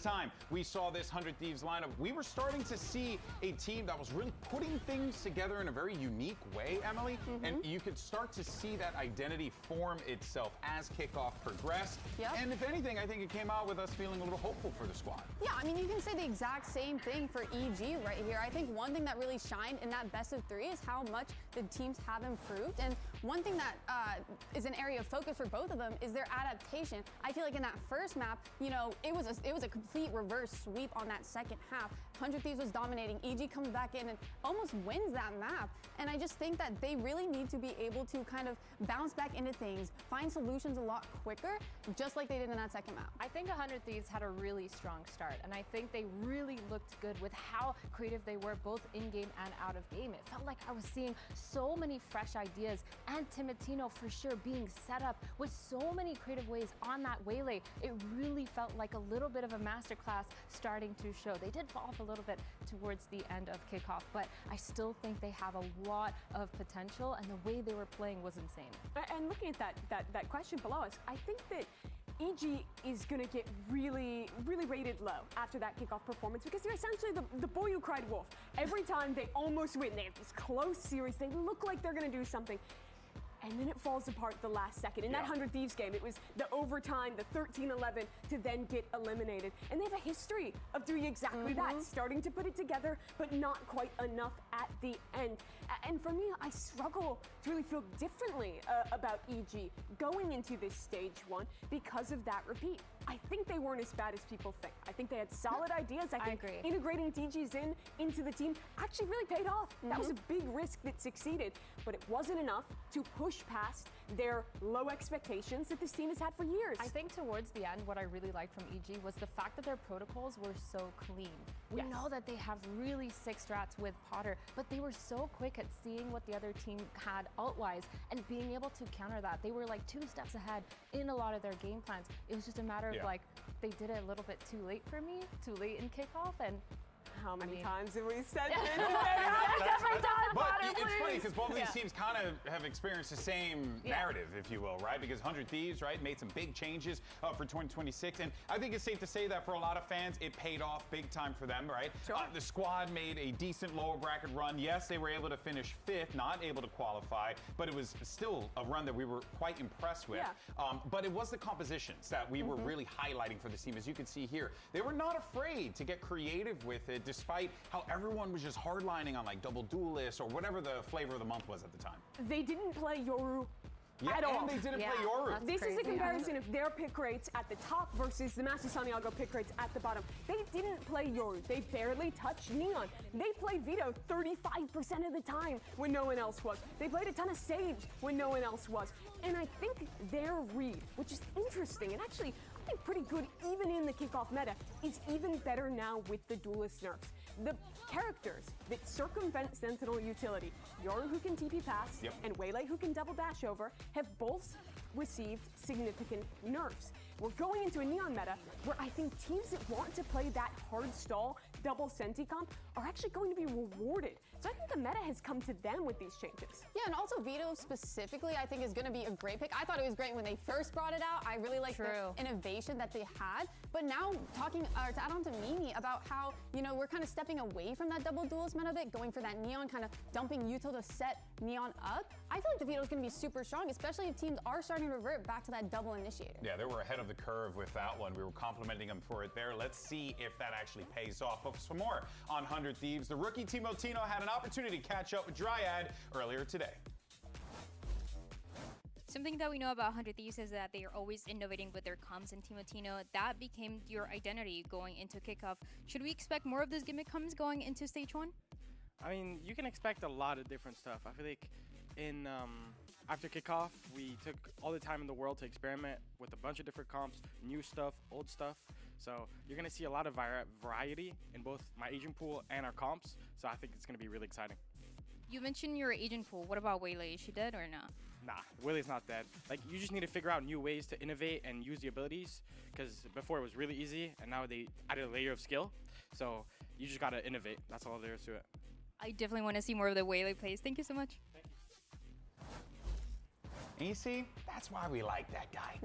Time we saw this 100 Thieves lineup, we were starting to see a team that was really putting things together in a very unique way, Emily. And you could start to see that identity form itself as kickoff progressed. And if anything, I think it came out with us feeling a little hopeful for the squad. Yeah, I mean, you can say the exact same thing for EG right here. I think one thing that really shined in that best of 3 is how much the teams have improved. And one thing that is an area of focus for both of them is their adaptation. I feel like in that first map, you know, it was a complete reverse sweep on that second half. 100 Thieves was dominating. EG comes back in and almost wins that map. And I just think that they really need to be able to kind of bounce back into things, find solutions a lot quicker, just like they did in that second map. I think 100 Thieves had a really strong start, and I think they really looked good with how creative they were both in-game and out of game. It felt like I was seeing so many fresh ideas, and Timotino for sure being set up with so many creative ways on that waylay. It really felt like a little bit of a masterclass starting to show. They did fall off a little bit towards the end of kickoff, but I still think they have a lot of potential, and the way they were playing was insane. And looking at that question below us, I think that EG is going to get really rated low after that kickoff performance, because they're essentially the boy who cried wolf. Every time they almost win, they have this close series, they look like they're going to do something, and then it falls apart the last second. In that 100 Thieves game, it was the overtime, the 13-11 to then get eliminated. And they have a history of doing exactly that, starting to put it together, but not quite enough at the end. And for me, I struggle to really feel differently about EG going into this stage 1 because of that repeat. I think they weren't as bad as people think. I think they had solid ideas. I think integrating DGs into the team actually really paid off. That was a big risk that succeeded, but it wasn't enough to push past their low expectations that this team has had for years. I think towards the end, what I really liked from EG was the fact that their protocols were so clean. We know that they have really sick strats with Potter, but they were so quick at seeing what the other team had ult-wise and being able to counter that. They were like 2 steps ahead in a lot of their game plans. It was just a matter of like, they did it a little bit too late for me, too late in kickoff, and how many times have we said But it's funny because both of these teams kind of have experienced the same narrative, if you will, right? Because 100 Thieves, right, made some big changes for 2026. And I think it's safe to say that for a lot of fans, it paid off big time for them, right? The squad made a decent lower bracket run. Yes, they were able to finish 5th, not able to qualify, but it was still a run that we were quite impressed with. But it was the compositions that we were really highlighting for this team. As you can see here, they were not afraid to get creative with it, despite how everyone was just hardlining on like double duelists or whatever the flavor of the month was at the time. They didn't play Yoru at all. And they didn't play Yoru. This is a comparison of their pick rates at the top versus the Master Santiago pick rates at the bottom. They didn't play Yoru. They barely touched Neon. They played Vito 35% of the time when no one else was. They played a ton of Sage when no one else was. And I think their read, which is interesting and actually I think pretty good even in the kickoff meta, is even better now with the duelist nerfs. The characters that circumvent Sentinel utility, Yoru who can TP pass and Waylay who can double dash over, have both received significant nerfs. We're going into a Neon meta where I think teams that want to play that hard stall double Senti comp are actually going to be rewarded. So I think the meta has come to them with these changes. Yeah, and also Vito specifically I think is going to be a great pick. I thought it was great when they first brought it out. I really liked the innovation that they had. But now talking to add on to Mimi about how, you know, we're kind of stepping away from that double duelist meta bit, going for that Neon, kind of dumping Util to set Neon up. I feel like the Vito is going to be super strong, especially if teams are starting to revert back to that double initiator. Yeah, they were ahead of the curve with that one. We were complimenting them for it there. Let's see if that actually pays off. But for more on 100 Thieves, the rookie Timotino had an opportunity to catch up with Dryad earlier today. Something that we know about 100 Thieves is that they are always innovating with their comms, and Timotino, that became your identity going into kickoff. Should we expect more of those gimmick comms going into stage 1? I mean, you can expect a lot of different stuff. I feel like in after kickoff, we took all the time in the world to experiment with a bunch of different comps, new stuff, old stuff. So you're going to see a lot of variety in both my agent pool and our comps. So I think it's going to be really exciting. You mentioned your agent pool. What about Waylay? Is she dead or not? Nah, Wayley's not dead. Like, you just need to figure out new ways to innovate and use the abilities, because before it was really easy, and now they added a layer of skill. So you just got to innovate. That's all there is to it. I definitely want to see more of the Waylay plays. Thank you so much. In And you see, that's why we like that guy.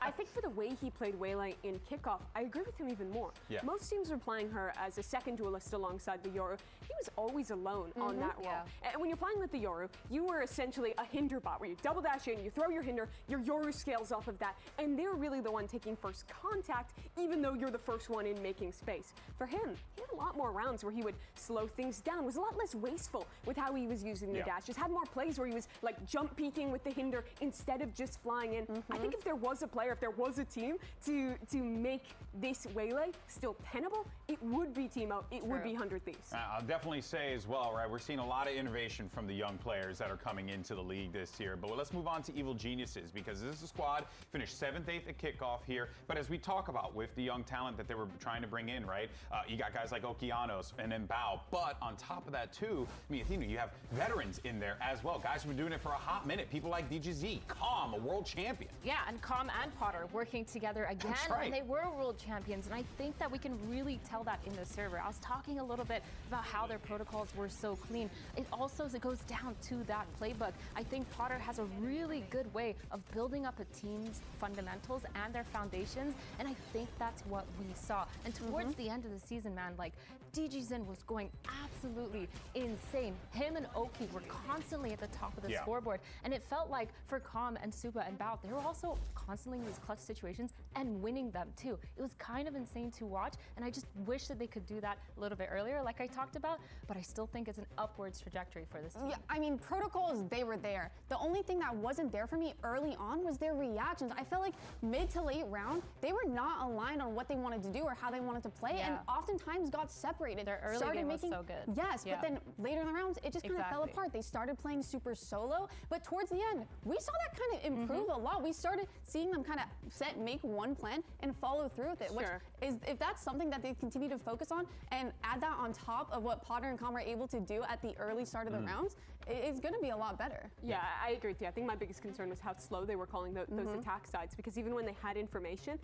I think for the way he played Waylay in kickoff, I agree with him even more. Yeah. Most teams were playing her as a second duelist alongside the Yoru. He was always alone on that role. And when you're playing with the Yoru, you were essentially a hinder bot where you double dash in, you throw your hinder, your Yoru scales off of that, and they're really the one taking first contact, even though you're the first one in making space. For him, he had a lot more rounds where he would slow things down, was a lot less wasteful with how he was using the dash, just had more plays where he was like jump peeking with the hinder instead of just flying in. I think if there was a player, if there was a team to make this Waylay still tenable, it would be Teemo, it would be 100 Thieves. I'll definitely say as well, right, we're seeing a lot of innovation from the young players that are coming into the league this year. But let's move on to Evil Geniuses, because this is a squad, finished 7th, 8th at kickoff here. But as we talk about with the young talent that they were trying to bring in, right, you got guys like Okeanos and then Bao. But on top of that too, I mean, Athena, you have veterans in there as well. Guys who've been doing it for a hot minute. People like DGZ, Calm, a world champion. Yeah, and Calm and Potter working together again. That's right. And they were world champions, and I think that we can really tell that in the server. I was talking a little bit about how their protocols were so clean. It also goes down to that playbook. I think Potter has a really good way of building up a team's fundamentals and their foundations, and I think that's what we saw. And towards the end of the season, man, like, DG Zin was going absolutely insane. Him and Oki were constantly at the top of the scoreboard, and it felt like for Calm and Suba and Bao, they were also constantly in these clutch situations and winning them too. It was kind of insane to watch, and I just wish that they could do that a little bit earlier, like I talked about, but I still think it's an upwards trajectory for this team. Yeah, I mean, protocols, they were there. The only thing that wasn't there for me early on was their reactions. I felt like mid to late round, they were not aligned on what they wanted to do or how they wanted to play, and oftentimes got separated. Their early game was so good. Yes, but then later in the rounds, it just kind of fell apart. They started playing super solo, but towards the end, we saw that kind of improve a lot. We started seeing them kind of make one plan and follow through with it, which is, if that's something that they continue to focus on and add that on top of what Potter and Calm are able to do at the early start of the rounds, it's going to be a lot better. Yeah, I agree with you. I think my biggest concern was how slow they were calling those attack sides, because even when they had information,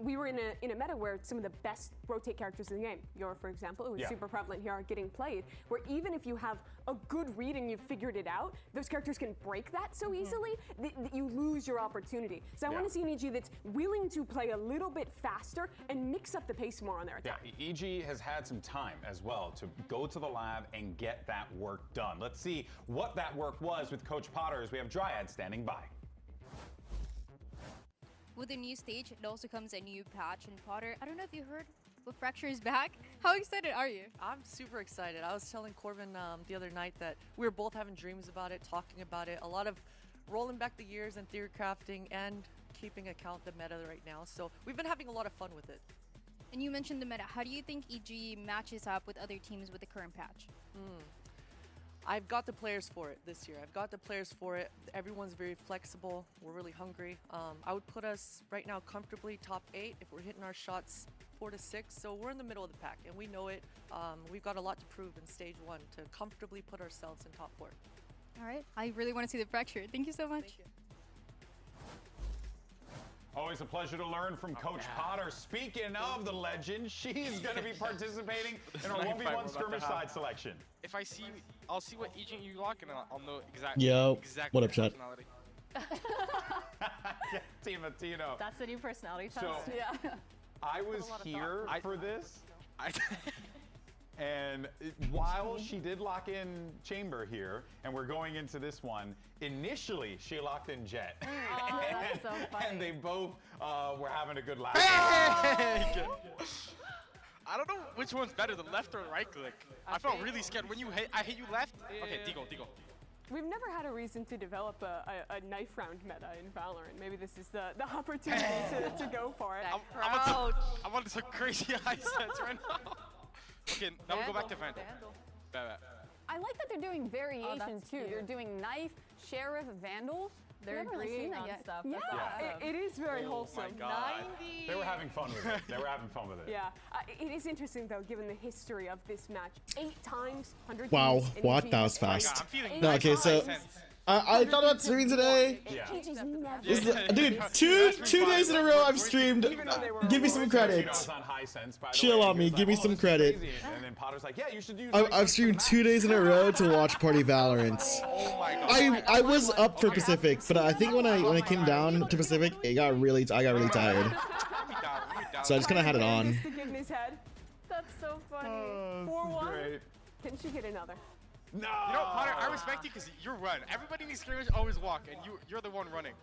we were in a meta where some of the best rotate characters in the game, Yor, for example, who was super prevalent here, are getting played, where even if you have a good read and you've figured it out, those characters can break that so easily that you lose your opportunity. So I want to see an EG that's willing to play a little bit faster and mix up the pace more on their attack. Yeah, EG has had some time as well to go to the lab and get that work done. Let's see what that work was with Coach Potter as we have Dryad standing by. With a new stage, it also comes a new patch. And Potter, I don't know if you heard, but Fracture is back. How excited are you? I'm super excited. I was telling Corbin the other night that we were both having dreams about it, talking about it, a lot of rolling back the years and theory crafting and keeping account the meta right now. So we've been having a lot of fun with it. And you mentioned the meta. How do you think EG matches up with other teams with the current patch? I've got the players for it this year. I've got the players for it. Everyone's very flexible. We're really hungry. I would put us right now comfortably top 8 if we're hitting our shots 4 to 6. So we're in the middle of the pack, and we know it. We've got a lot to prove in stage 1 to comfortably put ourselves in top 4. All right. I really want to see the Fracture. Thank you so much. Thank you. Always a pleasure to learn from Coach Potter. Speaking of the legend, she's going to be participating in our 1v1 skirmish side selection. If I see, I'll see what agent you lock, and I'll know exactly. What up, chat? Team Latino. That's the new personality test. So, I was here for this. And while she did lock in Chamber here, and we're going into this one, initially she locked in Jet. Oh, that's so funny. And they both were having a good laugh. I don't know which one's better, the left or right click. I felt really scared when you hit. I hit you left. Okay, Digo. We've never had a reason to develop a knife round meta in Valorant. Maybe this is the opportunity to go for it. I'm on some crazy high sets right now. Okay, now we'll go back to Vandal. I like that they're doing variations too. cute. They're doing knife, sheriff, vandal. They're Never really seen agreeing that on yet. stuff. Yeah, That's awesome. It is very wholesome. My God. 90. They were having fun with it. They were having fun with it. Yeah, it is interesting though, given the history of this match. 8 times, 100 Wow, teams in what? EG. That was Oh my God, fast. I'm feeling No, okay, so I thought about streaming today. Yeah. Dude, two days in a row I've streamed. Give me some credit. Chill on me. Give me some credit. And then Potter's like, yeah, you should use. I've streamed 2 days in a row to watch Party Valorant. I was up for Pacific, but I think when I came down to Pacific, I got really tired. So I just kind of had it on. That's so funny. 4-1. Can she get another? No. You know, Potter, I respect you because you run. Everybody in these scrimmage always walk, and you're the one running.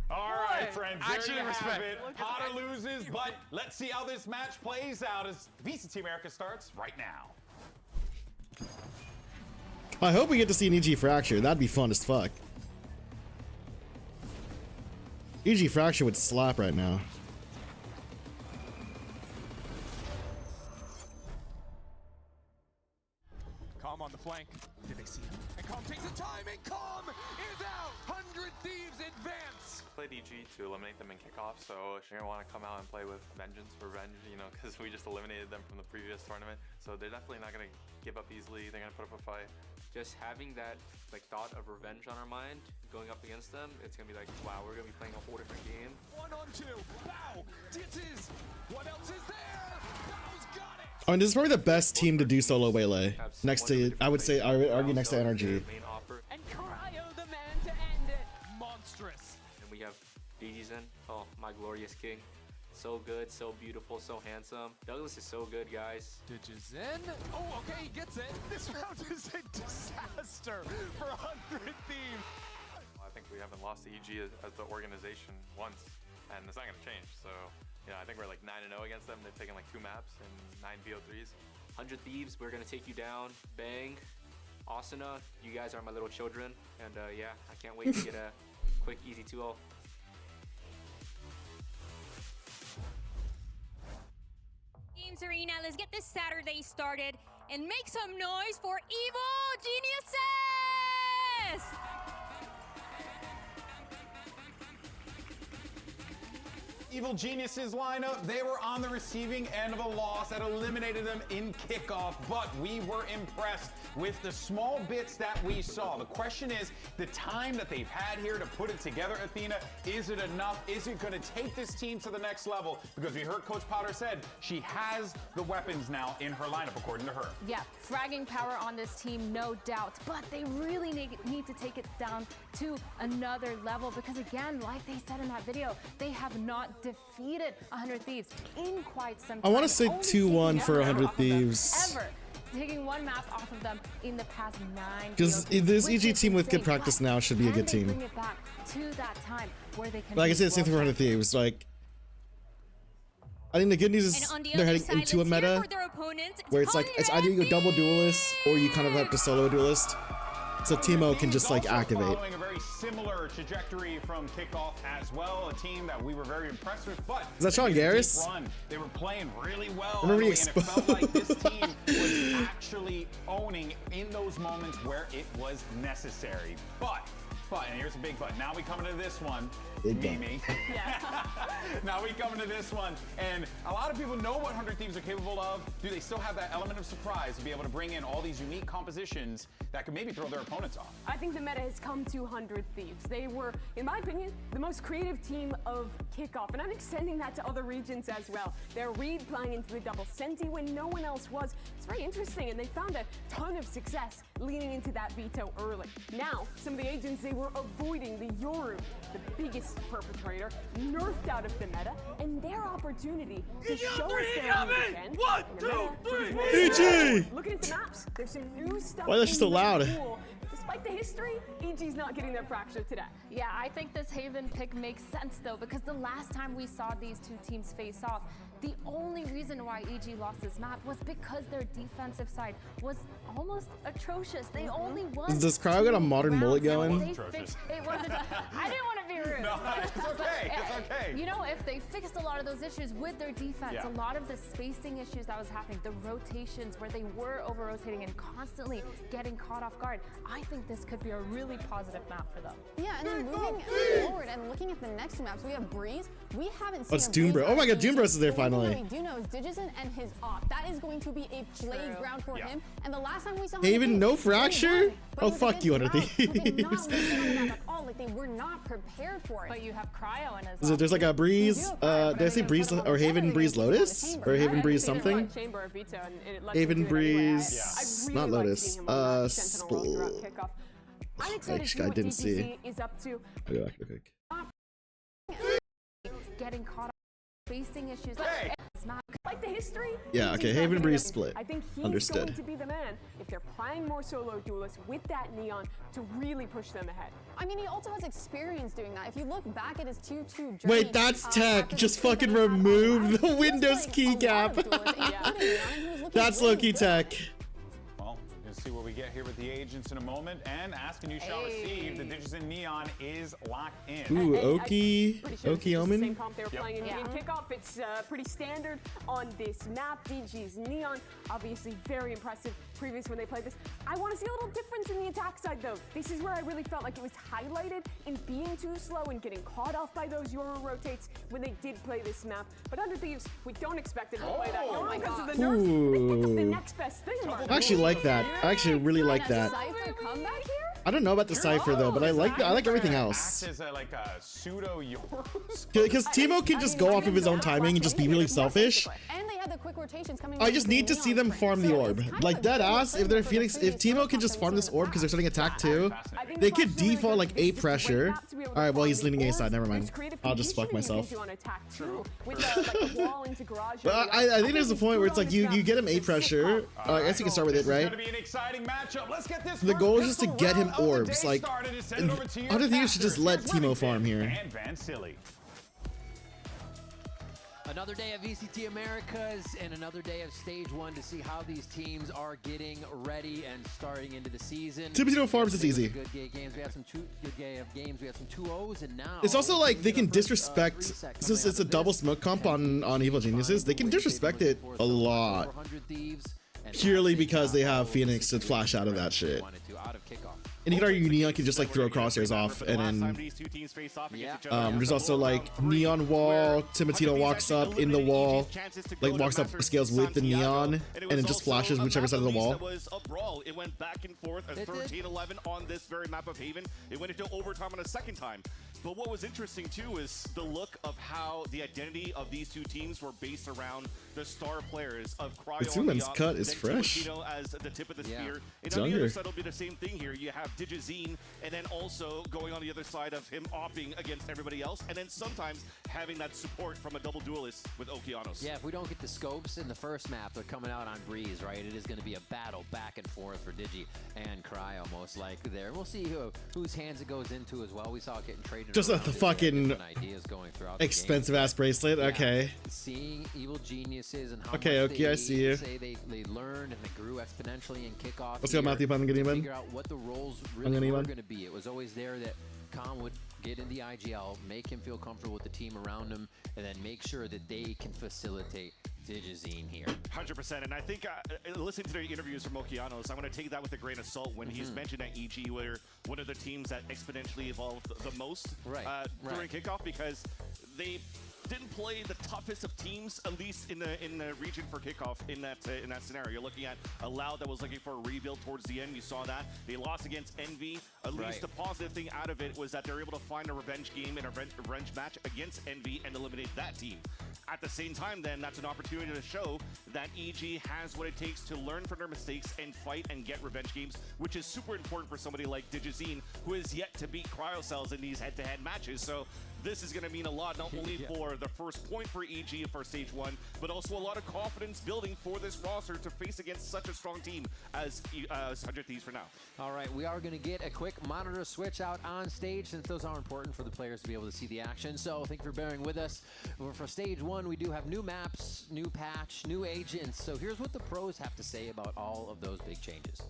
All right, friends. There Actually, you have respect. it. Potter loses, but let's see how this match plays out as VCT America starts right now. I hope we get to see an EG Fracture. That'd be fun as fuck. EG Fracture would slap right now. Calm on the flank. Did they see him? And Calm takes the time, and Calm is out! 100 Thieves advance! Played EG to eliminate them in kickoff, so you're gonna want to come out and play with vengeance, revenge, you know, because we just eliminated them from the previous tournament. So they're definitely not gonna give up easily. They're gonna put up a fight. Just having that like thought of revenge on our mind, going up against them, it's gonna be like, wow, we're gonna be playing a whole different game. 1-on-2. Bow! Ditzes! What else is there? Bow's got it! I mean, this is probably the best team to do solo waylay. Next to, I would argue next to Energy. And Cryo, the man to end it. Monstrous. And we have DG's in. Oh, my glorious king. So good, so beautiful, so handsome. Douglas is so good, guys. Ditches in. Oh, okay, he gets it. This round is a disaster for 100 Thieves. I think we haven't lost to EG as the organization once, and it's not gonna change. So, yeah, I think we're like 9-0 against them. They've taken like 2 maps and 9 VO3s. 100 Thieves, we're gonna take you down. Bang. Asuna, you guys are my little children. And yeah, I can't wait to get a quick, easy 2-0. Games Arena, let's get this Saturday started and make some noise for Evil Geniuses! Evil Geniuses lineup, they were on the receiving end of a loss that eliminated them in kickoff, but we were impressed with the small bits that we saw. The question is, the time that they've had here to put it together, Athena, is it enough? Is it going to take this team to the next level? Because we heard Coach Potter said she has the weapons now in her lineup, according to her. Yeah, fragging power on this team, no doubt, but they really need to take it down to another level because, again, like they said in that video, they have not defeated 100 Thieves in quite some time. I want to say 2-1 for 100 Thieves. Ever. Taking one map off of them in the past 9 Because this EG team with good practice now should be a good team. Bring it back to that time where they can Like I said, the same thing for 100 Thieves. Like, I think the good news is they're heading into a meta where it's like it's either you go double duelist or you kind of have to solo duelist. So Teemo can just like activate. Following a very similar trajectory from kickoff as well, a team that we were very impressed with. But is that Sean Garris? They were playing really well. Remember he and it felt like this team was actually owning in those moments where it was necessary. But, and here's a big but. Now we come into this one. Mimi. Yeah. Now we come into this one, and a lot of people know what 100 Thieves are capable of. Do they still have that element of surprise to be able to bring in all these unique compositions that could maybe throw their opponents off? I think the meta has come to 100 Thieves. They were, in my opinion, the most creative team of kickoff, and I'm extending that to other regions as well. Their read playing into the double senti when no one else was. It's very interesting, and they found a ton of success leaning into that veto early. Now, some of the agents they were avoiding, the Yoru, the biggest perpetrator, nerfed out of the meta, and their opportunity to show us their moves again. 1, 2, 3. EG! Looking at the maps, there's some new stuff. Why is that so loud? Cool. Despite the history, EG's not getting their fracture today. Yeah, I think this Haven pick makes sense though, because the last time we saw these two teams face off, the only reason why EG lost this map was because their defensive side was almost atrocious. They only won. Does Cryo got a modern mullet going? It wasn't. I didn't want to be rude. No, it's okay. It's okay. You know, if they fixed a lot of those issues with their defense, a lot of the spacing issues that was happening, the rotations where they were over-rotating and constantly getting caught off guard, I think this could be a really positive map for them. Yeah, and then moving forward and looking at the next two maps, we have Breeze. We haven't seen It's Doombro. Oh my god, Doombros is there finally. What we do know is Digison and his op. That is going to be a playground for him. And the last time we saw him, Haven, no fracture? Oh, fuck you, Under Thieves. Like they were not prepared for it. But you have Cryo in his. So there's like a Breeze. Did I say Breeze or Haven Breeze Lotus? Or Haven Breeze something? Haven Breeze. Not Lotus. I didn't see. I'll go back real quick. Getting caught up facing issues. Like the history. Yeah, okay, Haven Breeze split. I think he's Understood. going to be the man if they're playing more solo duelists with that Neon to really push them ahead. I mean, he also has experience doing that. If you look back at his 2-2 journey. Wait, that's tech. Just fucking remove the Windows keycap. That's low-key tech. Well, we're going to see what we get here with the agents in a moment. And ask and you shall receive. The Digison Neon is locked in. Ooh, Oki. Oki Omen. Same comp they were playing in kickoff. It's pretty standard on this map. DG's Neon, obviously very impressive previous when they played this. I want to see a little difference in the attack side though. This is where I really felt like it was highlighted in being too slow and getting caught off by those Euro rotates when they did play this map. But Under Thieves, we don't expect it to play that Euro because of the nerfs. They picked up the next best thing. I actually like that. I actually really like that. I don't know about the Cypher though, but I like everything else. Acts as like a pseudo Euros. Because Teemo can just go off of his own timing and just be really selfish. And they had the quick rotations coming. I just need to see them farm the orb. Like dead ass, if they're Phoenix, if Teemo can just farm this orb because they're starting attack too, they could default like A pressure. Alright, well he's leaning A side, never mind. I'll just fuck myself. But I think there's a point where it's like you get him A pressure. I guess you can start with it, right? The goal is just to get him orbs. Like, Under Thieves should just let Teemo farm here. Another day of VCT Americas and another day of Stage 1 to see how these teams are getting ready and starting into the season. Teemo farms is easy. Good games. We have some good games. We have some 2-0s and now it's also like they can disrespect, since it's a double smoke comp on Evil Geniuses, they can disrespect it a lot. Purely because they have Phoenix to flash out of that shit. And you can argue Neon can just like throw crosshairs off, and then there's also like Neon wall, Timotino walks up in the wall, like walks up scales with the Neon, and it just flashes whichever side of the wall. It was a brawl. It went back and forth, a 13-11 on this very map of Haven. It went into overtime on a second time. But what was interesting too is the look of how the identity of these two teams were based around the star players of Cryo. The two-man's cut is fresh. As the tip of the spear. It's And on the younger. other side, it'll be the same thing here. You have Digizine, and then also going on the other side of him opping against everybody else, and then sometimes having that support from a double duelist with Okeanos. Yeah, if we don't get the scopes in the first map, they're coming out on Breeze, right? It is going to be a battle back and forth for Digi and Cryo, most likely there. We'll see whose hands it goes into as well. We saw it getting traded. Just around. the fucking ideas going throughout expensive ass bracelet. Okay. Seeing Evil Geniuses and how Okay, much okay, I see you. say they learned and they grew exponentially in kickoff. Let's go, Matthew. I'm gonna even. Figure out what the roles I'm really gonna were even. going to be. It was always there that Khan would get in the IGL, make him feel comfortable with the team around him, and then make sure that they can facilitate Digizine here. 100%, and I think listening to the interviews from Okeanos, I want to take that with a grain of salt when he's mentioned that EG were one of the teams that exponentially evolved the most during kickoff, because they didn't play the toughest of teams, at least in the region for kickoff in that scenario. You're looking at a Loud that was looking for a rebuild towards the end. You saw that. They lost against Envy. At least the positive thing out of it was that they're able to find a revenge game and a revenge match against Envy and eliminate that team. At the same time, then, that's an opportunity to show that EG has what it takes to learn from their mistakes and fight and get revenge games, which is super important for somebody like Digizine, who is yet to beat Cryocells in these head-to-head matches. So this is going to mean a lot, not only for the first point for EG for Stage 1, but also a lot of confidence building for this roster to face against such a strong team as 100 Thieves for now. All right, we are going to get a quick monitor switch out on stage, since those are important for the players to be able to see the action. So thank you for bearing with us. For Stage 1, we do have new maps, new patch, new agents. So here's what the pros have to say about all of those big changes.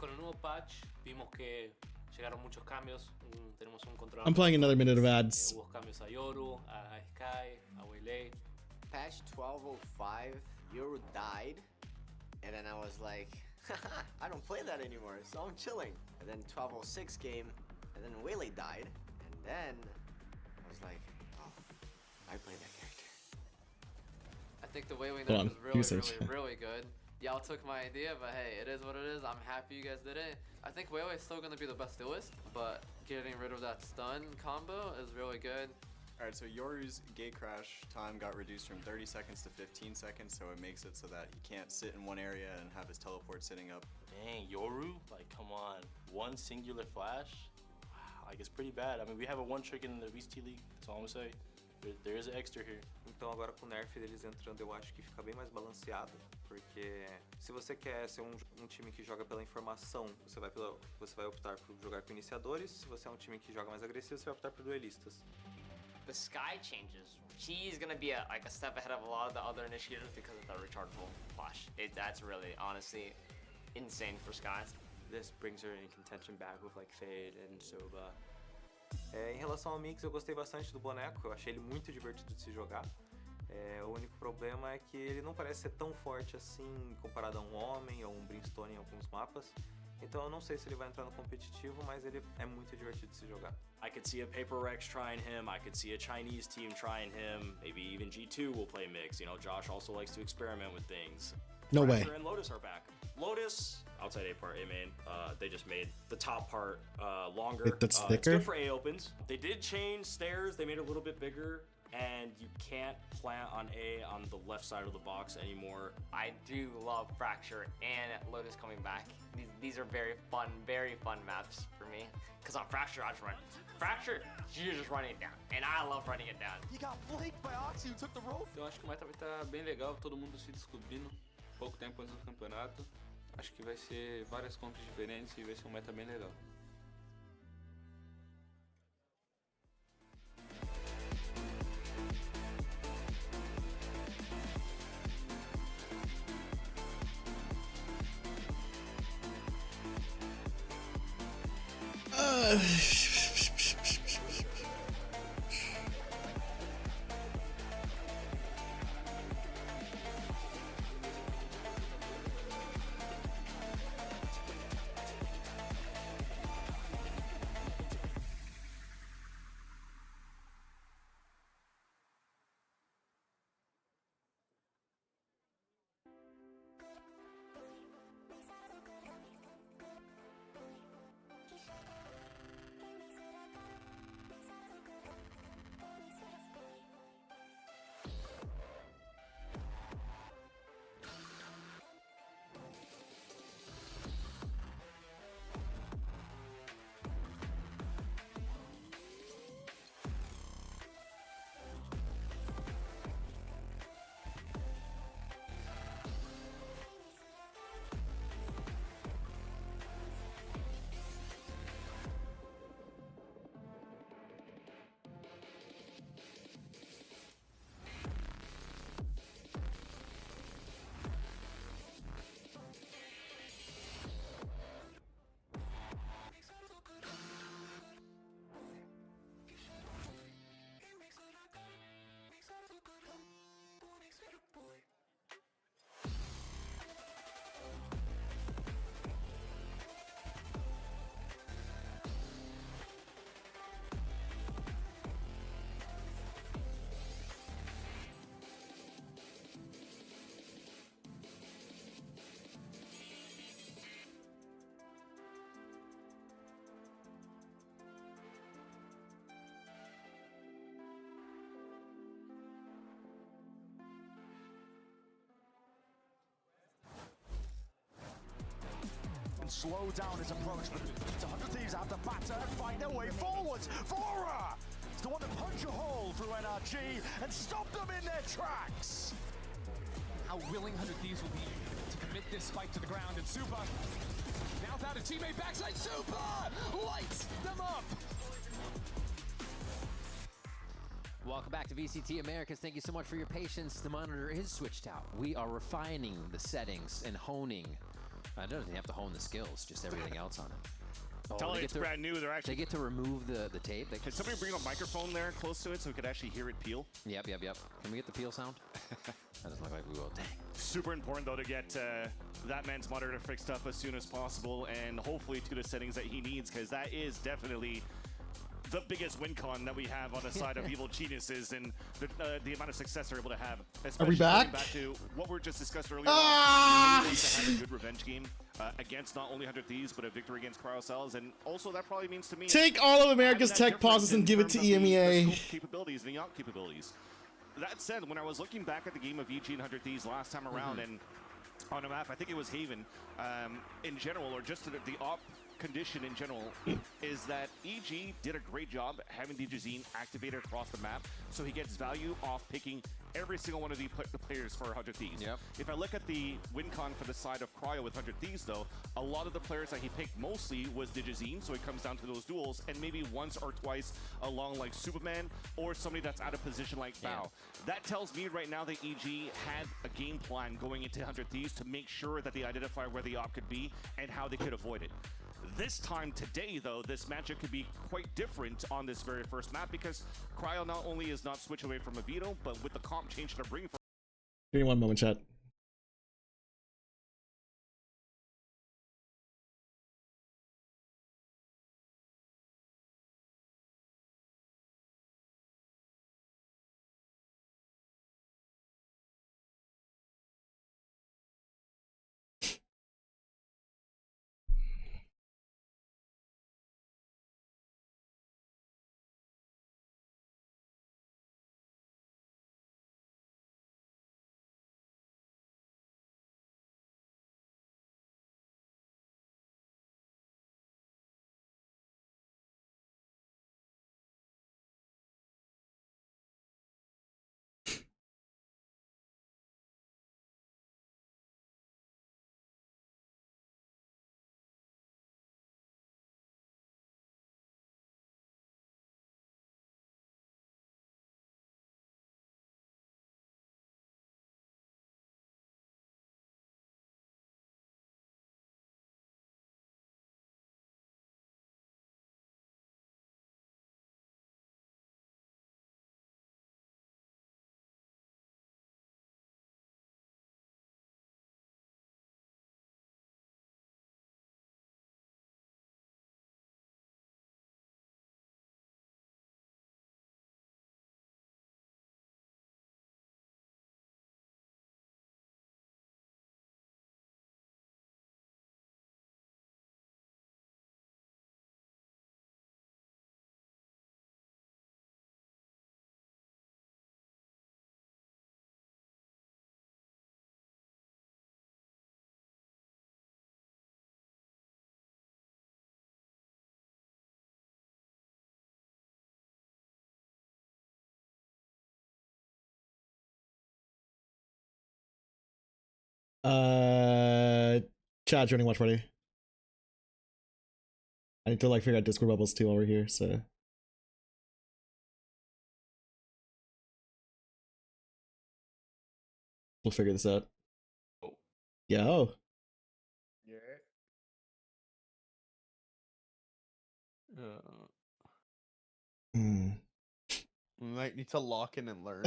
Con el nuevo patch vimos que llegaron muchos cambios. Tenemos un control. I'm playing another minute of ads. Hubo cambios a Yoru, a Sky, a Waylay. Patch 12.05, Yoru died, and then I was like, I don't play that anymore, so I'm chilling. And then 12.06 came, and then Waylay died, and then I was like, oh, I play that character. I think the Waylay Hold on, was really good. Y'all took my idea, but hey, it is what it is. I'm happy you guys did it. I think Waylay is still going to be the best duelist, but getting rid of that stun combo is really good. Alright, so Yoru's gate crash time got reduced from 30 seconds to 15 seconds, so it makes it so that he can't sit in one area and have his teleport sitting up. Dang, Yoru? Like, come on. One singular flash? Wow, like, it's pretty bad. I mean, we have a one trick in the VCT League, that's all I'm gonna say. There is an extra here. Então agora com o nerf deles entrando, eu acho que fica bem mais balanceado, porque se você quer ser um time que joga pela informação, você vai optar por jogar com iniciadores. Se você é um time que joga mais agressivo, você vai optar por duelistas. The Sky changes. She's gonna be like a step ahead of a lot of the other initiators because of the rechargeable flash. That's really, honestly, insane for Sky. This brings her in contention back with like Fade and Soba. Em relação ao Mix, eu gostei bastante do boneco, eu achei ele muito divertido de se jogar. O único problema é que ele não parece ser tão forte assim comparado a um homem ou um Brimstone em alguns mapas. Então eu não sei se ele vai entrar no competitivo, mas ele é muito divertido de se jogar. I could see a Paper Rex trying him, I could see a Chinese team trying him, maybe even G2 will play Mix. You know, Josh also likes to experiment with things. No way. Fracture and Lotus are back. Lotus, outside A part, A main, they just made the top part longer. That's thicker? It's good for A opens. They did change stairs, they made it a little bit bigger, and you can't plant on A on the left side of the box anymore. I do love Fracture and Lotus coming back. These are very fun maps for me. Because on Fracture, I just run. Fracture, you're just running it down. And I love running it down. He got flanked by Oxy who took the rope. Eu acho que o meta vai estar bem legal, todo mundo se descobrindo pouco tempo antes do campeonato. Acho que vai ser várias compras diferentes e vai ser um meta bem legal. Slow down his approach, but 100 Thieves have to batter and find their way forwards. Vora is the one to punch a hole through NRG and stop them in their tracks. How willing 100 Thieves will be to commit this spike to the ground, and Supa now without a teammate backside. Supa lights them up. Welcome back to VCT Americas. Thank you so much for your patience. The monitor is switched out. We are refining the settings and honing I don't think you have to hone the skills, just everything else on it. Tell it's brand new. They get to remove the tape. Can somebody bring a microphone there close to it so we could actually hear it peel? Yep. Can we get the peel sound? That doesn't look like we will. Dang. Super important, though, to get that man's monitor fixed up as soon as possible and hopefully to the settings that he needs, because that is definitely the biggest win con that we have on the side of evil geniuses and the amount of success they're able to have. Are we back? Back to what we just discussed earlier. On, to have a good revenge game against not only 100 Thieves, but a victory against Cryocells, and also that probably means to me take all of America's tech pauses and give it to EMEA. The capabilities and the yacht capabilities. That said, when I was looking back at the game of EG and 100 Thieves last time around, and on a map, I think it was Haven, in general, or just the op condition in general, is that EG did a great job having the Jazine activated across the map, so he gets value off picking every single one of the players for 100 Thieves. Yep. If I look at the win con for the side of Cryo with 100 Thieves, though, a lot of the players that he picked mostly was the Jazine, so it comes down to those duels, and maybe once or twice along like Superman or somebody that's out of position like Bao. That tells me right now that EG had a game plan going into 100 Thieves to make sure that they identify where the op could be and how they could avoid it. This time today, though, this matchup could be quite different on this very first map because Cryo not only is not switch away from a veto, but with the comp change to bring for. Give me one moment, chat. Chat joining watch party. I need to like figure out Discord bubbles too over here, so we'll figure this out. Yo. We might need to lock in and learn.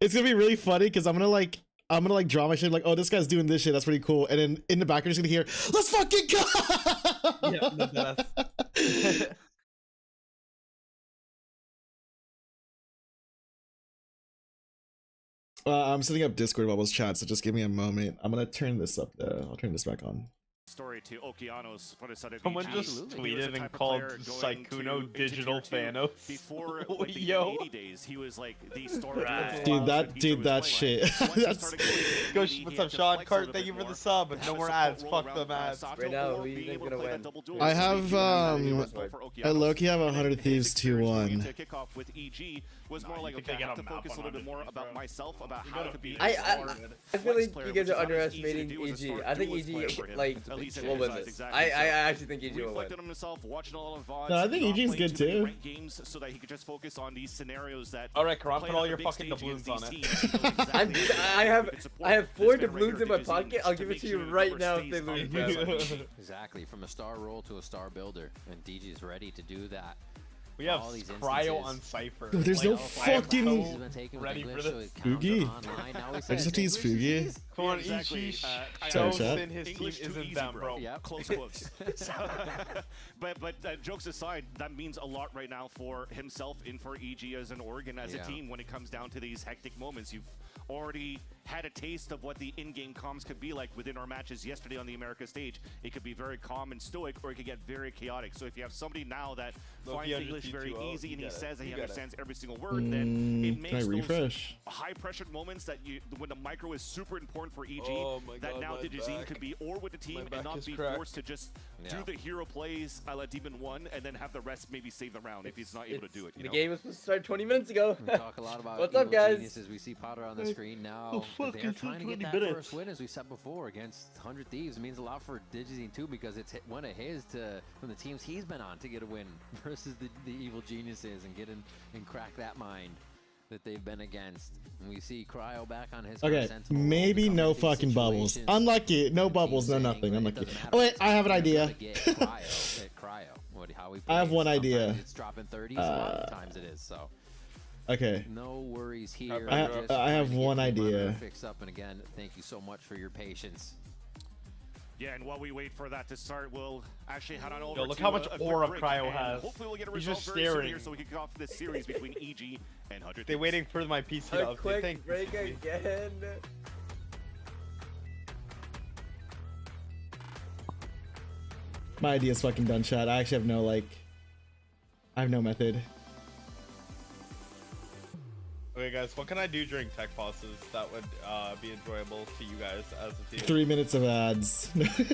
It's gonna be really funny because I'm gonna draw my shit like, oh, this guy's doing this shit, that's pretty cool, and then in the back you're just gonna hear, let's fucking go. Yeah, I'm setting up Discord bubbles chat, so just give me a moment. I'm gonna turn this up though. I'll turn this back on. Story to Okeanos for the side of Someone just tweeted and called Saikuno Digital Thanos. Before Yo, 80 days, he was like the story. Dude, that shit. That's... What's up, Sean Cart? Thank you for the sub. No more ads. Fuck them ads. Right now, we ain't gonna win. I have I low-key have 100 Thieves 2-1. Kickoff with EG was more like, okay, I have to focus a little bit more about myself, about how to be. I feel like you guys are underestimating EG. I think EG like will win this. I actually think EG will win. Reflected on himself, watching a lot of VODs. No, I think EG's good too. Games so that he could just focus on these scenarios that. All right, Karan, put all your fucking doubloons on it. I have 4 doubloons in my pocket. I'll give it to you right now if they lose. Exactly, from a star roll to a star builder, and DG is ready to do that. We have Cryo on Cypher. Dude, there's no fucking ready for this. Fugi. I just have to use Fugi. Come on, exactly. Sorry, chat. His English team too isn't easy, them, bro. Yep. Close quotes. But jokes aside, that means a lot right now for himself and for EG as an org and as a team when it comes down to these hectic moments. You've already had a taste of what the in-game comms could be like within our matches yesterday on the America stage. It could be very calm and stoic, or it could get very chaotic. So if you have somebody now that finds English very easy and he says that he understands every single word, then it makes those high-pressured moments that when the micro is super important for EG, that now Digizine could be or with the team and not be forced to just do the hero plays a la Demon 1 and then have the rest maybe save the round if he's not able to do it. The game was supposed to start 20 minutes ago. We talk a lot about What's up, guys? Geniuses. We see Potter on the screen now. They're trying to get that first win, as we said before, against 100 Thieves. It means a lot for Digizine too, because it's one of his from the teams he's been on to get a win versus the evil geniuses and get in and crack that mind that they've been against. And we see Cryo back on his maybe no fucking bubbles. Unlucky. No bubbles, no nothing. Unlucky. Oh wait, I have an idea. I have one idea. It's dropping 30s, a lot of times it is, so. Okay. No worries here. I have one idea. Fix up, and again, thank you so much for your patience. Yeah, and while we wait for that to start, we'll actually head on over. Yo, look to how much a aura quick Cryo break, has. Hopefully, we'll get a He's result just very soon staring. here, so we can kick off this series between EG and 100. They're waiting for my PC to A quick break again. My idea's fucking done, chat. I actually have no I have no method. Okay, guys, what can I do during tech pauses that would be enjoyable to you guys as a team? 3 minutes of ads. Let's do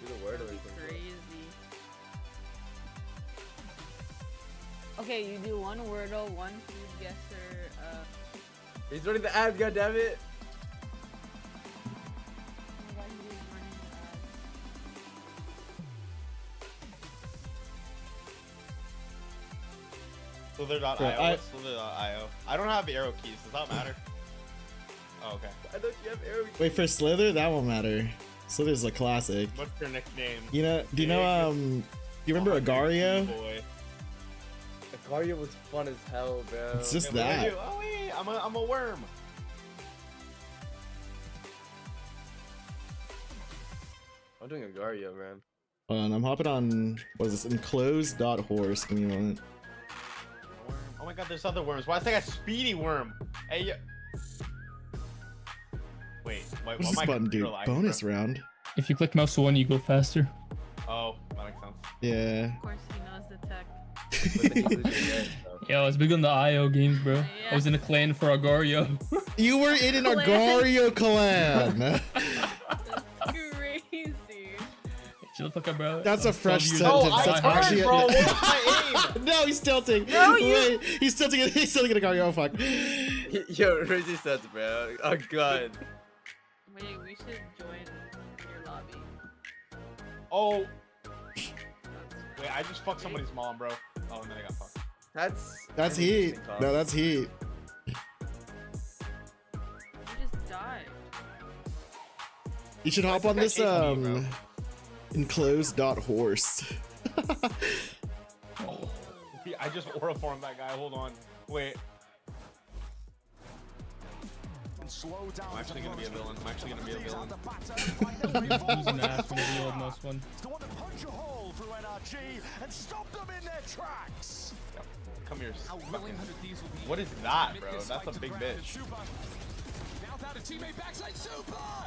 the word crazy. Okay, you do one Wordle, one food guesser. He's running the ads, goddammit. Slither.io. What's Slither.io? I don't have arrow keys. Does that matter? Oh, okay. I thought you have arrow keys. Wait, for Slither, that won't matter. Slither's a classic. What's your nickname? You know? Do you know? You remember Agario? Agario was fun as hell, bro. It's just that. Oh wait, I'm a worm. I'm doing Agario, man. Hold on, I'm hopping on. What is this? Enclosed.horse. Give me a moment. Oh my god, there's other worms. Why is that a speedy worm? Hey, wait, What's this button do? Bonus round. If you click mouse 1, you go faster. Oh, that makes sense. Yeah. Of course, he knows the tech. Yo, I was big on the IO games, bro. Yeah. I was in a clan for Agario. You were in an Agario clan. Crazy. Chill the fuck up, bro. That's a fresh sentence. Oh, That's actually bro. What was my aim? No, he's tilting. No, Wait, he's tilting it. He's tilting it. Agario. Oh, fuck. Yo, Rizzy says, bro. Oh god. Wait, we should join your lobby. Oh. Wait, I just fucked somebody's mom, bro. Oh, and then I got fucked. That's heat. No, that's heat. You just died. You should hop on this enclosed.horse. Oh. I just aura formed that guy. Hold on. Wait. I'm actually gonna be a villain. I'm actually gonna be a villain. Who's an ass when you rolled most one? Punch a hole through NRG and stop them in their tracks. Come here. What is that, bro? That's a big bitch.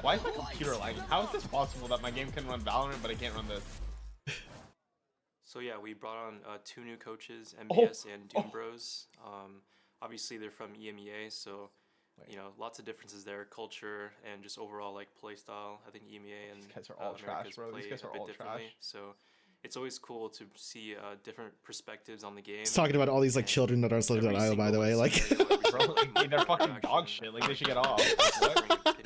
Why is my computer lagging? How is this possible that my game can run Valorant but I can't run this? So yeah, we brought on 2 new coaches, MBS and Doom Bros. Obviously they're from EMEA, so you know, lots of differences there, culture and just overall like play style. I think EMEA and these guys are all trash, bro. These guys are all trash. So it's always cool to see different perspectives on the game. He's talking about all these like children that are Slug.io, by the way. Like, Bro, like, they're fucking dog shit. Like they should get off. Like, what?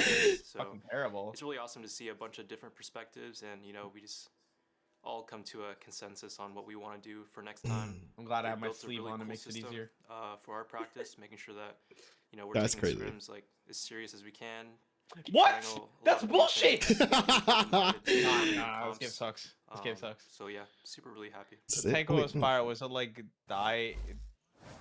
So fucking terrible. It's really awesome to see a bunch of different perspectives, and you know, we just all come to a consensus on what we want to do for next time. I'm glad I have my built a sleeve really on. It cool makes it system, easier. For our practice, making sure that you know we're That's taking crazy. scrims like as serious as we can. What? Trying to That's lock bullshit. Nah, This game sucks. This game sucks. So yeah, super really happy. The Tango Aspire was it like die?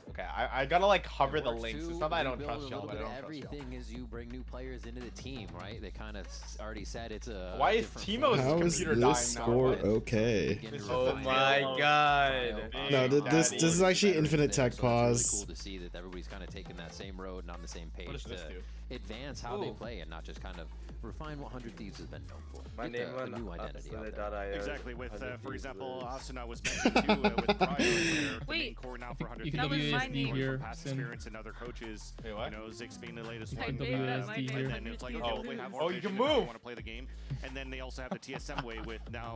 Okay, I gotta like hover the links. It's not that I don't trust y'all, but I don't trust y'all. Everything as you bring new players into the team, right? They kind of already said it's a. Why is Timo's how is computer this dying score now? okay? Oh my god. No, this is actually infinite tech It's pause. really cool to see that everybody's kind of taking that same road and on the same page does this to do? advance how they play and not just kind of refine what 100 Thieves has been known for. My Get name a on new identity out there. Asuna.io. Exactly, with, 100 for Thieves example, was- Asuna was mentioned too, with Pryor, the Wait. main core now for 100 You can That was my WASD name. here. past Sim. experience and other coaches. Wait, what? You know, Zix being the latest You one. can WASD and here. then it's like, okay, Oh. well, they have Oh, you can I move. want to play the game. And then they also have the TSM way with now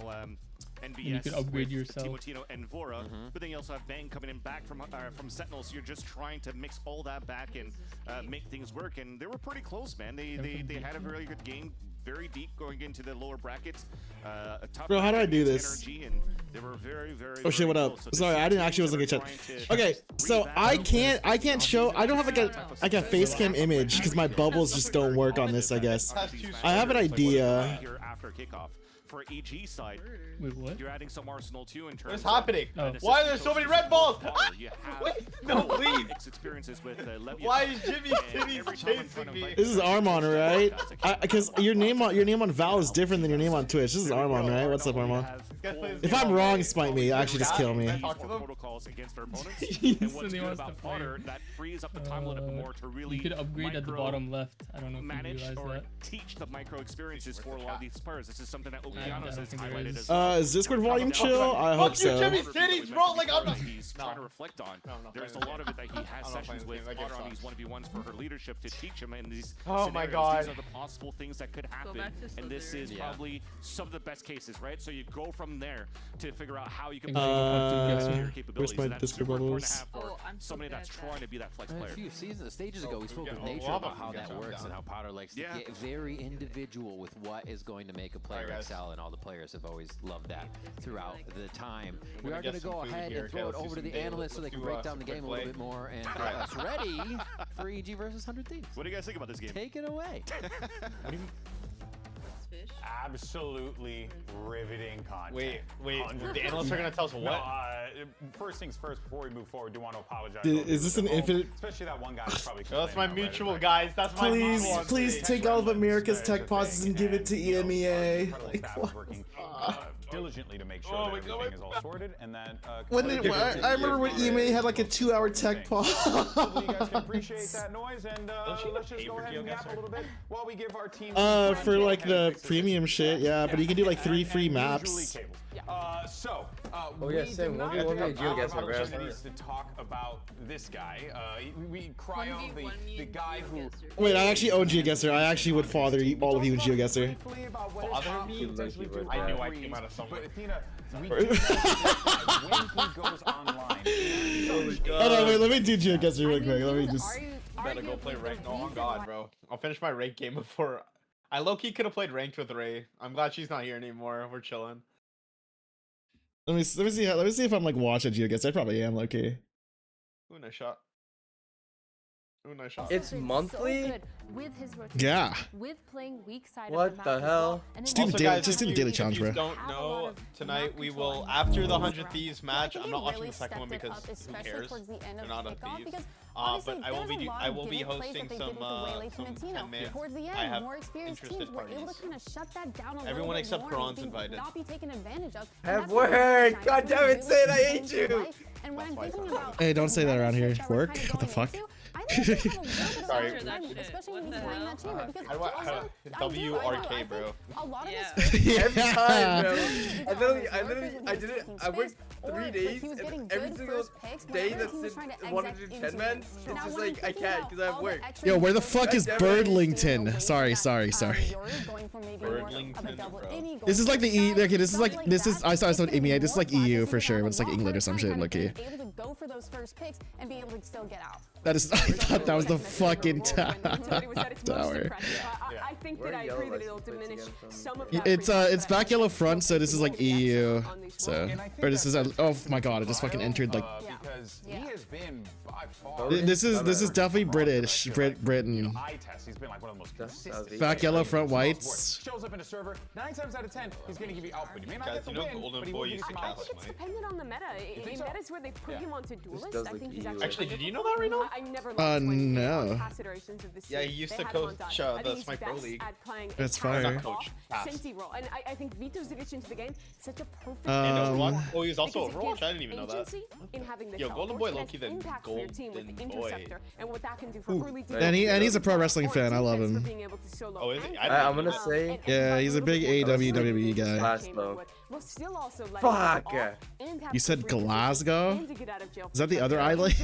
NBS. And you can upgrade with yourself. Timotino and Vora. But then you also have Bang coming in back from Sentinel. So you're just trying to mix all that back and make things work. And they were pretty close, man. They had a very good game. Very deep going into the lower brackets. A tough Bro, how do I do against this? NRG, and they were very, very, Oh shit, what up? Sorry, I didn't actually wasn't gonna check. Okay, so I can't show. I don't have like a face cam image because my bubbles just don't work on this. I guess. I have an idea. Here after kickoff. For EG side, Wait, what? you're adding some Arsenal too in terms What's of happening? Oh. Why are there so many red balls? You have Wait, no, please. experiences with Leviathan. Why is Jimmy's And titties every time in front chasing of me? Viper, This is Armon, right? Because your name on Val is different than your name on Twitch. This is Armon, right? What's up, Armon? If I'm wrong, spite me. Actually, just kill me. protocols against our opponents. He And what's said he good wants about to play. Potter, that frees up the time a little bit more to really You could upgrade at the micro bottom left. I don't know if you manage realize or that. teach the micro experiences for a lot of these players. This is something that I Okeanos don't has think there highlighted is. as Is Discord volume chill? I hope Fuck you, so. Jimmy's titties, bro. Like I'm not. He's trying to reflect on. There's a lot of it that he has sessions with Potter on these 1v1s for her leadership to teach him in these Oh my scenarios. God. These are the possible things that could happen, back to and this is Slytherin. probably some of the best cases, right? So you go from there to figure out how you can Where's your capabilities. my and that's Discord super important to bubbles? have for Oh, I'm so somebody good that's at that. trying to be that flex A player. few stages ago, we spoke with yeah, Nature well, about how I'm that down. works and how Potter likes to Yeah. get very individual with what is going to make a player Alright, guys. excel, and all the players have always loved that throughout the time. I'm We gonna are get going to some go food ahead here. and throw Okay, it let's do over to some the data. analysts so they Let's can do, break down some the quick game a little play. bit more and get Alright. us ready for EG versus 100 Thieves. What do you guys think about this game? Take it away. Fish. Absolutely riveting content. Wait, 100%. the analysts are gonna tell us No, what? first things first, before we move forward, do want to apologize. Is this an infinite? Especially that one guy who's probably That's my complaining mutual, already. guys. That's my Please, mutual. please take all of America's tech pauses and give it to EMEA. Like, what? Working diligently to make sure Oh that my everything God. is all sorted and that. When I remember when EMEA had like a 2-hour tech pause. Hopefully you guys can appreciate that noise, and you let's pay just go for ahead and yap a GeoGuessr? little bit while we give our team. For like the premium shit, yeah, but you can do like 3 free maps. Oh, yeah, Sim, we'll do a GeoGuessr, bro. opportunities to talk about this guy. We cry on the guy who. Wait, I actually own GeoGuessr. I actually would father all of you in GeoGuessr. Father me? Low-key would, I knew yeah. I came out of somewhere. But Athena, we do know that when he goes online. Hold on, wait, let me do GeoGuessr real quick. Let me just. Better go play ranked. No, on God, bro. I'll finish my ranked game before. I low-key could have played ranked with Ray. I'm glad she's not here anymore. We're chilling. Let me see if I'm like watching GeoGuessr. I probably am, low-key. Ooh, nice shot. Ooh, nice shot. It's monthly? With his Yeah. with playing weak side What of the the map as hell? well. And Just then do Also, daily- guys, just do if daily you- challenge, if you bro. don't know, tonight we will, after the 100 Thieves match, I'm not watching the second one because who cares? They're not a thief. But I will be hosting some men. Towards the end, I have more experienced teams interested were able parties. to kind of shut that down a little Everyone bit except more Kron's and invited. not be taken advantage of. Have word! God damn it, say it, I hate you! And when I'm thinking about Hey, don't say that around here. that we're Work? kinda What the going fuck? into, I Sorry. Especially when he's playing that chamber. Because WRK, bro. A lot of Yeah. this Every time, bro. I I did it. I worked 3 days, and every single day that's wanted to do 10 man. It's just like I can't because I have work. Yo, where the fuck is Birdlington? Sorry. Birdlington, bro. This is like the E. Okay, this is I saw EMEA. This is like EU for sure, but it's like England or some shit. Lucky. Able to go for those first picks and be able to still get out. That is. I thought that was the fucking tower. I think that I agree that it'll diminish some of that. It's back yellow front, so this is like EU. So, or this is oh my god, it just fucking entered like. Because he has been by far. This is definitely British, Britain. Eye test. He's been like one of the most consistent. Back yellow front whites. Shows up in a server 9 times out of 10. He's gonna give you output. You may not get the win, Golden but he Boy will give you used to some cast output. It's dependent on the meta. In metas where they put him onto duelist, I think he's Actually, did you know that, Reno? I never liked when no. past iterations of this Yeah, he used to coach the Smite Pro League. That's fire. Senti role, and I think Vito's addition to the game such a perfect. Oh, he's also Overwatch. I didn't even know that. In having the Yo, Golden Boy, low-key the impact for your team with the Golden interceptor and what that can do for early And he's a pro wrestling fan. I love him. Oh, is he? I'm gonna say. Yeah, he's a big AEW WWE guy. Glasgow. Fuck. You said Glasgow? Is that the other island?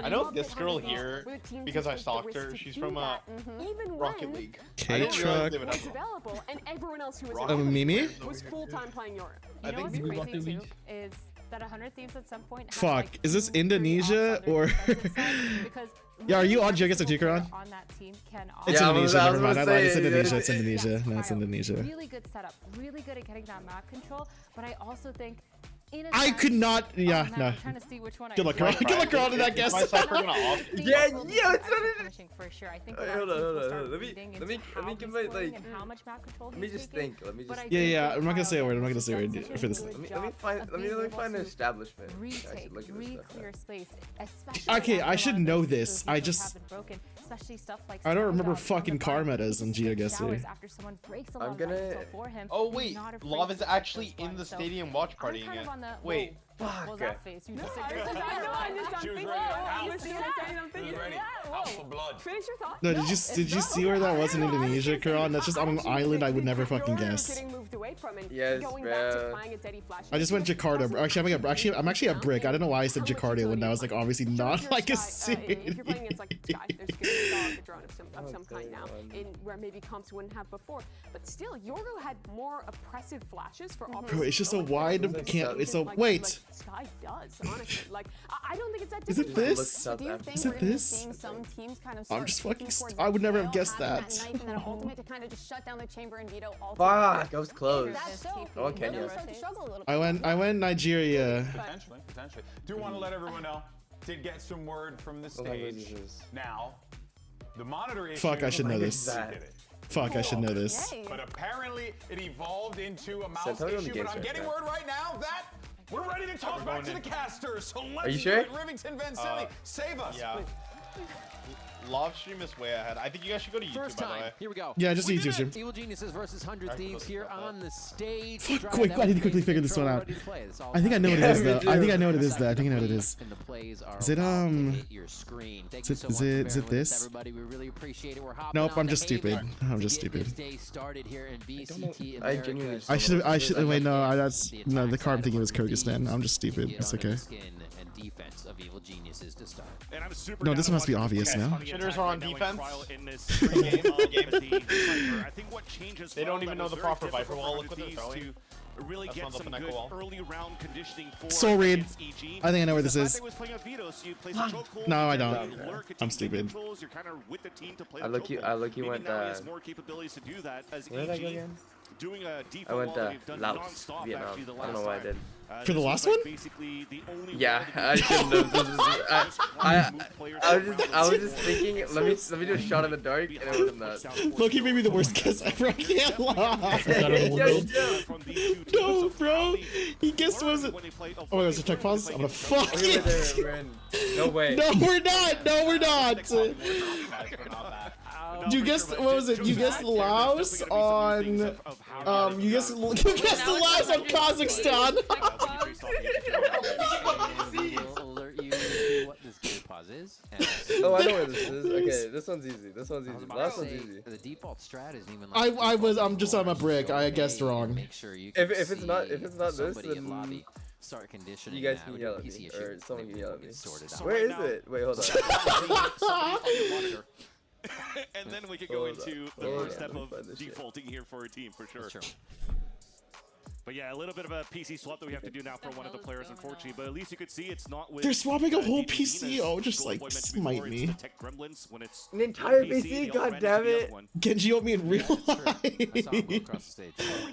I know this girl here because I stalked her. She's from Rocket League. K-Truck. And everyone else who was Mimi? was full-time playing Europe. You know what's crazy too is that 100 Thieves at some point. Fuck, is this Indonesia or? Yeah, are you on Jogas or Tukaron? On that team can It's Indonesia. Never mind. I lied. It's Indonesia. It's Indonesia. No, it's Indonesia. Really good setup. Really good at getting that map control. But I also think. I could not. Yeah, no. Good luck, Ron. Good luck, Ron, in that guess. Yeah, it's finishing for sure. I think. Hold on. Let me give my like. Let me just think. Let me just. Yeah. I'm not gonna say a word. I'm not gonna say a word for this. Let me find an establishment. I should look at this stuff. Okay, I should know this. I just. Especially stuff like I don't remember fucking car metas in GeoGuessr. I'm gonna. Oh wait, Love is actually in the stadium watch partying it. Wait. Fuck. What was that face? You just said She was ready. Out for blood. Finish your thought. No, did you see where that was in Indonesia, Karan? That's just on an island I would never fucking guess. Yes, bro. I just went Jakarta. Actually, I'm actually a brick. I don't know why I said Jakarta when that was like obviously not like a city. If you're playing against like Sky, there's going to be a drone of some kind now, in where maybe comps wouldn't have before. But still, Yorgo had more oppressive flashes for Bro, it's just a wide It's a wait. Sky does, honestly. Like, I don't think it's that Is it this? Do you think Is we're it gonna be this? seeing some teams kind of I'm just fucking. towards I would never have Vito, guessed having that. knife and then ultimate to kind of just shut down the chamber and Vito ultimate. Fuck, I was close. That's so I went Kenya. I went Nigeria. Potentially. Do want to let everyone know. Did get some word from the stage. Now, the monitor issue. Fuck, I should know this. Fuck, I should know this. But apparently, it evolved into a mouse issue. But I'm getting word right now that we're ready to toss back to the casters. So let's Are you sure? do it. Rivington Vansili, save us. Yeah. Live stream is way ahead. I think you guys should go to YouTube, First time. by the way. Here we go. Yeah, just YouTube stream. Evil Geniuses versus 100 Thieves here on the stage. Fuck, quick, I need to quickly figure this one out. I think I know what it is though. I think I know what it is though. I think I know what it is. Is it is it this? Everybody, we really appreciate it. We're Nope, I'm just stupid. I'm just stupid. Started here in VCT I genuinely. I should wait, no, that's no, the card I'm thinking was Kyrgyzstan. I'm just stupid. It's okay. Defense of Evil Geniuses to start. And I'm super No, this one must be obvious now. Shitters are on defense. They don't even know the proper Viper wall. Look what they're throwing. Really get some good early round conditioning for Soul Reed. I think I know where this is. No, I don't. I'm stupid. I look you went more capabilities to do that as where did I go again? Doing a I went Laos, Vietnam. I don't know why I did. For the last one? Yeah, I shouldn't have. I was just thinking, let me do a shot in the dark, and it wasn't that. Loki made me the worst guess ever. I can't lie. No, bro. He guessed what was it? Oh, there's a check pause. I'm gonna fuck it. No way. No, we're not. No, we're not. You guessed what was it? You guessed Laos on. You guessed Laos on Kazakhstan. We'll alert you to what this gear pause is. Oh, I know where this is. Okay, this one's easy. This one's easy. Last one's easy. The default strat isn't even like I'm just on my brick. I guessed wrong. Make sure you can If it's not this, somebody then in lobby start conditioning. you guys that can with yell a at me, PC or issue. someone can yell at me. So Where is it? Wait, hold on. And then we can go into the first step of defaulting here for a team, for sure. But yeah, a little bit of a PC swap that we have to do now for one of the players, unfortunately. But at least you could see it's not with. They're swapping a whole PC. Oh, just like smite me. An entire PC, god damn it! Genji owed me in real life. How did we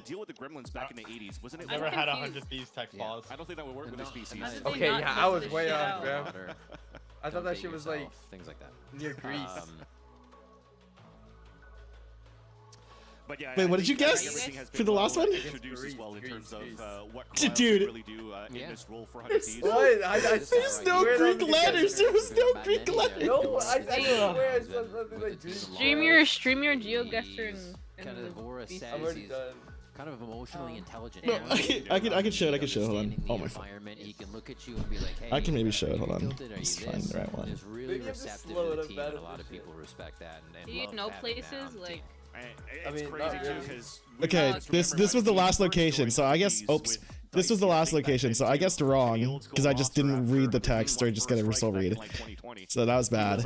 deal with the gremlins back in the 80s? Wasn't it? Never had 100 Thieves tech pause. I don't think that would work with this PCs. Okay, yeah, I was way off, bro. I thought that shit was like things like that. Near Greece. But yeah, wait, what did you guess for the last one? Dude, there's no Greek letters. There was no Greek letters. No, I swear I said something like Stream your GeoGuessr and kind of Aura I'm says already he's done. kind of emotionally intelligent. No, I can show it. I can show it. Hold on. Oh my phone. He can look at you and be like, hey, I can maybe show it. Hold on. tilted, are Let's you find this? the right one. There's really receptive to the team, and a lot of people respect that. And Do you love know having that places on the like? team. I mean, crazy too, because Okay, this was the last location, so I guess. Oops. This was the last location, so I guessed wrong because I just didn't read the text, or I just got a result read. So that was bad.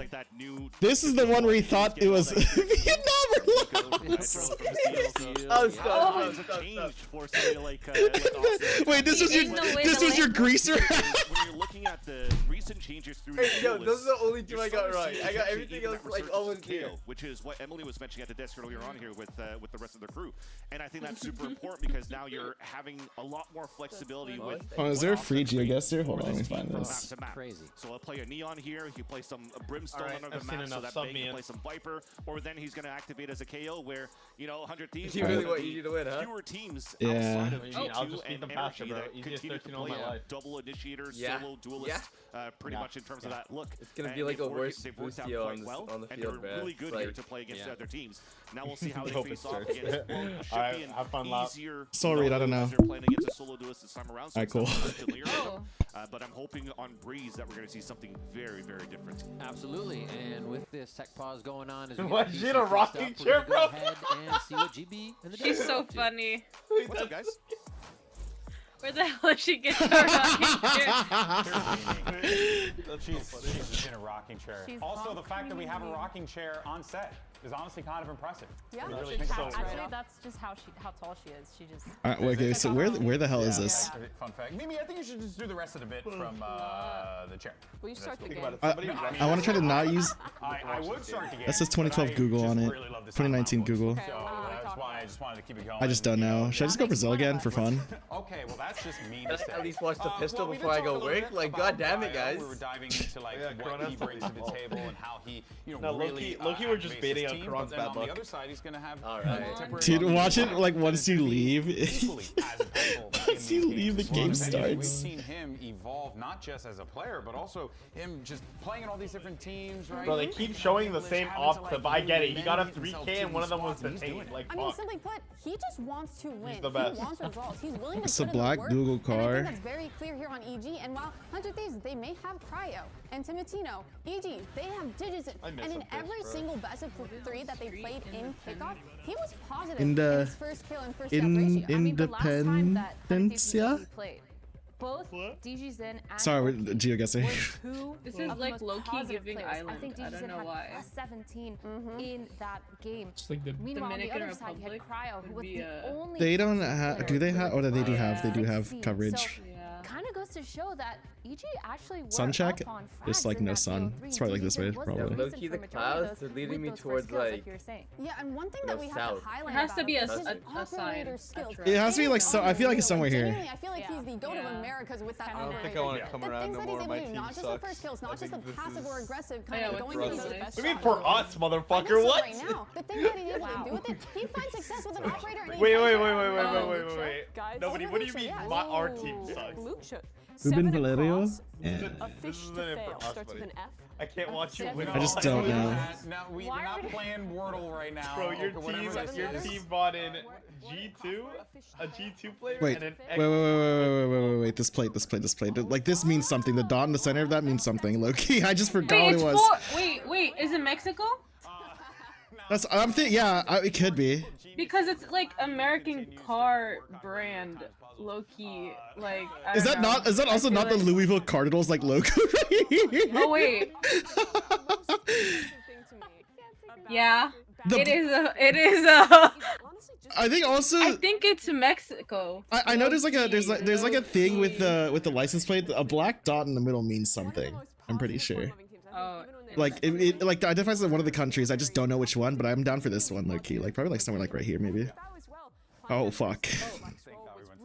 This is the one where he thought it was Wait, this was your greaser? When you're looking at the recent changes through yo, those are the only two I got right. I got everything else like almost here. Which is what Emily was mentioning at the desk earlier on here with the rest of the crew. And I think that's super important because now you're having a lot more flexibility with. Oh, is there a free GeoGuessr? Hold on, let me find this. Crazy. So I'll play a Neon here. He play some Brimstone under the map, so that Bang can play some Viper, or then he's gonna activate as a KO where 100 Thieves. You really want you to win, huh? Fewer teams Yeah. outside of I'll G2 just beat and them faster, Energy bro. that Easiest continue to 13 of play my life. double initiator, Yeah. solo duelist, pretty much in terms of that look. It's gonna And be like a they've worse they've worked out Boostio quite on well, the and field, they're bro. really good It's here like- to play against other teams. Now we'll see how they Hope face it's off true. against what should Alright, be an have fun, Lop. easier. Sorry, I don't know. They're playing against a solo duelist this time around, so Alright, cool. it's not familiar with them. But I'm hoping on Breeze that we're going to see something very, very different. Absolutely, and with this tech pause going on, as we What, get she in a PC rocking fixed up, chair, we're gonna bro? go ahead and see what GB and the She's devs are so up to. funny. What's up, guys? Where the hell did she get her rocking chair? She's just in a rocking chair. She's Also, the fact that we have a rocking chair on set is honestly kind of impressive. Yeah, When you really she's think about it. actually, that's just how tall she is. She just. Alright, wait, okay, so where the hell is this? Fun fact. Mimi, I think you should just do the rest of the bit from the chair. Will you start the Think game? about it. I want to try to not use. I would start the game. That says 2012 but I Google on just it. really love the sound 2019 Google. So that's why I just wanted to keep it going. I just don't know. Should I just go Brazil again for fun? Okay, well that's just mean to say. At least watch the pistol well, we did before I talk a go little work. bit Like, about god damn it, Bio. guys. We were diving into like what he brings to the table and how he, No, really Low-key we're just activates baiting his out team, Karan's but then bad on luck. the other side, he's gonna have Alright. Dude, watch it like once you leave. equally as impactful Once you leave, the game We've starts. seen him evolve not just as a player, but also him just playing in all these different teams, right? Bro, they keep showing the same op clip. I get it. He got up 3K and one of them was the detained. Like, I mean, fuck. simply put, he just wants to win. the best. He wants results. He's willing to It's a put in the black work, Google and I car. think that's very clear here on EG. And while 100 Thieves, they may have Cryo and Timatino, EG, they have Digison. And in every single best of 3 that they played in kickoff, he was positive In the- his first kill and first death ratio. I mean, the last time that 100 Thieves Independencia? and DG played, both DG Zen and Sorry, we're LG GeoGuessr. were two This of is the like most low-key positive giving players. Island. I think I DG don't Zen know had why. plus 17 in that game. Just like the Meanwhile, on the Dominican other side, you had Republic Cryo, who would was be, the only. They don't have. Do they have? Oh, they do have. They do have 16. coverage. So, kind of goes to show that EG actually were Sun check? up on There's frags like in no that sun. BO3, It's probably like and this DG way, was the probably. reason Low-key, for the majority of clouds those are leading with me those towards, first kills, like, like you were saying. Yeah, and one thing Go that we have south. to highlight It has to be about him is a his sign. operator skills. It has to be like so. I feel like it's somewhere here. Genuinely, I feel like he's the goat of Americas with that I don't operator. think I want to come The around things no that more. he's My able to do, team not just the sucks. first kills, not just the passive or aggressive, kind Yeah, of what's going wrong for with those it? best What do you mean shots. for us, motherfucker? So What? right now, the thing that he's able to do with it, he finds success with an operator. And he Wait, finds wait, it wait, on wait, the wait, blue wait, chip. wait. Guys, Nobody, what do you mean yes. our team sucks? Blue chip. Ruben Valerio? Yeah. A fish to fail starts with an F. I can't watch you win. I just don't know. No, we're not playing Wordle right now. Bro, your team bought in G2, a G2 player, Wait, and an wait. This plate. Like this means something. The dot in the center of that means something. Low-key, I just forgot what it was. Wait, is it Mexico? I'm thinking. Yeah, it could be. Because it's like American car brand, low key. Like Is that also not the Louisville Cardinals like logo right here? Oh wait. Yeah. It is a. I think also. I think it's Mexico. I know there's like a thing with the license plate. A black dot in the middle means something. I'm pretty sure. Oh. Like it like identifies as one of the countries. I just don't know which one, but I'm down for this one, low key. Like probably like somewhere like right here, maybe. Oh fuck.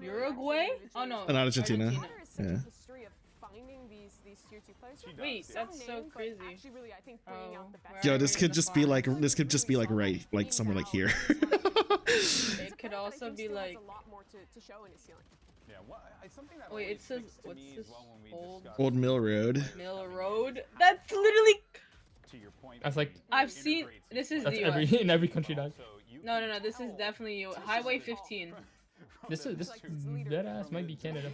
Uruguay? Oh no. And Argentina. Yeah. Wait, that's so crazy. Yo, this could just be like right, like somewhere like here. It could also be like. Wait, it says what's this? Old Mill Road. Mill Road. That's literally. That's like. I've seen. This is that's the in every country now. No. This is definitely you. Highway 15. This that ass might be Canada.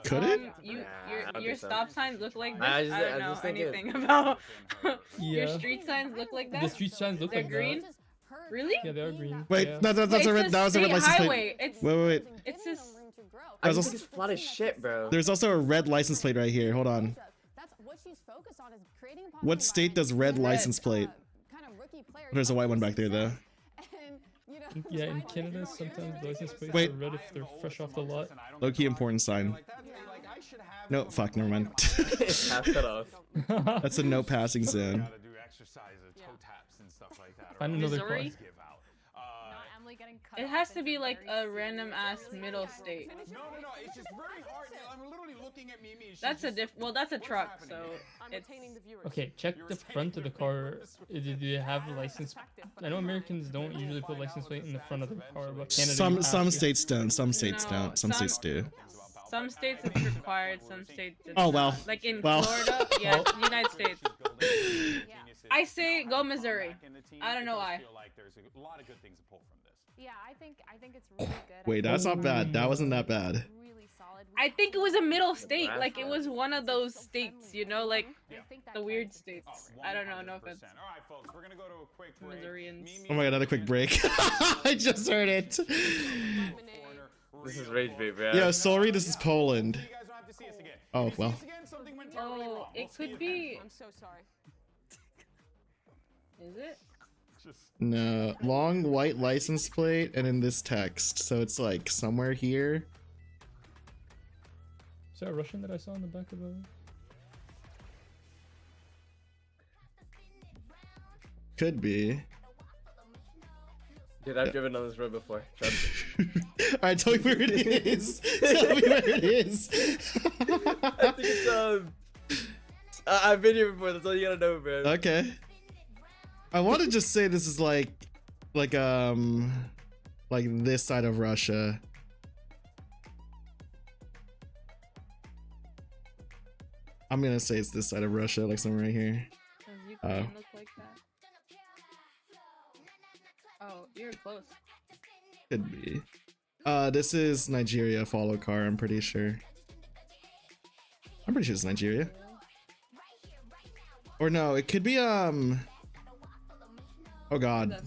Could it? Your stop signs look like this. I don't know anything about. Your street signs look like that. The street signs look like green. that. Really? Yeah, they are green. Wait, yeah. that was a red license plate. Wait. It's just. I think it's flat as shit, bro. There's also a red license plate right here. Hold on. What state does red license plate? There's a white one back there though. Yeah, in Canada sometimes the license plates are red if they're fresh off the lot. Low-key important sign. No, fuck, never mind. Pass that off. That's a no passing zone. Find another car. It has to be like a random ass middle state. No, it's just very hard. I'm literally looking at Mimi. That's a well, that's a truck, so it's. Okay, check the front of the car. Do they have a license? I know Americans don't usually put license plate in the front of the car, but Canada. Some states don't. Some states don't. Some states do. Some states it's required. Some states. It's oh well. Not. Like in well. Florida, yeah, United States. I say go Missouri. I don't know why. Yeah, I think it's really good. Wait, that's not bad. That wasn't that bad. I think it was a middle state. Like it was one of those states, you know, like the weird states. I don't know. No offense. All right, folks, we're gonna go to a quick break. Missourians. Oh my god, another quick break. I just heard it. This is rage bait, bro. Yeah, sorry, this is Poland. Oh well. Oh, it could be. I'm so sorry. Is it? No, long white license plate and in this text, so it's like somewhere here. Is that a Russian that I saw in the back of the? Could be. Dude, I've driven on this road before. Trust me. Alright, tell me where it is. Tell me where it is. I think it's I've been here before. That's all you gotta know, bro. Okay. I want to just say this is like this side of Russia. I'm gonna say it's this side of Russia, like somewhere right here. Oh. Look like that. Oh, you're close. Could be. This is Nigeria. Follow car. I'm pretty sure. I'm pretty sure it's Nigeria. Or no, it could be Oh god.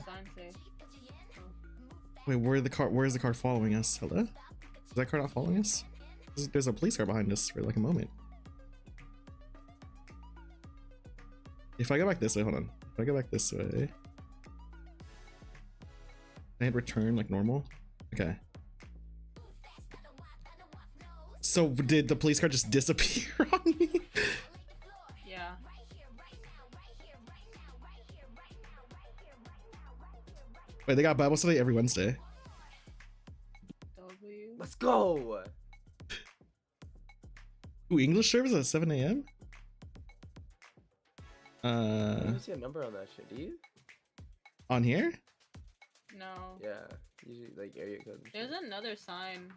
Wait, where's the car following us? Hello? Is that car not following us? There's a police car behind us for like a moment. If I go back this way, hold on. If I go back this way. Can I hit return like normal? Okay. So did the police car just disappear on me? Yeah. Wait, they got Bible study every Wednesday. Let's go. Ooh, English service at 7 a.m. I don't see a number on that shit, do you? On here? No. Yeah, usually like area code. There's another sign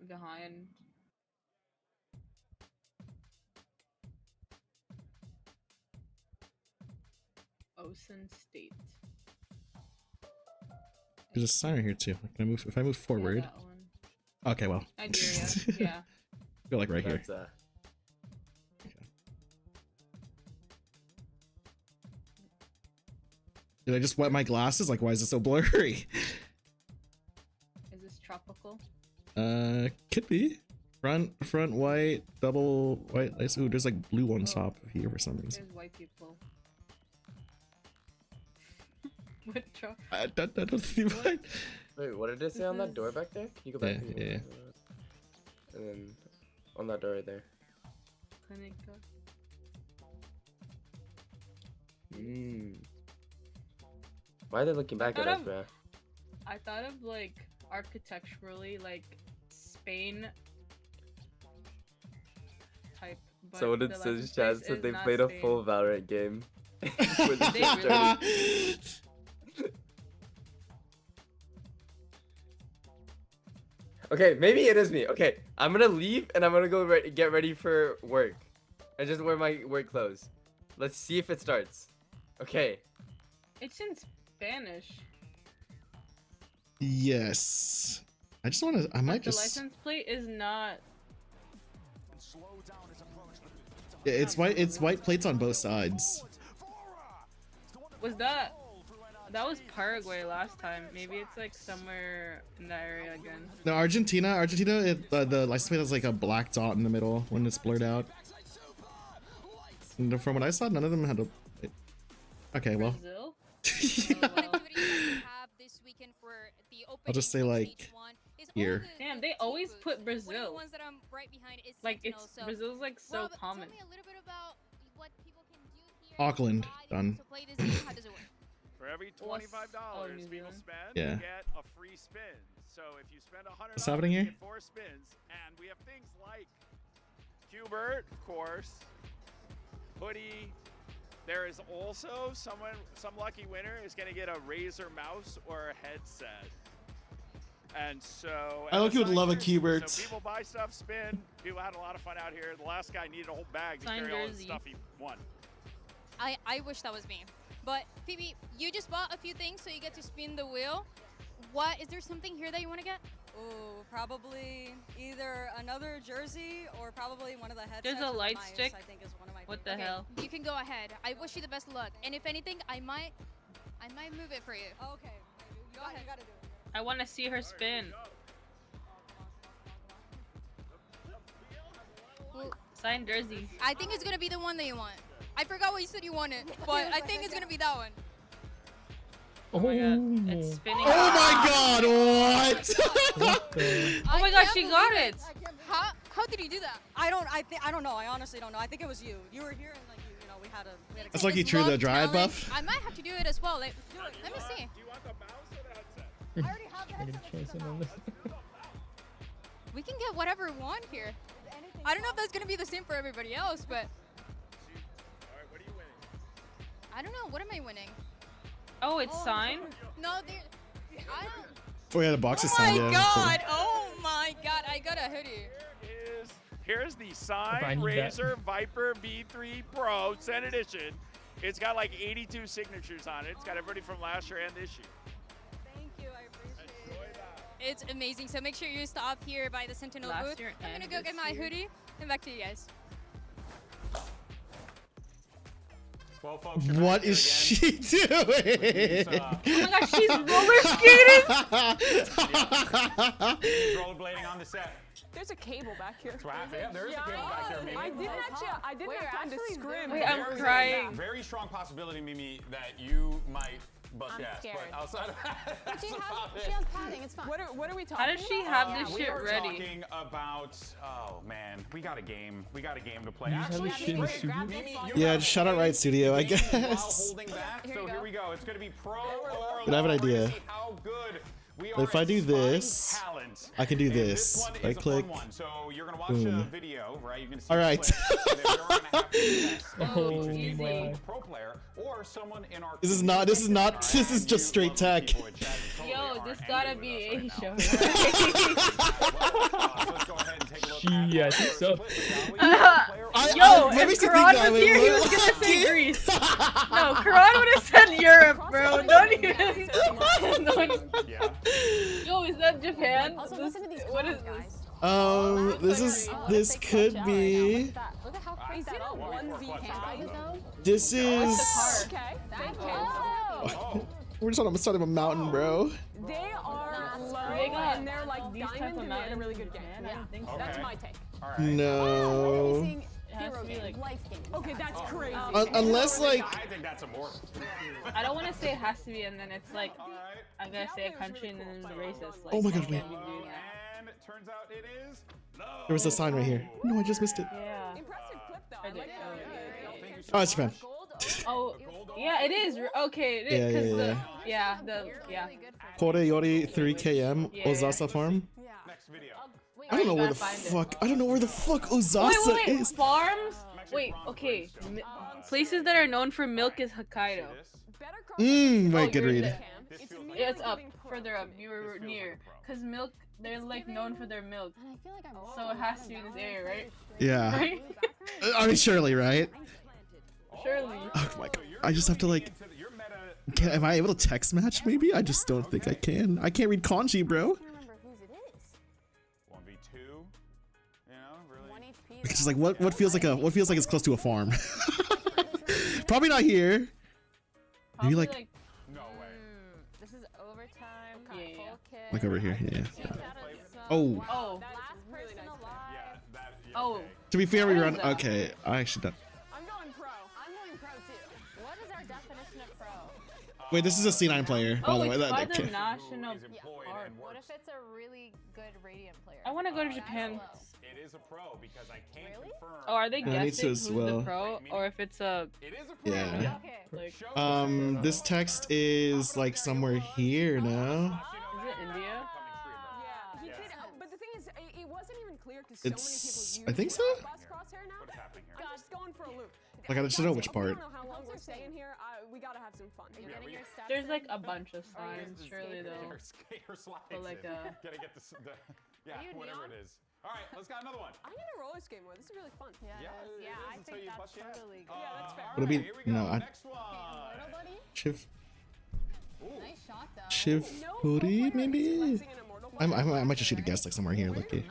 behind. Ocean State. There's a sign right here too. Can I move? If I move forward. Yeah, okay, well. Nigeria. Yeah. I feel like right here. Okay. Did I just wet my glasses? Like, why is it so blurry? Is this tropical? Could be. Front white, double white. Ooh, there's like blue on top of here for some reason. There's white people. What I don't see what. Wait, what did it say on that door back there? Can you go back? Yeah. And then on that door right there. Why are they looking back at us, man? I thought of like architecturally like Spain type. But so what it says, Chad said they played a full Valorant game. Okay, maybe it is me. Okay, I'm gonna leave and I'm gonna go get ready for work. I just wear my work clothes. Let's see if it starts. Okay. It's in Spanish. Yes. I just want to. I might just. The license plate is not. Yeah, it's white. It's white plates on both sides. Was that? That was Paraguay last time. Maybe it's like somewhere in that area again. No, Argentina, the license plate has like a black dot in the middle when it's blurred out. And from what I saw, none of them had a. Okay, well. I'll just say like here. Damn, they always put Brazil. Like it's Brazil's like so common. Auckland done. For every $25 people spend, Yeah. you get a free spin. So if you spend $100, What's happening here? you get 4 spins, and we have things like Hubert, of course, hoodie. There is also some lucky winner is going to get a Razer mouse or a headset. And so I would love a Hubert. So people buy stuff, spin. People had a lot of fun out here. The last guy needed a whole bag to carry all the stuff he won. I wish that was me. But Phoebe, you just bought a few things, so you get to spin the wheel. What is there something here that you want to get? Oh, probably either another jersey or probably one of the headsets. There's a light Myers, stick. I think is one of my what the favorites. hell? You can go ahead. I wish you the best of luck. And if anything, I might move it for you. Okay. You gotta do it. I want to see her spin. Signed jersey. I think it's gonna be the one that you want. I forgot what you said you wanted, but I think it's gonna be that one. Oh my god, it's spinning. Oh my god, what? Oh my god, she got it. How did you do that? I don't know. I honestly don't know. I think it was you. You were here and like you know we had a. That's lucky true the dry buff. I might have to do it as well. Like, let me see. Do you want the mouse or the headset? I already have the headset. We can get whatever we want here. I don't know if that's gonna be the same for everybody else, but. I don't know. What am I winning? Oh, it's signed? No, I don't. Oh yeah, the box is signed. Oh my Yeah. god! Oh my god! I got a hoodie. Here's the signed Razer Viper V3 Pro 10 edition. It's got like 82 signatures on it. It's got everybody from last year and this year. Thank you. I appreciate it. It's amazing. So make sure you stop here by the Sentinel booth. I'm gonna go get my hoodie and back to you guys. Well, folks, what is she doing? Oh my gosh, she's roller skating. Rollerblading on the set. There's a cable back here. Yeah, there is a cable back there, Mimi. I didn't have time to scrim. Wait, I'm crying. Very strong possibility, Mimi, that you might bust I'm ass. scared. But outside of that, But she has padding. It's fine. What are we talking How does she have this we shit are ready? talking about, oh man, we got a game. We got a game to play. You have Actually, this shit in the studio? Mimi, you Yeah, have just shout out Riot Studio, I while guess. holding back. So here we go. It's going to be pro or But I have an low. We're gonna idea. see how good If I do this, I can do this. Right click. So you're gonna watch a video, right? You're gonna see all right. Pro player or someone in our This is just straight tech. Yo, this gotta be Asia. Yeah, I think so. Yo, if Karan was here, he was gonna say Greece. No, Karan would have said Europe, bro. Don't even. Yo, is that Japan? What is this? This could be. Look at how crazy that is. 1Z though. This is. Okay. We're just on the side of a mountain, bro. They are low and they're like diamond and they had a really good game. Yeah, that's my take. No. Okay, that's crazy. Unless like. I think that's a more. I don't want to say it has to be, and then it's like I'm gonna say a country and then the racist. Like, oh my god, wait. And it turns out it is. There was a sign right here. No, I just missed it. Yeah. Impressive clip though. Oh, it's Japan. Oh, yeah, it is. Okay, it is. Yeah. Kore Yori 3KM Ozasa Farm. Next video. I don't know where the fuck. I don't know where the fuck Ozasa is. Farms? Wait, okay. Places that are known for milk is Hokkaido. Right, good read. Yeah, it's up, further up. You were near. Because milk, they're like known for their milk. So it has to be in this area, right? Yeah. Right? I mean, surely, right? Surely. Oh my god. I just have to like. Am I able to text match maybe? I just don't think I can. I can't read kanji, bro. It's just like what feels like it's close to a farm. Probably not here. Maybe like no way. This is overtime. like over here. Yeah. Oh. Oh. To be fair, we run. Okay, I actually don't. I'm going pro too. What is our definition of pro? Wait, this is a C9 player, by the way. By the national park. What if it's a really good Radiant player? I want to go to Japan. It is a pro because I can't confirm. Oh, are they guessing who's the pro, or if it's a? It is a pro. Yeah. Okay. This text is like somewhere here now. Is it India? Yeah, he could. But the thing is, it wasn't even clear because so many It's. people I think so. Crosshair now. I'm just going for a loop. Like I just don't know which part. I don't know how long we're staying here. We gotta have some fun. There's like a bunch of signs, surely though. But like Gotta get whatever it is. All right, let's got another one. I need a roller skate more. This is really fun. Yeah, I think that's totally good. Yeah, that's fair. Would it be no? Chiv. Nice shot though. Chiv Puri maybe. I might just shoot a guess like somewhere here. Lucky.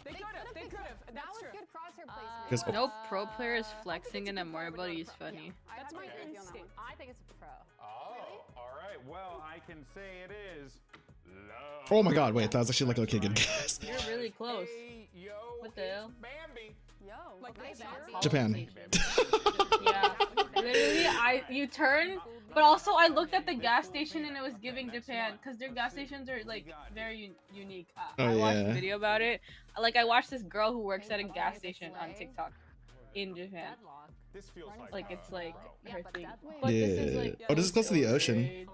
They could have. That was good crosshair No placement. pro players flexing in a marble is funny. That's my instinct. I think it's a pro. Oh, all right. Well, I can say it is. Oh my god! Wait, that was actually like okay, good guess. You're really close. What the hell? Bambi. Yo, like Japan. Yeah, literally, you turn, but also I looked at the gas station and it was giving Japan because their gas stations are like very unique. I watched a video about it. Like I watched this girl who works at a gas station on TikTok in Japan. This feels like it's like her thing. Yeah. Oh, this is close to the ocean.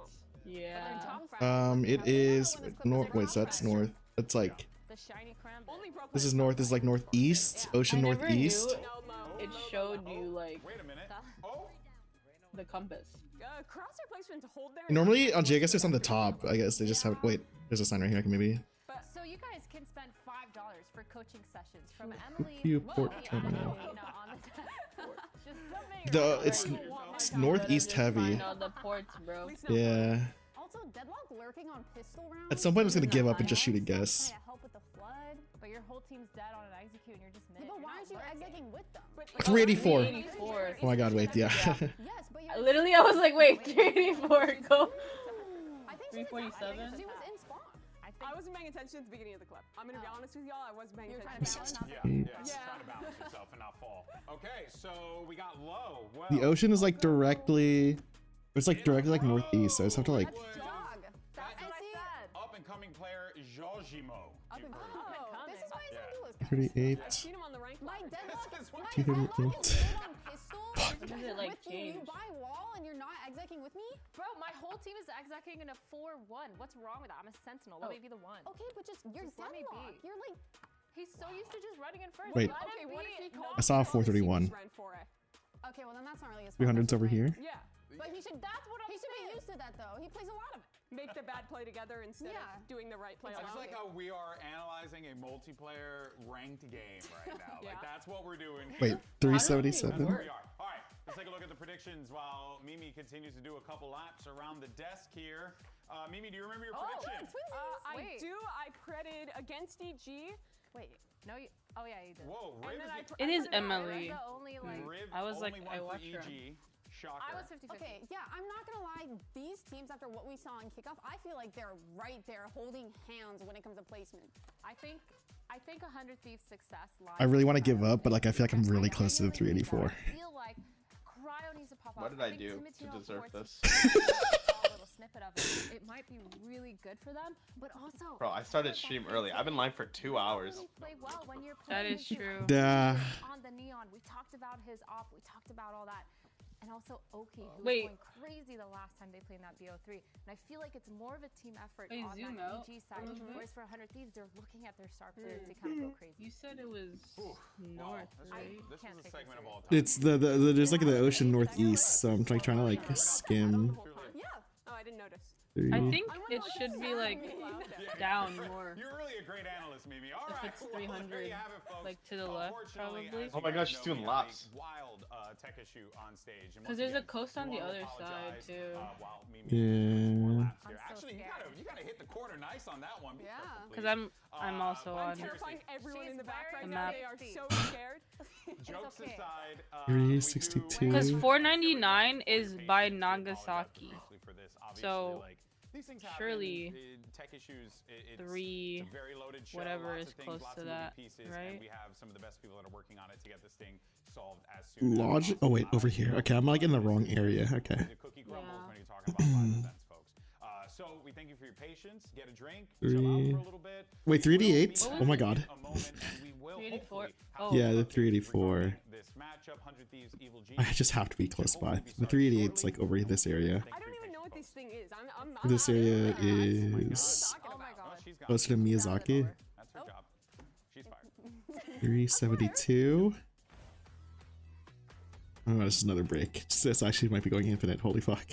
Yeah. It is north. Wait, so that's north. That's like. This is north. This is like northeast. Ocean northeast. It showed you like. Wait a minute. The compass. Crosshair placement to hold there. Normally on G, I guess it's on the top. I guess they just have. Wait, there's a sign right here. I can maybe. So you guys can spend $5 for coaching sessions from Emily. Port terminal. It's northeast heavy. The ports, bro. Yeah. Also, Deadlock lurking on pistol rounds. At some point, I'm just gonna give up and just shoot a guess. Help with the flood, but your whole team's dead on an execute and you're just mid. But why aren't you executing with them? 384. Oh my god! Wait, yeah. Literally, I was like, wait, 384, go. 347. I wasn't paying attention at the beginning of the clip. I'm gonna be honest with y'all. I wasn't paying attention. Trying to balance yourself and not fall. Okay, so we got low. Well, The ocean is like directly. It's like directly like northeast. So I just have to like. Up and coming player Jojimo. This is why he's on duelist. 38. 238. Fuck. When does it like with change? you buy wall and you're not execing with me? Bro, my whole team is execing in a 4-1. What's wrong with that? I'm a sentinel. Let me be the one. Okay, but just you're Just let me deadlock. be. You're like. He's so used to just running in first. Wait. Let Okay, him what be. if he called I saw a 431. Okay, well then that's not really his 300's over here. Yeah. But he should. That's what he should be used to that though. He plays a lot of it. Make the bad play together instead of doing the right play I alone. just like how we are analyzing a multiplayer ranked game right now. Like that's what we're doing. Wait, 377. That's where we are. All right, let's take a look at the predictions while Mimi continues to do a couple laps around the desk here. Mimi, do you remember your prediction? I do. I predicted against EG. Wait, no, you. Oh yeah, you did. Whoa, And Riv then is It is Emily. The only like. Riv I was like, only I one for watched her. EG. Shocker. I was 50-50. Okay, yeah, I'm not gonna lie. These teams, after what we saw in kickoff, I feel like they're right there holding hands when it comes to placement. I think 100 Thieves' success lies. I really want to give up, but like I feel like I'm really close to the 384. I feel like Cryo needs to pop What up. did I think do Timotino to deserve Forts- this? a little snippet of it. It might be really good for them, but also. Bro, I started stream early. I've been live for 2 hours. Really play well when you're That playing is true. Yeah. on the neon. We talked about his op. We talked about all that. And also Oki, who Wait. was going crazy the last time they played in that BO3. And I feel like it's more of a team effort Wait, on zoom that out. EG side. Whereas for 100 Thieves, they're looking at their star players to kind of go crazy. You said it was north, right? This is a segment of all time. It's the there's like the ocean northeast, so I'm like trying to like skim. Yeah. Oh, I didn't notice. I think it should be like down more. You're really a great analyst, Mimi. All right, If it's well, there 300, you have it, folks. like to the left, Unfortunately, probably. as Oh my you gosh, guys she's know, doing we have a laps. Wild tech issue on stage. And Because once there's a again, coast on we the wanna other side apologize, too. while Mimi Yeah. laps here. Actually, you gotta hit the corner nice on that one. Be careful, Because please. I'm also I'm on terrifying everyone in the back right the now. map. They are so scared. Jokes aside, 362. Because 499 is by Nagasaki. for this. So Like, these things happen, surely tech issues. It's a 3 very loaded show, whatever lots is of things, close lots to of moving that, pieces, right? and we have some of the best people that are working on it to get this thing solved as soon as Logic. Oh wait, over here. Okay, I'm like in the wrong area. Okay. The cookie crumbles when you're talking about live events, folks. So we thank you for your patience. Get a drink, chill out for a little bit. Wait, 388? Oh my god. A moment, and we will 384. hopefully have Yeah, the 384. this matchup, 100 Thieves, Evil I Genius. just have to be close by. The 388's like over this area. I don't even know what this thing is. I'm This area What are you is talking about? closer to Miyazaki. That's her job. She's fired. 372. Oh, this is another break. This actually might be going infinite. Holy fuck.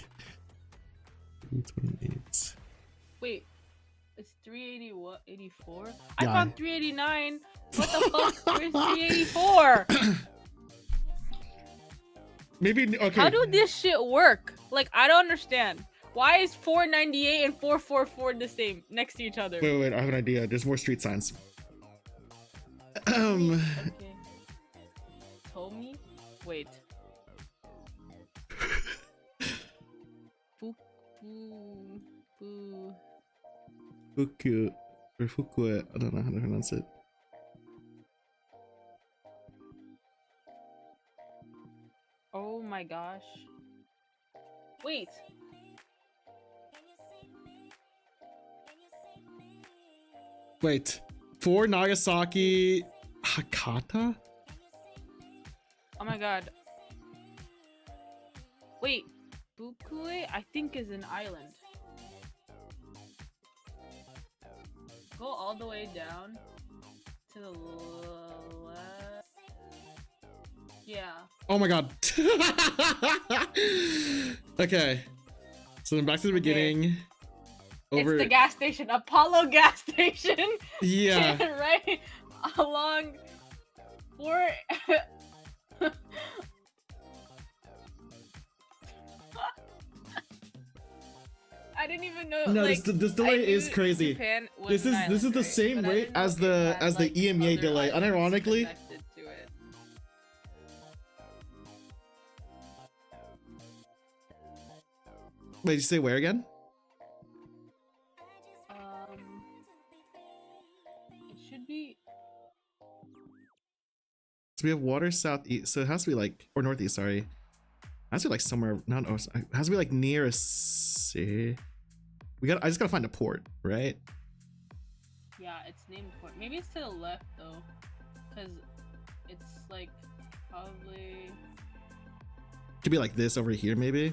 328. wait, it's 380 what? 84? Yeah. I found 389. What the fuck? Where's 384? Maybe okay. How do this shit work? Like I don't understand. Why is 498 and 444 the same next to each other? Wait, I have an idea. There's more street signs. Okay. Tomi? Wait. Fuku or Fukue. I don't know how to pronounce it. Oh my gosh. Wait. Wait. For Nagasaki Hakata? Oh my god. Wait. Fukue, I think, is an island. Go all the way down to the left. Yeah. Oh my god. Okay. So then back to the beginning. Over. It's the gas station, Apollo gas station. Yeah. Right along for. I didn't even know. No, like, this delay is crazy. Japan was This an is island, the right? same But I rate didn't know as it the had, like, EMEA other delay. islands Unironically. connected to it. Wait, did you say where again? It should be. So we have water southeast. So it has to be like, or northeast. Sorry, it has to be like somewhere. Not. Oh, it has to be like near a sea. I just gotta find a port, right? Yeah, it's named port. Maybe it's to the left though, because it's like probably. Could be like this over here, maybe.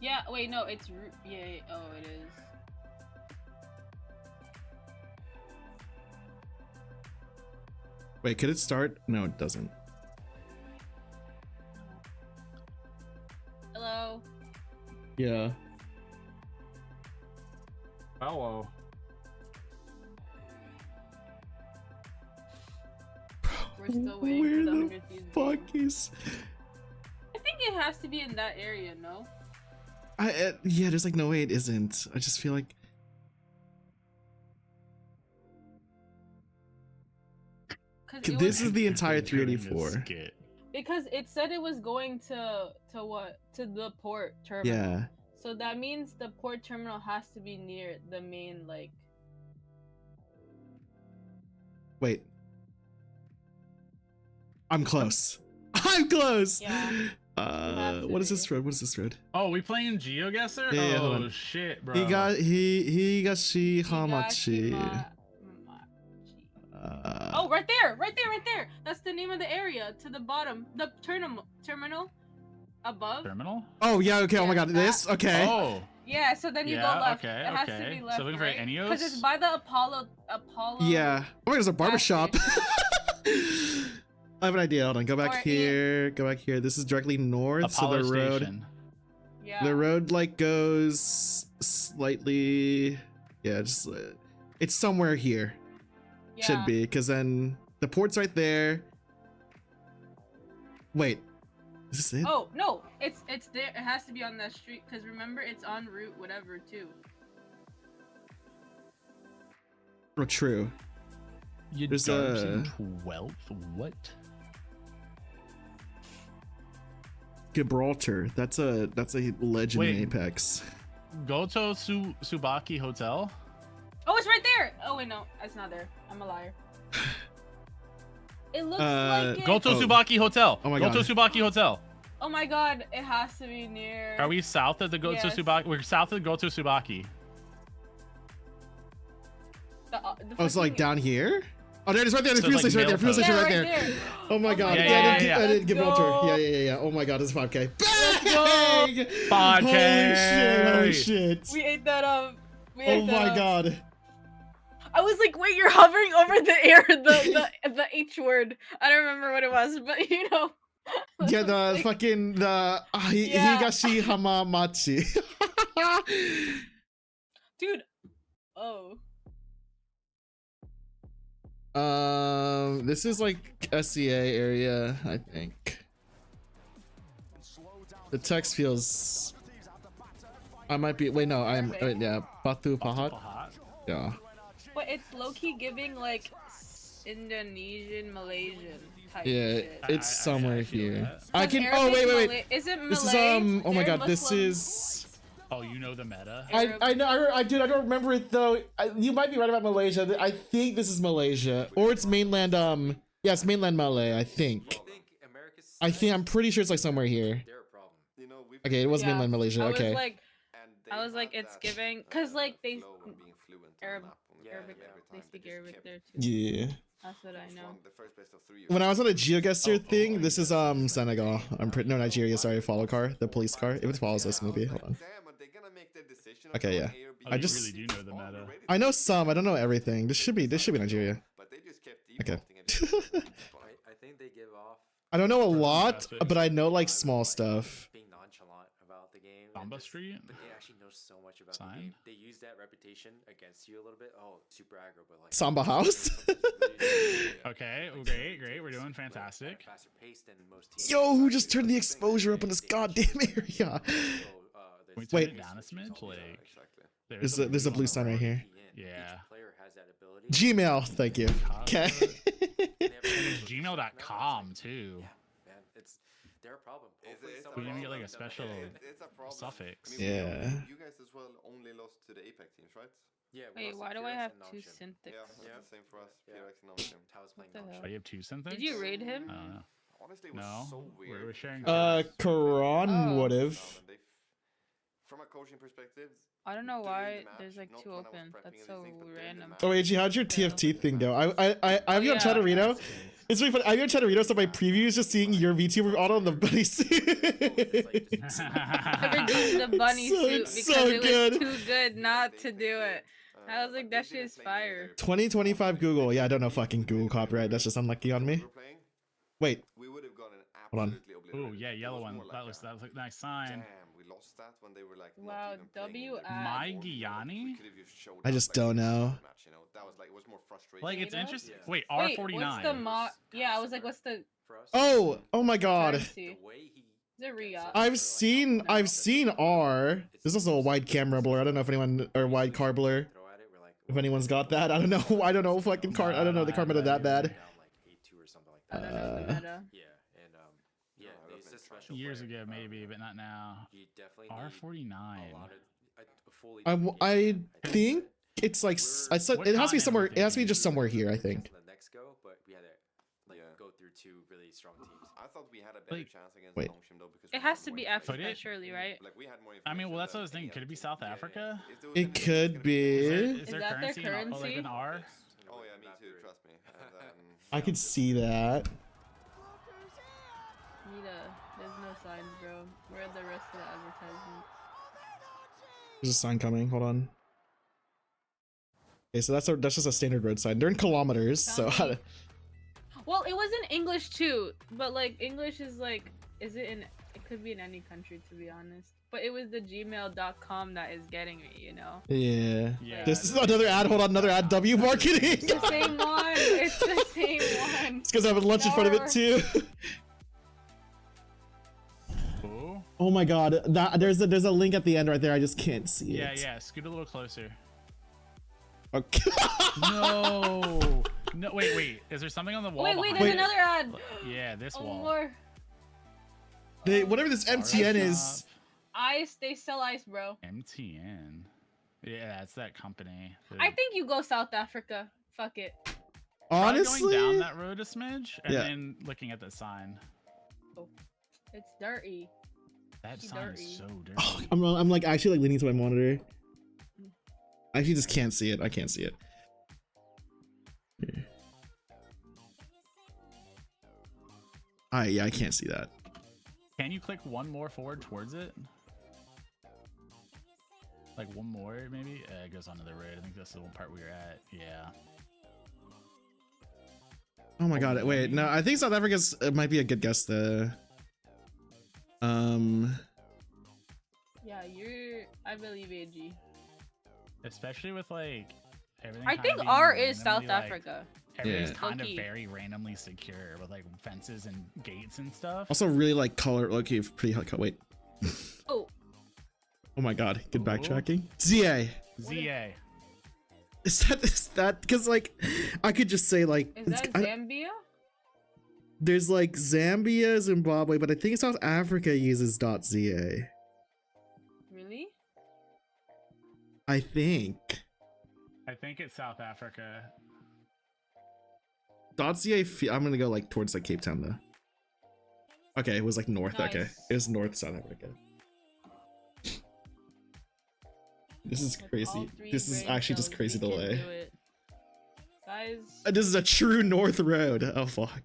Yeah, wait, no, it's yeah. Oh, it is. Wait, could it start? No, it doesn't. Hello. Yeah. Hello. We're still waiting Where for the the 100 Thieves fuck game. is? I think it has to be in that area, no? Yeah, there's like no way it isn't. I just feel like. This is the entire 384. Because it said it was going to what? To the port terminal. Yeah. So that means the port terminal has to be near the main, like. Wait. I'm close. I'm close. Yeah. What is this road? What is this road? Oh, we playing GeoGuessr? Yeah, hold oh on. shit, bro. Higashi Hamachi. Oh, right there, right there, right there. That's the name of the area to the bottom. The terminal above. Terminal? Oh yeah, okay. Oh my god, this? Okay. Oh. Yeah, so then you go left. Okay, it has to be left. So looking for Enios? Because it's by the Apollo. Yeah. Oh my god, there's a barbershop. I have an idea. Hold on. Go back here. Go back here. This is directly north. Apollo so the road. Station. Yeah. The road like goes slightly. Yeah, just it's somewhere here. Yeah. Should be, because then the port's right there. Wait. Is this it? Oh no, it's there. It has to be on that street because remember it's on route whatever too. Oh, true. There's Darcy 12th? What? Gibraltar. That's a legend in Apex. Goto Subaki Hotel? Oh, it's right there. Oh wait, no, it's not there. I'm a liar. It looks like it. Goto Subaki Hotel. Oh my Goto god. Subaki Hotel. Oh my god, it has to be near. Are we south of the Goto Subaki? We're south of the Goto Subaki. Oh, it's like down here? Oh, there it is right there. The So fuel it's station like right there. Fuel station Yeah, right right there. there. Oh my god. Yeah. I did Let's Gibraltar. go. Yeah. Oh my god, this is 5K. Bang! 5K. Holy shit. We ate that up. Oh my god. I was like, wait, you're hovering over the air, the H word. I don't remember what it was, but you know. Yeah, the fucking Higashi Hamamachi. Dude. Oh. This is like SEA area, I think. The text feels. I might be. Wait, no, I'm. Yeah, Batu Pahat. Yeah. But it's low-key giving like Indonesian, Malaysian type Yeah, shit. it's somewhere here. I can. Arabic, Oh wait. Malay- is it Malay? This is Oh my They're god, this Muslim. is. Oh, you know the meta? I know. I do. I don't remember it though. You might be right about Malaysia. I think this is Malaysia, or it's mainland. Yeah, it's mainland Malay. I think. I'm pretty sure it's like somewhere here. Okay, it was mainland Malaysia. Okay. I was like, it's giving, cause like they Arabic, they speak Arabic there too. Yeah. That's what I know. When I was on a GeoGuessr thing, this is Senegal. No, Nigeria. Sorry, follow car, the police car. If it follows this movie, hold on. Okay, yeah. Oh, I just really do know the meta. I know some. I don't know everything. This should be Nigeria. Okay. I think they give off. I don't know a lot, but I know like small stuff. Being nonchalant about the game. Samba Street? But they actually know so much about the game. They use that reputation against you a little bit. Oh, super aggro, but like Samba House. Okay, great. We're doing fantastic. Faster paced than most teams. Yo, who just turned the exposure up in this goddamn area? Wait. Turn it down a smidge, like. There's a blue sign right here. Yeah. Gmail, thank you. Okay. It's gmail.com too. Man, they're a problem. We didn't get like a special it's a problem. suffix. I mean, Yeah. You guys as well only lost to the Apex teams, right? Yeah. Wait, why do I have two Synthics? Yeah, same for us. PRX and Nomshim. What the hell? Oh, you have two Synthics? Did you raid him? I don't know. Honestly, it was No, so weird. we're sharing. Karan would've. From a coaching perspective. I don't know why there's like two open. That's so random. Oh, AG, how'd your TFT thing go? I have you on Chat Arena? It's really funny. I even tried to read out some of my previews, just seeing your VTuber auto on the bunny suit. I redeemed the bunny suit because it was too good not to do it. I was like, that shit is fire. 2025 Google. Yeah, I don't know fucking Google copyright. That's just unlucky on me. Wait. Hold on. Oh yeah, yellow one. That looks a nice sign. Wow, Gianni? I just don't know. Like it's interesting. Wait, R49. What's the yeah, I was like, what's the? Oh my god. Is it Riyadh? I've seen R. There's also a wide camera blur. I don't know if anyone or wide car blur. If anyone's got that, I don't know. I don't know fucking car. I don't know the car meta that bad. I don't know the meta. Years ago, maybe, but not now. R49. I think it's like it has to be somewhere. It has to be just somewhere here. I think. Go through two really strong teams. I thought we had a better chance against Wait. though because it has to be Africa, surely, right? I mean, well, that's what I was thinking. Could it be South Africa? It could be. Is there that currency their currency? like an R? Oh yeah, me too. Trust me. I could see that. There's no signs, bro. Where are the rest of the advertisement? There's a sign coming. Hold on. Okay, so that's just a standard road sign. They're in kilometers, so. Well, it was in English too, but like English is like, is it in? It could be in any country, to be honest. But it was the gmail.com that is getting me, you know. Yeah. Yeah. This is another ad. Hold on, another ad. W marketing. It's the same one. It's the same one. It's because I have a lunch in front of it too. Oh my god, there's a link at the end right there. I just can't see it. Yeah. Scoot a little closer. Okay. No. Wait. Is there something on the wall? Wait, there's another ad. Yeah, this wall. More. Whatever this MTN is. Ice, they sell ice, bro. MTN. Yeah, it's that company. I think you go South Africa. Fuck it. Honestly, going down that road a smidge and Yeah. then looking at the sign. Oh, it's dirty. That sign is so dirty. Oh, I'm like actually like leaning to my monitor. I actually just can't see it. I can't see it. Here. Yeah, I can't see that. Can you click one more forward towards it? Like one more, maybe? It goes onto the road. I think that's the one part we were at. Yeah. Oh my god, wait, no, I think South Africa's might be a good guess though. Yeah, I believe AG. Especially with like everything. I think R is South Africa. Everything's kind of very randomly secure with like fences and gates and stuff. Also really like color, okay, pretty hot, wait. Oh. Oh my god, good backtracking. ZA. Is that because like I could just say like is that Zambia? There's like Zambia, Zimbabwe, but I think South Africa uses .za. Really? I think it's South Africa. .ca. I'm gonna go like towards like Cape Town though. Okay, it was like north. Nice. Okay, it was North South Africa. This is crazy. This is actually just crazy delay. Guys. This is a true North Road. Oh fuck.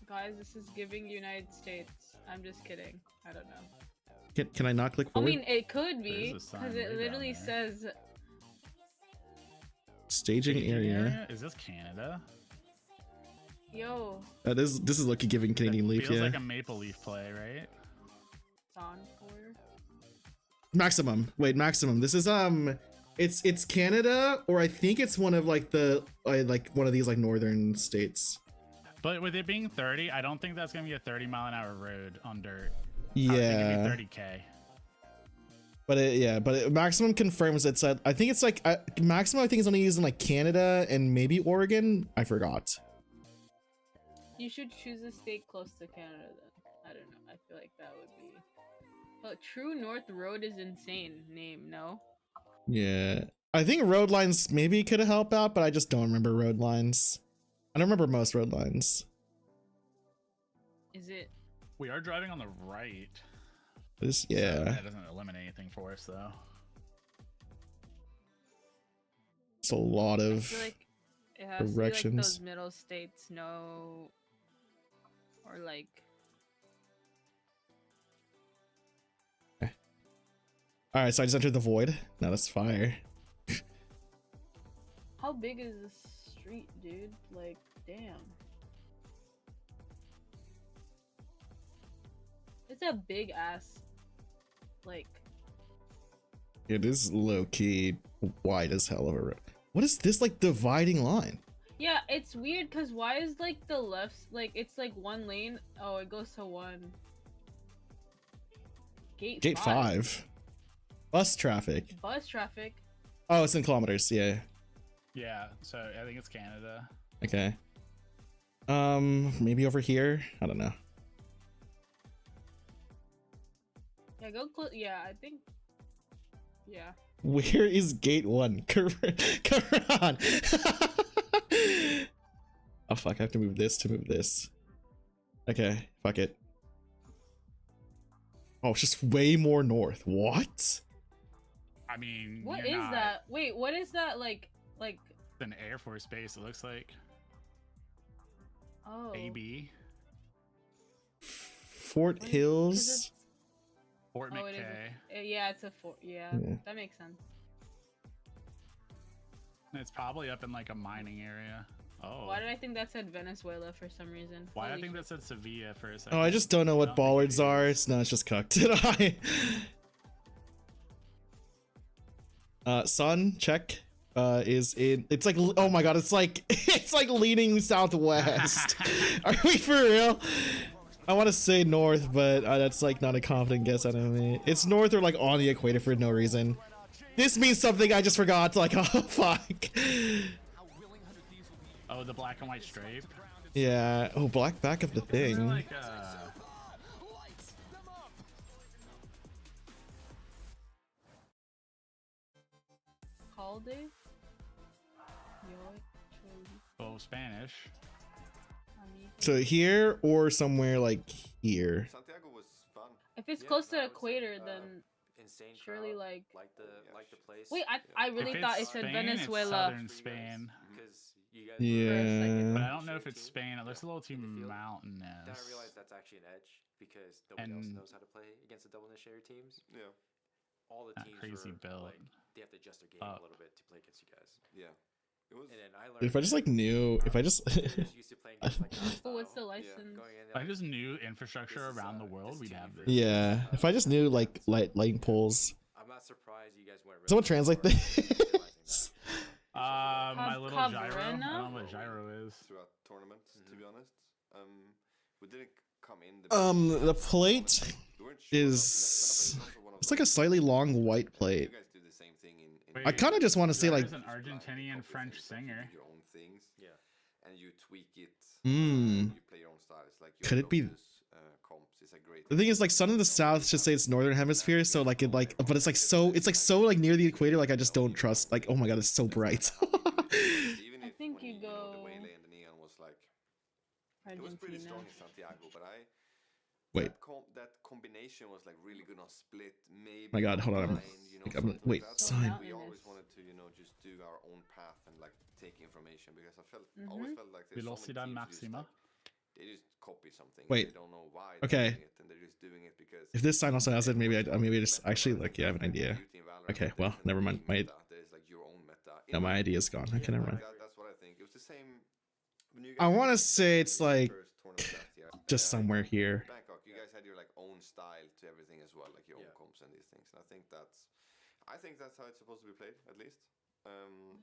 Guys, this is giving United States. I'm just kidding. I don't know. Can I not click forward? I mean, it could be because it literally says staging area. Is this Canada? Yo. This is lucky giving Canadian Leaf. Feels Yeah. like a Maple Leaf play, right? Maximum. Wait, maximum. This is it's Canada, or I think it's one of like the like one of these like northern states. But with it being 30, I don't think that's gonna be a 30-mile-an-hour road on dirt. Yeah. 30K. But maximum confirms it's I think it's like maximum. I think is only used in like Canada and maybe Oregon. I forgot. you should choose a state close to Canada then. I don't know. I feel like that would be. But True North Road is insane name, no? Yeah. I think road lines maybe could help out, but I just don't remember road lines. I don't remember most road lines. Is it? We are driving on the right. This, yeah. So that doesn't eliminate anything for us, though. It's a lot of. I feel like It has directions. to be like those middle states, no, or like. Okay. All right, so I just entered the void. Now that's fire. How big is this street, dude? Like, damn. It's a big ass, like. It is low key wide as hell of a road. What is this like dividing line? Yeah, it's weird because why is like the left, like it's like one lane. Oh, it goes to one. Gate 5. Bus traffic. Bus traffic. Oh, it's in kilometers. Yeah. Yeah, so I think it's Canada. Okay. Maybe over here. I don't know. Yeah, go close. Yeah, I think. Yeah. Where is gate 1? Come on. Oh fuck! I have to move this to move this. Okay, fuck it. Oh, it's just way more north. What? I mean, What is that? Wait, what is that like? Like an Air Force base, it looks like. Oh. AB. Fort Hills. Fort Oh, it McKay. is. Yeah, it's a fort. Yeah, Yeah. that makes sense. It's probably up in like a mining area. Oh. Why did I think that said Venezuela for some reason? Why Holy I think shit. that said Sevilla for a second. Oh, I just don't know what bollards are. No, it's just cooked. Sun check. Is in. It's like, oh my god, it's like it's like leaning southwest. Are we for real? I want to say north, but that's like not a confident guess out of me. It's north or like on the equator for no reason. This means something I just forgot. Like, oh fuck. Oh, the black and white stripe. Yeah. Oh, black back of the thing. Like, Calde? oh, Spanish. So here or somewhere like here. Santiago was fun. If it's close to the equator, then surely like the place. Wait, I really thought it said Spain, Venezuela. It's southern Spain. Yeah. But I don't know if it's Spain. It looks a little too mountainous. Then I realized that's actually an edge because nobody else knows how to play against the double initiator teams. Yeah. All the teams crazy build. Like, they have to adjust their game a little bit to play against you guys. Yeah. It was, and then I learned If I just like knew, if I just. What's the license? If I just knew infrastructure around the world, we'd have this. Yeah. If I just knew like lighting poles. I'm not surprised you guys went. Someone translate this. My little gyro. I don't know what gyro is. Throughout tournaments, to be honest, we didn't come in. The plate is. It's like a slightly long white plate. I kind of just want to say like. There's an Argentinian French singer. Your own things. Yeah. And you tweak it. You play your own style. It's like could it be? Comps. It's a great. The thing is, like, sun in the south should say it's northern hemisphere, so like it like, but it's like so like near the equator. Like I just don't trust. Like, oh my god, it's so bright. I think you go. The waylay and the neon was like. It was pretty strong in Santiago, but I. Wait. That combination was like really good on split. Maybe. My god, hold on. Wait, sign. We always wanted to, just do our own path and like take information because I always felt like there's Velocidad máxima. They just copy something. Wait. They don't know why. Okay. Doing it, and they're just doing it because. If this sign also has it, maybe I just actually like I have an idea. Okay, well, never mind. My no, my idea is gone. Okay, never mind. That's what I think. It was the same. I want to say it's like just somewhere here. Bangkok, you guys had your like own style to everything as well, like your own comps and these things. And I think that's how it's supposed to be played, at least.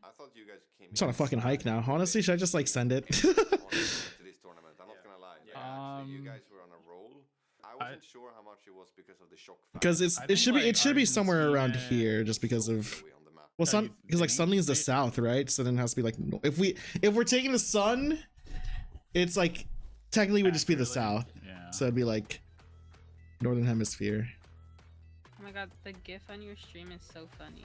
I thought you guys came. It's on a fucking hike now. Honestly, should I just like send it? to this tournament, I'm not gonna lie. Actually, you guys were on a roll. I wasn't sure how much it was because of the shock factor. Because it should be somewhere around here, just because of. Well, sun because like sun leans the south, right? So then it has to be like if we're taking the sun, it's like technically would just be the south. Yeah. So it'd be like northern hemisphere. Oh my god, the GIF on your stream is so funny.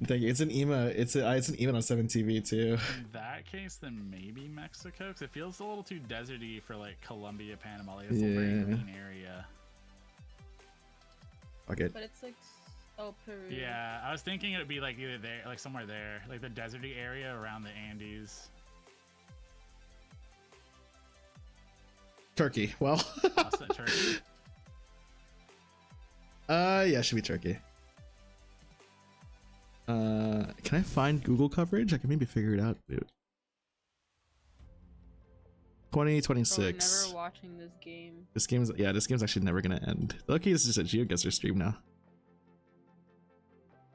Thank you. It's an emo. It's an emo on 7TV too. In that case, then maybe Mexico, because it feels a little too deserty for like Colombia, Panama. Like, it's a very clean area. Fuck it. But it's like, Peru. Yeah, I was thinking it would be like either there, like somewhere there, like the deserty area around the Andes. Turkey. Well. Turkey. Yeah, should be Turkey. Can I find Google coverage? I can maybe figure it out, dude. 2026. Never watching this game. This game's actually never gonna end. Lucky this is just a GeoGuessr stream now.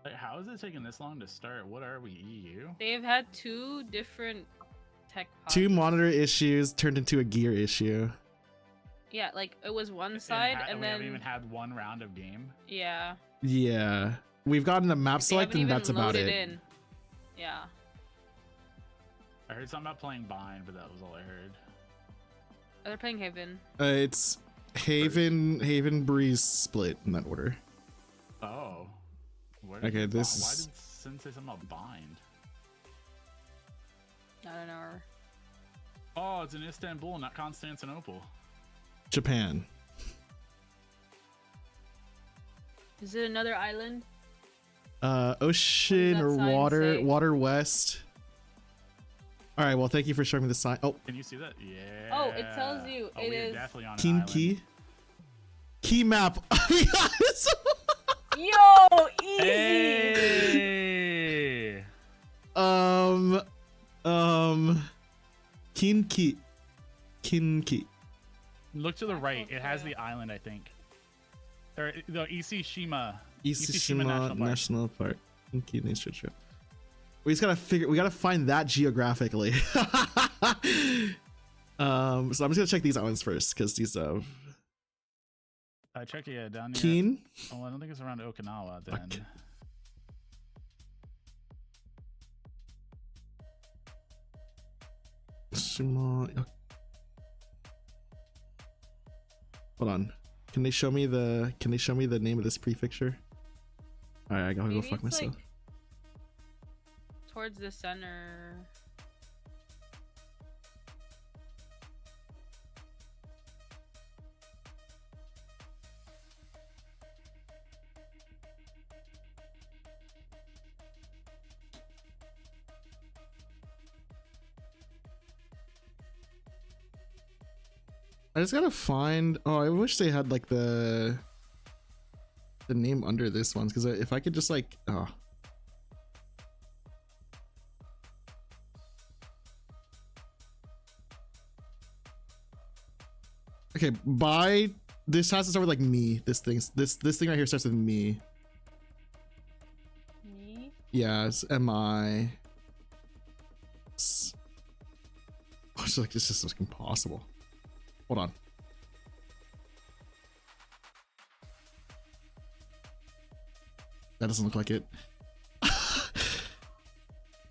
Like, how is it taking this long to start? What are we, EU? They've had 2 different tech pods. 2 monitor issues turned into a gear issue. Yeah, like it was one side and we then haven't even had 1 round of game. Yeah. Yeah. We've gotten the map select and that's about it. In. Yeah. I heard something about playing Bind, but that was all I heard. Oh, they're playing Haven. It's Haven, Breeze, Split in that order. Oh. Okay, this Why is... did Sin say something about Bind? I don't know. Oh, it's in Istanbul, not Constantinople. Japan. Is it another island? Ocean or water west. All right, well, thank you for showing me the sign. Oh, can you see that? Yeah. Oh, it tells you it is definitely on Keen Key. Key map. Yo, easy. Hey. Keen Key. Look to the right. It has the island, I think. Or the Ishishima National Park. Key Nature Trail. We gotta find that geographically. So I'm just gonna check these islands first because these check down here. Keen? Oh, I don't think it's around Okinawa then. Okay. Hold on. Can they show me the name of this prefecture? Alright, I gotta go fuck myself. Like towards the center. I just gotta find. Oh, I wish they had like the name under this one, because if I could just like, oh. Okay, this has to start with like me. This thing right here starts with me. Me? Yeah, it's MI. It's like this is like impossible. Hold on. That doesn't look like it.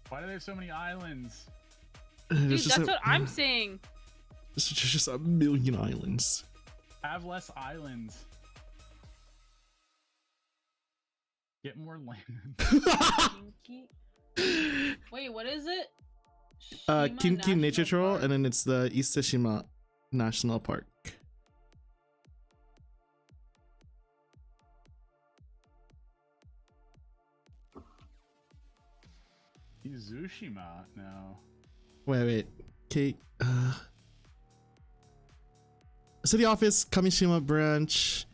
Why do they have so many islands? Dude, that's what I'm saying. There's just a million islands. Have less islands. Get more land. Wait, what is it? Kinki Nature Trail, and then it's the Iseshima National Park. Izushima? No. Wait. Okay. City office, Kamishima branch.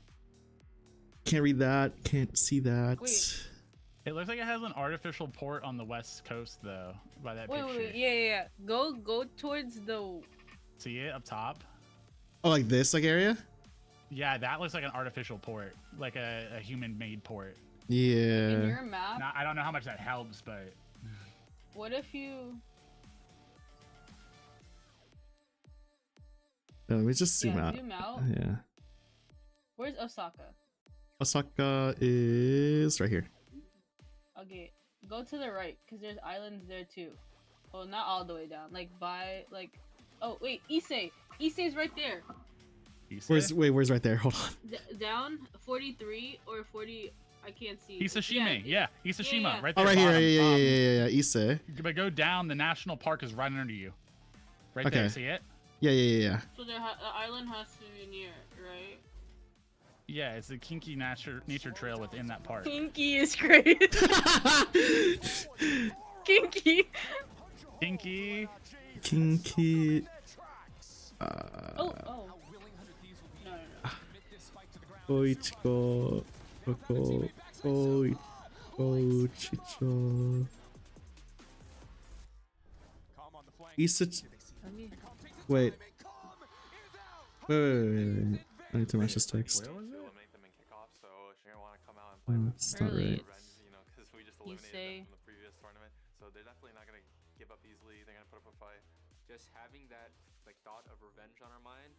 Can't read that. Can't see that. Wait. It looks like it has an artificial port on the west coast, though. By that picture. Wait. Yeah. Go towards the. See it up top? Oh, like this, like area? Yeah, that looks like an artificial port, like a human-made port. Yeah. In your map. Now, I don't know how much that helps, but. What if you? Let me just zoom out. Zoom out. Yeah. Where's Osaka? Osaka is right here. Okay, go to the right, because there's islands there too. Well, not all the way down. Oh wait, Ise. Ise's right there. Ise? Where's right there? Hold on. Down 43 or 40. I can't see. Iseshima, yeah. Iseshima, Yeah. right there. Oh, right here, bottom. yeah. Ise. But go down. The national park is right under you. Right Okay. there. See it? Yeah. So the island has to be near, right? Yeah, it's the Kinki nature trail within that park. Kinky is great. Kinky. Kinky. Oh, Oh. No. Koichiko. Koichicho. Isach. Wait. Wait. I need to match this text. It's not right. You say. So they're definitely not gonna give up easily. They're gonna put up a fight. Just having that like thought of revenge on our mind.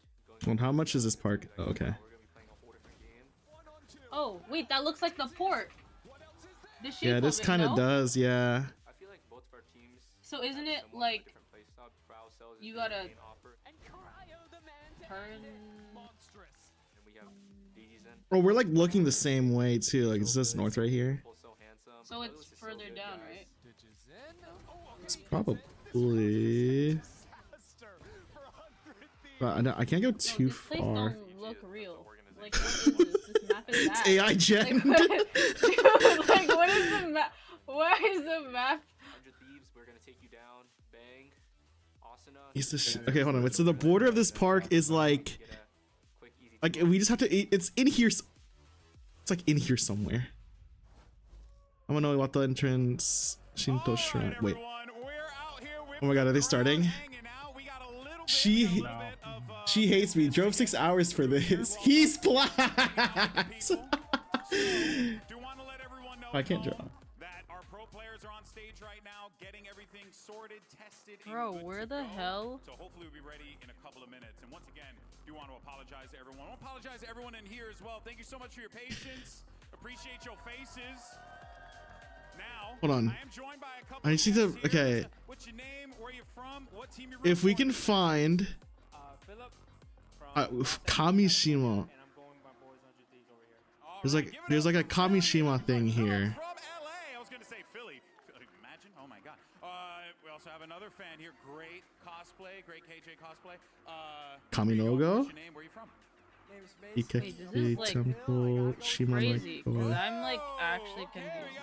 Well, how much is this park? Oh, okay. Oh wait, that looks like the port. Yeah, this kind of does. Yeah. I feel like both of our teams. So isn't it like you gotta turn? Oh, we're like looking the same way too. Like, is this north right here? So it's further down, right? It's probably. But I can't go too this place far. don't look real. Like, what is this? This map is It's bad. AI gen. Like, what is the map? Why is the map? Is this okay? Hold on. Wait, so the border of this park is like we just have to. It's in here. It's like in here somewhere. I want to know what the entrance Shinto Shrine. Wait. Oh my god, are they starting? She hates me. Drove 6 hours for this. He's flat. I can't draw. Bro, where the hell? So hopefully we'll be ready in a couple of minutes. And once again, do want to apologize to everyone. I'll apologize to everyone in here as well. Thank you so much for your patience. Appreciate your faces. Now, hold on. I am joined by a couple I just need to. Okay. What's your name? Where you from? What team you If we can find Kamishima. There's like a Kamishima thing here. I was gonna say Philly. Imagine. Oh my god. We also have another fan here. Great cosplay. Great KJ cosplay. Kaminogo. What's your name? Where are you from? Ikeki Temple Shima crazy, 'cause I'm like actually confused.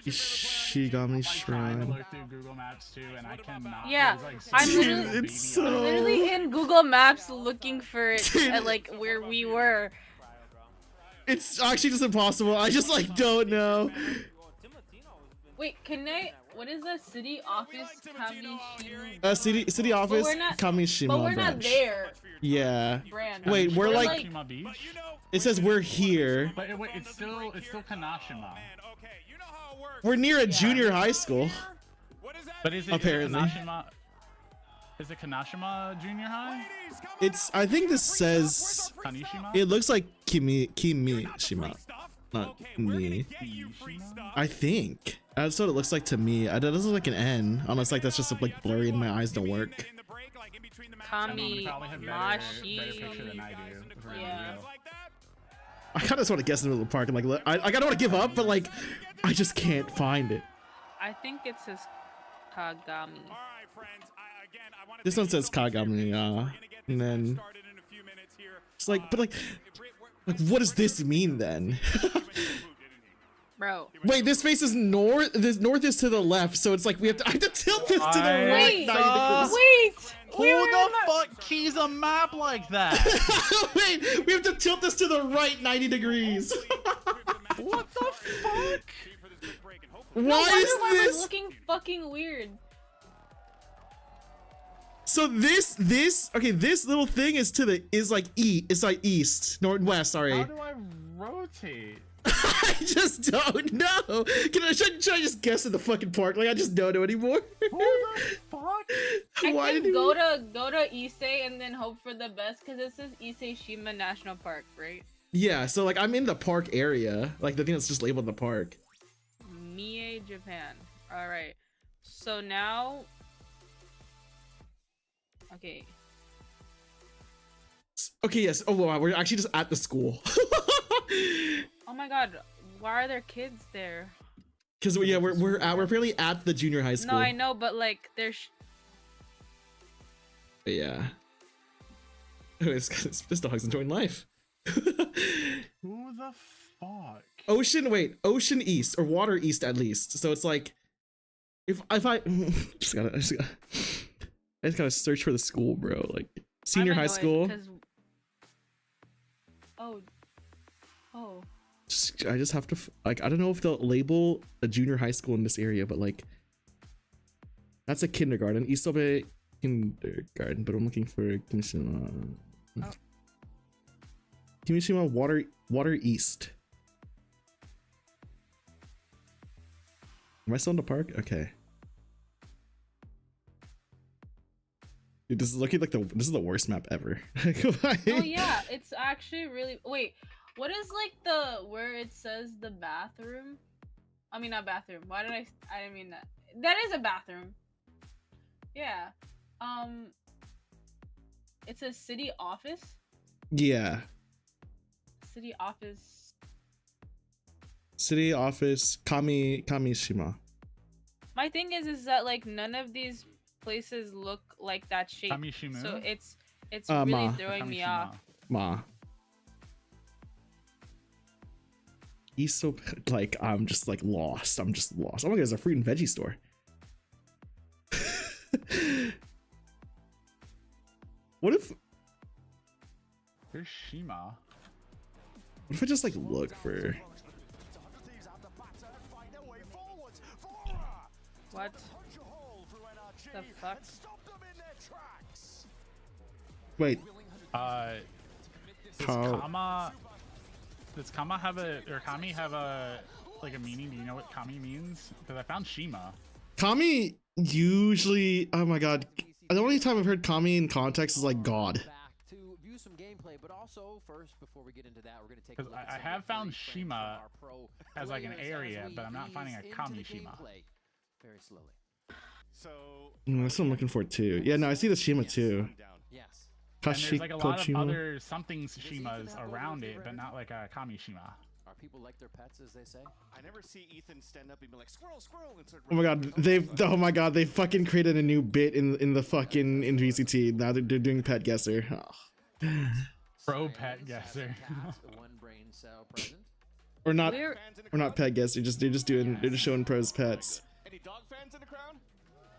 Ishigami Shrine. I looked through Google Maps too, and I cannot. Yeah, like I'm it's literally in Google Maps looking for it at like where we were. It's actually just impossible. I just like don't know. Wait, what is the city office? Kamishima. City office. Kamishima. But we're not branch. there. Yeah. Brand. Wait, we're like. It says we're here. But wait, it's still Kanashima. We're near a junior high school. But is it apparently? Is it Kanashima Junior High? I think this says. Kanishima? It looks like Kimishima, not me. I think. That's what it looks like to me. That doesn't look like an N, unless like that's just like blurry and my eyes don't work. Kamimashi. Yeah. I kind of just want to guess in the middle of the park and like I kind of want to give up, but like I just can't find it. I think it says Kagami. This one says Kagami, and then it's like, but like what does this mean then? Bro. Wait, this faces north. This north is to the left, so it's like I have to tilt this to the right. Wait. Who the fuck keys a map like that? Wait, we have to tilt this to the right 90 degrees. What the fuck? Why is this we're looking fucking weird? So this little thing is like east, northwest, sorry. How do I rotate? I just don't know. Should I just guess in the fucking park? Like I just don't know anymore. Who the fuck? I think go to Issei and then hope for the best, because this is Issei Shima National Park, right? Yeah, so like I'm in the park area, like the thing that's just labeled the park. Mie, Japan. All right. So now. Okay. Okay. Yes. Oh wow, we're actually just at the school. Oh my god, why are there kids there? Because we're apparently at the junior high school. No, I know, but like there's. But yeah. This dog's enjoying life. Who the fuck? Ocean east or water east at least. So it's like, if I just gotta search for the school, bro. Like senior high school. Oh. I just have to like, I don't know if they'll label a junior high school in this area, but like that's a kindergarten. Isobe kindergarten, but I'm looking for Kimishima. Kimishima Water East. Am I still in the park? Okay. Dude, this is looking like this is the worst map ever. Oh yeah, it's actually really. Wait, what is like where it says the bathroom? I mean, not bathroom. Why did I didn't mean that. That is a bathroom. Yeah. It's a city office. Yeah. City office. City office. Kamishima. My thing is that like none of these places look like that shape. Kamishimu? So it's really throwing me off. He's so like I'm just like lost. I'm just lost. Oh my god, there's a fruit and veggie store. What if there's Shima? What if I just like look for what the fuck? Wait. Does Kama have or Kami have a like a meaning? Do you know what Kami means? Because I found Shima. Kami usually, oh my god, the only time I've heard Kami in context is like God. To view some gameplay, but also first, before we get into that, we're gonna take a look at I have found Shima as like an area, but I'm not finding a Kami Shima. Very slowly. So That's what I'm looking for too. Yeah, no, I see the Shima too. Yes. And there's like a lot of other something Shimas around it, but not like a Kami Shima. Are people like their pets, as they say? I never see Ethan stand up and be like, squirrel, squirrel. Oh my god, they fucking created a new bit in the fucking in VCT. Now they're doing pet guesser. Oh. Pro pet guesser. Or not pet guesser, they're just showing pros pets. Any dog fans in the crowd?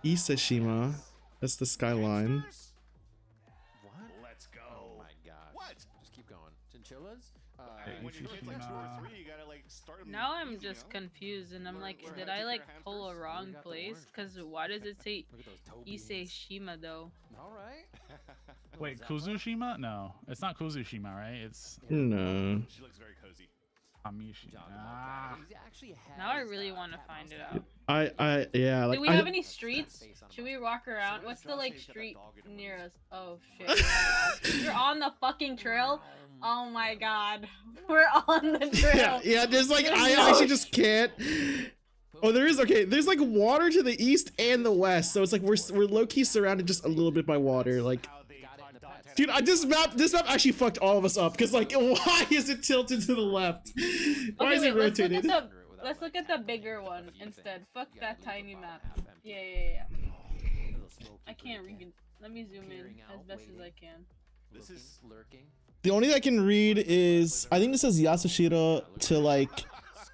Isashima. That's the skyline. What? Let's go. Oh my god. What? Just keep going. Chinchillas? When you hit like 2 or 3, you gotta like start them. Now I'm just confused, and I'm like, did I like pull a wrong place? Because why does it say Issei Shima though? All right. Wait, Kuzushima? No, it's not Kuzushima, right? It's no. She looks very cozy. Now I really want to find it out. Yeah. Like, do we have any streets? Should we walk around? What's the like street near us? Oh shit! You're on the fucking trail. Oh my god, we're on the trail. Yeah. There's like I actually just can't. Oh, there is. Okay, there's like water to the east and the west, so it's like we're low key surrounded just a little bit by water. Like, dude, this map actually fucked all of us up because like, why is it tilted to the left? Why is it rotated? Let's look at the bigger one instead. Fuck that tiny map. Yeah. I can't read. Let me zoom in as best as I can. This is lurking. The only thing I can read is I think this says Yasushiro to like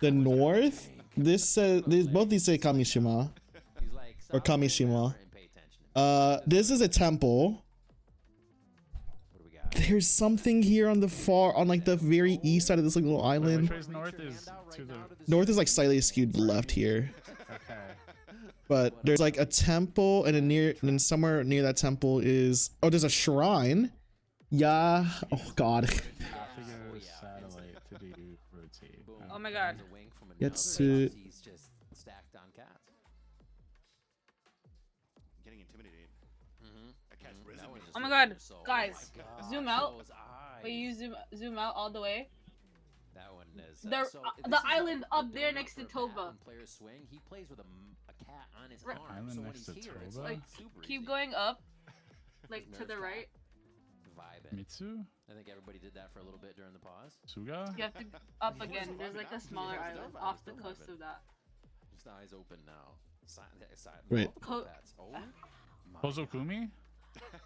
the north. This says both these say Kamishima or Kamishima. This is a temple. There's something here on like the very east side of this like little island. North is to the north is like slightly skewed left here. Okay. But there's like a temple and and somewhere near that temple is there's a shrine. Yeah. Oh god. Oh my god. Yatsu. getting intimidated. Oh my god, guys, zoom out. Wait, you zoom out all the way. That one is the island up there next to Toba. Players swing. He plays with a cat on his Right. arm. Island So when next he's to here, it's Toba? Like, super keep easy. going up, like to the right. Vibing. Mitsu? I think everybody did that for a little bit during the pause. Suga? You have to up again. There's like a smaller island off the coast of that. Just eyes open now. Wait. Co- Oh, Hozokumi?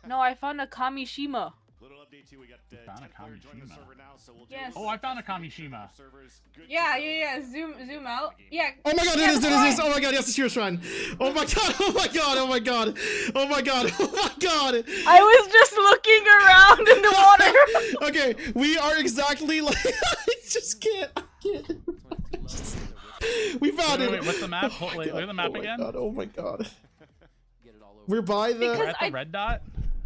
No, I found a Kamishima. Little update too. We got found a 10 player joining the Kamishima. server now, so we'll do Yes. Oh, I found a Kamishima. Yeah. Zoom out. Yeah. Oh my god, it is. Oh my god, yes, it's your shrine. Oh my god, oh my god, oh my god. Oh my god, oh my god. I was just looking around in the water. Okay, we are exactly like I just can't. We found it. Wait, what's the map? Oh my Wait, god, look at the map oh my again. god, oh my god. We're by the. We're at the red dot.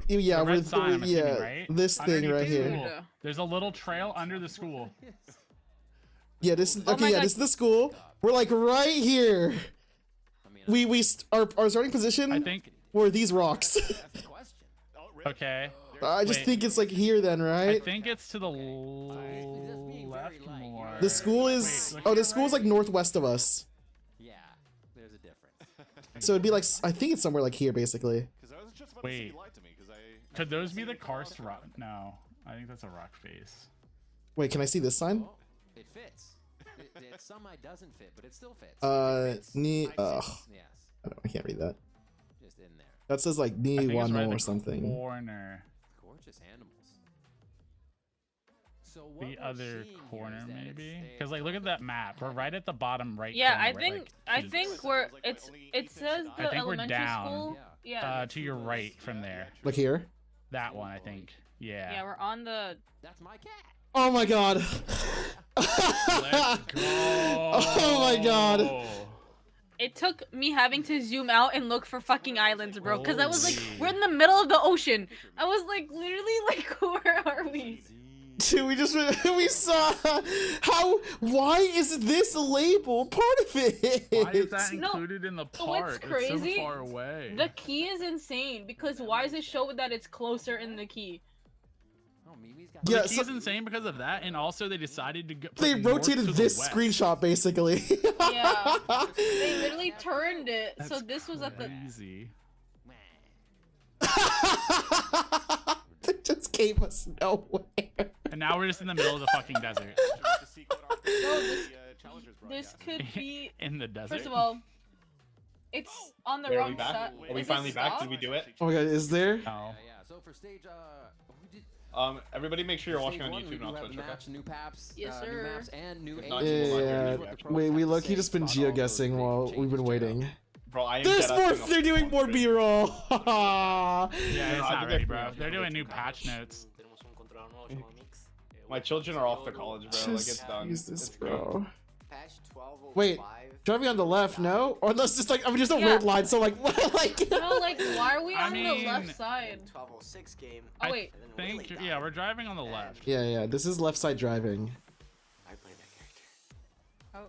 Yeah, The we're red sign, I'm assuming, yeah, right? this thing Underneath right the here. school. There's a little trail under the school. Yeah, this is Oh okay. my Yeah, god. this is the school. We're like right here. Our starting position. I think. Were these rocks? Okay. I just Wait. think it's like here then, I right? think it's to the left more. The school is. Wait, Oh, the school's like northwest of us. Yeah, there's a difference. So it'd be like I think it's somewhere like here, basically. Wait. Could those be the karst rock? No, I think that's a rock face. Wait, can I see this sign? It fits. It somehow doesn't fit, but it still fits. Yes. I can't read that. Just in there. That says like I think it's Ni right in Wano the or something. corner. Gorgeous animals. So The other corner, maybe? Because like, look at that map. We're right at the bottom right. Yeah, corner, I right, think like, I to- think we're it says I the think we're elementary down. school. Yeah. To your right from there. Like here? That one, I think. Yeah. Yeah, we're on the. That's my cat. Oh my god. Let's go. Oh my god. It took me having to zoom out and look for fucking islands, bro. Because I was like, Holy. we're in the middle of the ocean. I was like, literally, like, where are we? Dude, we saw why is this label part of it? Why is that No, included in the what's part? crazy? It's so far away. The key is insane because why does it show that it's closer in the key? Yeah, the key's insane because of that, and also they decided to go. They rotated this screenshot basically. Yeah, they literally turned it so this was at the. Crazy. They just gave us nowhere. And now we're just in the middle of the fucking desert. No, this could be. In the desert. First of all, it's on the Wait, are wrong we back? side. Are we Is it finally back? stopped? Did we do it? Oh my god, is there? No. Yeah. So for stage, who did? Everybody make sure you're watching on Stage one, we YouTube, do not have Twitch, the okay? match, new paps, Yes, new sir. maps, and new If not, agents. you will Yeah. not hear Wait, we have to lucky say just been about all those geoguessing while we've been changes, waiting. Bro, I am There's dead more. asking a They're doing more full B-roll. Yeah, it's I not think ready, I- bro. They're doing new patch notes. My children are off to college, bro. Like, it's done. Jesus, It's bro. Patch 1205. Wait, driving on the left, no? Or unless just like I'm just a Yeah. red line, so like like. No, like, why are we I on the mean- left side? 1206 game. Oh wait. I think, yeah, we're driving on the left. Yeah, this is left side driving. I played that character. Oh.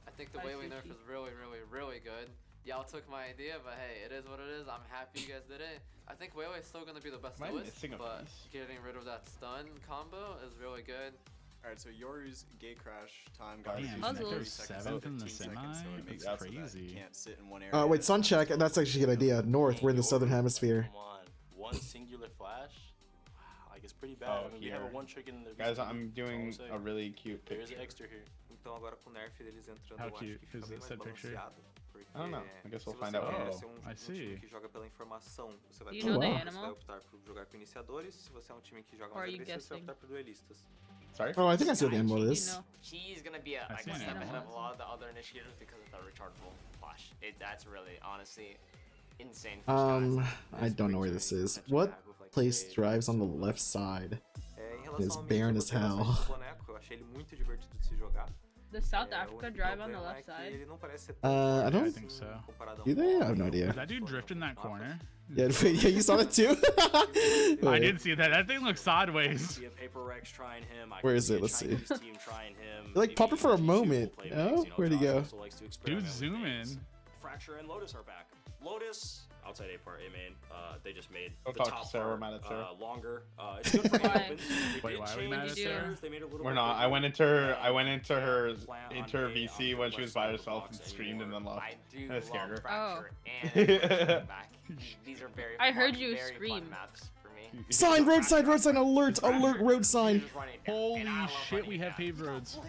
I think the whaling nerf is really, really, really good. Y'all took my idea, but hey, it is what it is. I'm happy you guys did it. I think Whaley is still gonna be the best Am I lowest, missing a but piece? getting rid of that stun combo is really good. Alright, so Yoru's gate crash time got Damn, Puzzles. 30 seconds, seventh in the 15 seconds, so semi? it makes That's it so that crazy. you can't sit in one area. Wait, sun check. That's actually a good idea. North, we're in the southern hemisphere. Come on, one singular flash. Wow, like it's pretty bad. Oh, I mean, we have a here. one trick in the. Guys, VCT, I'm doing so a really cute There's picture. an extra here. Então agora com o nerf deles entrando, How eu acho cute que fica is bem this mais picture? balanceado. Porque I don't know. I guess se we'll find você out quer later. ser I um see. time que joga pela informação, você vai You para know o the você animal? vai optar por jogar com iniciadores. Se você é um time que joga Or are mais you agressivo, você vai guessing? optar por duelistas. Sorry? Oh, I think I see what the animal You is. know. He's gonna be I like see a an step ahead animal. of a lot of the other initiators because of the rechargeable flash. That's really, honestly, insane. For I don't know where this is. What place drives on the left side? Em It's relação ao barren mid, as eu gostei hell. bastante do boneco, eu achei ele muito divertido de se jogar. Does South O Africa único drive on the problema é left que side? ele não parece ser tão I forte don't. I think so. comparado a Do they? I have no Mono. idea. Did that dude drift in that corner? Yeah, yeah, you saw that too. I Wait. did see that. That thing looks sideways. See a Paper Rex trying him. I Where can is see it? a Let's see. Chinese team trying him. Like, pop it for a Maybe moment. play Oh, mix, you know, where'd he Josh go? also likes to experiment Dude, with zoom things. in. Fracture and Lotus are back. Lotus, outside A part, A main. They just made Don't the talk to top Sarah, we're part, mad at Sarah. longer. It's good for Why? open. They Wait, did why are we change mad at the Sarah? stairs, they made it a little We're bit not. I bigger. went into her Plant on into her A, VC on when the she was west by side of the herself box and streamed and then I left. do That scared her. love Fracture Oh. and Fracture back. These are very I heard fun, you very scream. fun maps for me. Sign, roadside, roadside, alert, alert, road sign. Just running it down, and I Holy love shit, running we it have down. paved roads.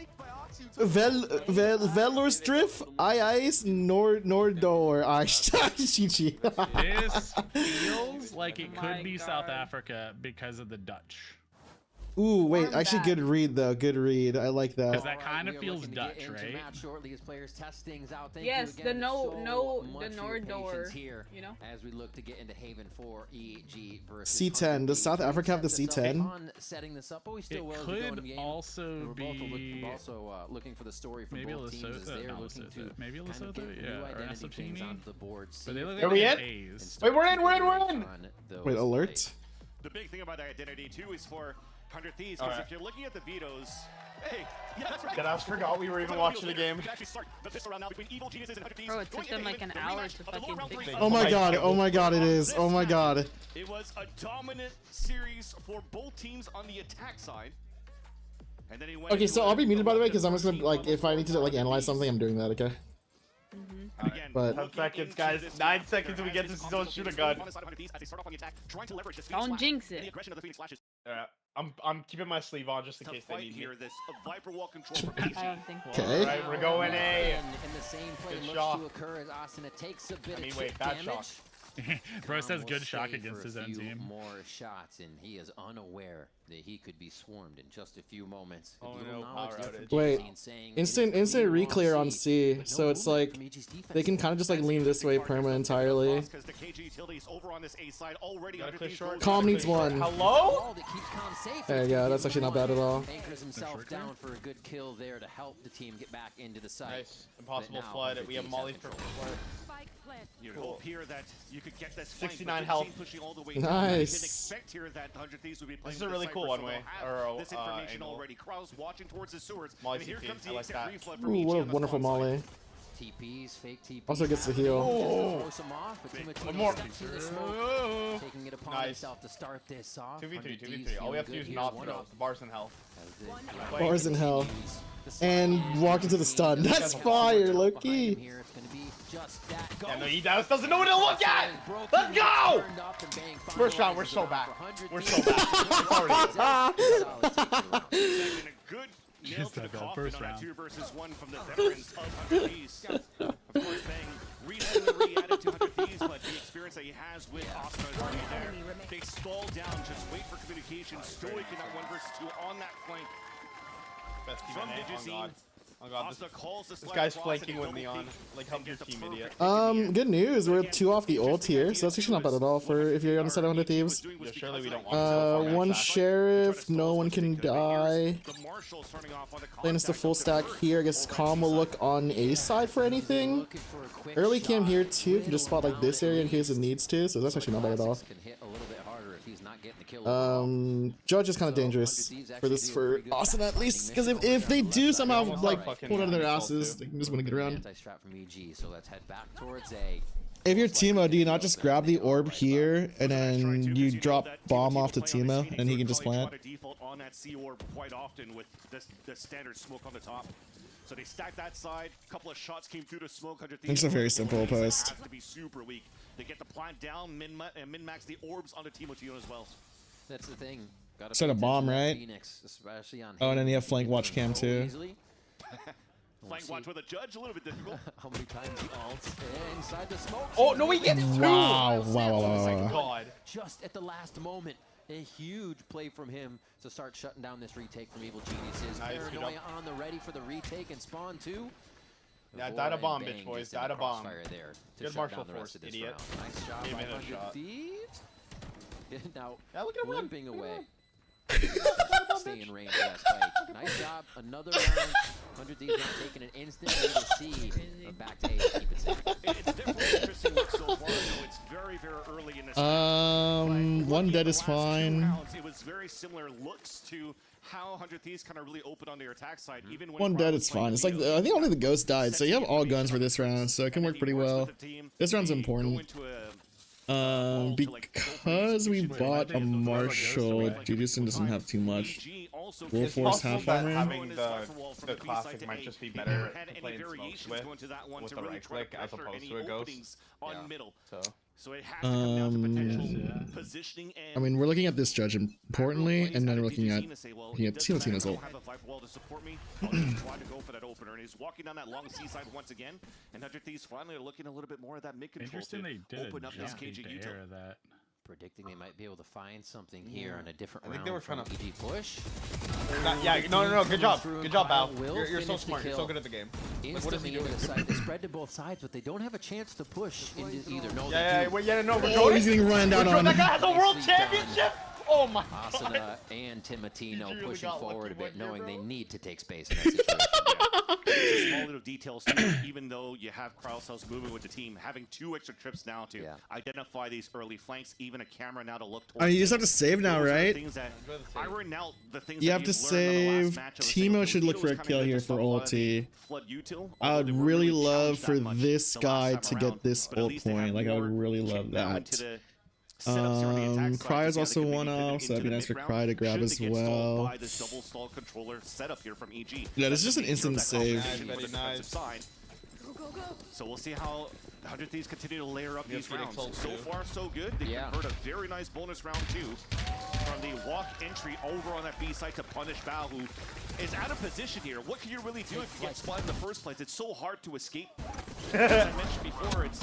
Velorstriff, Ice, Nordor, Chichi. This feels like it Oh my could be South God. Africa because of the Dutch. Ooh, wait, actually good read though. Good read. I like that. Because that kind of feels Dutch, right? Shortly as players test things out. Thank Yes, you the again the so much door here, you know. As we look to get into Haven for EG versus C10. Does South Africa have the C10? On setting this up, but we still it will could go game. also be looking for the story from maybe both teams as they're looking to maybe kind of get new identity things onto the board. But they look Are we in? A's. Wait, we're in. Wait, alert. The big thing about identity too is for 100 Thieves, because if you're looking at the vetoes, hey, yeah, that's right. I forgot we were even watching the game. Bro, it took them like an hour to fucking fix it. Oh my god, oh my god, it is. Oh my god. It was a dominant series for both teams on the attack side. And then he went Okay, so I'll be muted by the way, because I'm just gonna like if I need to like analyze something, I'm doing that, okay? But 10 seconds, guys. 9 seconds. We get to still shoot a gun. Don't jinx it. I'm keeping my sleeve on just in case they need me. Viper wall control for I don't think okay. All right, we're going A. And the same play good looks shot. to occur as Austin. It takes a bit of wait, bad shot. Bro says good shock against his own team. More shots, and he is unaware that he could be swarmed in just a few moments. Oh no, power outage. Wait, instant re-clear on C, so it's like they can kind of just like lean this way perma entirely. Calm needs one. Hello? There you go. That's actually not bad at all. Anchors himself down for a good kill there to help the team get back into the site. Nice. Impossible flood. We have Molly for flood. You'd hope here that you could get this 69 health. Pushing all the way nice. Expect here that 100 Thieves would be playing this is a really cool one-way. This information already. Krau's watching towards the sewers. Molly and here comes the I like that. Ooh, what a wonderful Molly. TPs, fake TPs. Also gets the heal. One more. Taking it upon himself to start this off. 2v3, 2v3. All we have to do is not throw. The bar's in hell. Bars in hell. And walk into the stun. That's fire, Loki. Yeah, no, he doesn't know what to look at! Let's go! First round, we're so back. We're so back. Good nail to the coffin on that 2-versus-1 from the veterans of 100 Thieves. Of course, Bang recently re-added to 100 Thieves, but the experience that he has with Oscar is already there. They stall down, just wait for communication. Stoic in that 1-versus-2 on that flank. Best team From in A. Digizine. Oh god, this guy's flanking with Neon. Like, help your team, idiot. Good news. We're 2 off the ult here, so that's actually not bad at all for if you're on the side of 100 Thieves. Yeah, surely we don't want one sheriff, no one can die. Playing us the full stack here. I guess Calm will look on A side for anything. Early cam here too, can just spot like this area in case it needs to, so that's actually not bad at all. Judge is kind of dangerous for this for Austin at least, because if they do somehow like pull it out of their asses, they can just want to get around. If you're Teemo, do you not just grab the orb here and then you drop bomb off to Teemo and he can just plant? On that C orb quite often with the standard smoke on the top. So they stacked that side. A couple of shots came through the smoke. It's a very simple post. Have to be super weak. They get the plant down, min-max the orbs onto Teemo as well. That's the thing. Start a bomb, right? Phoenix, especially on oh, and then you have flank watch cam too. Flank watch with a judge, a little bit difficult. How many times he ults inside the smoke? Oh no, he gets two! Wow, wow. God. Just at the last moment, a huge play from him to start shutting down this retake from Evil Geniuses. Nice, Paranoia on the ready for the retake and spawn too. Yeah, died a bomb, bitch boys. Died a bomb. There good martial force, idiot. Nice job by 100 Thieves. Now, yeah, look at him limping away. Stay in range of that spike. Nice job. Another round. 100 Thieves not taking an instant lead to C. Back to A to keep it safe. It's definitely interesting look so far. It's very, very early in this one dead is fine. It was very similar looks to how 100 Thieves kind of really opened on their attack side. Even when one dead is fine. It's like I think only the ghost died, so you have all guns for this round, so it can work pretty well. This round's important. Because we bought a Marshall, Jujutsu doesn't have too much. Full force half armor. Having the classic might just be better to play in smokes with the right click as opposed to a ghost. Yeah. So it has to come down to potential positioning and I mean, we're looking at this judge importantly, and then we're looking at Tino's ult. Have a Viper wall to support me. I'll just try to go for that opener, and he's walking down that long seaside once again. And 100 Thieves finally are looking a little bit more at that mid control. Interesting, they did open up this KG that. predicting they might be able to find something here on a different round. I think they were trying to EG push. Yeah, no. Good job, Bao. You're so smart. You're so good at the game. Like, what is he doing? They spread to both sides, but they don't have a chance to push into either. No, No. He's getting run down on. That guy has a world championship. Oh my Asuna God. and Timotino really pushing got forward a bit, here, knowing bro. they need to take space in that situation. Small little details too, even though you have Krausel's moving with the team, having 2 extra trips now to identify these early flanks, even a camera now to look towards. I mean, you just have to save now, right? You have to save. Teemo should look for a kill here for ulti. I would really love for this guy to get this ult point. Like, I would really love that. Cry is also 1-0, so that'd be nice for Cry to grab as well. Yeah, this is just an instant save. Very nice. So we'll see how 100 Thieves continue to layer up these rounds. So far, so good. They convert a very nice bonus round 2 from the walk entry over on that B side to punish Bao, who is out of position here. What can you really do if you get spotted in the first place? It's so hard to escape. As I mentioned before, it's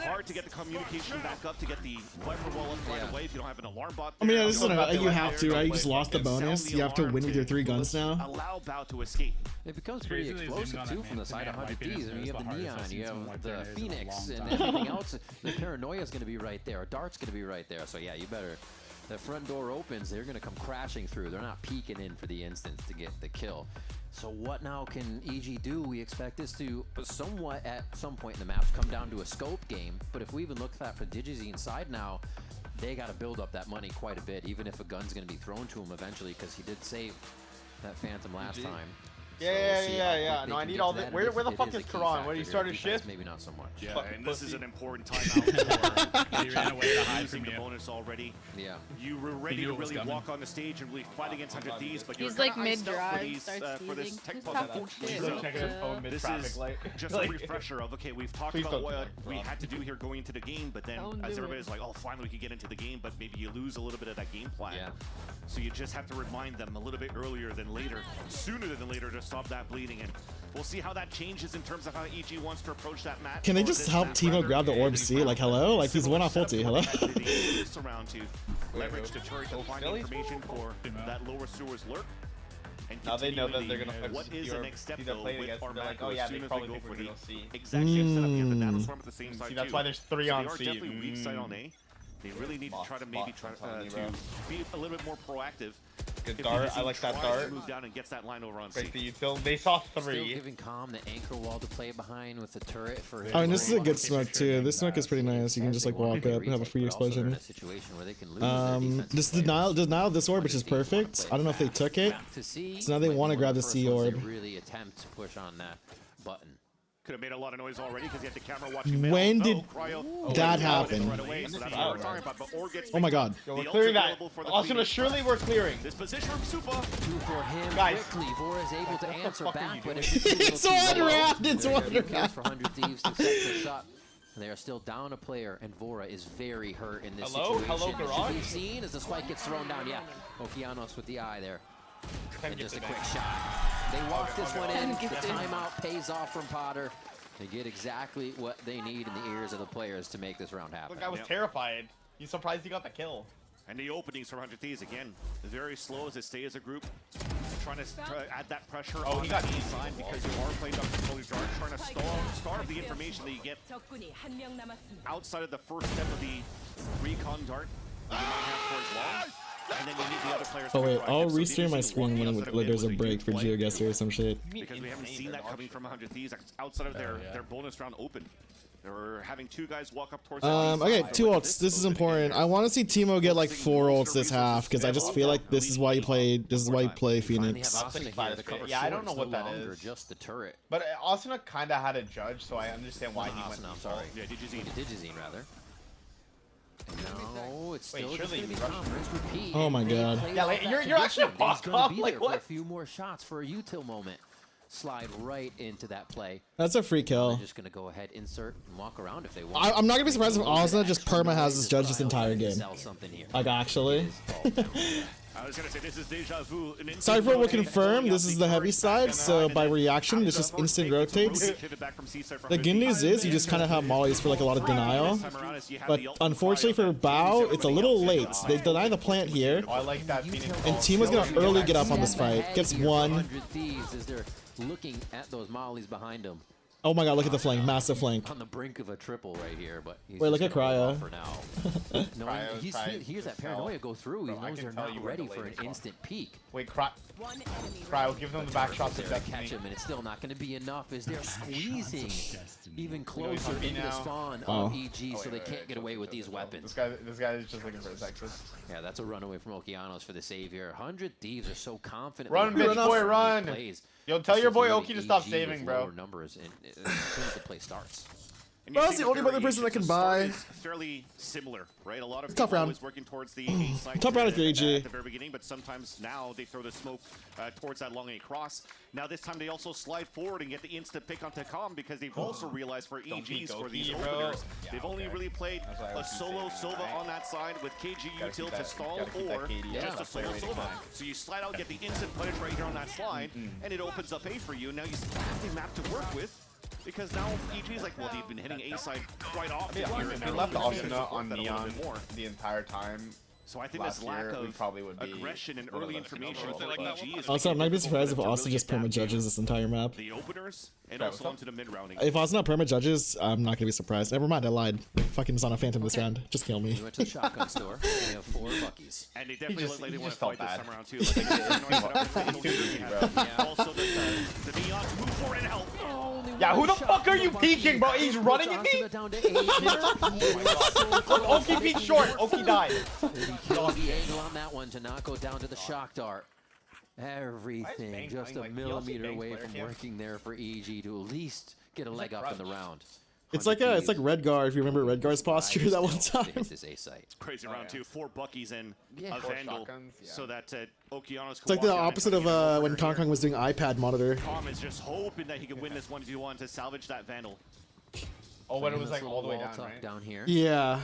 hard to get the communication back up, to get the viper wall up right away if you don't have an alarm bot. I mean, yeah, this is you have to, right? You just lost the bonus. You have to win with your 3 guns now. Allow Bao to escape. It becomes pretty explosive too from the side of 100 Thieves. I mean, you have the Neon, you have the Phoenix, and everything else. The Paranoia is going to be right there. Dart's going to be right there. So yeah, you better. The front door opens, they're going to come crashing through. They're not peeking in for the instance to get the kill. So what now can EG do? We expect this to somewhat at some point in the match come down to a scope game. But if we even look at that for Digizine side now, they got to build up that money quite a bit, even if a gun's going to be thrown to him eventually, because he did save that Phantom last time. Yeah. No, I need all that. Where the fuck is Karan? Where he started shift? Maybe not so much. Yeah, and this is an important timeout for He ran away to hide using from the you. bonus already. Yeah. You were ready to really walk on the stage and really fight against 100 Thieves, but He's you're like mid-drive, for this tech pub. Checking his phone mid-traffic light. Just a refresher of, okay, we've talked about what we had to do here going into the game, but then as everybody's like, oh, finally we can get into the game, but maybe you lose a little bit of that game plan. Yeah. So you just have to remind them a little bit earlier than later, sooner than later, to stop that bleeding. And we'll see how that changes in terms of how EG wants to approach that match. Can they just help Teemo grab the orb C? Like, hello? Like, he's 1 off ulti. Hello? Around to leverage the turret to find information for that lower sewers lurk. And now they know that they're gonna what is the next step though with against, they're like, oh yeah, they probably go think for we're the gonna see. exact same setup here, the nanoswarm at the same side. See, that's too. why there's 3 so on they are C. definitely weak side on A. They really need to try to maybe to be a little bit more proactive. Good dart. I like that dart. Move down and gets that line over on C. Break the util. They saw 3. Still giving Calm the anchor wall to play behind with the turret for his. Oh, and this is a good smoke too. This smoke is pretty nice. You can just like walk up and have a free explosion. This denial this orb, which is perfect. I don't know if they took it. So now they want to grab the C orb. Really attempt to push on that button. Could have made a lot of noise already because you had the camera watching. When did that happen? Oh my god. Yo, we're clearing that. Also, surely we're clearing. This position from Supa. For him guys. quickly, Vora is able to answer back, but it's 1 round. It's 1 round. For 100 Thieves to set this up. They are still down a player, and Vora is very hurt in this situation. Hello, Garage. We've seen as the spike gets thrown down. Yeah, Okeanos with the eye there. And just a quick shot. They walk this one in. The timeout pays off from Potter. They get exactly what they need in the ears of the players to make this round happen. Look, I was terrified. He's surprised he got the kill. And the openings from 100 Thieves again, very slow as they stay as a group, trying to add that pressure on the side because you are playing up control your charge, trying to starve the information that you get outside of the first step of the recon dart that you might have towards long. And then you need the other players. Oh wait, I'll restream my screen when like, there's a break for GeoGuessr or some shit. Because we haven't seen that coming from 100 Thieves outside of their bonus round open. They're having 2 guys walk up towards. Okay, 2 ults. This is important. I want to see Teemo get like 4 ults this half because I just feel like this is why you play. This is why you play Phoenix. Yeah, I don't know what that is. Just the turret. But Asuna kind of had a judge, so I understand why he went. I'm sorry. Yeah, Digizine rather. No, it's still surely going to be conference repeat. Oh my god. Yeah, like, you're actually a boss. Like what? A few more shots for a util moment. Slide right into that play. That's a free kill. They're just going to go ahead, insert, and walk around if they want. I'm not going to be surprised if Asuna just perma has this judge this entire game. Like actually. I was gonna say this is deja vu. Cypher will confirm this is the heavy side, so by reaction, it's just instant rotates. The good news is you just kind of have mollies for like a lot of denial, but unfortunately for Bao, it's a little late. They deny the plant here, I like that. and Teemo's gonna early get up on this fight. Gets one. Looking at those mollies behind him. Oh my god, look at the flank, massive flank. On the brink of a triple right here, but he's wait, look at Cryo. For now. No, he hears that paranoia go through. He knows they're not ready for an instant peek. Wait, Cryo, give them the back shots to catch him, and it's still not going to be enough as they're squeezing even closer into the spawn of EG, so they can't get away with these weapons. This guy is just looking for his exit. Yeah, that's a runaway from Okeanos for the save here. 100 Thieves are so confident. Run, bitch boy, run! Yo, tell your boy Oki to stop saving, bro. Numbers as soon as the play starts. Well, that's the only other person that can buy. Fairly similar, right? A lot of tough round. Working towards the A side tough round at 3G at the very beginning, but sometimes now they throw the smoke towards that long A cross. Now this time they also slide forward and get the instant pick onto Com because they've also realized for EGs for these openers, they've only really played a solo Sova on that side with KG util to stall or just a solo Sova. So you slide out, get the instant punish right here on that slide, and it opens up A for you. Now you have a map to work with. Because now EG is like, well, they've been hitting A side quite often. Yeah, if we left Asuna on Neon the entire time. So I think this lack of aggression and early information for EG is also, I'm not be surprised if Austin just perma judges this entire map. The openers and also onto the mid rounding. If Austin not perma judges, I'm not gonna be surprised. Never mind, I lied. Fucking Zana Phantom this round. Just kill me. We went to the shotgun store. They have 4 Buckies. And they definitely look like they want to fight this time around too. Also the Neon move forward and help. Yeah, who the fuck are you peeking, bro? He's running at me? Oki peeked short. Oki died. Killing the angle on that one to not go down to the shock dart. Everything just a millimeter away from working there for EG to at least get a leg up in the round. It's like Redgar, if you remember Redgar's posture that one time. Crazy round 2, 4 Buckies and a Vandal, so that Okeanos. It's like the opposite of when Kong Kong was doing iPad monitor. Tom is just hoping that he could win this 1v1 to salvage that Vandal. Oh, when it was like all the way down, right? Down here. Yeah.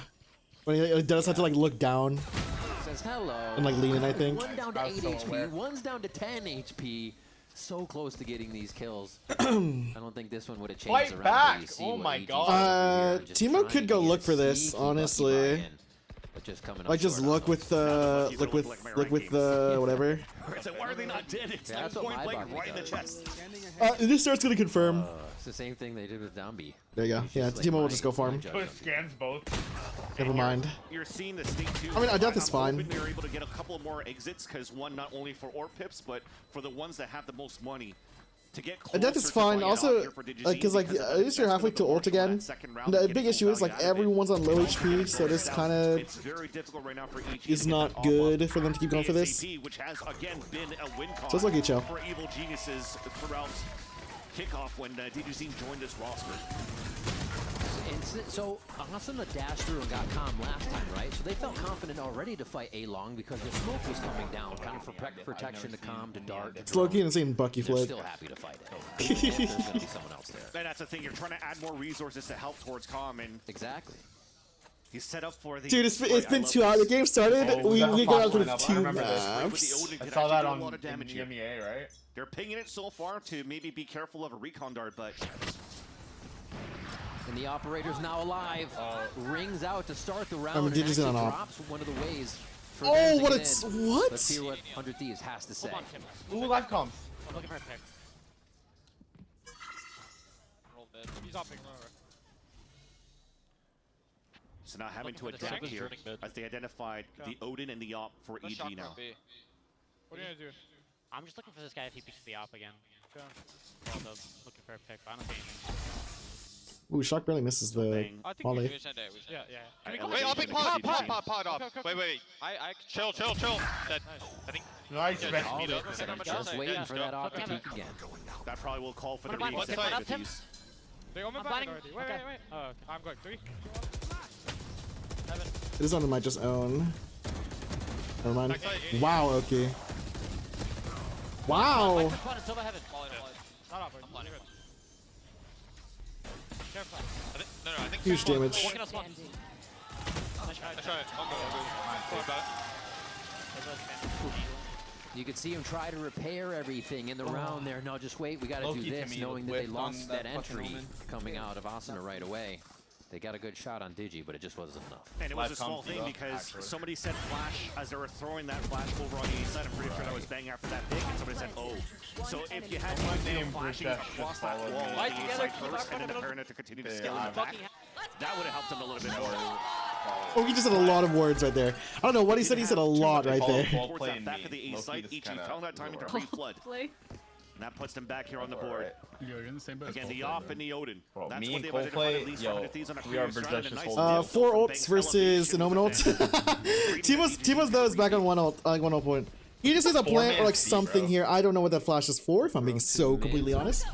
When he does have to like look down. Says hello. And like lean in, I think. One down to 8 HP, one's down to 10 HP. So close to getting these kills. I don't think this one would have changed around. Back! Oh my god. Teemo could go look for this, honestly. Like just look with the whatever. Why are they not dead? It's like point blank right in the chest. This start's gonna confirm. It's the same thing they did with Downbeat. There you go. Yeah, Teemo will just go farm. Scans both. Never mind. You're seeing the state 2. I mean, I doubt this is fine. They're able to get a couple more exits because one, not only for orb pips, but for the ones that have the most money. To get I doubt this is fine. Also, because like at least you're halfway to ult again. The big issue is like everyone's on low HP, so this kind of is not good for them to keep going for this. So let's look at for Evil Geniuses throughout kickoff when DGZ joined this roster. So Asuna dashed through and got calm last time, right? So they felt confident already to fight A-Long because the smoke was coming down, kind of for protection to calm, to dart. It's low-key in the same Bucky flip. They're still happy to fight it. There's going to be someone else there. And that's the thing, you're trying to add more resources to help towards calm, and exactly. He's set up for the... Dude, it's been 2 hours. The game started, we got out with 2 maps. I saw that on EMEA, right? They're pinging it so far to maybe be careful of a recon dart, but... And the operator's now alive. Rings out to start the round. And actually drops one of the ways. For what? Let's hear what 100 Thieves has to say. Ooh, live comms. I'm looking for a pick. Roll dead. He's opping, remember. So now having to adapt here as they identified the Odin and the Op for EG now. What are you gonna do? I'm just looking for this guy if he picks the Op again. Looking for a pick, but I don't see anything. Ooh, Shock barely misses the volley. Yeah. Wait, I'll pick pod off. Wait. I chill. That, I think. Nice, just waiting for that Op to peek again. That probably will call for the reset activities. They own my back already. Wait. Oh, okay. I'm going 3. This one might just own. Never mind. Wow, okay. Wow! Huge damage. You could see him try to repair everything in the round there. No, just wait. We got to do this, knowing that they lost that entry coming out of Asuna right away. They got a good shot on Digi, but it just wasn't enough. And it was a small thing because somebody said flash as they were throwing that flash over on the east side. I'm pretty sure that was banging after that pick, and somebody said, oh. So if you had one name flashing across that wall on the east side first, and then preparing it to continue to scale in the back, that would have helped him a little bit more. Oh, he just said a lot of words right there. I don't know what he said. He said a lot right there. Towards that back of the east side, EG found that time into reflood. And that puts them back here on the board. You're in the same boat. Again, the Op and the Odin. Bro, that's me what and they've Coldplay, identified at least 100 Thieves on a we are previous round. Berserkers 4 ults versus an Omen ult. Timo's those back on one ult, like 1 ult point. He just has a plant or like something here. I don't know what that flash is for, if I'm being so completely honest.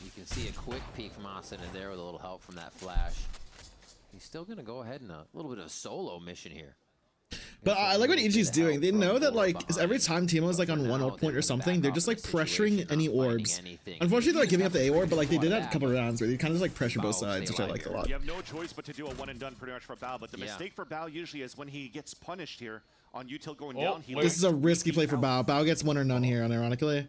You can see a quick peek from Austin in there with a little help from that flash. He's still going to go ahead and a little bit of a solo mission here. But I like what EG's doing. They know that like every time Timo's like on 1 ult point or something, they're just like pressuring any orbs. Unfortunately, they're like giving up the A orb, but like they did that a couple of rounds where they kind of like pressure both sides, which I like a lot. You have no choice but to do a one and done pretty much for Bao, but the mistake for Bao usually is when he gets punished here on util going down. This is a risky play for Bao. Bao gets 1 or none here, unironically.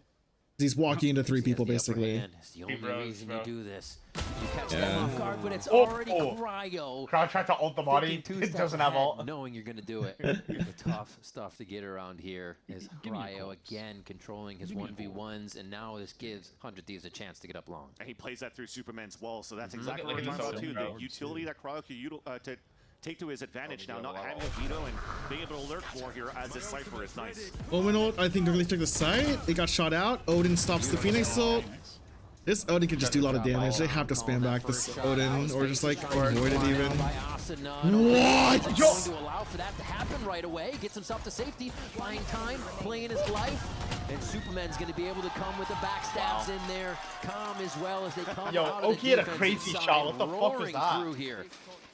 He's walking into 3 people basically. It's the only reason you do this. You catch them off guard, but it's already Cryo. Crowd tried to ult the body. It doesn't have ult. Knowing you're going to do it. The tough stuff to get around here is Cryo again controlling his 1v1s, and now this gives 100 Thieves a chance to get up long. And he plays that through Superman's wall, so that's exactly what we're talking about too. The utility that Cryo could take to his advantage now, not having a veto and being able to lurk more here as this Cypher is nice. Omen ult, I think, really took the site. They got shot out. Odin stops the Phoenix ult. This Odin can just do a lot of damage. They have to spam back this Odin, or just like avoid it even. What? Going to allow for that to happen right away. Gets himself to safety, buying time, playing his life. And Superman's going to be able to come with the backstabs in there, calm as well as they come out of the Oki had a crazy shot. What the fuck was that? Through here.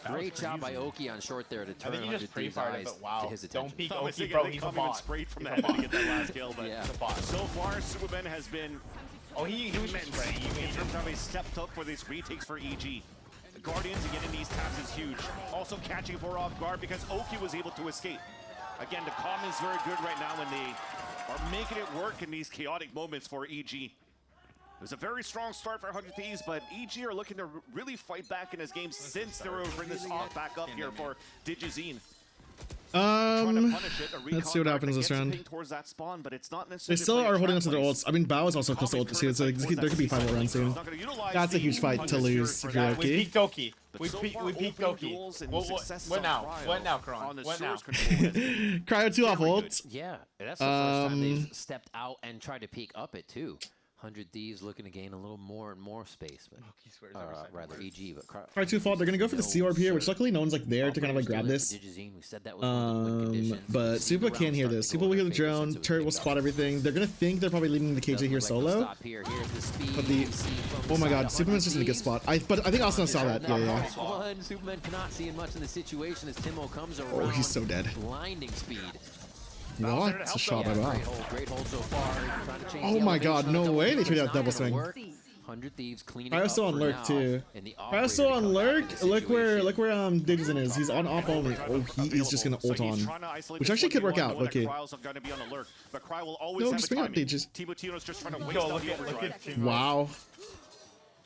Great job by Oki on short there to turn 100 Thieves' eyes to his attention. Don't peek Oki, bro. He's a bot. Sprayed from the head to get that last kill, but so far Superman has been he was spraying. In terms of how he stepped up for these retakes for EG. The Guardians again in these taps is huge. Also catching 4 off guard because Oki was able to escape. Again, the calm is very good right now when they are making it work in these chaotic moments for EG. It was a very strong start for 100 Thieves, but EG are looking to really fight back in this game since they were bringing this off back up here for Digizine. Let's see what happens this round. Spawn, but it's not they still are holding on to their ults. I mean, Bao is also close to ult too, so there could be 5 more rounds soon. That's a huge fight to lose if you're Oki. We peeked Oki. We peeked Oki. What now? What now, Kron? What now? Cryo 2 off ult. Yeah, that's the first time they've stepped out and tried to peek up it too. 100 Thieves looking to gain a little more and more space, but rather EG. But Cryo 2 fault. They're gonna go for the C orb here, which luckily no one's like there to kind of like grab this. But Super can hear this. Super will hear the drone. Turret will spot everything. They're gonna think they're probably leaving the KJ here solo. But oh my God, Superman's just in a good spot. But I think Asuna saw that. Yeah. Superman cannot see much in the situation as Timo comes around. Oh, he's so dead. Blinding speed. What? It's a shot by Bao. Great hold so far. Oh my God, no way they traded out double swing. 100 Thieves cleaning I also on lurk too. I also on lurk. Look where Digizine is. He's on op only. Oh, he is just gonna ult on, which actually could work out. Okay. No, just bring out Digis. Wow.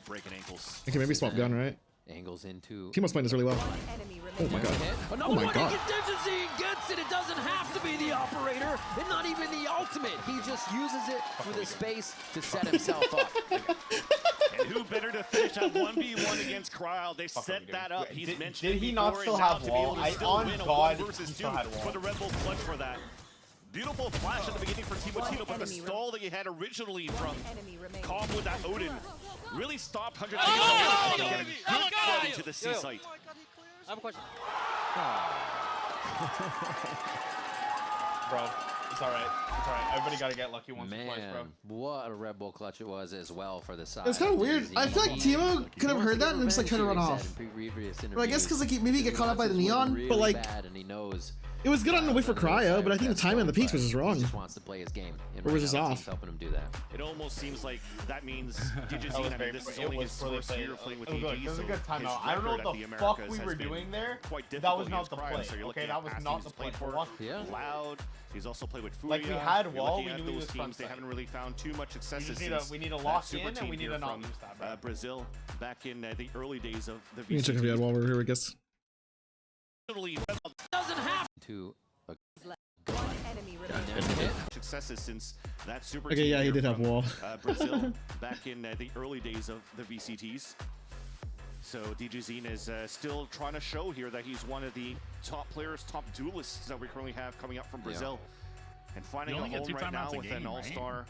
Breaking ankles. Okay, maybe swap gun, right? Angles into. Team's playing this really well. Oh my God. Oh my God. Gets it. It doesn't have to be the operator, and not even the ultimate. He just uses it for the space to set himself up. And who better to finish that 1v1 against Cryo? They set that up. He's mentioned. Did he not still have wall? On God, he still had wall. For the Red Bull clutch for that. Beautiful flash at the beginning for Timo, but the stall that he had originally from Calm with that Odin really stopped 100 Thieves into the C site. I have a question. Bro, it's alright. It's alright. Everybody gotta get lucky once or twice, bro. What a Red Bull clutch it was as well for the side. It's kind of weird. I feel like Timo could have heard that and just like tried to run off. But I guess because like maybe he get caught up by the neon, but like and he knows It was good on the way for Cryo, but I think the timing on the peaks was just wrong. Just wants to play his game. Or was just off. Helping him do that. It almost seems like that means Digizine, I mean, this is only his first year playing with EG. It was a good timeout. I don't know what the fuck we were doing there. That was not the play. Okay, that was not the play for us. Yeah. Loud. He's also played with Furia. Like we had wall, we knew he was teams. front They haven't really found too much successes. We need a lock in, and we need a not lose that. Brazil back in the early days of the VCT. You can check if we had wall over here, I guess. Doesn't have to. Successes since that super. Okay, yeah, he did have wall. Brazil back in the early days of the VCTs. So Digizine is still trying to show here that he's one of the top players, top duelists that we currently have coming up from Brazil. And finding a home right now with an all-star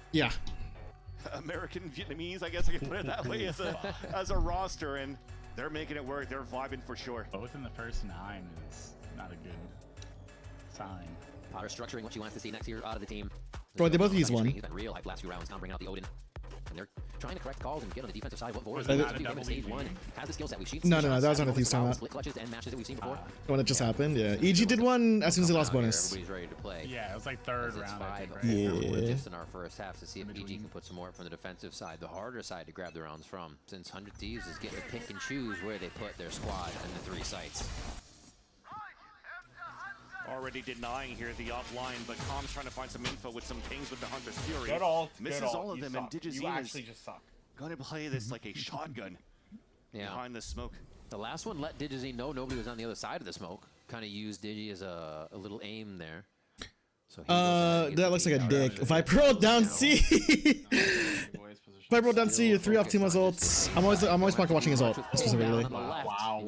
American Vietnamese, I guess I can put it that way, as a roster, and they're making it work. They're vibing for sure. Both in the first 9 is not a good sign. Potter structuring what she wants to see next year out of the team. Bro, they both use one. He's been real hype last few rounds. Now bringing out the Odin. And they're trying to correct calls and get on the defensive side. What Vor is stage 1 has the skill set we've seen. No, that was on a Thieves timeout. Split clutches and matches that we've seen before. The one that just happened, yeah. EG did one as soon as they lost bonus. Everybody's ready to play. Yeah, it was like 3rd round, I think, right? Yeah. Just in our first half to see if EG can put some more from the defensive side, the harder side to grab the rounds from, since 100 Thieves is getting to pick and choose where they put their squad in the 3 sites. Already denying here the offline, but Com's trying to find some info with some pings with the Hunter's Fury. Good ult. Misses all of them, and You Digizine actually is just suck. gonna play this like a shotgun behind the smoke. The last one let Digizine know nobody was on the other side of the smoke. Kind of used Digi as a little aim there. So that looks like a dick. If I pro down C, if I pro down C, you're 3 off Timo's ults. I'm always pocket watching his ult specifically. Wow.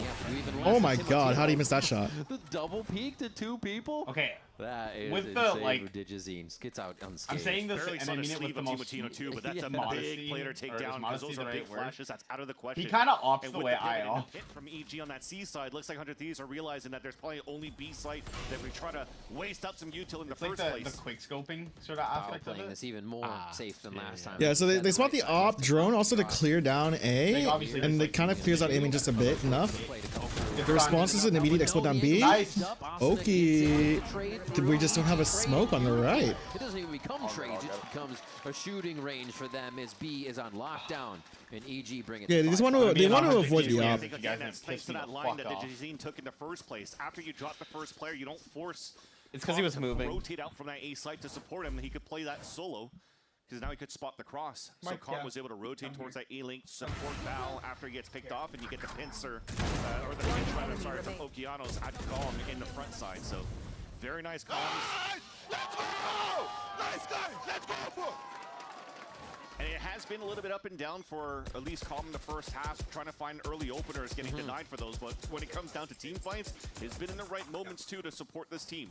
Oh my god, how do you miss that shot? The double peek to 2 people. Okay. That is with the like Digizine gets out unscathed. I'm saying this, and I mean it with the most too, but that's a big player to take down because those are big flashes. That's out of the question. He kind of opts the way I opt. Hit from EG on that C side. Looks like 100 Thieves are realizing that there's probably only B site that we try to waste up some util in the first place. The quick scoping sort of aspect of it. This even more safe than last time. Yeah, so they spot the op drone also to clear down A, and it kind of clears out aiming just a bit enough. The response is an immediate explode down B. Okay, we just don't have a smoke on the right. It doesn't even become trades, it becomes a shooting range for them as B is on lockdown and EG bring it. Yeah, they want to avoid the op. Again, that's thanks to that line that Digizine took in the first place. After you drop the first player, you don't force. It's because he was moving. Rotate out from that A site to support him. He could play that solo. Because now he could spot the cross. So Calm was able to rotate towards that A-link, support Val after he gets picked off, and you get the pincer, or the pinch rather, sorry, from Okeanos at Calm in the front side. So very nice comms. Let's go! Nice guy! Let's go! And it has been a little bit up and down for at least Calm in the first half, trying to find early openers, getting denied for those. But when it comes down to team fights, it's been in the right moments too to support this team.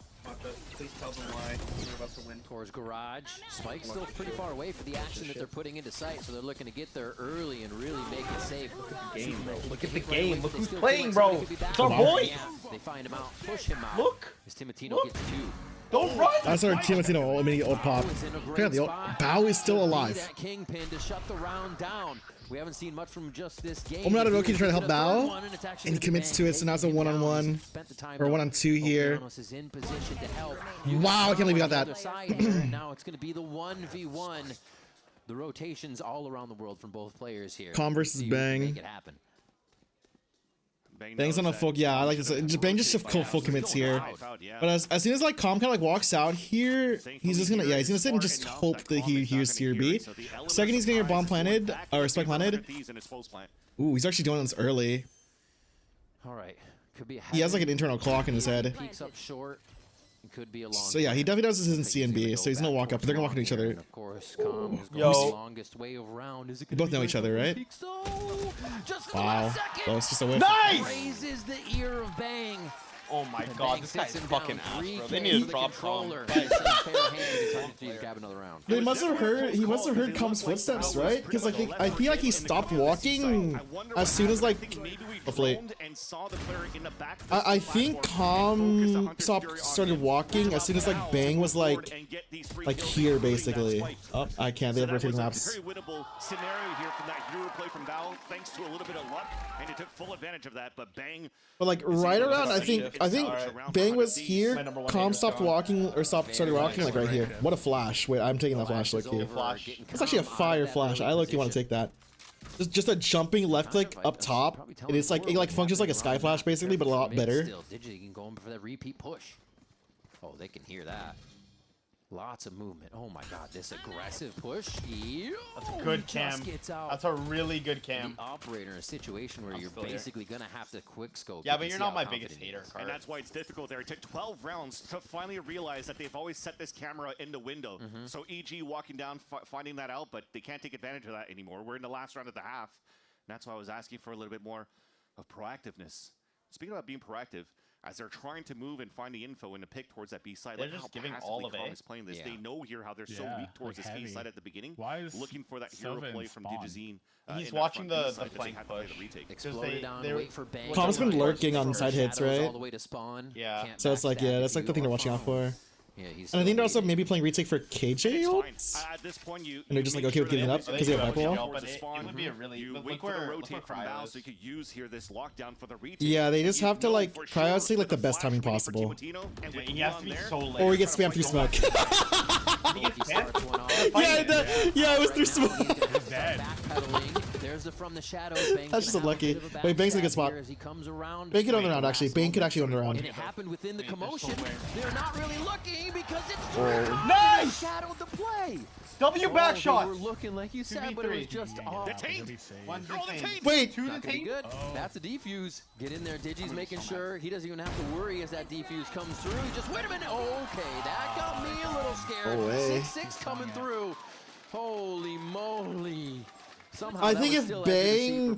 Please tell them why we're about to win. Towards Garage. Spike's still pretty far away for the action that they're putting into sight, so they're looking to get there early and really make it safe. Look at the game, bro. Look at the game. Look who's playing, bro. It's our boy. They find him out, push him out. Look. As Timotino gets 2. Don't run! That's our Timotino immediate ult pop. The ult. Bao is still alive. That kingpin to shut the round down. We haven't seen much from just this game. Omnadodoki to try to help Bao, and he commits to it, so now it's a 1-on-1, or 1-on-2 here. Wow, I can't believe we got that. Now it's going to be the 1v1. The rotations all around the world from both players here. Com versus Bang. Make it happen. Bang's on a full, yeah, I like this. Bang just full commits here. But as soon as like Com kind of like walks out here, he's just gonna, he's gonna sit and just hope that he hears Tier B. Second, he's gonna get bomb planted, or spike planted. Ooh, he's actually doing this early. All right, could be. He has like an internal clock in his head. Peeks up short. It could be a long. So yeah, he definitely does this in C and B. So he's gonna walk up, but they're gonna walk into each other. Of course, Com is going the longest way around. Is it you both know each other, right? Wow, that was just a whiff. Nice! Raises the ear of Bang. Oh my god, this guy's fucking ass, bro. They need to drop Com. They must have heard. He must have heard Com's footsteps, right? Because I feel like he stopped walking as soon as like. Hopefully. I think Com started walking as soon as like Bang was like here basically. Oh, I can't. They have rotating maps. Very winnable scenario here from that hero play from Val, thanks to a little bit of luck, and he took full advantage of that. But Bang. But like right around, I think I think Bang was here. Calm stopped walking or started walking like right here. What a flash! Wait, I'm taking that flash low key. It's actually a fire flash. I low key want to take that. Just a jumping left click up top, and it's like it functions like a sky flash basically, but a lot better. Digi can go in for that repeat push. Oh, they can hear that. Lots of movement. Oh my god, this aggressive push. That's a good cam. That's a really good cam. The operator in a situation where you're basically gonna have to quick scope. Yeah, but you're not my biggest hater, Cart. And that's why it's difficult there. It took 12 rounds to finally realize that they've always set this camera in the window. So EG walking down, finding that out, but they can't take advantage of that anymore. We're in the last round of the half. And that's why I was asking for a little bit more of proactiveness. Speaking about being proactive, as they're trying to move and find the info and to pick towards that B side, they're just giving all of it. Playing this. They know here how they're so weak towards this A side at the beginning. Why is looking for that hero play from Digizine? He's watching the flank push. Calm's been lurking on side hits, right? All the way to spawn. Yeah. So it's like, yeah, that's like the thing they're watching out for. Yeah, and I think they're also maybe playing retake for KJ ults? At this point, and they're just like okay with giving it up because they have back wall? But it would be a really... Look where rotate from now so you could use here this lockdown for the retake. Yeah, they just have to like Cryos take like the best timing possible. He has to be so late. Or he gets spammed through smoke. Yeah, it was through smoke. There's the from the shadows. That's just unlucky. Wait, Bang's in a good spot. Bang could own the round actually. Bang could actually own the round. And it happened within the commotion. They're not really looking because it's nice! shadowed the play. W back shot. They were looking like you said, but it was just off. Wait, two detained. Good. That's a defuse. Get in there, Digi's making sure he doesn't even have to worry as that defuse comes through. He just wait a minute. Okay, that got me a little scared. 6-6 coming through. Holy moly. Somehow I think if Bang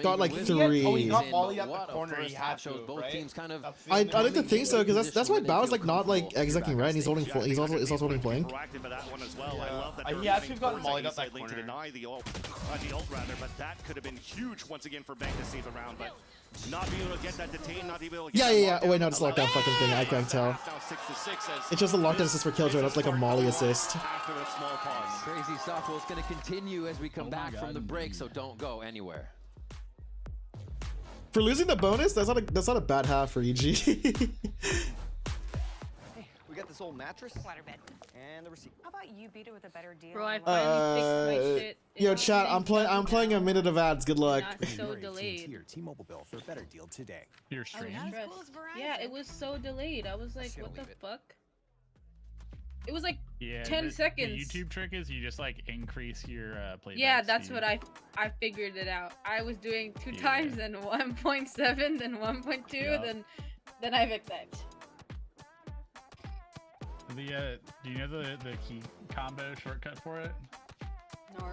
got like 3. Oh, he got Molly at the corner. He had to, teams kind of. I like to think so because that's why Bao's like not like executing right. And he's holding. He's also holding flank. He actually got Molly at that corner. The ult rather, but that could have been huge once again for Bang to save the round, but. Not being able to get that detained, not even able to get Yeah. Oh, wait, no, it's a lockdown fucking thing. I can't tell. It's just a lockdown assist for Killjoy. That's like a Molly assist. Crazy stuff. Well, it's going to continue as we come back from the break, so don't go anywhere. For losing the bonus, that's not a bad half for EG. We got this old mattress, waterbed, and the receipt. How about you beat it with a better deal? Bro, I finally fixed my shit. Yo, chat, I'm playing a minute of ads. Good luck. Not so delayed. T-Mobile bill for a better deal today. Your stream? Yeah, it was so delayed. I was like, what the fuck? It was like 10 seconds. The YouTube trick is you just like increase your playback. Yeah, that's speed. what I figured it out. I was doing 2 times, then 1.7, then 1.2, then I fixed that. Do you know the key combo shortcut for it? No.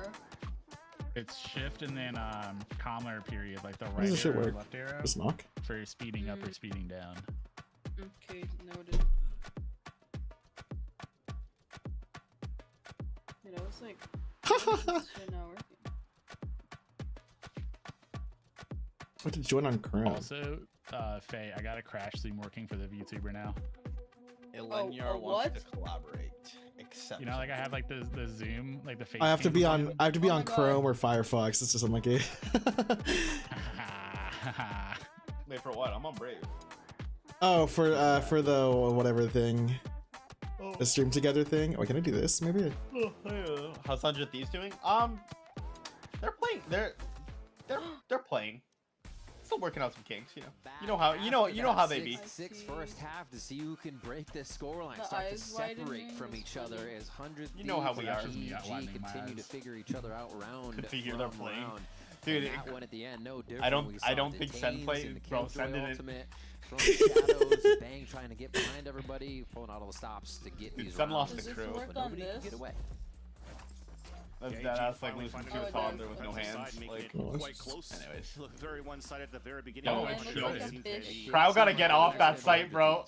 It's shift and then comma period, like the right arrow or left arrow. Just knock. For speeding up or speeding down. Okay, noted. You know, it's like shit not working. What did join on Chrome? Also, Faye, I got a crash stream working for the VTuber now. Elenyar wants to collaborate. Except you know, like I have like the Zoom, like the face. I have to be on Chrome or Firefox. It's just unlucky. Wait, for what? I'm on Brave. Oh, for the whatever thing. The stream together thing. Oh, can I do this? Maybe. How's 100 Thieves doing? They're playing. They're playing. Still working out some kinks, you know. You know how they be. 6 first half to see who can break this scoreline, start to separate from each other as 100 You know how we are. Continue to figure each other out round. To hear them playing. Dude, that one at the end, no different. I don't think Sen played. Bro, Sen didn't. From the shadows, Bang trying to get behind everybody, pulling out all the stops to get these Sen rounds. lost the crew. But nobody can get away. That's like losing to a toddler with no hands. Like, quite close. Anyways. Look very one-sided at the very beginning. Crowd gotta get off that site, bro.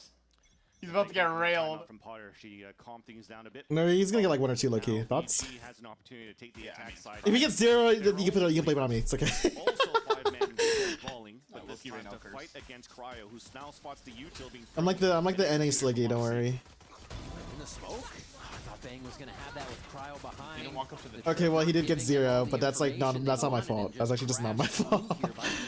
He's about to get railed. From Potter, she calmed things down a bit. No, he's gonna get like 1 or 2 low key. Thoughts? He has an opportunity to take the attack side. If he gets 0, you can blame it on me. It's okay. Also 5 men falling, but this time to fight against Cryo, who now spots the util being. I'm like the NA Sliggy. Don't worry. In the smoke? I thought Bang was gonna have that with Cryo behind. He didn't walk up to the Okay, well he did get 0, but that's like that's not my fault. That's actually just not my fault.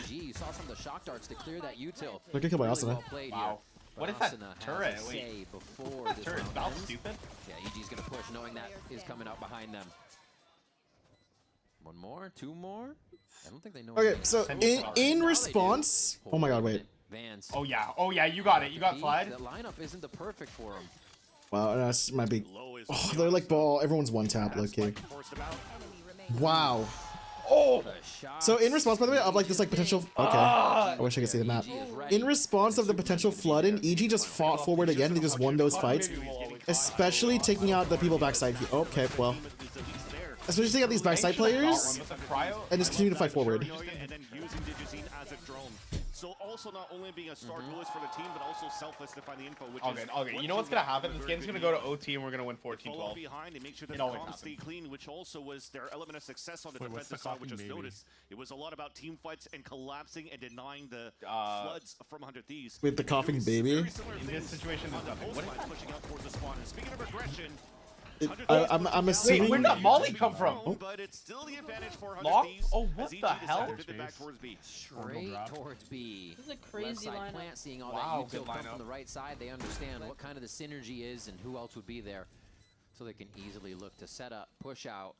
You saw some of the shock darts to clear that util. Look at kill by Asuna. Wow. What is that turret? Wait. Before this turret is Valve stupid? Yeah, EG's gonna push knowing that is coming out behind them. One more, 2 more. I don't think they know. Okay, so in response, oh my god, wait. Vance. Oh yeah, you got it. You got slide. The lineup isn't the perfect for him. Wow, that might be. Oh, they're like ball. Everyone's one tap, low key. Wow. Oh. So in response, by the way, of like this like potential. Okay, I wish I could see the map. In response of the potential flood in, EG just fought forward again. They just won those fights, especially taking out the people backside here. Okay, well, especially taking out these backside players and just continue to fight forward. So also not only being a star duelist for the team, but also selfless to find the info. Which Okay. You know what's gonna happen? This game's gonna go to OT and we're gonna win 14-12. Behind and make sure that the comms stay clean, which also was their element of success on the defensive side, which was noticed. It was a lot about team fights and collapsing and denying the floods from 100 Thieves. With the coughing baby. In this situation, there's nothing. What is that? Pushing out towards the spawn. And speaking of aggression. I'm assuming. Wait, where'd that Molly come from? Oh. But it's still the advantage for 100 Lock? Thieves. Oh, what the hell? Back towards B. Straight towards B. This is a crazy lineup. Plant, seeing all that util come from the right side, they understand what kind of the synergy is and who else would be there, so they can easily look to set up, push out,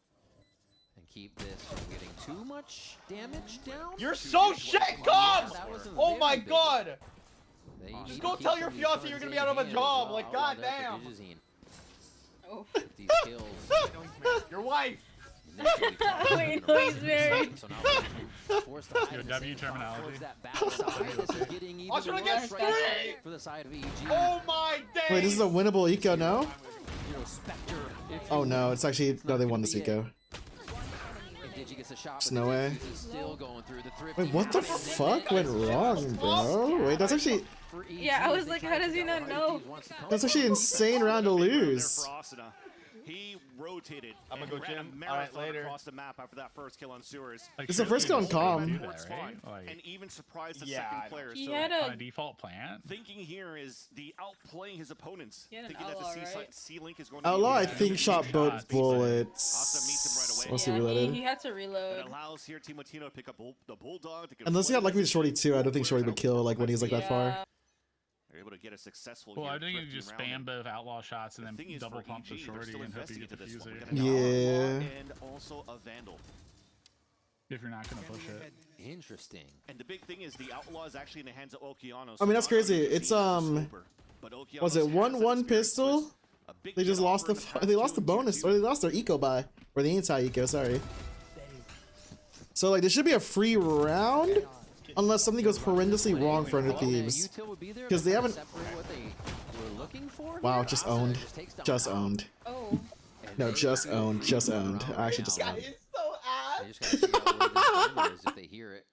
and keep this from getting too much damage down. You're so shit, Cobbs! Oh my god! Just go tell your fiance you're gonna be out of a job. Like, goddamn. Oh. These kills. Your wife. Wait, no, he's married. Your W terminology. I was gonna get 3! For the side of EG. Oh my days! Wait, this is a winnable eco, no? Oh no, it's actually no. They won this eco. There's no way. Wait, what the fuck went wrong, bro? Wait, that's actually. Yeah, I was like, how does he not know? That's actually insane round to lose. He rotated. I'm gonna go ran a gym. marathon Alright, later. across the map after that first kill on sewers. Like, it's the first kill on calm. And even surprised the second player. He so had a default plant. thinking here is the outplaying his opponents. Thinking that outlaw, the C-Link is going to Outlaw, I be think, shot both bullets. Once he reloaded. he had to reload. It allows here Timotino to pick up the Bulldog. To get Unless he had like with Shorty too, I don't think Shorty would kill like when he's like that far. They're able to get a successful. Well, I think you just spam both outlaw shots and then double pump the shorty and hope you get the fuser. Yeah. And also a Vandal. If you're not gonna push it. Interesting. And the big thing is the outlaw is actually in the hands of Okeanos. I mean that's crazy. It's was it 1-1 pistol? They just lost the bonus, or they lost their eco buy, or the anti-eco. Sorry. So like this should be a free round. Unless something goes horrendously wrong for 100 Thieves. Because they haven't... Wow, just owned. Just owned. Oh. No, just owned. Just owned. I actually just owned. They just gotta figure out where this is if they hear it.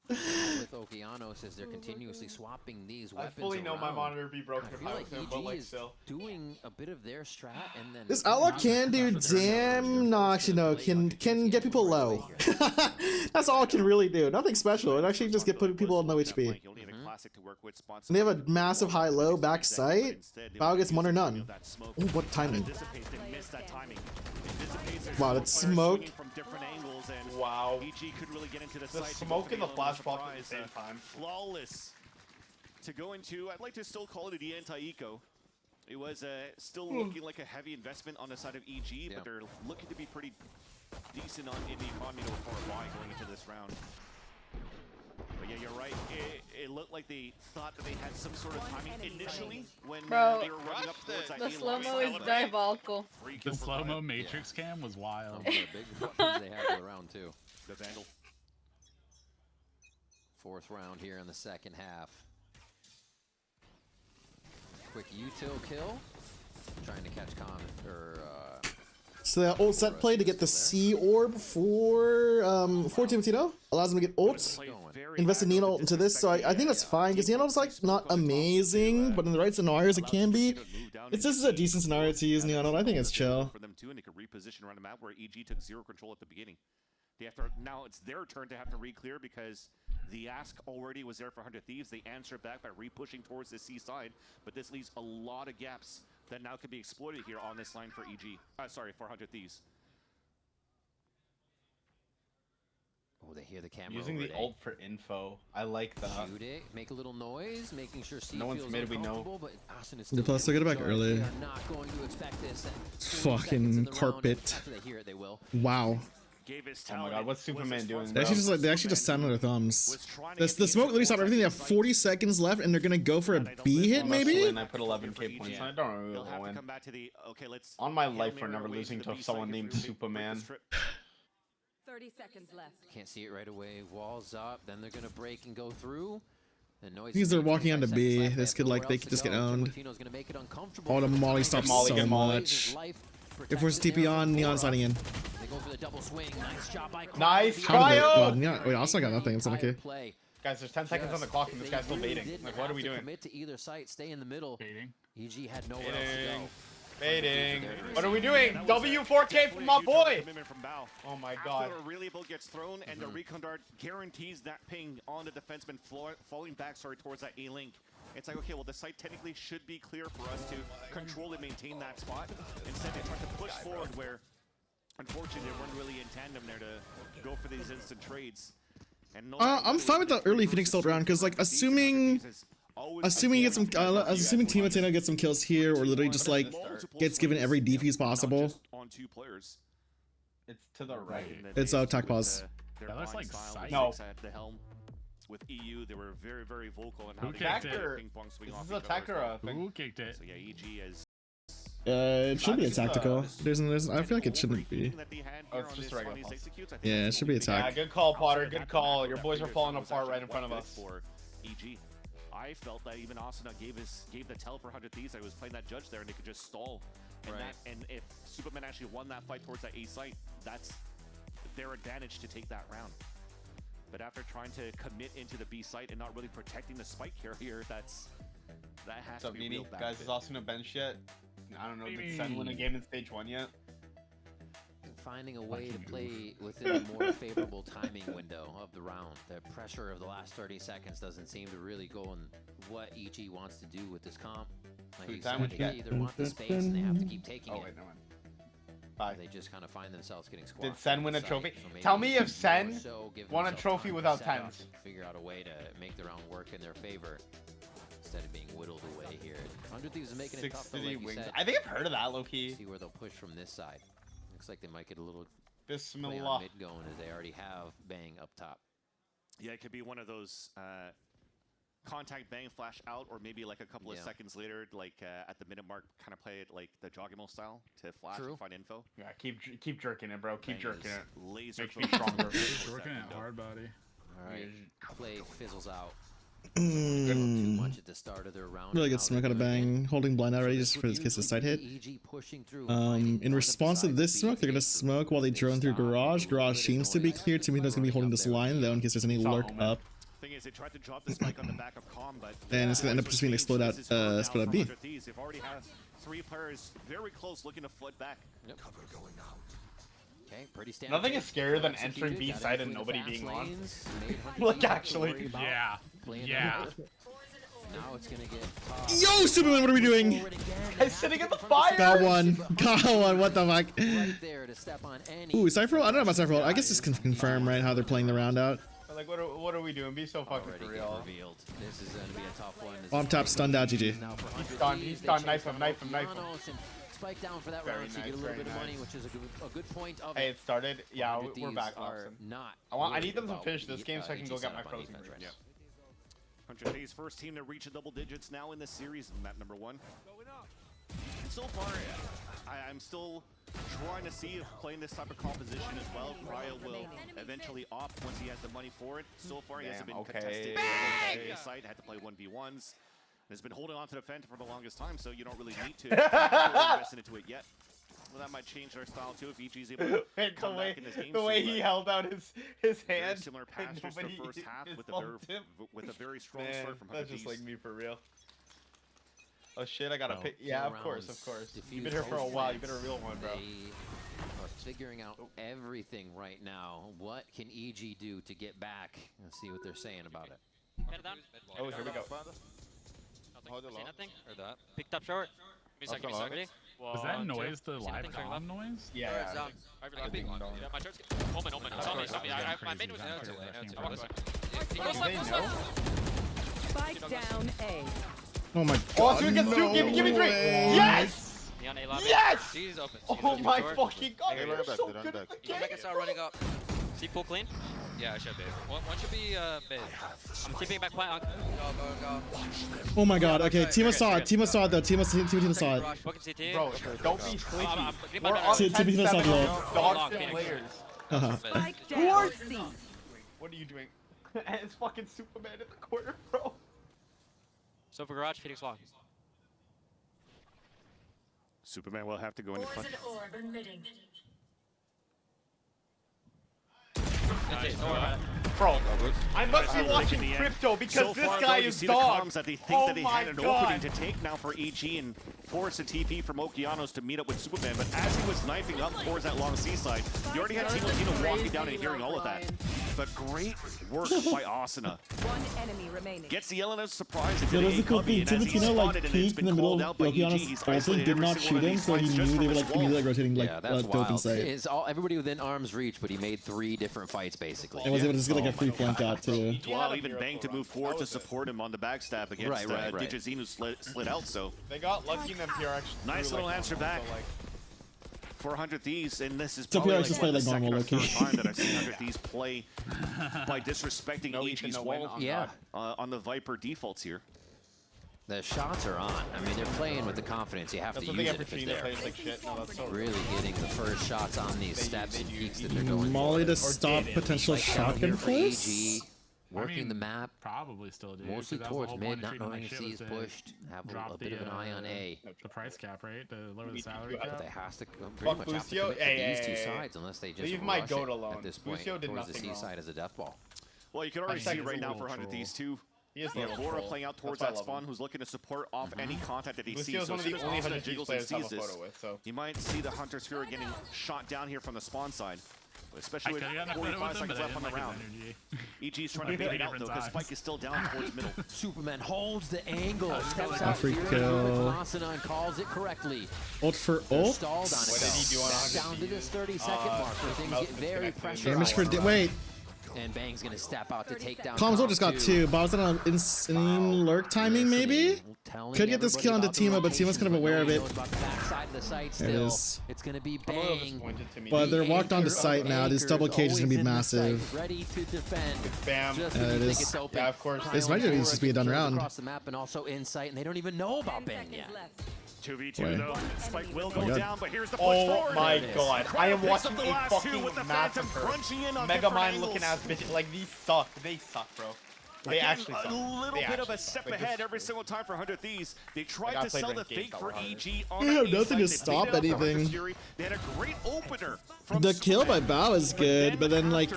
With Okeanos, as they're continuously swapping these weapons. I fully know my monitor be broken I if feel I like was him, EG but like is still. doing a bit of their strat, and then This outlaw can do damn. No, actually no. Can get people low. That's all it can really do. Nothing special. It actually just put people on low HP. And they have a massive high-low back sight. Bao gets one or none. Ooh, what timing? Wow, that smoke. Wow. EG could really get into the smoke and the flashball at the same time. Flawless. To go into, I'd like to still call it the anti-eco. It was still looking like a heavy investment on the side of EG, but they're looking to be pretty decent in the economy to afford Y going into this round. But yeah, you're right. It looked like they thought that they had some sort of timing initially when they were running up towards that. The slow-mo is diabolical. The slow-mo matrix cam was wild. Some of the big weapons they have for the round too. The Vandal. Fourth round here in the second half. Quick util kill. Trying to catch Con or So the ult set play to get the C orb for Timotino allows him to get ult. Invest in Neon ult into this, so I think that's fine because Neon ult's like not amazing, but in the right scenarios it can be. This is a decent scenario to use Neon ult. I think it's chill. For them too, and they could reposition around the map where EG took zero control at the beginning. They have to, now it's their turn to have to re-clear because the ask already was there for 100 Thieves. They answer back by re-pushing towards the C side, but this leaves a lot of gaps that now could be exploited here on this line for EG. Sorry, for 100 Thieves. Oh, they hear the camera. Using the ult for info. I like that. Shoot it, make a little noise, making sure C no one's feels mid, we know. but Austin is The plus, they'll get it back early. They are not going to expect this. Fucking carpet. After they hear it, they will. Wow. Oh my god, what's Superman doing? They actually just sat on their thumbs. The smoke literally stopped everything. They have 40 seconds left, and they're gonna go for a B hit, maybe? And I put 11k points on it. I don't really want to win. On my life, we're never losing to someone named Superman. 30 seconds left. Can't see it right away. Walls up. Then they're gonna break and go through. Because they're walking onto B. This could they could just get owned. Oh, the Molly stops so much. It forces TP on. Neon sliding in. They go for the double swing. Nice job by Nice cryo. Wait, also got nothing. It's okay. Guys, there's 10 seconds on the clock and this guy's still baiting. Like, what are we doing? Commit to either site. Stay in the middle. Baiting. EG had nowhere else to go. Baiting. What are we doing? W4K from my boy. Oh my god. After a relay bolt gets thrown and the recon dart guarantees that ping on the defenseman falling back towards that A link. It's like, okay, well, the site technically should be clear for us to control and maintain that spot. Instead, they try to push forward where, unfortunately, they weren't really in tandem there to go for these instant trades. And I'm fine with the early Phoenix ult round because, like, assuming you get some, assuming Team Atena gets some kills here, or literally just like gets given every defuse possible. On 2 players. It's to the right. It's attack pause. That looks like Sight. No. At the helm. With EU, they were very, very vocal on how Who they kicked get it? ping pong swing This off is a Takara thing. Who kicked it? So yeah, EG is. It should be a tactical. There's I feel like it shouldn't be. Oh, it's just a regular pulse. Yeah, it should be a Yeah, tac. good call, Potter. Good call. Your boys are falling apart right in front of us. For EG. I felt that even Asuna gave the tell for 100 Thieves that he was playing that judge there and they could just stall. And and if Superman actually won that fight towards that A site, that's their advantage to take that round. But after trying to commit into the B site and not really protecting the spike carrier, that has to be real bad. Guys, is Asuna bench yet? I don't know. Did Sen win a game in stage 1 yet? Finding a way to play within a more favorable timing window of the round. The pressure of the last 30 seconds doesn't seem to really go on what EG wants to do with this comp. Like you said, they either want the space and they have to keep taking it. Oh wait, no one. Bye. They just kind of find themselves getting squashed. Did Sen win a trophy? Tell me if Sen won a trophy without tens. Figure out a way to make their own work in their favor instead of being whittled away here. 100 Thieves is making it tough, though, like you said. I think I've heard of that, low-key. See where they'll push from this side. Looks like they might get a little Bismillah mid going as they already have Bang up top. Yeah, it could be one of those contact Bang flash out, or maybe like a couple of seconds later, like at the minute mark, kind of play it like the Jogimo style to flash and find info. Yeah, keep jerking it, bro. Keep jerking it. Laser makes me stronger. Working it hard, body. All right, play fizzles out. Too much at the start of their round. Really good smoke out of Bang, holding blind out ready just for this case of side hit. In response to this smoke, they're gonna smoke while they drone through garage. Garage seems to be clear. Timito's gonna be holding this line though in case there's any lurk up. Thing is, they tried to drop the spike on the back of Com, but and it's gonna end up just being a split out B. They've already had 3 players very close looking to flood back. Yep. Cover going out. Okay, pretty standard. Nothing is scarier than entering B side and nobody being on. Like actually. Yeah. Yeah. Now it's gonna get Yo, Superman, what are we doing? Guy's sitting in the fire. Got one. Got one. What the fuck? Right there to step on any. Ooh, Cypher. I don't know about Cypher. I guess it's confirm right how they're playing the round out. Like what are we doing? Be so fucking for real. Revealed. This is gonna be a tough one. Bomb top stunned out. GG. He's done. Knife him. Spike down for that round, so you get a little bit of money, which is a good point of Hey, it started. Yeah, we're back. Not I need them to finish this game so I can go get my frozen greens. Yeah. 100 Days first team to reach double digits now in this series, map number 1. And so far, I'm still trying to see if playing this type of composition as well, Cryo will eventually opt once he has the money for it. So far, he hasn't been contested. Site had to play 1v1s. Has been holding on to the Phantom for the longest time, so you don't really need to invest into it yet. Well, that might change their style too if EG's able to come back in this game. The way he held out his hand. Similar pass just the first half with a very strong start from 100 That's just like me for real. Oh shit, I gotta pick. Yeah, of course. You've been here for a while. You've been a real one, bro. They are figuring out everything right now. What can EG do to get back? Let's see what they're saying about it. Oh, here we go. See nothing? Or that? Picked up short. Was that noise the live comm noise? Yeah. My turn's Omen. It's on me. My main was Spike down A. Oh my god. Oh, so we get two. Give me 3. Yes! Neon A lobby. Yes! She's open. Oh my fucking god. You're so good at the game. Omega start running up. See pool clean? Yeah, I should be. One should be mid. I'm keeping back plant. Go. Oh my god. Okay, Timo saw it. Timo saw it though. Timo saw it. Bro, don't be sleepy. Timo saw the ult. Dodge them layers. Who are C? What are you doing? And it's fucking Superman in the corner, bro. So for garage, Phoenix Walk. Superman will have to go into front. Bro, I must be watching Crypto because this guy is dog. That they think that they had an opening to take now for EG and force a TP from Okeanos to meet up with Superman. But as he was knifing up towards that long seaside, you already had Timo walking down and hearing all of that. But great work by Asuna. One enemy remaining. Gets the element of surprise into So the that's a cool cubby, thing. and as he Timo like spotted and it's peeked in been the middle called of out by EG, Okeanos' he's ult and did every not single shoot one of him, these so he fights knew just they from were his like wall. immediately like rotating like Yeah, that's dope wild. inside. It's all everybody within arm's reach, but he made 3 different fights basically. And was able to just get like a free flank out too. Well, even Bang to move forward to support him on the backstab against Right. Digizine, who slid out. So They got lucky in them PRX. nice little answer back. 400 Thieves, and this is So probably PRX like just played the like second normal, or third okay. time that I've seen 100 Thieves play by disrespecting EG's wall on the Viper defaults here. The shots are on. I mean, they're playing with the confidence. You have to use it if it's there. Like shit. No, that's so Really getting the first shots on these steps and peaks that they're going Molly for. to stop potential shotgun plays. Working the map. Probably still do. Mostly 'cause that was the towards whole mid, point of not treating knowing like if shit C was is to pushed. Have drop a bit of an eye on A. The price cap, right? To lower the salary But cap. they has to pretty much have to commit to these two sides unless they just Leave my rush goat it alone. at this point Lucio did towards the nothing C wrong. side as a death ball. Well, you can already see right now for 100 Thieves too. He is Yeah, the Laura troll. playing out towards That's why I that love spawn, him. who's looking to support off any contact that he Lucio's sees. So one as of soon the as only Asuna 100 jiggles players and to have sees a this, photo with, so. you might see the Hunter Sphere getting shot down here from the spawn side. Especially with I could've gotten a photo 45 with him, seconds but I left on the didn't like round. his energy. EG's trying to bait it out though, because Spike is still down towards middle. Superman holds the angle, steps A out free here kill. with Asuna and calls it correctly. Ult for They're ult. stalled on it. What did he do on Back 100 down to this 30-second mark where things mouse get very disconnected. Damage for pressurized. wait. And Bang's gonna step out to take down. Palm's ult just got 2, but I was on an insane lurk timing maybe? Could get this kill onto Timo, but Timo's kind of aware of it. There it is. It's gonna be Bang. But they're walked onto site now. This double cage is gonna be massive. Ready to defend. Bam. Just Yeah, when it you think is. it's open. Yeah, of course. This might just be a done round. Across the map and also insight, and they don't even know about Bang yet. 2v2 Wait. though. Spike will Oh go my God. down, but here's the push Oh forward. my There it is. god. I am Picks up watching the a last two fucking with the Phantom massacre. crunching in on Mega different Mind angles. looking ass bitches. Like, these suck. They suck, bro. They Again, actually suck. a little They bit of a actually step suck. Like, ahead this- every single time for 100 Thieves. They tried Like, I to played sell the ranked games fake that for were harder. EG on They that have A nothing site. to They stop beat it up for anything. Hunter's Fury. They had a great opener from The kill by Superman. Bao is good, but then like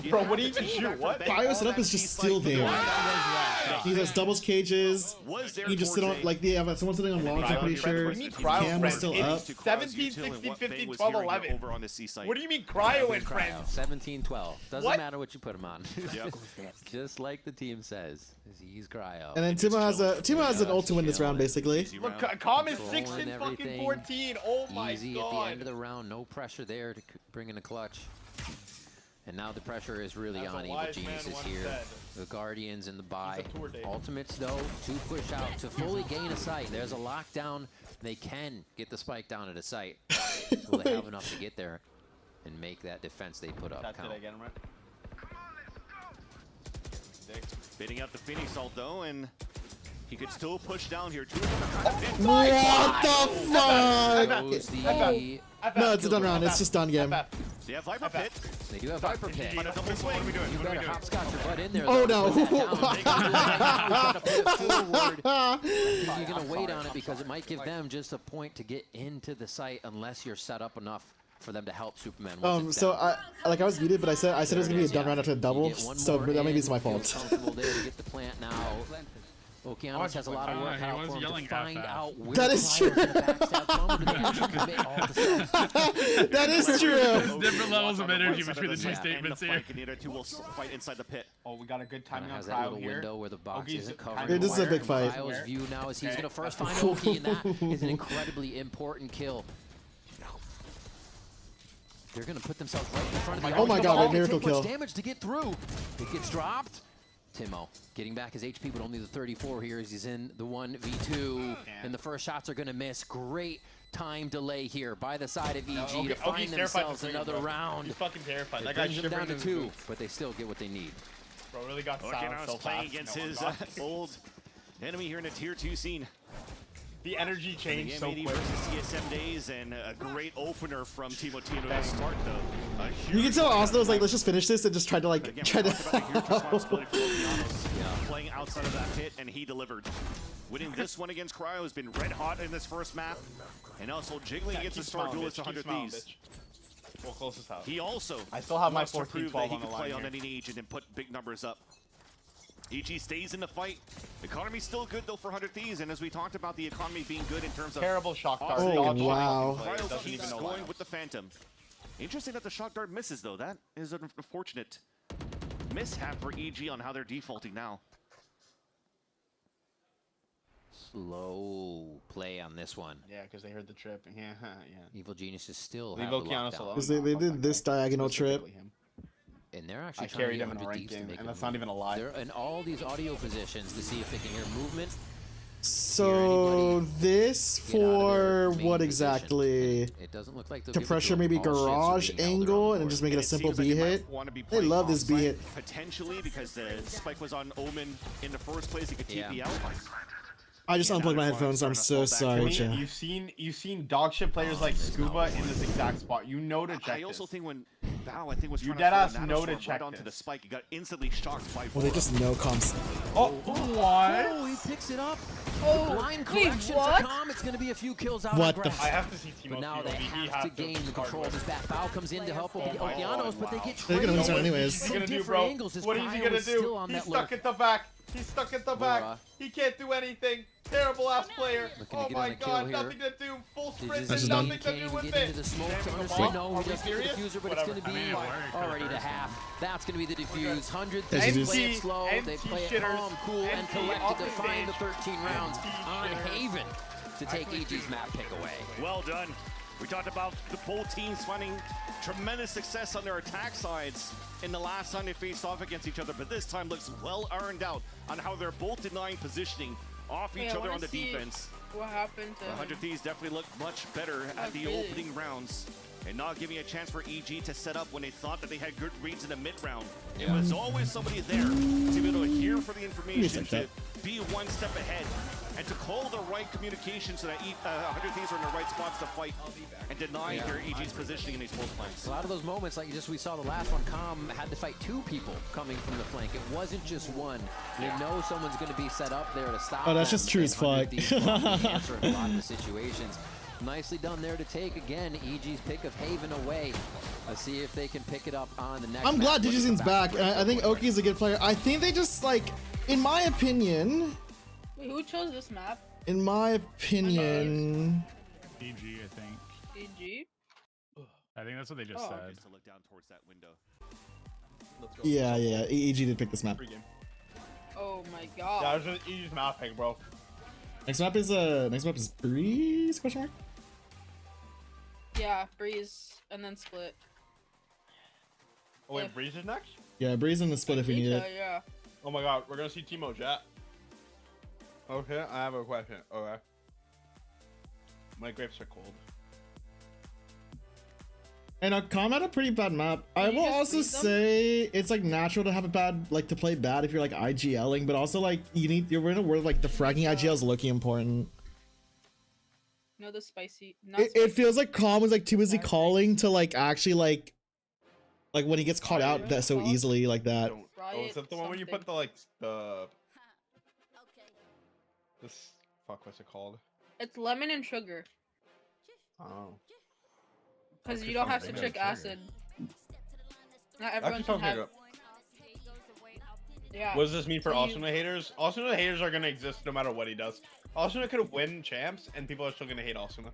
Bro, what do you even shoot? What? Bio setup is just still there. He has doubles cages. You just sit on like they have someone sitting on logs. I'm pretty sure. What do you mean cryo Cam is friends? still It's up. 17, 16, 15, 12, 11. Over on the C site. What do you mean cryo and friends? 17-12. Doesn't What? matter what you put him on. Yep. Just like the team says, he's cryo. And then Timo has an ult to win this round basically. Look, Calm is 6 Controlling and fucking everything. 14. Oh my Easy at the end of god. the round, no pressure there to bring in a clutch. And now the pressure is really As a on Evil wise man Geniuses once here. said. The Guardians and the buy. It's a tour date. Ultimates though, to push out, to fully gain a site. There's a lockdown. They can get the spike down at a site. Will they have enough to get there and make that defense they put up Did count? I get him right? Baiting out the Phoenix ult though, and he could still push down here. Two What the fuck? Goes the No, it's a done round. It's just done game. They have Viper Pit. They do have Viper Pit. On a double swing. What are we doing? You better hopscotch your butt in there. Oh, though, no. put that down. Put it forward. I think you're gonna wait on it because it might give them just a point to get into the site unless you're set up enough for them to help Superman. Once it's So down. I was muted, but I said it was gonna be a done round after a double, You get one so more that may be in, my feel fault. comfortable there to get the plant now. Okeanos has a lot of work out for him to find out where that is true. That is true. There's different levels of energy between the two statements here. And the other two will fight inside the pit. Oh, we got a good timing on has that Cryo little here. window where the box Oki's isn't covered. It is a big fight. Cryo's view now is he's going to first find Oki, and that is an incredibly important kill. They're going to put themselves right in front of the Oh my god, a miracle kill. Damage to get through. It gets dropped. Timo getting back his HP, but only the 34 here as he's in the 1v2. And the first shots are going to miss. Great time delay here by the side of EG to find themselves another round. He's fucking terrified. That brings them down to 2, but they still get what they need. Bro really got silenced so playing fast. against his old enemy here in the tier 2 scene. The energy changed so quick. Versus CSM days, and a great opener from Timo Tino to start though. You can tell Oslo was like, let's just finish this, and just try to playing outside of that pit, and he delivered. Winning this one against Cryo has been red hot in this first map, and also jiggling against the Star Duelist 100 Thieves. We'll close this out. He also I still have my wants to 14-12 prove that he on the can play line on any agent and put big numbers up. EG stays in the fight. Economy's still good though for 100 Thieves, and as we talked about the economy being good in terms of terrible shock dart. Oh wow! Cryo keeps going with the Phantom. Interesting that the shock dart misses though. That is an unfortunate mishap for EG on how they're defaulting now. Slow play on this one. Yeah, because they heard the trip. Yeah, yeah. Evil Geniuses still leave have Okeanos alone. Because they did this diagonal trip. And they're actually I carried him in 100 a Thieves to ranking, make and a that's not move. even a lie. They're in all these audio positions to see if they can hear movement. So this for what exactly? It doesn't look like to pressure maybe garage angle and just make it a simple B hit. They love this B hit. Potentially because the spike was on Omen in the first place. He could TP out. I just unplugged my headphones. I'm so sorry, chat. You've seen dog shit players like Scuba in this exact spot. You know to check. I also think when Bao, I think was you trying dead to ass throw know to right check onto the this. spike, he got instantly shocked by. Well, they just know comms. Oh, what? Oh, he picks it up. Oh, Blind correction for Calm. It's going to be a few kills out What on the grass. I have to see Timo. But now they have to gain the control of his back. Bao comes in to help Okeanos, but they get They're gonna lose traded. anyways. What is he gonna do, bro? What is he gonna do? He's stuck at the back. He's stuck at the back. He can't do anything. Terrible ass player. Oh my god, nothing to do. Full sprint and nothing to do with it. The smoke to understand. No, he doesn't get the diffuser, but it's going to be already to half. That's going to be the diffuse. 100 Thieves play it slow. They play it calm, cool, and collected to find the 13 rounds on Haven to take EG's map pick away. Well done. We talked about the both teams finding tremendous success on their attack sides in the last time they faced off against each other, but this time looks well earned out on how they're both denying positioning off each other on the defense. What happened to 100 Thieves definitely looked much better at the opening rounds and not giving a chance for EG to set up when they thought that they had good reads in the mid round. It was always somebody there to be able to hear for the information, to be one step ahead, and to call the right communication so that 100 Thieves are in the right spots to fight and deny your EG's positioning in these close flanks. A lot of those moments, like we saw the last one, Calm had to fight 2 people coming from the flank. It wasn't just one. They know someone's going to be set up there to stop. Oh, that's just true as fuck. Answer in a lot of the situations. Nicely done there to take, again, EG's pick of Haven away. Let's see if they can pick it up on the next I'm glad map. Digizin's back. I think Oki's a good player. I think they just, like, in my opinion... Wait, who chose this map? In my opinion... EG, I think. EG? I think that's what they just said. To look down towards that window. Yeah, EG did pick this map. Oh my god. Yeah, it was just EG's map pick, bro. Next map is Breeze? Question mark? Yeah, Breeze and then Split. Oh wait, Breeze is next? Yeah, Breeze in the split if we need it. Yeah. Oh my god, we're gonna see Timo Jet. Okay, I have a question. Okay. My grapes are cold. And Calm had a pretty bad map. I will also say it's like natural to have a bad, like to play bad if you're like IGLing, but also like you're in a world like the fragging IGL is looking important. No, the spicy. It feels like Calm was like too busy calling to like actually like when he gets caught out that so easily like that. Oh, is that the one where you put the this fuck, what's it called? It's lemon and sugar. Oh. Because you don't have citric acid. Not everyone can have. Yeah. What does this mean for Asuna haters? Asuna haters are gonna exist no matter what he does. Asuna could win champs, and people are still gonna hate Asuna.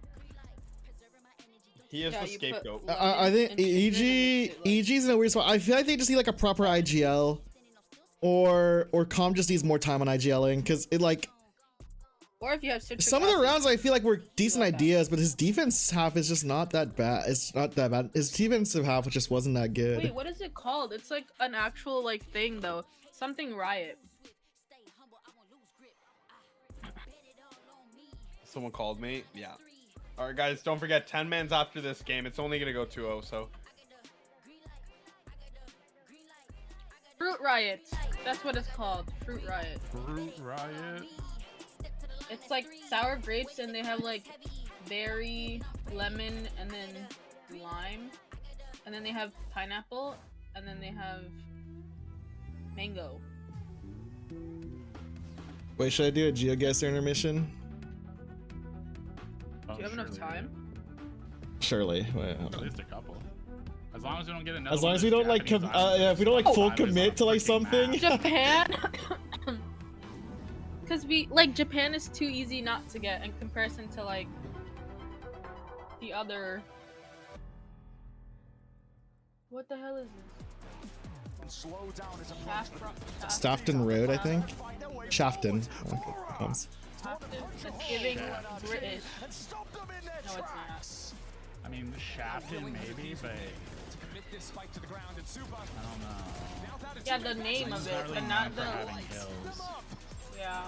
He is the scapegoat. I think EG's in a weird spot. I feel like they just need like a proper IGL, or Com just needs more time on IGLing, because it like. Or if you have some of the rounds I feel like were decent ideas, but his defense half is just not that bad. It's not that bad. His defensive half just wasn't that good. Wait, what is it called? It's like an actual like thing though. Something Riot. Someone called me. Yeah. All right, guys, don't forget 10 mans after this game. It's only gonna go 2-0. So. Fruit Riot. That's what it's called. Fruit Riot. Fruit Riot. It's like sour grapes, and they have like berry, lemon, and then lime, and then they have pineapple, and then they have mango. Wait, should I do a GeoGuessr intermission? Do you have enough time? Surely. Wait, at least a couple. As long as we don't get another. As long as we don't like, if we don't like full commit to like something. Japan. Because Japan is too easy not to get in comparison to like the other. What the hell is this? Staffton Road, I think. Shafton. Okay, comes. It's giving British. No, it's not. I mean, Shafton maybe, but I don't know. Yeah, the name of it, but not the. Yeah.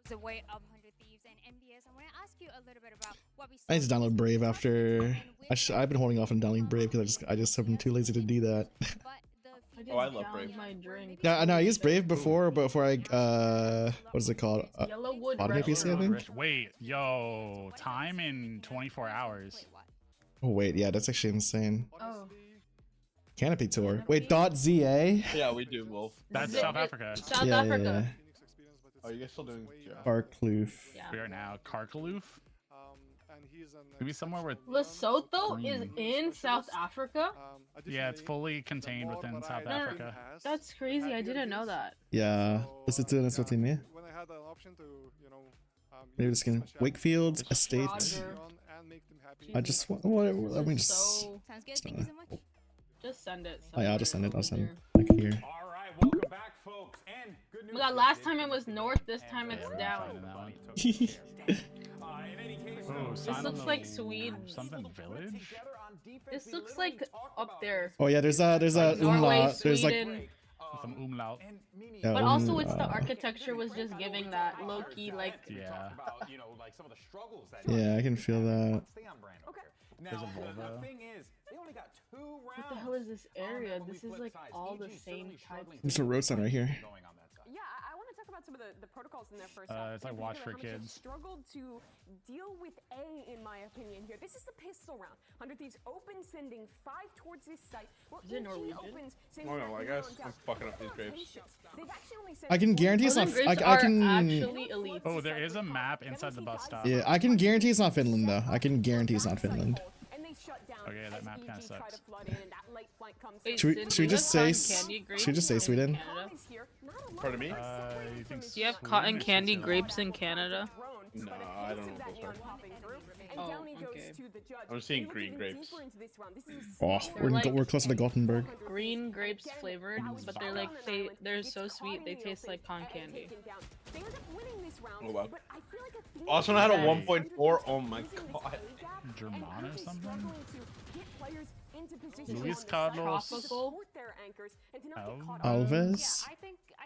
The way of 100 Thieves and MBS. I want to ask you a little bit about what we. I need to download Brave after. I've been holding off on downloading Brave because I just have been too lazy to do that. Oh, I love Brave. Yeah, no, I used Brave before I what is it called? Automate PC, I think. Wait, yo, time in 24 hours. Oh wait, yeah, that's actually insane. Oh. Canopy Tour. Wait, .za? Yeah, we do both. That's South Africa. South Africa. Yeah. Oh, you guys still doing? Karkloof. Yeah. We are now Karkloof. Maybe somewhere with Lesotho is in South Africa. Yeah, it's fully contained within South Africa. That's crazy. I didn't know that. Yeah, Lesotho is what they mean. Maybe just gonna Wakefield Estate. I just want. Let me just. Sounds good. Thank you so much. Just send it. Oh yeah, I'll just send it. I'll send it like here. All right, welcome back, folks. And good news. Well, last time it was north. This time it's down. This looks like Sweden. Something village. This looks like up there. Oh yeah, there's a Norway, umlaut. There's like some umlaut. Yeah, but also, it's the architecture was just giving that low key like. Yeah. Yeah, I can feel that. There's a Volvo. What the hell is this area? This is like all the same type. There's a road sign right here. Yeah, I want to talk about some of the protocols in there first. It's like Watch for Kids. Struggled to deal with A, in my opinion. Here, this is the pistol round. 100 Thieves open, sending 5 towards this site. Well, is it Norwegian? Oh no, I guess I'm fucking up these grapes. I can guarantee it's not. I can. Actually elite. Oh, there is a map inside the bus stop. Yeah, I can guarantee it's not Finland though. I can guarantee it's not Finland. Okay, that map kind of sucks. Wait, should we just say? Should we just say Sweden? Pardon me? Do you have cotton candy grapes in Canada? No, I don't know what those are. Oh, okay. I'm seeing green grapes. Oh, we're closer to Gothenburg. Green grapes flavored, but they're like they're so sweet. They taste like cotton candy. Oh wow. Also had a 1.4. Oh my god. German or something? Luis Carlos Alves? I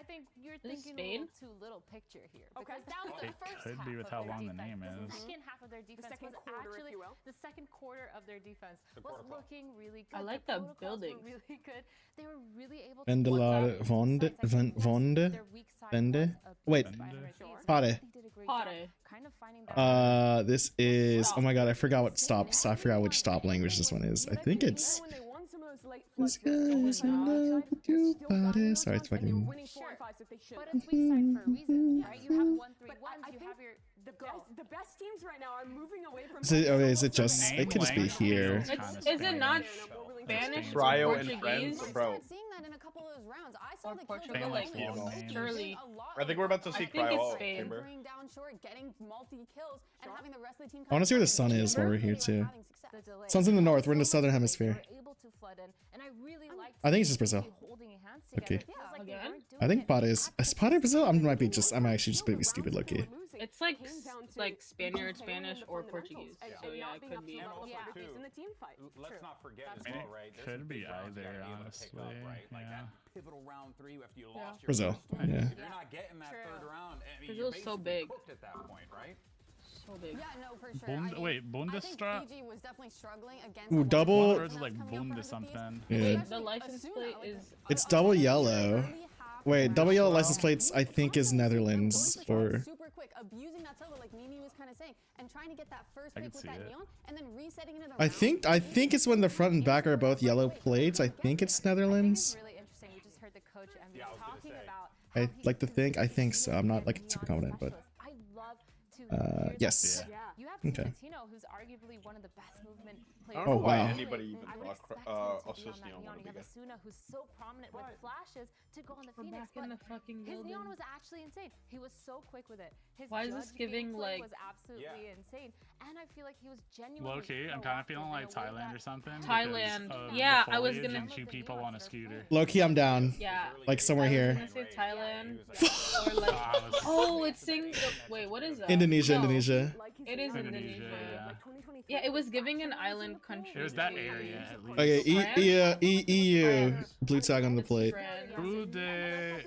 think you're thinking Spain? too little picture here. Okay, that was the It first could half be with of how their long the defense. name is. The second half of their defense was actually the second quarter of their defense was looking really good. I like the the building. really good. They were really able to Vendelade Vende? Wait, Pare. kind of finding that This is. Oh my god, I forgot what stops. I forgot which stop language this one is. I think it's. This guy's in love with your body. Sorry, it's fucking. but it's weak side for a reason, right? You have 1-3-1s, you have your the best teams right now are moving away from. Is it just? It could just be here. Is it not? Spanish, Cryo and Portuguese. friends, bro. Seeing that in a couple of those rounds, I saw Or the Portugal, like surely. I think we're about to see Cryo Chamber. down short, getting multi-kills, and having the rest of the team I want to see where the sun is while we're here too. Sun's in the north. We're in the southern hemisphere. I think it's just Brazil. Okay. I think Pada is Pada Brazil. I'm actually just be stupid, Loki. It's like Spaniard, Spanish, or Portuguese. So yeah, it could be. Let's not forget as I mean, well, right? it could be either, honestly. Yeah. Pivotal round 3 after you lost Brazil. Yeah. You're not getting that third round. I mean, Brazil's so big. at that point, right? So big. Yeah, no, for sure. Wait, Bundesstraße? PG was definitely struggling against Ooh, double. Or is it like Bundes something? Yeah. The license plate is. It's double yellow. Wait, double yellow license plates. I think is Netherlands or. Super quick, abusing that solo like Mimi was kind of saying, and trying to get that first pick with that neon, and then resetting into the I think it's when the front and back are both yellow plates. I think it's Netherlands. really interesting. We just heard the coach and talking about. I like to think. I think so. I'm not like super confident, but. Yes. You have Okay. Latino, who's arguably one of the best movement players. Oh wow. Anybody even assist Neon You have Asuna, who's so prominent with flashes to go on the Phoenix. Back in the fucking His building. neon was actually insane. He was so quick with it. His Why is this judge giving, gameplay like- was absolutely insane, and I feel like he was genuinely. Low-key, I'm kind of feeling like Thailand or something. Thailand. because of Yeah, the I was foliage gonna- and 2 people on a scooter. Low-key, I'm down. Yeah. Like somewhere I here. was gonna say Thailand. Or like, oh, it's wait, what is that? Indonesia, No, Indonesia. It is Indonesia, Indonesia. Yeah, it was giving an island country. It was that area at least. Okay, EU. Blue tag on the plate. Who de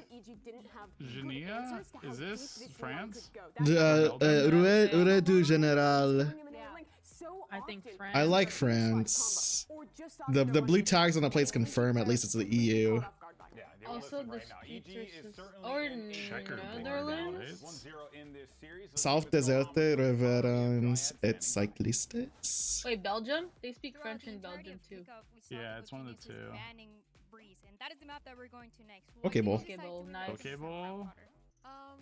Genia? Is this France? Ure du General. I think France. I like France. The blue tags on the plates confirm at least it's the EU. Also, the features or Netherlands. South Deserte Reverends et Cyclistes. Wait, Belgium? They speak French in Belgium too. Yeah, it's one of the two. That is the map that we're going to next. Okay, bowl. Okay, bowl, nice. Okay, bowl.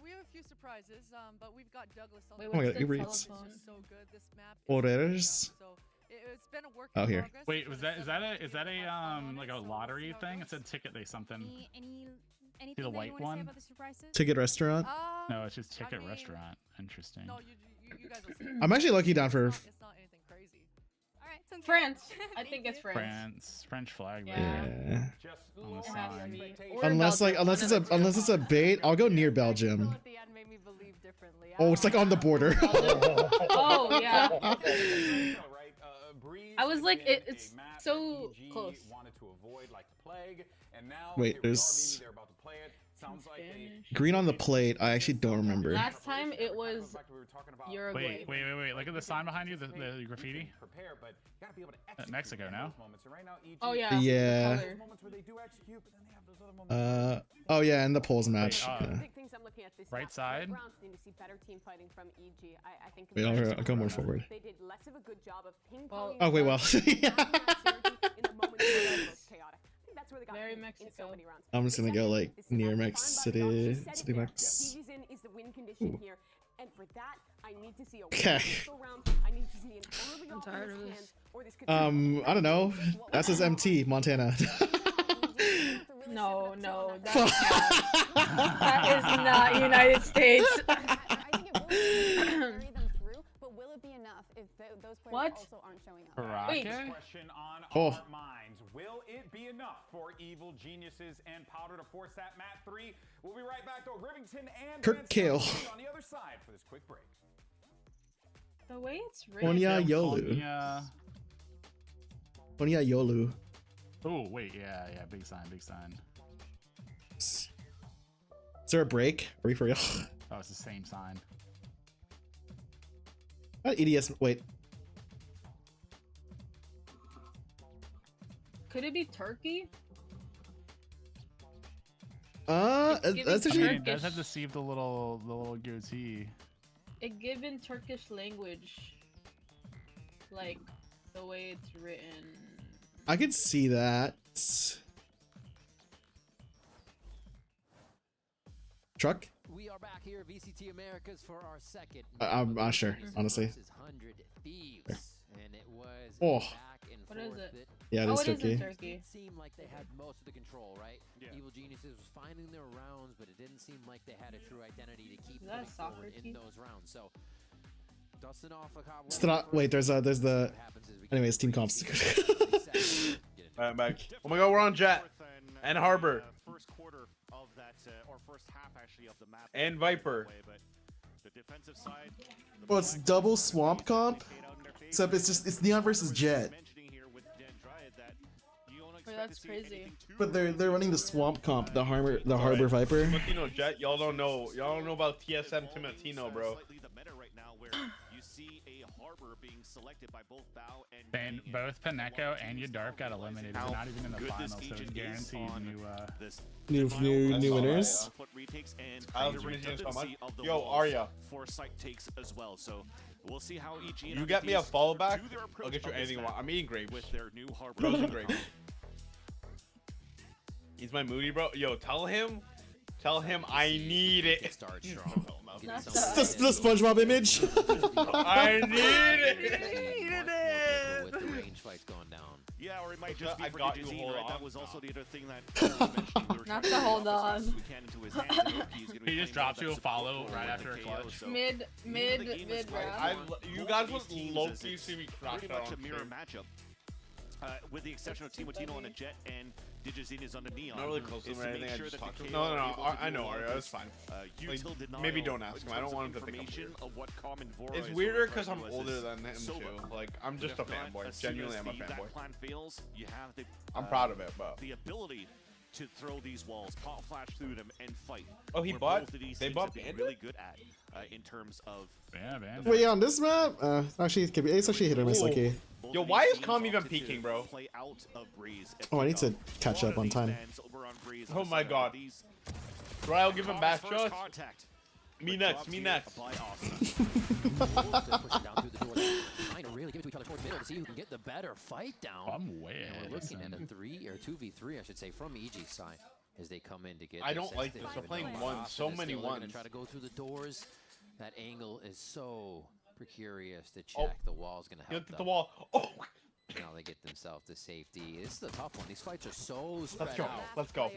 We have a few surprises, but we've got Douglas on. Wait, Oh my what's god, the Uber Eats. telephone? So good, this map. Orders. So it's been a work Oh, in here. progress. Wait, is that a like a lottery thing? It said ticket they something. Anything See the that white you wanna say one? about the surprises? Ticket restaurant. No, it's just ticket restaurant. Interesting. No, you guys will see. I'm actually lucky down for. It's not anything crazy. All right, sounds good. France. I think it's France. French flag. Yeah. Yeah. On the It has to sign. be. Or Unless Belgium, unless it's a bait, I'll go near Belgium. Oh, it's like on the border. Oh yeah. I was like, it's so close. Wait, there's green on the plate. I actually don't remember. Last time it was Uruguay. Wait. Look at the sign behind you, the graffiti. Mexico now. Oh yeah. Yeah. the color. Oh yeah, and the polls match. Wait, Yeah. Big things I'm looking at this Right map. side? Rounds need to see better team fighting from EG. I think Wait, I'll go more forward. they did less of a good job of ping Well- ponging. Oh wait, well. Very Mexico. I'm just gonna go like near Mex City, City Mex. Is the win condition here, and for that I need to see a Okay. round. I need to see an early I'm off tired in of his this. hands, or this could I don't know. That says MT, Montana. No, that is not United States. But will it be enough if those players What? also aren't showing up? Wait. Question on Oh. our minds. Will it be enough for Evil Geniuses and Powder to force that map 3? We'll be right back though. Rivington and Kirk Van Kale. Stelzen on the other side for this quick break. The way it's written. Onya Yolu. Onya Yolu. Oh wait, yeah, big sign. Is there a break? Are we for real? Oh, it's the same sign. EDS. Wait. Could it be Turkey? That's actually. It does have to see the little goatee. It given Turkish language, like the way it's written. I could see that. Truck? We are back here, VCT Americas, for our second. I'm not sure, honestly. Versus 100 Thieves, and it was Oh. back and What is it? Yeah, it is Turkey. It seemed like they had most of the control, right? Evil Geniuses was finding their rounds, but it didn't seem like they had a true identity to keep putting forward in those rounds. So, dusting off a couple. Wait, there's the. Anyways, team comps. Alright, back. Oh my god, we're on Jet and Harbor First quarter of that, or first half actually of the map. and Viper. The defensive side. Well, it's double swamp comp. Except it's Neon versus Jet. Wait, that's crazy. But they're running the swamp comp, the Harbor Viper. Latino Jet, y'all don't know about TSM Timotino, bro. And both Paneko and Yadarp got eliminated. They're not even in the finals, so it's guaranteed new winners. Yo, Arya. Foresight takes as well. So we'll see how EG. You get me a follow back, I'll get you anything you want. I'm eating grapes. With their new Harbor. Frozen grapes. He's my moody bro. Yo, tell him I need it. Start strong. The SpongeBob image. I need it. With the range fights going down. Yeah, or it might just be for got you Digizine, hold right? on. That was also the other thing that Not to hold on. He just drops you a follow right after a clutch. Mid round. You guys would low-key see me crash pretty much a mirror matchup. With the exception of Timotino on the Jet and Digizine is on the Neon. Not really close to him or anything. I just talked to him. No, I know Arya. It's fine. Like, maybe don't ask him. I don't want him to think I'm weird. It's weirder because I'm older than him too. Like I'm just a fanboy. Genuinely, I'm a fanboy. I'm proud of it, but the ability to throw these walls, pop flash through them, and fight. Oh, he bought. They bought really good at in terms of. Yeah, man. Wait, on this map, actually, it's actually hit or miss, lucky. Yo, why is Calm even peeking, bro? Oh, I need to catch up on time. Oh my god. Ryle, give him back shots. Me next. Trying to really give it to each other towards middle to see who can get the better fight down. I'm way ahead. We're looking at a 2v3, I should say, from EG side as they come in to get. I don't like this. They're playing ones. So many ones. Gonna try to go through the doors. That angle is so precarious to check. The wall's gonna help. Get the wall. Oh. Now they get themselves to safety. This is a tough one. These fights are so spread out. Let's go.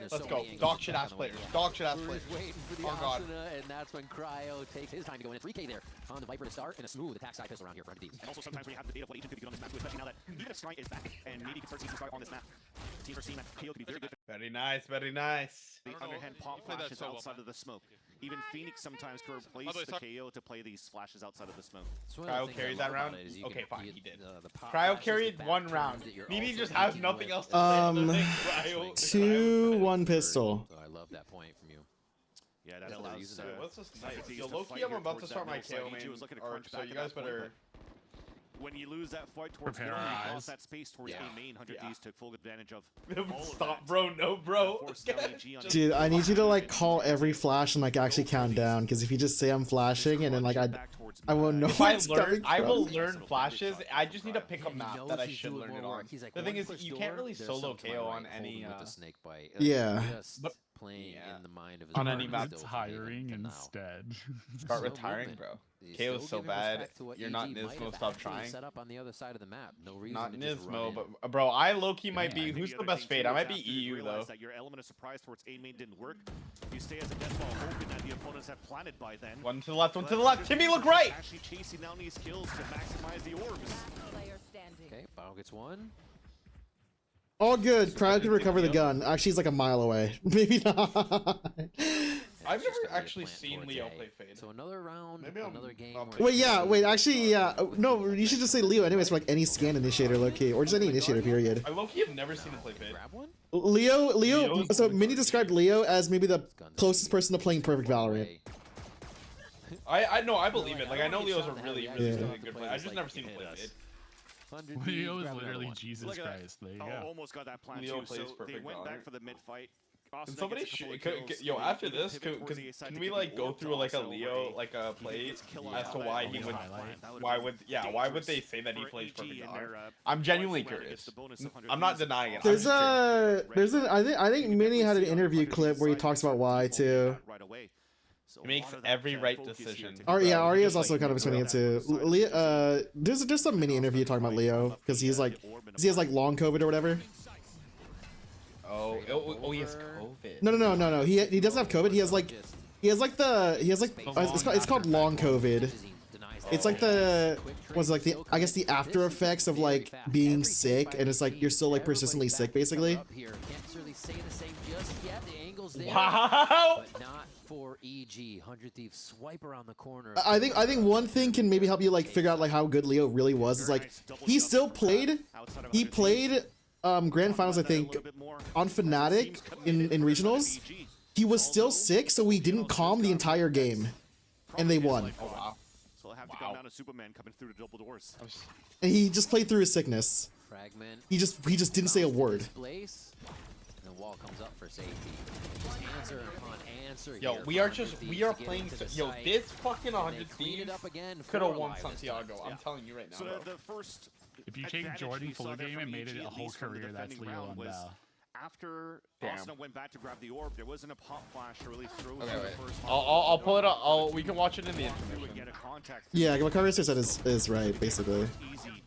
Dog shit ass players. Waiting for the Asuna, and that's when Cryo takes his time to go in. 3K there on the Viper to start, and a smooth attack side pistol around here for MDs. And also sometimes when you have the data of what each could be on this map, too, especially now that even if Sky is back, and maybe you can start seeing Sky on this map. Teams are seeing that KO could be very good. Very nice. The underhand pop flashes outside of the smoke. Even Phoenix sometimes could replace the KO to play these flashes outside of the smoke. Cryo carried that round? Okay, fine, he did. Cryo carried one round. Nini just has nothing else to play. 2-1 pistol. I love that point from you. Yeah, that's what they're using. What's this nice? Yo, low-key, I'm about to start my KO main, so you guys better... When you lose that fight towards middle, you lost that space towards A main. 100Ds took full advantage of. Stop, bro. No, bro. Dude, I need you to like call every flash and like actually count down, because if you just say I'm flashing and then like I won't know what's coming from. I will learn flashes. I just need to pick a map that I should learn it on. The thing is, you can't really solo KO on any. Yeah. Playing in the mind of his on any map. It's hiring instead. Start retiring, bro. KO is so bad. You're not Nismo. Stop trying. Set up on the other side of the map. No reason. Not Nismo, but bro, I low-key might be. Who's the best fade? I might be EU though. That your element of surprise towards A main didn't work. You stay as a death ball, hoping that the opponents have planted by then. One to the left. Timmy, look right. Actually chasing down these kills to maximize the orbs. Okay, Bao gets one. All good. Crowd can recover the gun. Actually, he's like a mile away. Maybe not. I've never actually seen Leo play Fade. So another round, another game. Wait, actually, yeah. No, you should just say Leo anyways for like any scan initiator, low-key, or just any initiator, period. I low-key have never seen him play Fade. Leo. So Minnie described Leo as maybe the closest person to playing perfect Valorant. I know, I believe it. Like I know Leo's a really good player. I've just never seen him play Fade. Leo is literally Jesus Christ. There you go. Almost got that plan Leo too. plays So perfect they went back for the mid fight. Can somebody yo, after this, can we like go through like a Leo like a play as to why he would why would they say that he plays perfect Valorant? I'm genuinely curious. I'm not denying it. I think Minnie had an interview clip where he talks about why too. So He makes every right decision. Yeah, Arya is also kind of explaining it too. Leo, there's some mini interview talking about Leo because he has like long COVID or whatever. Oh, he has COVID. No. He doesn't have COVID. He has like it's called long COVID. It's like I guess the after effects of like being sick, and it's like you're still like persistently sick basically. Wow. But not for EG. 100 Thieves swipe around the corner. I think one thing can maybe help you like figure out like how good Leo really was is like he still played. He played grand finals I think on Fnatic in regionals. He was still sick, so he didn't calm the entire game, and they won. Oh wow. So they'll have to come down to Superman coming through the double doors. And he just played through his sickness. Fragment. He just didn't say a word. The wall comes up for safety. Answer upon answer. Yo, we are playing. Yo, this fucking 100 Thieves could have won Santiago. I'm telling you right now. So the first. If you take Jordan full game and made it a whole career, that's Leo and Val. After Arsenal went back to grab the orb, there wasn't a pop flash to really throw the first. I'll pull it up. We can watch it in the intermission. Yeah, what Carver said is right basically. Easy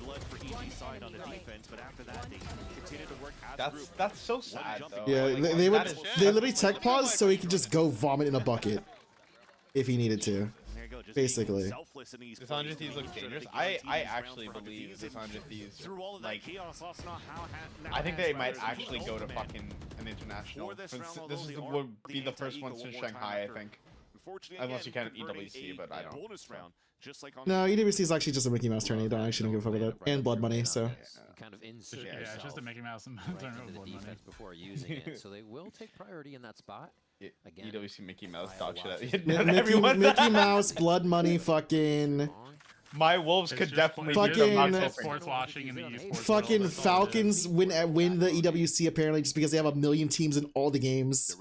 blood for EG side on the defense, but after that they continued to work as a group. That's so sad though. Yeah, they literally tech pause so he could just go vomit in a bucket if he needed to. Basically. This 100 Thieves looks dangerous. I actually believe this 100 Thieves, like, I think they might actually go to fucking an international. This would be the first one since Shanghai, I think. Unless you count EWC, but I don't. No, EWC is actually just a Mickey Mouse tourney. Don't actually give a fuck about that. And blood money, so. Kind of insert yeah, it's just a Mickey Mouse and the defense before using it, so they will take priority in that spot. Again, EWC Mickey Mouse dog shit out. Mickey Mouse, blood money, fucking. My Wolves could definitely fucking sports watching in the esports fucking Falcons win the EWC apparently just because they have a million teams in all the games.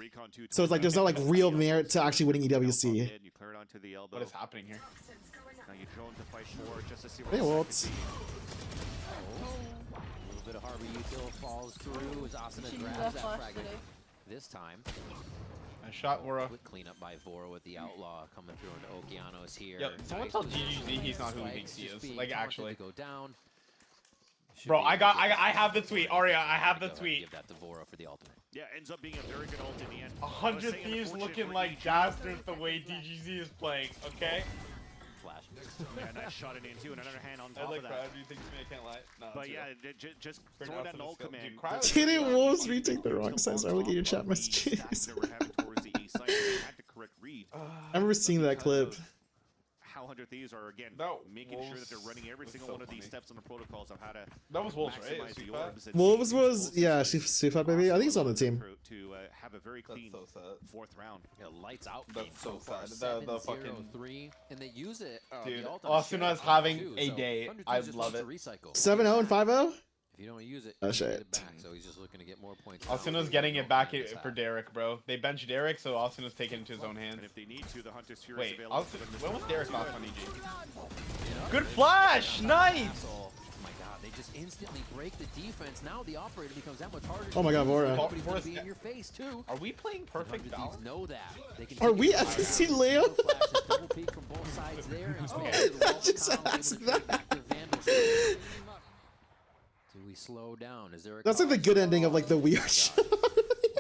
So it's like there's no like real merit to actually winning EWC. What is happening here? Hey, Walt. A little bit of Harvey Util falls through as Asuna grabs that fragment. This time. I shot Aura. Quick cleanup by Vora with the Outlaw coming through into Okeanos here. Yo, someone tell GGZ he's not who he thinks he is. Like actually. Go down. Bro, I have the tweet. Aria, I have the tweet. Give that to Vora for the ultimate. Yeah, ends up being a very good ult in the end. 100 Thieves looking like dastards the way DGZ is playing, okay? Flash. Yeah, nice shot it into another hand on top of that. Do you think I can't lie? No, but yeah, just throw that null command. Didn't Wolves retake the wrong size? I look at your chat messages. I remember seeing that clip. How 100 Thieves are again making sure that they're running every single one of these steps on the protocols of how to. That was Wolves, right? Wolves was Sweetfat baby. I think he's on the team. To have a very clean fourth round. Yeah, lights out. That's so sad. The fucking 3, and they use it. Dude, Asuna's having a day. I love it. 7-0 and 5-0. If you don't use it, oh shit. Get it back, so he's just looking to get more points. Asuna's getting it back for Derek, bro. They benched Derek, so Asuna's taking it into his own hands. And if they need to, the Hunter's Fury Wait, is available. when was Derek off on EG? Good flash! Nice! Oh my god, they just instantly break the defense. Now the operator becomes that much harder. Oh my god, Vora. Everybody's gonna be in your face too. Are we playing perfect balance? Know that. They can Are we FC Leo? Double peek from both sides there. Just ask that. Do we slow down? Is there a That's like the good ending of like the We Are Show.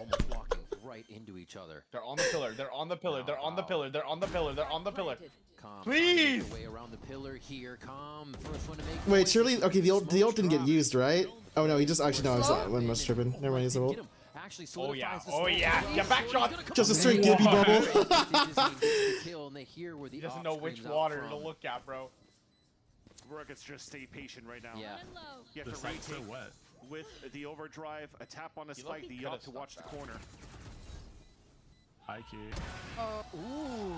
almost walking right into each other. They're on the pillar. They're on the pillar. They're on the pillar. They're on the pillar. They're on the pillar. Calm, please. Way around the pillar here. Calm. First one to make. Wait, surely okay. The ult didn't get used, right? Oh no, he just actually no. I was tripping. Never mind. He's a ult. Oh yeah. Oh yeah. Get back shot. Just a straight Gibby bubble. He doesn't know which water to look at, bro. Rockets just stay patient right now. Yeah. You have to retake with the overdrive, a tap on the spike, the up to watch the corner. High key. Ooh,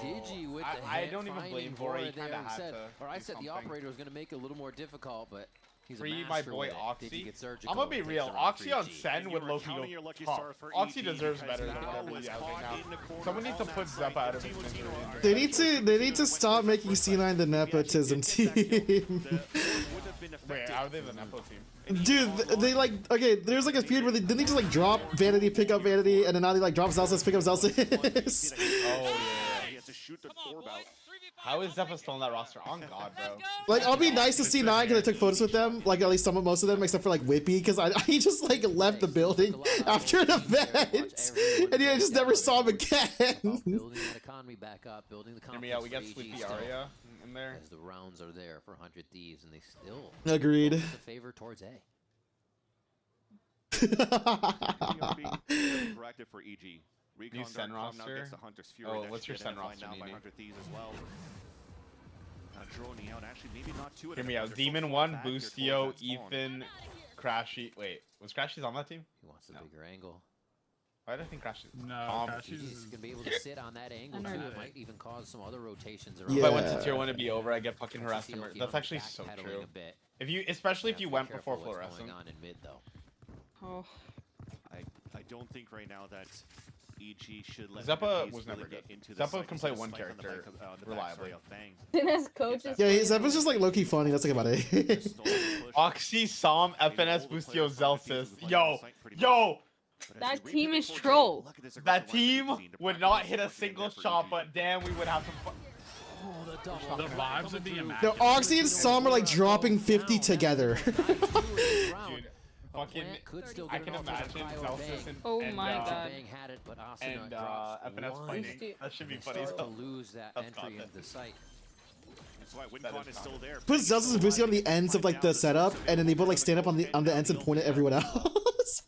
Digi with the I don't even blame Vora. He kind of had to. Or I said the operator was going to make it a little more difficult, but free my boy Oxy. I'm gonna be real. Oxy on Sen would Loki go tough. Oxy deserves better than whatever he's having now. Someone needs to put Zep out of his misery. They need to stop making C9 the nepotism team. Wait, how are they the nepo team? Dude, they like, okay, there's like a period where they didn't they just like drop Vanity, pick up Vanity, and then now they like drop Zelsis, pick up Zelsis. Oh yeah. He has to shoot the orb out. How is Zeppa still on that roster? On God, bro. Like, I'll be nice to C9 because I took photos with them, like at least most of them, except for like Whippy, because he just like left the building after an event, and I just never saw him again. Building that economy back up, building the confidence. We got Sleepy Aria in there. As the rounds are there for 100 Thieves, and they still agreed. A favor towards A. Proactive for EG. New Sen roster. Oh, what's your Sen roster? Hear me out. Demon 1, Boostio, Ethan, Crashy. Wait, was Crashy's on that team? He wants a bigger angle. Why do I think Crashy? No, He's gonna be able to sit on that angle too. It might even cause some other rotations around. If I went to tier 1 to be over, I get fucking harassed. That's actually so true. If you, especially if you went before fluorescent. Oh. I don't think right now that EG should let Zeppa was never good. Zeppa can play one character reliably. And as coaches. Yeah, Zeppa's just like low-key funny. That's like about it. Oxy, Som, FNS, Boostio, Zelsis. Yo. That team is troll. That team would not hit a single shot, but damn, we would have some fun. The vibes would be immaculate. No, Oxy and Som are like dropping 50 together. Dude, fucking, I can imagine Zelsis and, oh my god. And FNS fighting. That should be funny. To lose that entry into the site. Put Zelsis and Boostio on the ends of like the setup, and then they both like stand up on the ends and point at everyone else.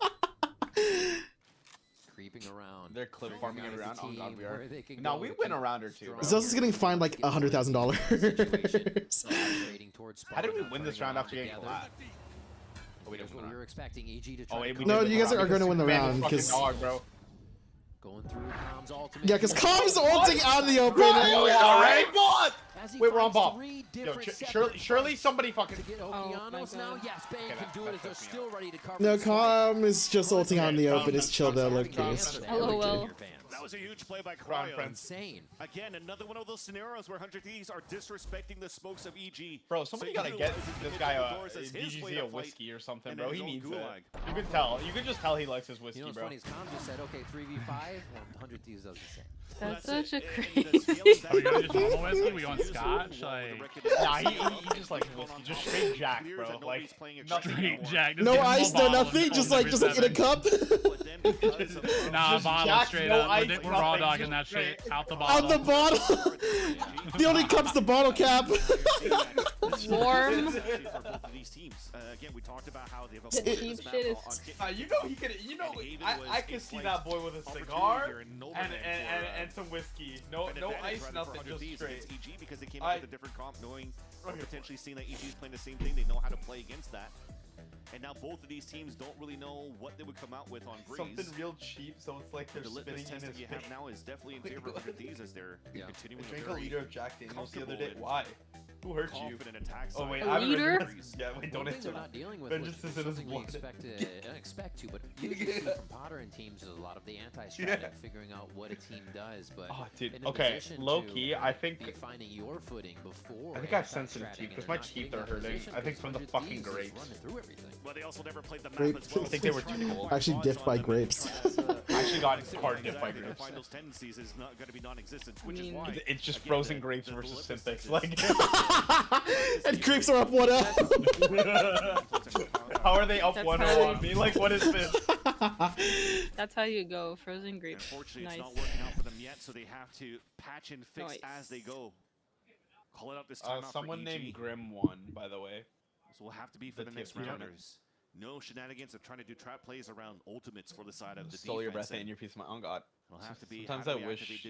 Creeping around. They're clip farming it around. Oh god, we are. No, we win a round or two. Zelsis is getting fined like $100,000. How did we win this round after getting flat? Oh, we were expecting EG to try. No, you guys are going to win the round because. Going through Com's ultimate. Yeah, because Com's ulting out in the open. Alright, wait, we're on bomb. Yo, surely somebody fucking. No, Com is just ulting out in the open. It's chill though, look case. LOL. That was a huge play by Cryo. Insane. Again, another one of those scenarios where 100 Thieves are disrespecting the smokes of EG. Bro, somebody gotta get this guy a DGZ a whiskey or something, bro. He needs it. You can tell. You can just tell he likes his whiskey, bro. You know what's funny is Com just said, okay, 3v5, and 100 Thieves does the same. That's such a crazy. Are we going to just normal whiskey? We going scotch? Like. Nah, he just likes whiskey. Just straight Jack, bro. Like, straight Jack. No ice, no nothing. Just like in a cup. Nah, bottle straight up. We're raw dogging that shit out the bottle. Out the bottle. The only cup's the bottle cap. Warm. Again, we talked about how they've cheap shit is. You know he could. You know I could see that boy with a cigar and some whiskey. No ice, nothing, just straight. EG because they came out with a different comp, knowing or potentially seeing that EG is playing the same thing. They know how to play against that. And now both of these teams don't really know what they would come out with on Breeze. Something real cheap, so it's like they're spinning in his that you have now is definitely in favor of 100 Thieves as they're continuing to drink a liter of Jack Daniels the other day. Why? Who hurt you? Oh wait, a liter? Yeah, wait, don't answer. Not dealing with Just as it is we expect to, but usually from Potter and teams is a lot of the anti-strategy, figuring out what a team does. But dude, okay, low key, I think finding your footing before. I think I have sensitive teeth because my teeth are hurting. I think from the fucking grapes. Well, they also never played the map Grapes. as well. I think they were too cold. Actually dipped by grapes. Actually got hard dipped by grapes. Finals tendencies is not going to be non-existent, which is why it's just frozen grapes versus Synthics. Like, and grapes are up 1-0. How are they up 1-0 on me? Like, what is this? That's how you go. Frozen grapes. Unfortunately, nice. it's not working out for them yet, so they have to patch and fix as they go. Call it up this time. Someone named Grim won, by the way. So we'll have to be for the next rounders. No shenanigans of trying to do trap plays around ultimates for the side of the Stole your breath and your piece of my own god. It'll have to be. Sometimes I wish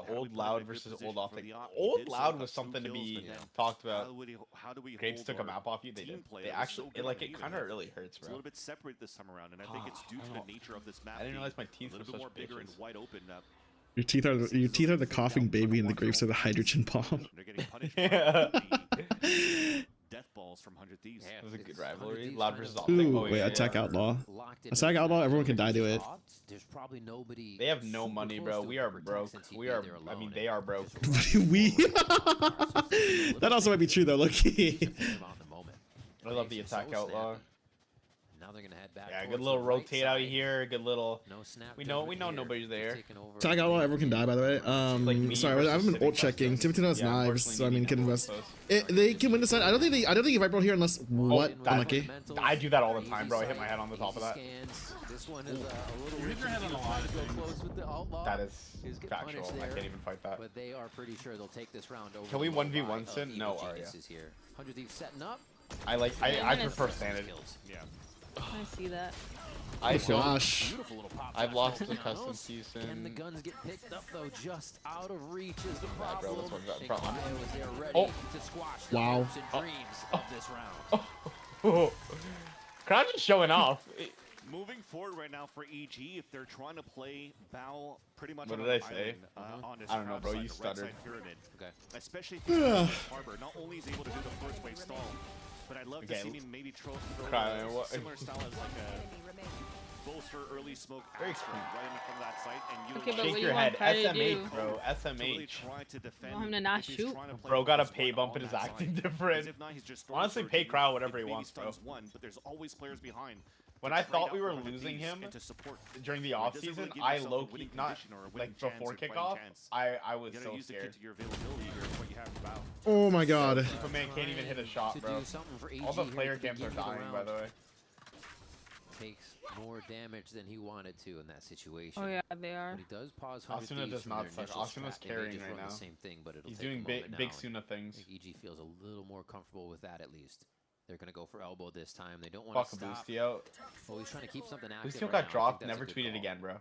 old loud versus old off. Old loud was something to be talked about. How do we Grapes took a map off you. They did. They actually, it kind of really hurts, bro. It's a little bit separate this time around, and I think it's due to the nature of this map. I didn't realize my teeth were such more bigger and wide open. Your teeth are the coughing baby, and the grapes are the hydrogen bomb. They're getting punished. Death balls from 100 Thieves. It was a good rivalry. Loud versus Ooh, wait, Attack Outlaw. Attack Outlaw, everyone can die to it. There's probably nobody. They have no money, bro. We are broke. We are. I mean, they are broke. we. That also might be true though. Look-y. I love the Attack Outlaw. Now they're gonna head back. Yeah, good little rotate out here. Good little. We know nobody's there. Attack Outlaw, everyone can die by the way. Sorry, I've been ult checking. Timothy has knives, so I mean, can invest. They can win this side. I don't think they Viper here unless what? Unlucky. I do that all the time, bro. I hit my head on the top of that. This one is a little that is factual. I can't even fight that. But they are pretty sure they'll take this round over. Can we 1v1 Sin? No, Arya. 100 Thieves setting up. I prefer standard. Yeah. I see that. Flash. I've lost the custom season. Can the guns get picked up though? Just out of reach is the problem. Bro, that's problem. Oh. To squash the hopes and dreams of this round. Crown just showing off. Moving forward right now for EG, if they're trying to play Bao pretty much. What on did I an say? island, on this I don't know, bro. side, You the stuttered. right side pyramid. Okay. Especially if he's in harbor. Not only is he able to do the first wave stall, but I'd love to see him maybe throw a similar style as like a bolster early smoke axe right in from that site, and you Okay, shake your head. SMH, bro. SMH. really try to defend. Want him to not shoot? Bro got a pay bump and is acting different. Honestly, pay Crow whatever he wants, bro. But there's always players behind. When I thought we were losing him during the off season, I low-key, not like before kickoff, I was so scared. Oh my god. Superman can't even hit a shot, bro. All the player cams are dying, by the way. Takes more damage than he wanted to in that situation. Oh yeah, they are. But he does pause. Asuna does not suck. Asuna's carrying right now. Same thing, but it'll he's take doing big Suna things. I think EG feels a little more comfortable with that at least. They're gonna go for elbow this time. They don't want to stop. Fuck Boosty out. Oh, he's trying to keep something active. Boosty got dropped. Never tweeted again, bro.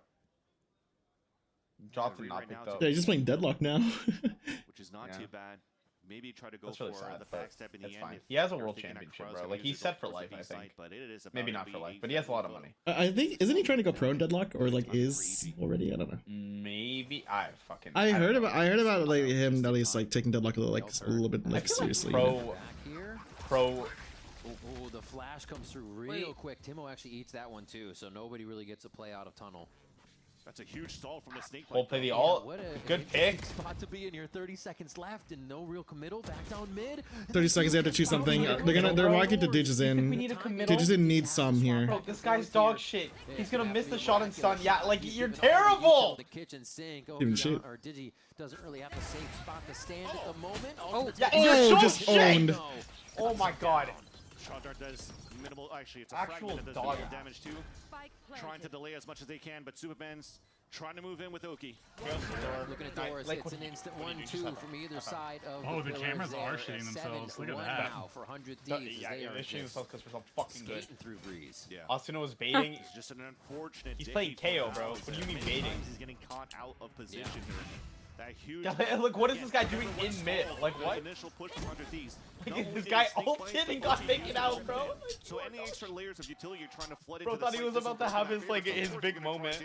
Dropped and not picked up. Yeah, he's just playing Deadlock now. Which is not too bad. Maybe try to go really for sad, the backstep in the end. Fine. He has a world championship, bro. Like he's set for life, I think. Maybe not for life, but he has a lot of money. I think isn't he trying to go pro in Deadlock or like is already? I don't know. Maybe I heard about like him at least like taking Deadlock a little bit like seriously. Pro. Oh, the flash comes through real quick. Timo actually eats that one too, so nobody really gets a play out of tunnel. That's a huge stall from the snake. We'll play the ult. Good pick. Spot to be in here. 30 seconds left and no real committal. Back down mid. 30 seconds. They have to choose something. They're walking to Digis in. Digis in needs some here. Bro, this guy's dog shit. He's gonna miss the shot and stun. Yeah, like you're terrible. The kitchen sink. Even shit. Or Digi doesn't really have a safe spot to stand at the moment. You're so just owned. Oh my god. Shot dart does minimal. Actually, it's a Actual fragment that does dog minimal damage too. Trying to delay as much as they can, but Superman's trying to move in with Oki. Looking at doors, it's an instant 1-2 from either side of oh, the cameras are shooting themselves. Look at that. Now for 100 Thieves. Yeah, they're shooting themselves because we're so fucking good. Through Breeze. Yeah. Asuna was baiting. It's just an unfortunate. He's playing KO, bro. What do you mean baiting? He's getting caught out of position here. That huge. Look, what is this guy doing in mid? Like what? Initial push from 100 Thieves. This guy ulted and got taken out, bro. So any extra layers of utility you're trying to flood bro into thought he was about to have his like his big moment.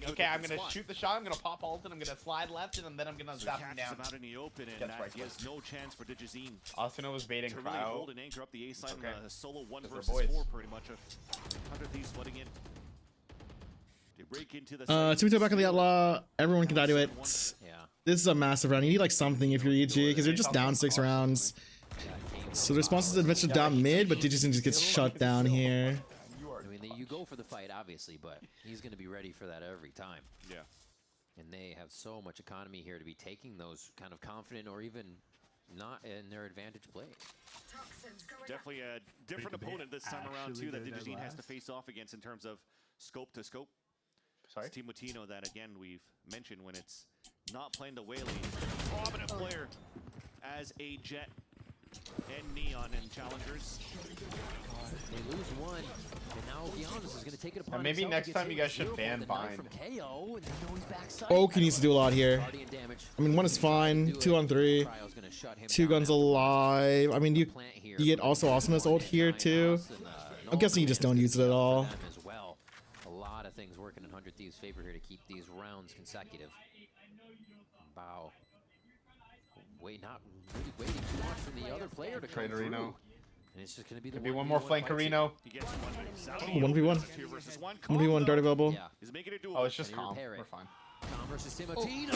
Okay, I'm gonna shoot the shot. I'm gonna pop ult and I'm gonna slide left and then I'm gonna zap him down. Out in the open and he has no chance for Digizine. Asuna was baiting to really hold and anchor up the A side in a solo 1 versus 4 pretty much of 100 Thieves flooding in. They break into the Timothy back on the Outlaw. Everyone can die to it. Yeah. This is a massive round. You need like something if you're EG because you're just down 6 rounds. So the response is eventually down mid, but Digison just gets shut down here. I mean, you go for the fight, obviously, but he's going to be ready for that every time. Yeah. And they have so much economy here to be taking those kind of confident or even not in their advantage plays. Definitely a different opponent this time around, too, that Digizine has to face off against in terms of scope to scope. Sorry? It's Team Latino that, again, we've mentioned when it's not playing the Whaley. Prominent player as a Jet and Neon in Challengers. They lose one, and now Giannis is going to take it upon and maybe next time you guys should ban Bind. Oki needs to do a lot here. I mean, 1 is fine. 2 on 3. 2 guns alive. I mean, you get also Awesomeness ult here too. I'm guessing you just don't use it at all. A lot of things working in 100 Thieves' favor here to keep these rounds consecutive. Wow. Not really waiting too much from the other player to come through. And it's just gonna be the Could be one more flankerino. 1v1. 1v1 dart available. Yeah. Oh, it's just calm. We're fine. Tom versus Timotino.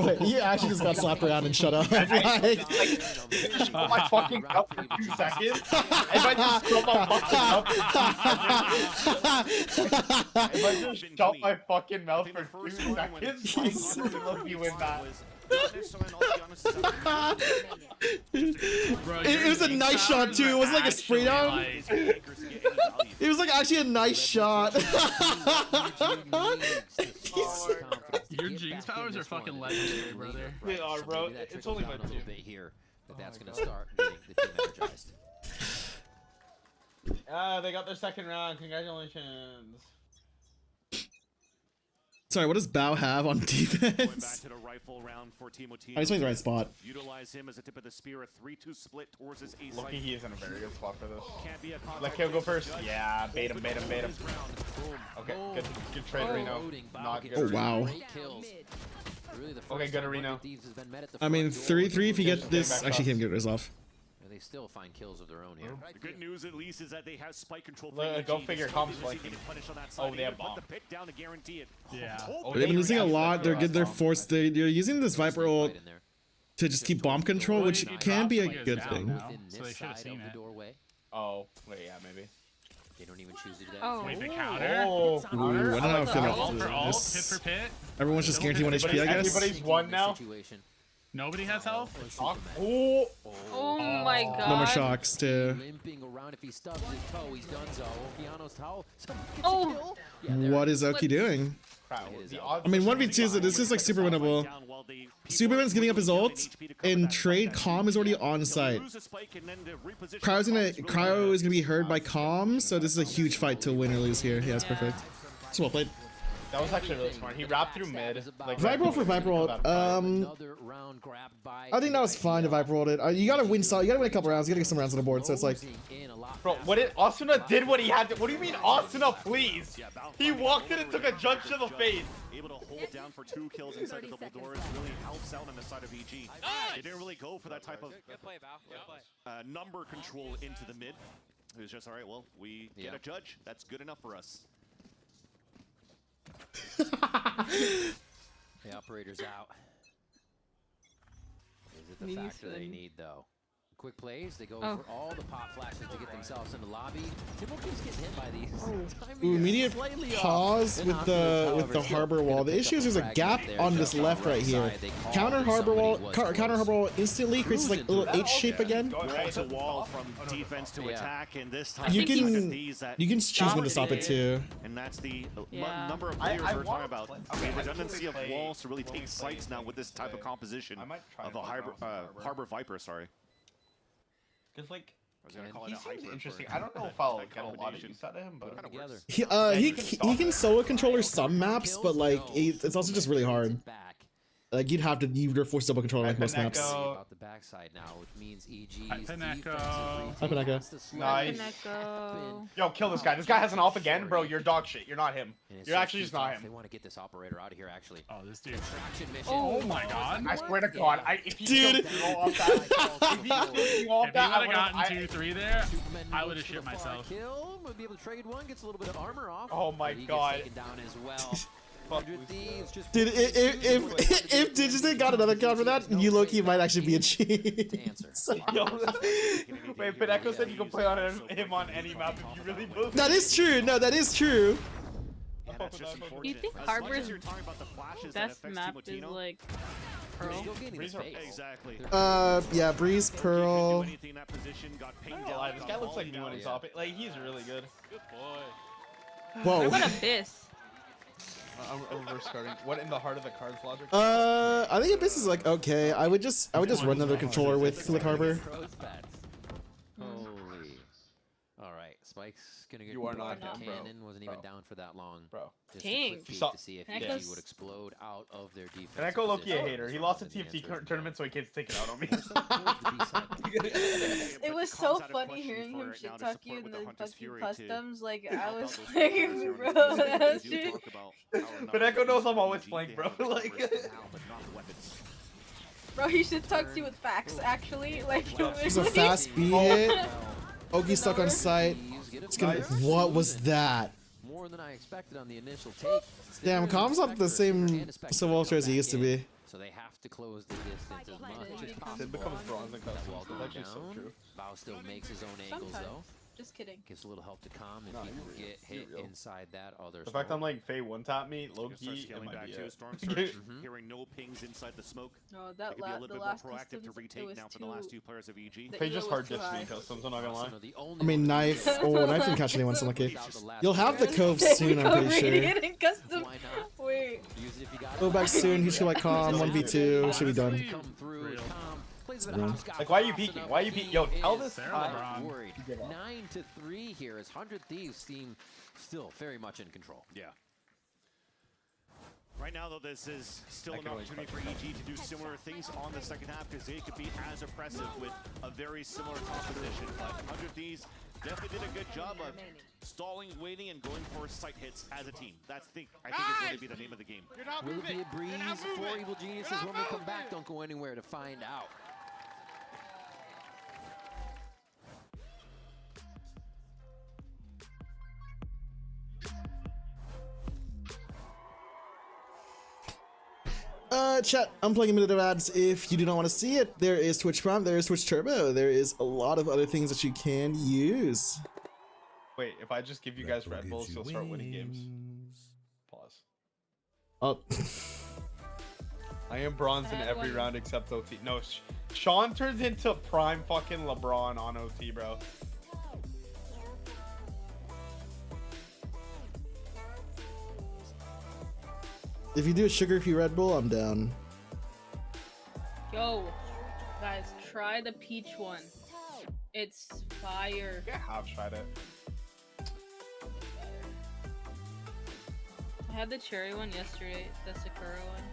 Wait, he actually just got slapped around and shut up. Like, just put my fucking mouth for 2 seconds. If I just shut my fucking mouth for 2 seconds, look, you win that. It was a nice shot too. It wasn't like a spray down. It was like actually a nice shot. Your Jinx powers are fucking legendary, brother. They are, bro. It's only my 2. Here, that's gonna start getting the team energized. They got their 2nd round. Congratulations. Sorry, what does Bao have on defense? He's playing the right spot. Utilize him as a tip of the spear, a 3-2 split towards his ace. Lucky he is in a very good spot for this. Let Kale go first. Yeah, bait him. Okay, good trade, Reno. Not good. Oh, wow. Okay, good, Reno. I mean, 3-3 if you get this. Actually, can't get rid off. They still find kills of their own here. The good news, at least, is that they have spike control. Go figure. Comms flanking. Oh, they have bomb. Put the pit down to guarantee it. Yeah. They've been losing a lot. They're good. They're forced. They're using this Viper ult to just keep bomb control, which can be a good thing. So they should have seen it. Oh, wait, yeah, maybe. They don't even choose to do that. Oh. Wait, the counter? Ooh, I don't know how I feel Ult for about ult, this. pit for pit. Everyone's just guaranteed 1 HP, I guess. Everybody's 1 now. Nobody has health? Oh. Oh my god. No more shocks, too. Limping around. If he stubs his toe, he's done so. Okeano's towel. Oh. What is Oki doing? I mean, 1v2, this is like super winnable. Superman's giving up his ult, and trade Calm is already on site. Cryo is gonna be heard by Calm, so this is a huge fight to win or lose here. Yeah, that's perfect. It's well played. That was actually really smart. He wrapped through mid. Like, Viper ult for Viper ult. I think that was fine to Viper ult it. You gotta win some. You gotta win a couple rounds. You gotta get some rounds on the board. So it's like, bro, what did Asuna did what he had to? What do you mean Asuna, please? He walked in and took a judge to the face. Able to hold down for 2 kills inside the double doors really helps out on the side of EG. They didn't really go for that type of number control into the mid. It was just, all right, well, we get a judge. That's good enough for us. The operator's out. Is it the factor they need, though? Quick plays, they go for all the pop flashes to get themselves in the lobby. Timbo keeps getting hit by these. ooh, immediate pause with the harbor wall. The issue is there's a gap on this left right here. Counter harbor wall instantly creates like a little H shape again. It's a wall from defense to attack, and this time you can choose when to stop it too. And that's the number of players we're talking about. The redundancy of walls to really take sites now with this type of composition of the harbor Viper. Sorry. Because, like, he seems interesting. I don't know if I'll get a lot of use out of him, but he can solo controller some maps, but like it's also just really hard. Like you'd have to force double controller like most maps. About the backside now, which means EG's Nice. Yo, kill this guy. This guy has an off again, bro. You're dog shit. You're not him. You're actually just not him. They want to get this operator out of here, actually. Oh, this dude. Oh my god. I swear to God, if he killed off that, if he would have gotten 2-3 there, I would have shit myself. Kill, would be able to trade one, gets a little bit of armor off. Oh my God. Taken down as well. Dude, if Digital got another count for that, you low-key might actually be a cheat. Wait, but Echo said you can play on him on any map if you really move. That is true. No, that is true. You think Harbor's best map is like Pearl? Exactly. Yeah, Breeze, Pearl. This guy looks like me when he's off it. Like, he's really good. Good boy. Whoa. What Abyss? I'm reverse carding. What in the heart of the cards logic? I think Abyss is like okay. I would just run another controller with Harbor. Holy. All right, Spike's gonna get. You are not him, bro. Cannon wasn't even down for that long, bro. Just Dang. a quick peek to see if EG would explode out of their defense. And Echo Loki a hater. He lost a TFT tournament, so he can't take it out on me. It was so funny hearing him shit talk you in the fucking customs. Like I was like, bro, that shit. But Echo knows I'm always playing, bro. Like. Bro, he should talk to you with facts, actually. Like, It's a fast B hit. Oki stuck on site. It's gonna, what was that? More than I expected on the initial take. Damn, Calm's not the same Civil Ultra as he used to be. So they have to close the distance as much as possible. It becomes bronze and customs. That's actually so true. Bao still makes his own angles though. Just kidding. Gives a little help to Calm if he can get hit inside that other. The fact I'm like Faye one tap me, low key, it might be it. Storm Surge, hearing no pings inside the smoke. No, They that could be a little the bit last more proactive customs, to retake now for the last 2 players of EG. Faye just hard dips me customs, I'm not gonna lie. I mean, knife. Oh, knife can catch anyone, so lucky. You'll have the Cove soon, I'm pretty sure. Custom. Wait. Go back soon. He should like Calm 1v2. Should be done. Like, why are you peeking? Why are you peeking? Yo, tell this guy. 9-3 here as 100 Thieves seem still very much in control. Yeah. Right now, though, this is still an opportunity for EG to do similar things on the second half because they could be as oppressive with a very similar composition. But 100 Thieves definitely did a good job of stalling, waiting, and going for sight hits as a team. I think is going to be the name of the game. Will it be a breeze for Evil Geniuses when we come back? Don't go anywhere to find out. Chat, I'm playing a minute of ads. If you do not want to see it, there is Twitch Prime, there is Twitch Turbo, there is a lot of other things that you can use. Wait, if I just give you guys Red Bulls, you'll start winning games. Pause. Oh. I am bronze in every round except OT. No, Sean turns into prime fucking LeBron on OT, bro. If you do a sugar-free Red Bull, I'm down. Yo, guys, try the peach one. It's fire. I have tried it. I had the cherry one yesterday, the Sakura one.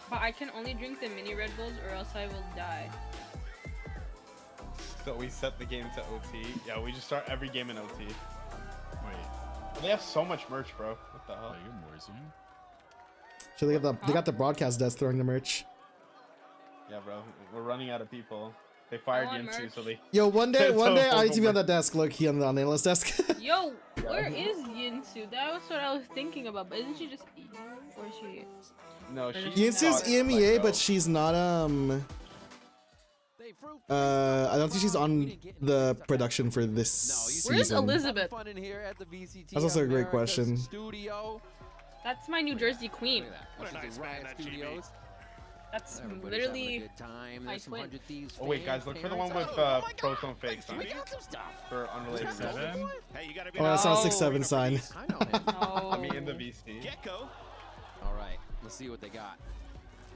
But I can only drink the mini Red Bulls or else I will die. So we set the game to OT. Yeah, we just start every game in OT. Wait. They have so much merch, bro. What the hell? So they got the broadcast desk throwing the merch. Yeah, bro. We're running out of people. They fired Yinsu, so they. Yo, one day I need to be on that desk, low key on the analyst desk. Yo, where is Yinsu? That was what I was thinking about. But isn't she just or is she? No, she's Yinsu's EMEA, but she's not I don't think she's on the production for this season. Where's Elizabeth? That's also a great question. That's my New Jersey queen. That's literally my twin. Oh wait, guys, look for the one with pros on fakes on it. For unrelated reasons. Hey, you gotta be Oh, that's not a 6-7 sign. I mean, in the VC. Gecko. All right, let's see what they got.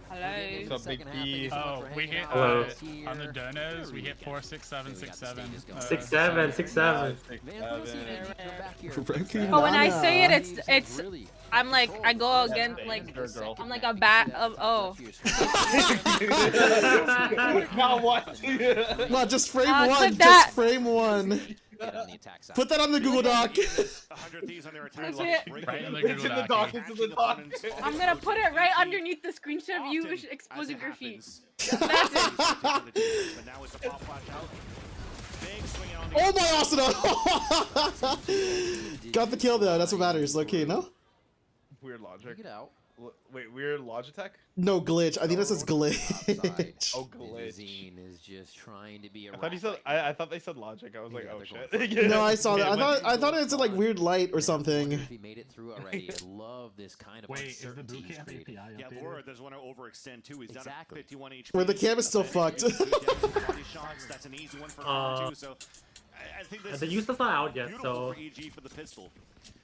Hello. What's up, Big B? Oh, we hit on the donos. We hit 4, 6, 7, 6, 7. 6, 7, 6, 7. But when I say it, it's. I'm like I go again like I'm like a bat of Now what? No, just frame one. Just frame one. Put that on the Google Doc. It's in the doc. It's in the doc. I'm gonna put it right underneath the screenshot of you exposing your feet. That's it. Oh my Asuna! Got the kill though. That's what matters. Okay, no? Weird logic. Wait, weird Logitech? No, glitch. I think this is glitch. Oh, glitch. Is just trying to be a I thought they said logic. I was like, oh shit. No, I saw that. I thought it said like weird light or something. He made it through already. I love this kind of uncertainty. Yeah, Laura doesn't want to overextend too. He's down at 51 HP. Where the cam is still fucked. That's an easy one for him too. So I think this the use is not out yet, so for EG for the pistol.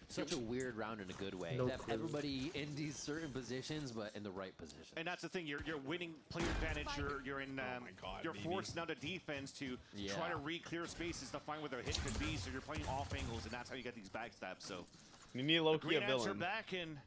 Such a weird round in a good way. No everybody in these certain positions, but in the right position. And that's the thing. You're winning player advantage. You're in. You're forced now to defense to try to re-clear spaces to find where the hit could be. So you're playing off angles, and that's how you get these backstabs. So you need Loki a villain. Back in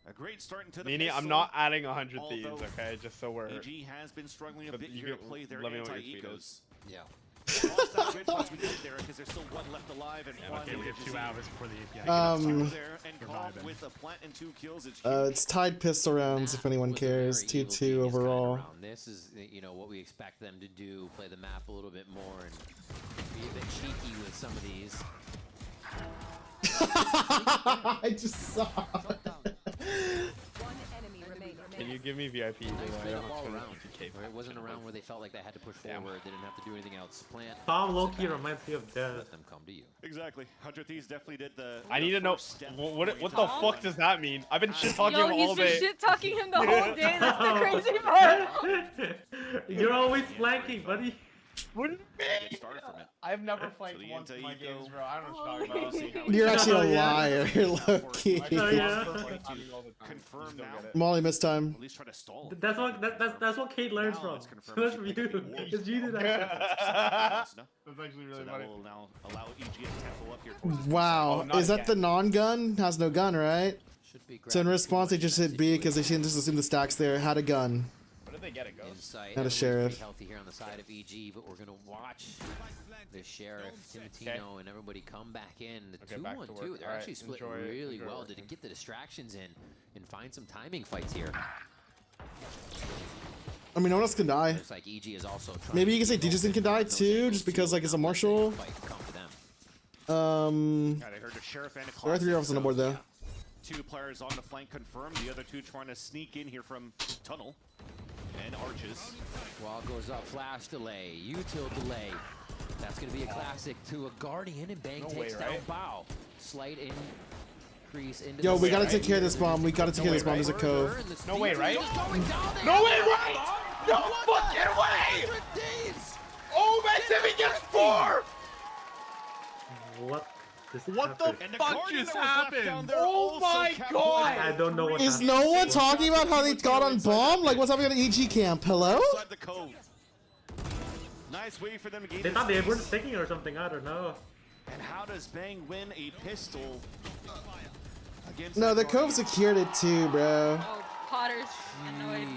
a great start into the. Nini, I'm not adding 100 thieves, okay? Just so we're. EG has been struggling a bit here to play their anti-ecos. Yeah. lost that grid once we get there because there's still one left alive and one. Okay, we have 2 hours before the API. There and called with a plant and 2 kills. It's tied pistol rounds if anyone cares. 2-2 overall. This is, you know, what we expect them to do, play the map a little bit more and be a bit cheeky with some of these. I just saw it. Can you give me VIP? It wasn't around where they felt like they had to push forward. They didn't have to do anything else. Plant. Tom Loki reminds me of Death. Let them come to you. Exactly. 100 Thieves definitely did the. I need to know what the fuck does that mean? I've been shit talking him all day. He's been shit talking him the whole day. That's the crazy part. You're always flanking, buddy. What did it started from it. I've never flanked once in my games, bro. I don't know what you're talking about. You're actually a liar, low-key. Confirm now. Molly missed time. At least try to stall. That's what Kate learns from. That's from you. Because you did that. That's actually really funny. That will now allow EG to tempo up here. Wow, is that the non-gun? Has no gun, right? So in response, they just hit B because they shouldn't just assume the stack's there. Had a gun. Where did they get it, Ghost? Not a sheriff. Healthy here on the side of EG, but we're gonna watch the sheriff, Timotino, and everybody come back in. The 2-1-2, they're actually split really well to get the distractions in and find some timing fights here. I mean, no one else can die. Looks like EG is also maybe you can say Digison can die too, just because like it's a marshal. They heard the sheriff and there are 3 officers on the board though. 2 players on the flank confirmed. The other 2 trying to sneak in here from tunnel and arches. Wall goes up, flash delay, util delay. That's going to be a classic to a Guardian, and Bang takes down Bow. Slight increase into Yo, we gotta take care of this bomb. We gotta take care of this bomb. There's a cove. No way, right? No way, right? No fucking way! Oh, man, Timmy gets 4! What? What the fuck just happened? Oh my god! I don't know what Is no one talking about how they got on bomb? Like what's happening at EG camp? Hello? Nice way for them to get. They thought they were sticking or something. I don't know. And how does Bang win a pistol against? No, the cove secured it too, bro. Oh, Potter's annoyed.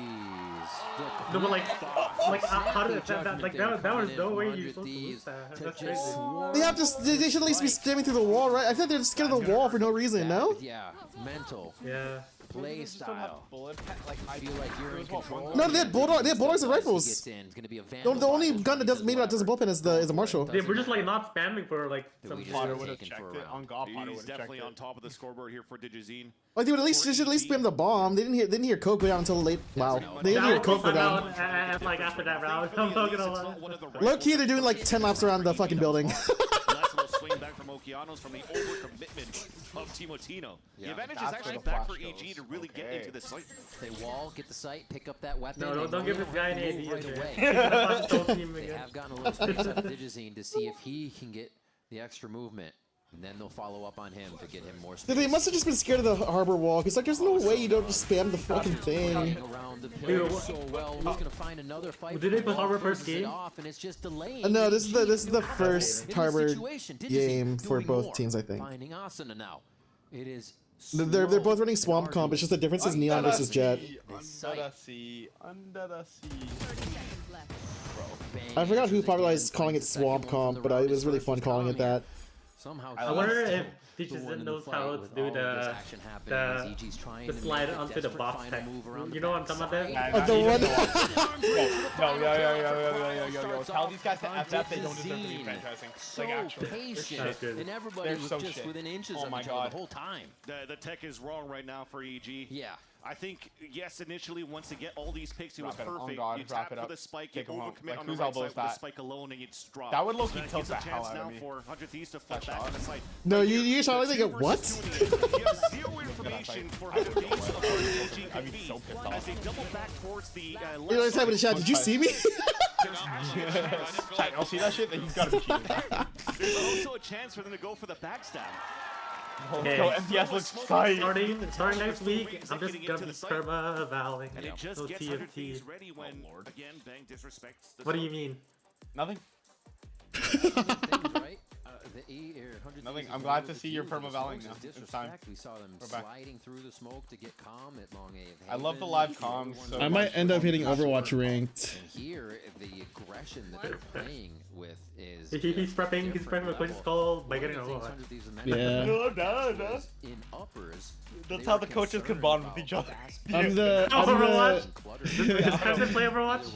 No, but like how did that like that was no way you're supposed to lose that. That's crazy. They have to. They should at least be stabbing through the wall, right? I think they're just scared of the wall for no reason. No? Yeah, mental. Yeah. Play style. I feel like you're in control. No, they had bulldogs and rifles. The only gun that doesn't bullpen is a marshal. They were just like not spamming for like some. Potter would have checked it. On God, Potter would have definitely on top of the scoreboard here for Digizine. Like they should at least spam the bomb. They didn't hear Coke go down until late. Wow, they didn't hear Coke go down. And like after that round, I'm not gonna lie. Low key, they're doing like 10 laps around the fucking building. Nice little swing back from Okeanos from the overcommitment of Timotino. The advantage is actually back for EG to really get into the site. They wall, get the site, pick up that weapon. No, don't give this guy any ideas. They have gotten a little space out of Digizine to see if he can get the extra movement. And then they'll follow up on him to get him more space. They must have just been scared of the harbor wall, because like there's no way you don't just spam the fucking thing. Did they put harbor first game? No, this is the first harbor game for both teams, I think. It is. They're both running swamp comp. It's just the difference is Neon versus Jet. Under the sea. I forgot who popularized calling it swamp comp, but it was really fun calling it that. I wonder if Digizine knows how to do the slide onto the box tech. You know what I'm talking about there? The one. Yo. Tell these guys to F that they don't deserve to be franchising. Like actually, they're shit. And everybody was just within inches of each other the whole time. The tech is wrong right now for EG. Yeah. I think, yes, initially, once they get all these picks, it was perfect. You wrap tap it for up, the spike, you take 'em home. overcommit on the Whose right elbow side is with the that? spike alone, and it's dropped. That would low-key So that tilt gives a the hell chance out of now me. for 100 Thieves to flip back on the site. No, you try to get what? You have zero information for 100 Thieves of where EG could be. As they double back towards the left You know, type in the chat. Did you see me? Chat, y'all see that shit? He's gotta be cheating. There's also a chance for them to go for the backstab. Let's go, MTS looks tight. Starting next week, I'm just gonna be perma-valing. And it just No gets 100 TFT. Thieves ready when, again, Bang disrespects the What do you mean? Nothing. Nothing. I'm glad to see your perma-valing now. It's time. We saw them sliding through the smoke to get calm at long A. I love the live comms. So I might end up hitting Overwatch ranked. And here, the aggression that they're playing with is... He's prepping a quick call by getting Overwatch. Yeah. No. In uppers, That's how the coaches can bond with each other. Overwatch? Does Preston play Overwatch?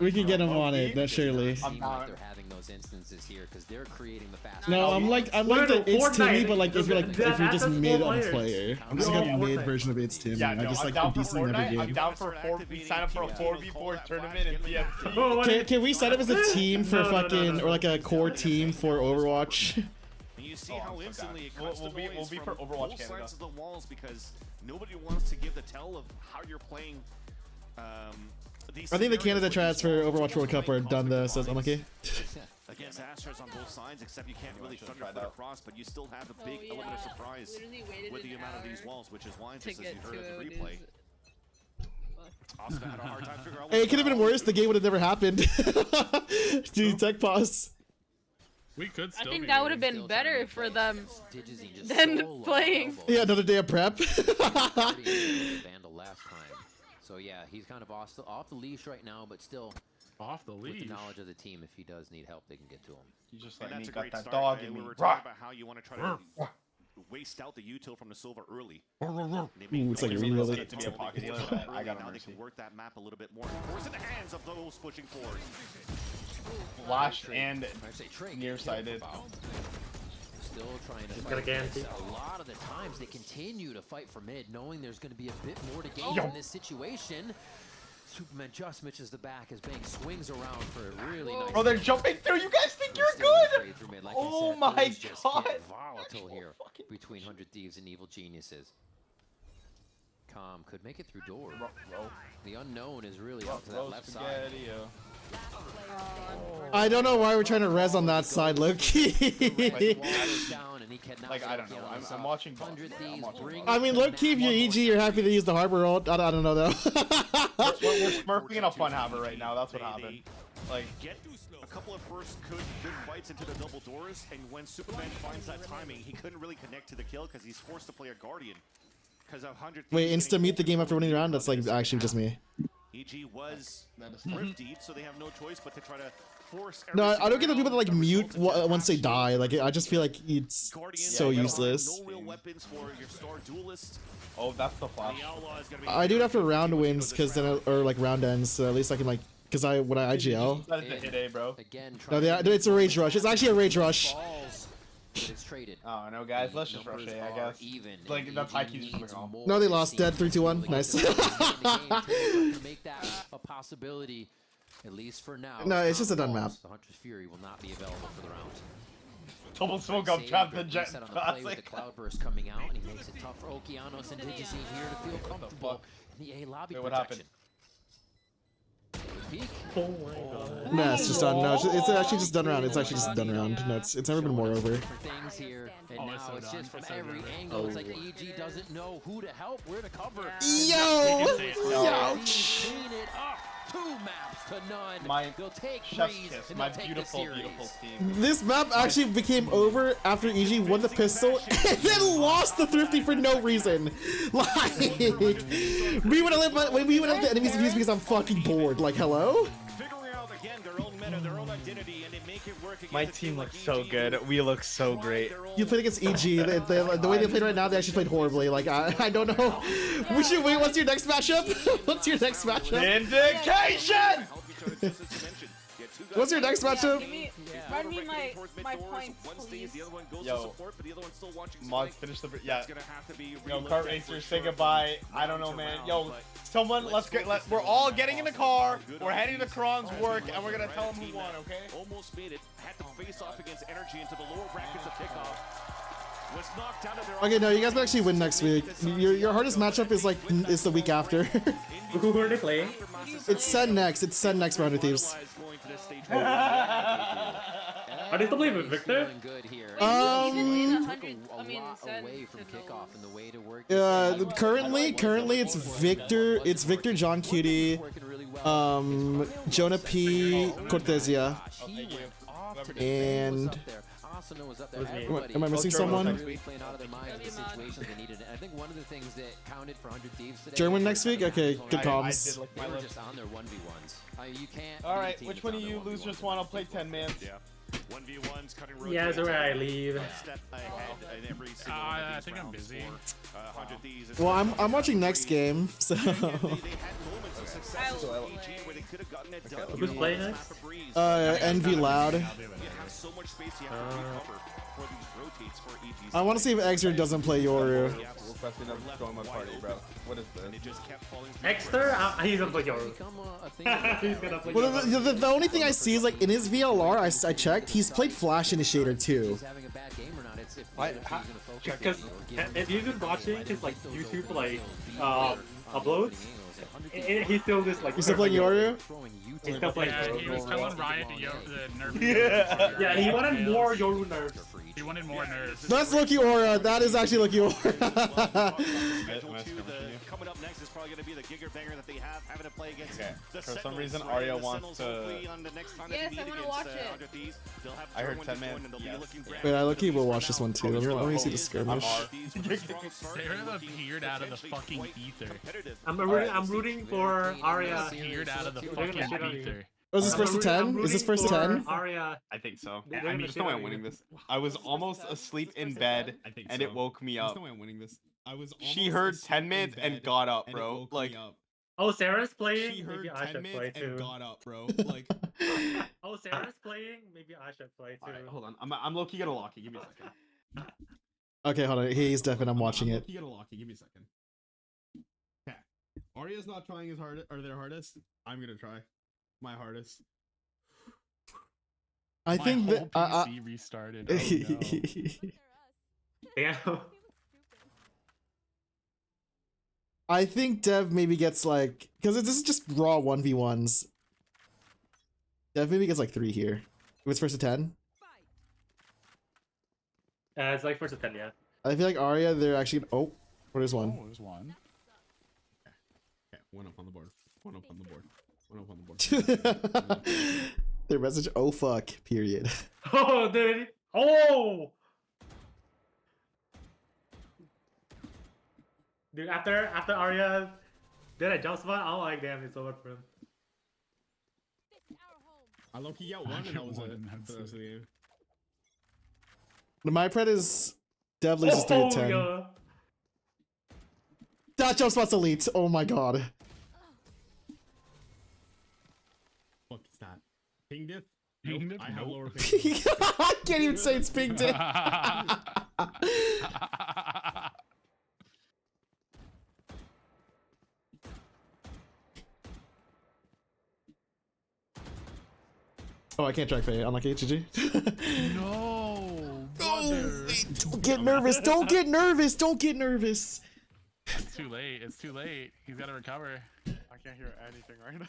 We can get him on it, that surely. I'm not. They're having those instances here because they're creating the fast. No, I'm like the It's Timmy, but like if you're just mid on player. I'm just like a mid version of It's Timmy. I just like do decent in every game. I'm down for sign up for a 4v4 tournament in TFT. Can we sign up as a team for fucking or like a core team for Overwatch? You see how instantly it cuts we'll be for Overwatch both Canada. sides of the walls because nobody wants to give the tell of how you're playing. I think the Canada tryouts for Overwatch World Cup are done though, so it's unlucky. Against Astros on both sides, except you can't really thunderfoot across, but you still have a big element of surprise with the amount of these walls, which is why, just as you heard at the replay. Oscar had a hard time figuring out Hey, it could have been worse. The game would have never happened. Dude, tech pause. We could still I think that would have been better for them than playing. Yeah, another day of prep. So yeah, he's kind of off the leash right now, but still off the leash. With the knowledge of the team, if he does need help, they can get to him. You just And like that's me, a great got that start. dog in We me. were talking about how you want to try to waste out the util from the Silva early. Ooh, it's like a really to be a pocket healer, but I got now a they can mercy. work that map a little bit more. Force in the hands of those pushing forward. Flash and nearsighted. Still trying to got a guarantee. A lot of the times they continue to fight for mid, knowing there's going to be a bit more to gain in this situation. Superman just misses the back as Bang swings around for a really nice. Oh, they're jumping through. You guys think you're good? Oh my god. Volatile here between 100 Thieves and Evil Geniuses. Calm could make it through door. The unknown is really up to that left side. I don't know why we're trying to res on that side, low-key. Like, I don't know. I'm watching both. I mean, low-key, if you're EG, you're happy to use the harbor ult. I don't know, though. We're smurfing in a fun harbor right now. That's what happened. Like, get a couple of first good fights into the double doors, and when Superman finds that timing, he couldn't really connect to the kill because he's forced to play a Guardian. Wait, insta-mute the game after winning the round? That's like actually just me. EG was thrifty, so they have no choice but to try to force. No, I don't get the people that like mute once they die. Like, I just feel like it's so useless. No real weapons for your star duelist. oh, that's the flash. I do it after round wins, cause then or like round ends. So at least I can like, cause when I IGL. That is a hit A, bro. No, it's a rage rush. It's actually a rage rush. It's traded. Oh no, guys, let's just rush A, I guess. Like that's high key just like, No, they lost. Dead 3-2-1. Nice. Make that a possibility, at least for now. No, it's just a done map. The Hunter's Fury will not be available for the round. Double smoke up trap the jet Set on the play with the Cloudburst coming out, and he makes it tough for Okeanos and Digicine here to feel comfortable in the A lobby protection. Oh my god. No, it's just done. No, it's actually just done round. It's actually just done round. No, it's never been more over. Things here, and now it's just from every angle. It's like EG doesn't know who to help, where to cover. Yo! Ouch! Clean it up. 2 maps to none. They'll take chef's Breeze, kiss, and my they'll take beautiful, the beautiful series. team. This map actually became over after EG won the pistol and then lost the thrifty for no reason. Like, we would have let the enemies defuse because I'm fucking bored. Like, hello? My team looks so good. We look so great. You played against EG. The way they played right now, they actually played horribly. Like, I don't know. We should wait. What's your next matchup? What's your next matchup? Vindication! What's your next matchup? Run me my points, please. Yo, Mods, finish the Yo, Kart Racer, say goodbye. I don't know, man. Yo, someone, we're all getting in the car. We're heading to Kron's work, and we're gonna tell him who won. Okay? Almost made it. Had to face off against Energy into the lower brackets of kickoff. Was knocked out of their Okay, no, you guys will actually win next week. Your hardest matchup is the week after. Who are they playing? It's Sen next. It's Sen next for 100 Thieves. Are they still playing with Victor? Currently it's Victor. It's Victor, John Cutie, Jonah P, Cortesia, and also know was up there. Was me. Everybody Am I missing someone? playing out of their minds the situations they needed. And I think one of the things that counted for 100 Thieves today. German next week? Okay, good comms. They were just on their 1v1s. You can't. All right, which one of you losers want to play 10 man? Yeah. 1v1s, cutting road. Yeah, that's where I leave. Step ahead in every single I think I'm busy. 100 Thieves. Well, I'm watching next game, so. They had moments of success where they could have gotten it done. Who's playing next? Envy Loud. You have so much space you have to recover for these rotates for EG. I want to see if Exer doesn't play Yoru. Join my party, bro. What is this? Exter? He's gonna play Yoru. He's gonna play Well, Yoru. the only thing I see is like in his VLR, I checked, he's played Flash Initiator too. Because if you've been watching his like YouTube like uploads, he's still just like. He's still playing Yoru? He's still playing Yoru. He was telling Riot to nerf. Yeah, he wanted more Yoru nerfs. He wanted more nerfs. That's Loki Aura. That is actually Loki Aura. Coming up next is probably going to be the Giger banger that they have having to play against. Okay. The For some Sentinels, reason, right? Arya The wants Sentinels, to. hopefully on the next time Yes, they I meet wanna against, watch it. 100 Thieves, they'll have I heard Jerwin 10 to man. join and they'll be Yes. looking brand Wait, I new. Loki will watch this one too. Let me see the skirmish. Sarah appeared out of the fucking ether. I'm rooting for Arya. Appeared out of the fucking ether. Oh, is this first to 10? Is this first to 10? Arya. I think so. They're I gonna mean, there's shit no way on I'm you. winning this. I was almost asleep in bed, and it woke me up. There's no way I'm winning this. I was. She heard 10 minutes and got up, bro. Like, Oh, Sarah's playing. She heard Maybe I 10 should play minutes too. and got up, bro. Like. Oh, Sarah's playing. Maybe I should play too. alright, hold on. I'm low-key gonna lock it. Give me a second. Okay, hold on. He's deaf and I'm watching it. You gotta lock it. Give me a second. Okay. Arya's not trying his hardest or their hardest. I'm gonna try my hardest. I My think whole that. PC restarted. Oh, no. Damn. I think Dev maybe gets like, because this is just raw 1v1s. Dev maybe gets like 3 here. If it's first to 10. It's like first to 10, yeah. I feel like Arya, they're actually. Oh, there's one. Oh, there's one. Okay, one up on the board. One up on the board. One up on the board. Their message, oh fuck, period. Oh, dude. Oh! Dude, after Arya did a jump spot, I'm like, damn, it's over for him. I low-key got one, and that was it. For the rest of the game. My pred is Dev loses 3 to 10. Yeah. That jump spot's elite. Oh my god. Fuck is that? Ping diff? Ping Nope, diff? I have Nope. lower ping. I can't even say it's ping diff. Oh, I can't track Faye. Unlucky HG. No. No. Don't get nervous. Don't get nervous. Don't get nervous. It's too late. It's too late. He's got to recover. I can't hear anything right now.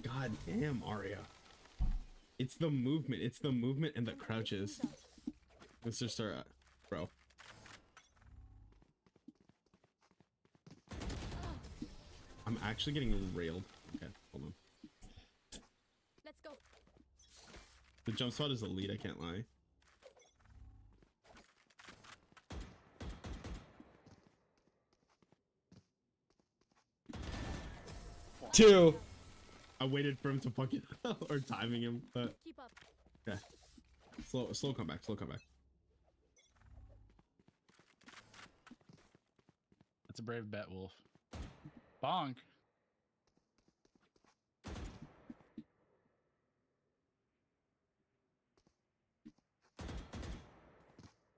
God damn, Arya. It's the movement. It's the movement and the crouches. Let's just start, bro. I'm actually getting railed. Okay, hold on. Let's go. The jump spot is elite, I can't lie. Two. I waited for him to fucking or timing him, but Keep up. okay. Slow comeback, slow comeback. That's a brave bet, Wolf. Bonk.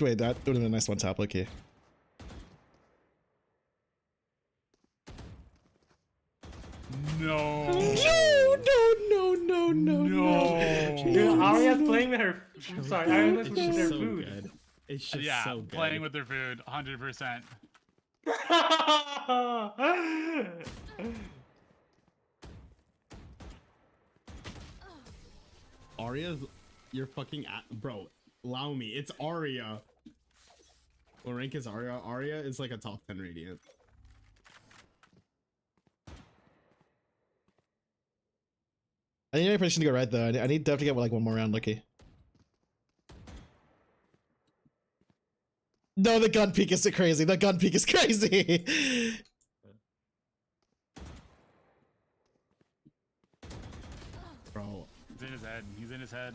Wait, that would have been a nice one tap. Okay. No. No. Dude, Arya's playing with her. I'm sorry, Arya's playing with her so food. good. It's just Yeah, so good. playing with their food, 100%. Arya's, you're fucking bro. Allow me. It's Arya. What rank is Arya? Arya is like a top 10 Radiant. I need my prediction to go right though. I need Dev to get like one more round, Lucky. No, the gun peek is crazy. The gun peek is crazy. Bro, he's in his head. He's in his head.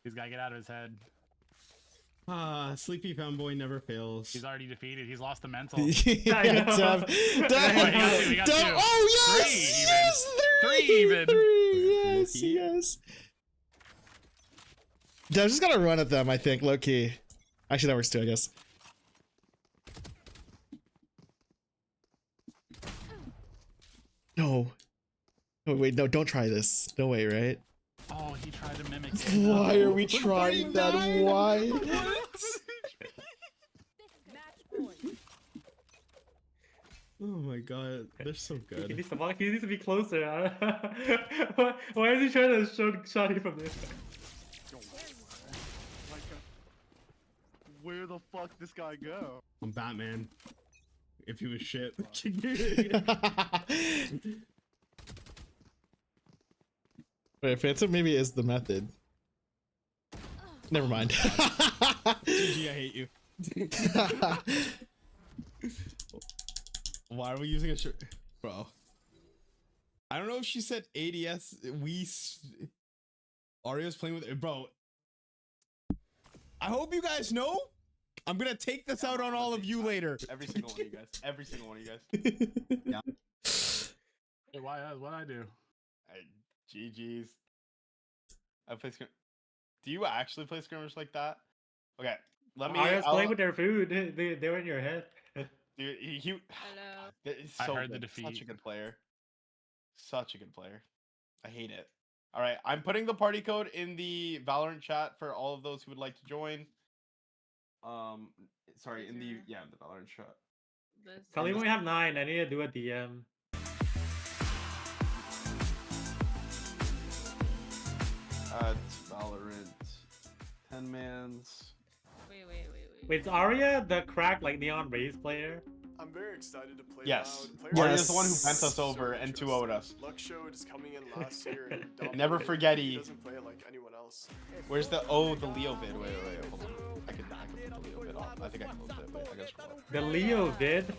He's gotta get out of his head. Sleepy fanboy never fails. He's already defeated. He's lost the mental. Yeah, Dev. He got two. Oh yes! Three even. Yes, yes. Dev's just gotta run at them, I think, low key. Actually, that works too, I guess. No. Oh wait, no, don't try this. No way, right? Oh, he tried to mimic. Why are we trying that? Why? Oh my god, they're so good. He needs to be closer. Why is he trying to show Shotty from this? Where the fuck this guy go? I'm Batman. If he was shit. Wait, Phantom maybe is the method. Never mind. GG, I hate you. Why are we using a shirt? Bro. I don't know if she said ADS. Arya's playing with it. Bro. I hope you guys know. I'm gonna take this out on all of you later. Every single one of you guys. Every single one of you guys. Yeah. Hey, why? What'd I do? GG's. I play scrim. Do you actually play skirmish like that? Okay. Let me. Arya's playing with their food. They were in your head. Dude, he Hello. so I heard good. the defeat. Such a good player. Such a good player. I hate it. All right, I'm putting the party code in the Valorant chat for all of those who would like to join. Sorry, in the the Valorant chat. Tell me when we have 9. I need to do a DM. It's Valorant 10-mans. Wait, is Arya the crack like Neon Rays player? I'm very excited to play. Yes. Yes. Arya's the one who bent us over and 2-0'd us. Luck showed is coming in last year. And Never forget he he. doesn't play it like anyone else. Where's the the Leo vid? Wait, hold on. I can put the Leo vid on. I think I closed it. Wait, I gotta scroll up. The Leo vid?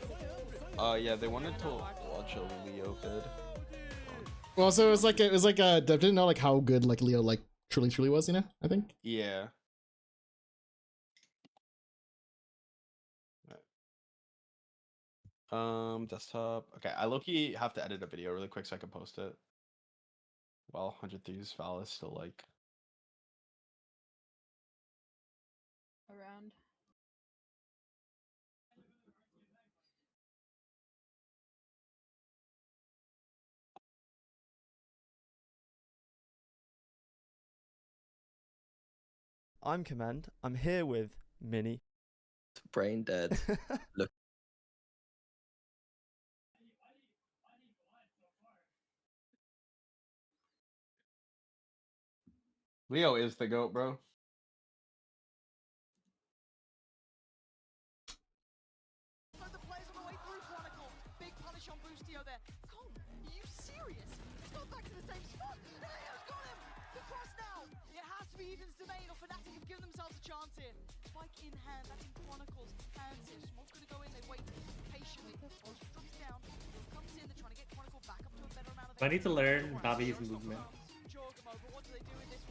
Yeah, they wanted to watch a Leo vid. Well, so it was like Dev didn't know like how good like Leo like truly was, you know? I think. Yeah. Desktop. Okay, I low-key have to edit a video really quick so I can post it. Well, 100 Thieves Val is still like Around. I'm Command. I'm here with Minnie. Brain dead. Look. Leo is the GOAT, bro. The players on the way through Chronicle. Big punish on Boostio there. Colm, are you serious? He's gone back to the same spot. And Leo's got him. The cross now. It has to be Ethan's domain or Fnatic have given themselves a chance here. Spike in hand. That's in Chronicle's hands here. Smoke's going to go in. They wait patiently. Most drops down. Comes in. They're trying to get Chronicle back up to a better amount of. I need to learn Bobby's movement.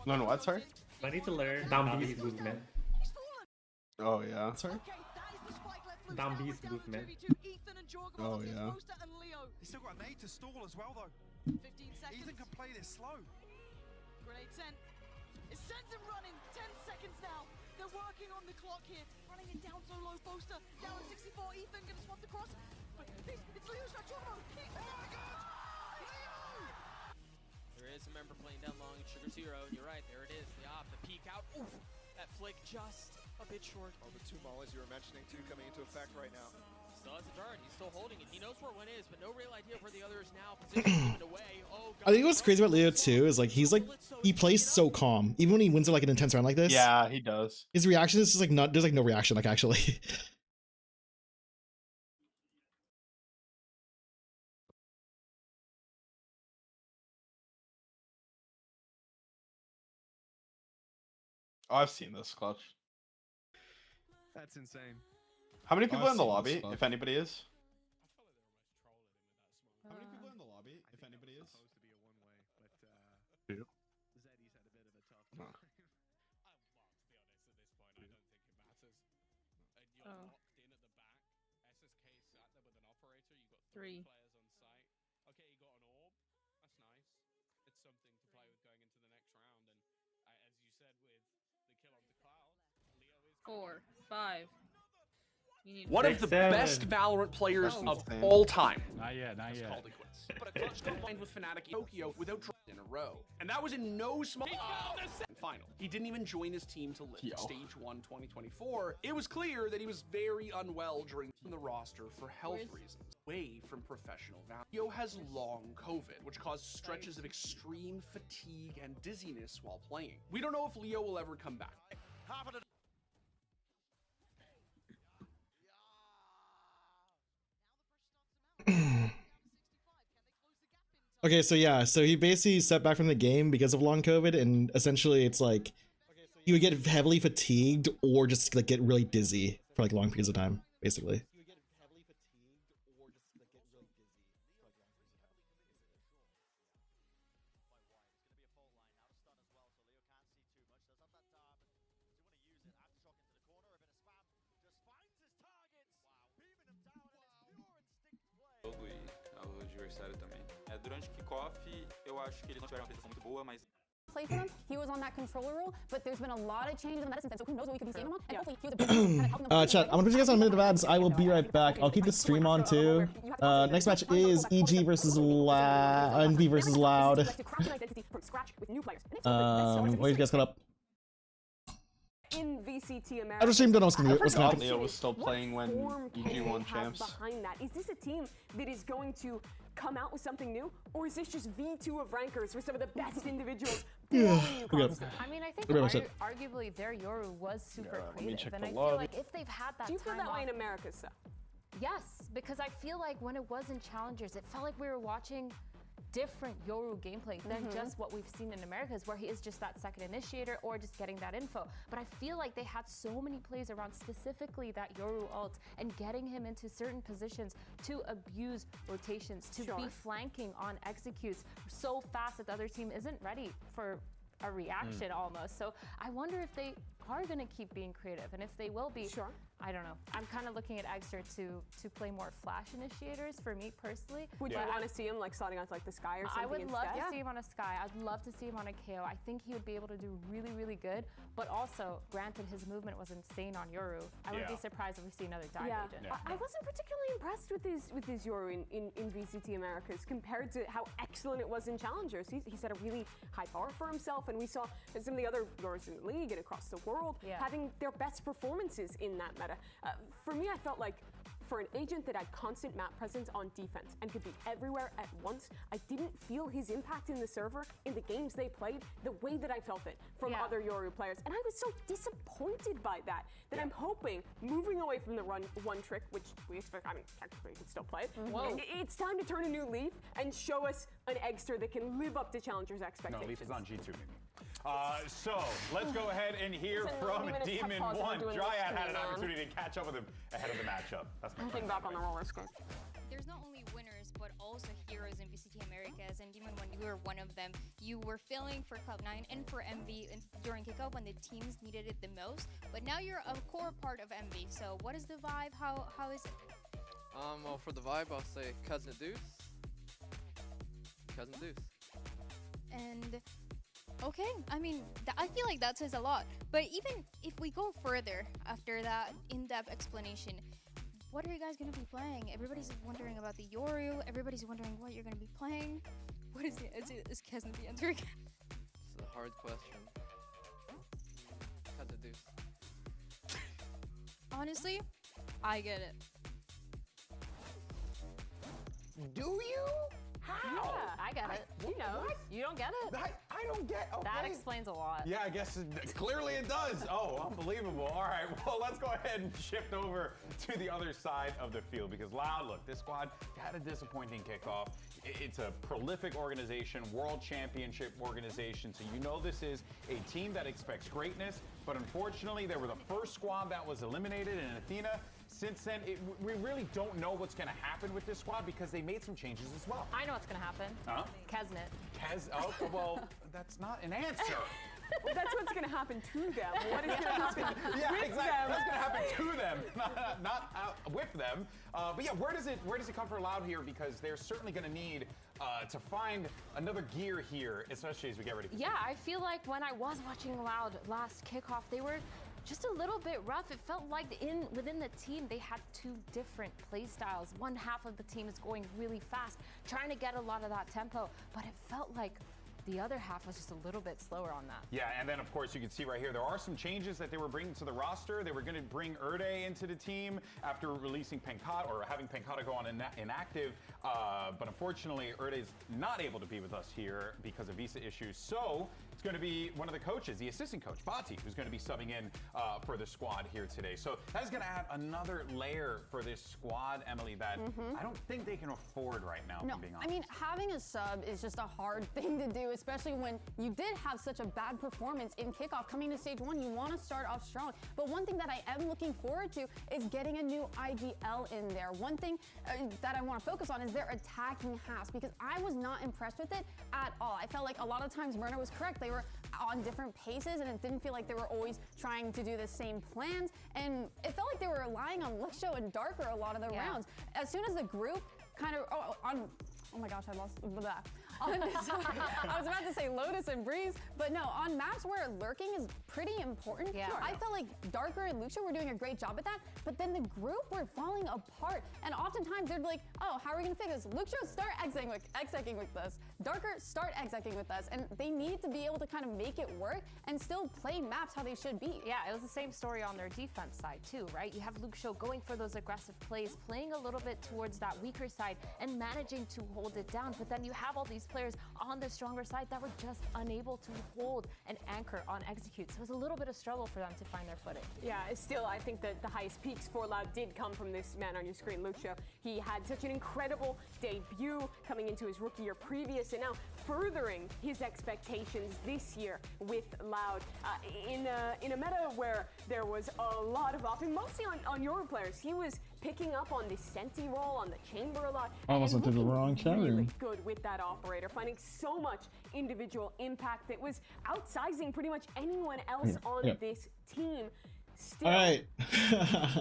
No, what? Sorry. I need to learn Bobby's movement. Oh yeah. Sorry. Bobby's movement. Oh yeah. He's still got an 8 to stall as well though. 15 seconds. Ethan can play this slow. Grenade sent. It sends him running. 10 seconds now. They're working on the clock here. Running it down so low. Boaster down at 64. Ethan gonna swap the cross. But it's Leo's shot. Oh my god! There is a member playing down long in Sugar Zero, and you're right, there it is, the op, the peek out. Oof, that flick just a bit short. Oh, the 2 mollies you were mentioning too coming into effect right now. He still has the turn, he's still holding it. He knows where one is, but no real idea where the other is now. Position given away. Oh, I think what's crazy about Leo too is like he plays so calm. Even when he wins like an intense round like this. Yeah, he does. His reaction is just like there's like no reaction like actually. Oh, I've seen this clutch. That's insane. How many people in the lobby, if anybody is? How many people in the lobby, if anybody is? Two. Zeddy's had a bit of a tough No. time. Oh. 3. Okay, you got an orb. That's nice. It's something to play with going into the next round. And as you said, with the kill on the cloud, Leo is 4, 5. You need One of the 7. best Valorant players Oh, of man. all time. Not yet, not yet. Called it quits. But a clutch combined with Fnatic in Tokyo without in a row. And that was in no small final. He didn't even join his team to lift Stage 1 2024. It was clear that he was very unwell during the roster for health reasons. Away from professional Valorant. Leo has long COVID, which caused stretches of extreme fatigue and dizziness while playing. We don't know if Leo will ever come back. Okay, so yeah, so he basically stepped back from the game because of long COVID, and essentially it's like he would get heavily fatigued or just like get really dizzy for like long periods of time, basically. Ao adversário também. Durante o kickoff, eu acho que eles não tiveram uma apresentação muito boa, mas play for them. He was on that controller role, but there's been a lot of changes in the medicine sense, so who knows what we could be seeing him on, and hopefully he was a big kind of helping them. Chat, I'm gonna put you guys on a minute of ads. I will be right back. I'll keep the stream on too. Next match is EG versus NV versus Loud. What you guys got up? In VCT Americas, I just don't know what's gonna happen. Leo was still playing when EG won champs. Behind that, is this a team that is going to come out with something new, or is this just V2 of rankers with some of the best individuals? Yeah. I mean, I think arguably their Yoru was super creative, and I feel like if they've had that Do you feel time that way off, in Americas, though? yes, because I feel like when it was in Challengers, it felt like we were watching different Yoru gameplay than just what we've seen in Americas, where he is just that second initiator or just getting that info. But I feel like they had so many plays around specifically that Yoru ult and getting him into certain positions to abuse rotations, to be flanking on executes so fast that the other team isn't ready for a reaction almost. So I wonder if they are going to keep being creative, and if they will be, I don't know. I'm kind of looking at Exter to play more flash initiators for me personally. Would you want to see him like starting out like the Sky or something? I would love to see him on a Sky. I'd love to see him on a KO. I think he would be able to do really, really good. But also, granted, his movement was insane on Yoru. I wouldn't be surprised if we see another dive agent. I wasn't particularly impressed with his Yoru in VCT Americas compared to how excellent it was in Challengers. He set a really high bar for himself, and we saw some of the other Yorus in the league and across the world having their best performances in that meta. For me, I felt like for an agent that had constant map presence on defense and could be everywhere at once, I didn't feel his impact in the server in the games they played the way that I felt it from other Yoru players. And I was so disappointed by that, that I'm hoping, moving away from the one trick, which we expect, I mean, technically we can still play, it's time to turn a new leaf and show us an Eggster that can live up to Challengers' expectations. No, Leaf is on G2, maybe. So let's go ahead and hear from Demon 1. Dryad had an opportunity to catch up with him ahead of the matchup. That's my Getting back on the roller skate. There's not only winners, but also heroes in VCT Americas, and Demon 1, you were one of them. You were filling for Cloud9 and for MV during kickoff when the teams needed it the most, but now you're a core part of MV. So what is the vibe? How is it? Well, for the vibe, I'll say Cousin Deuce. Cousin Deuce. And okay, I mean, I feel like that says a lot. But even if we go further after that in-depth explanation, what are you guys going to be playing? Everybody's wondering about the Yoru. Everybody's wondering what you're going to be playing. What is it? Is Cousin the answer again? It's a hard question. Cousin Deuce. Honestly, I get it. Do you? How? Yeah, I get it. You know, you don't get it. I don't get. Okay. That explains a lot. Yeah, I guess clearly it does. Oh, unbelievable. All right, well, let's go ahead and shift over to the other side of the field because Loud, look, this squad had a disappointing kickoff. It's a prolific organization, world championship organization, so you know this is a team that expects greatness, but unfortunately, they were the first squad that was eliminated in Athena. Since then, we really don't know what's going to happen with this squad because they made some changes as well. I know what's going to happen. Huh? Kesnet. Oh, well, that's not an answer. Well, that's what's going to happen to them. What is going to happen with exactly. them? What's going to happen to them, not with them. But yeah, where does it come for Loud here? Because they're certainly going to need to find another gear here, especially as we get ready for Yeah, I feel like when I was watching Loud last kickoff, they were just a little bit rough. It felt like within the team, they had two different play styles. One half of the team is going really fast, trying to get a lot of that tempo, but it felt like the other half was just a little bit slower on that. Yeah, and then of course you can see right here, there are some changes that they were bringing to the roster. They were going to bring Erde into the team after releasing Penkata, or having Penkata go on inactive. But unfortunately, Erde is not able to be with us here because of visa issues. So it's going to be one of the coaches, the assistant coach, Bati, who's going to be subbing in for the squad here today. So that's going to add another layer for this squad, Emily, that I don't think they can afford right now, if I'm being honest. I mean, having a sub is just a hard thing to do, especially when you did have such a bad performance in kickoff coming to stage 1. You want to start off strong. But one thing that I am looking forward to is getting a new IGL in there. One thing that I want to focus on is their attacking halves, because I was not impressed with it at all. I felt like a lot of times Myrna was correct. They were on different paces, and it didn't feel like they were always trying to do the same plans. And it felt like they were relying on Luxo and Darker a lot of the rounds. As soon as the group kind of, oh my gosh, I lost that. I was about to say Lotus and Breeze, but no, on maps where lurking is pretty important, I felt like Darker and Luxo were doing a great job at that, but then the group were falling apart, and oftentimes they'd be like, oh, how are we gonna fix this? Luxo, start execing with us. Darker, start execing with us, and they need to be able to kind of make it work and still play maps how they should be. Yeah, it was the same story on their defense side too, right? You have Luxo going for those aggressive plays, playing a little bit towards that weaker side and managing to hold it down, but then you have all these players on the stronger side that were just unable to hold and anchor on execute. So it was a little bit of struggle for them to find their footing. Yeah, still, I think that the highest peaks for Loud did come from this man on your screen, Luxo. He had such an incredible debut coming into his rookie year previous, and now furthering his expectations this year with Loud in a meta where there was a lot of offing, mostly on your players. He was picking up on the Senti role, on the chamber a lot. Almost went to the wrong chat room. Really good with that operator, finding so much individual impact that was outsizing pretty much anyone else on this team. Still,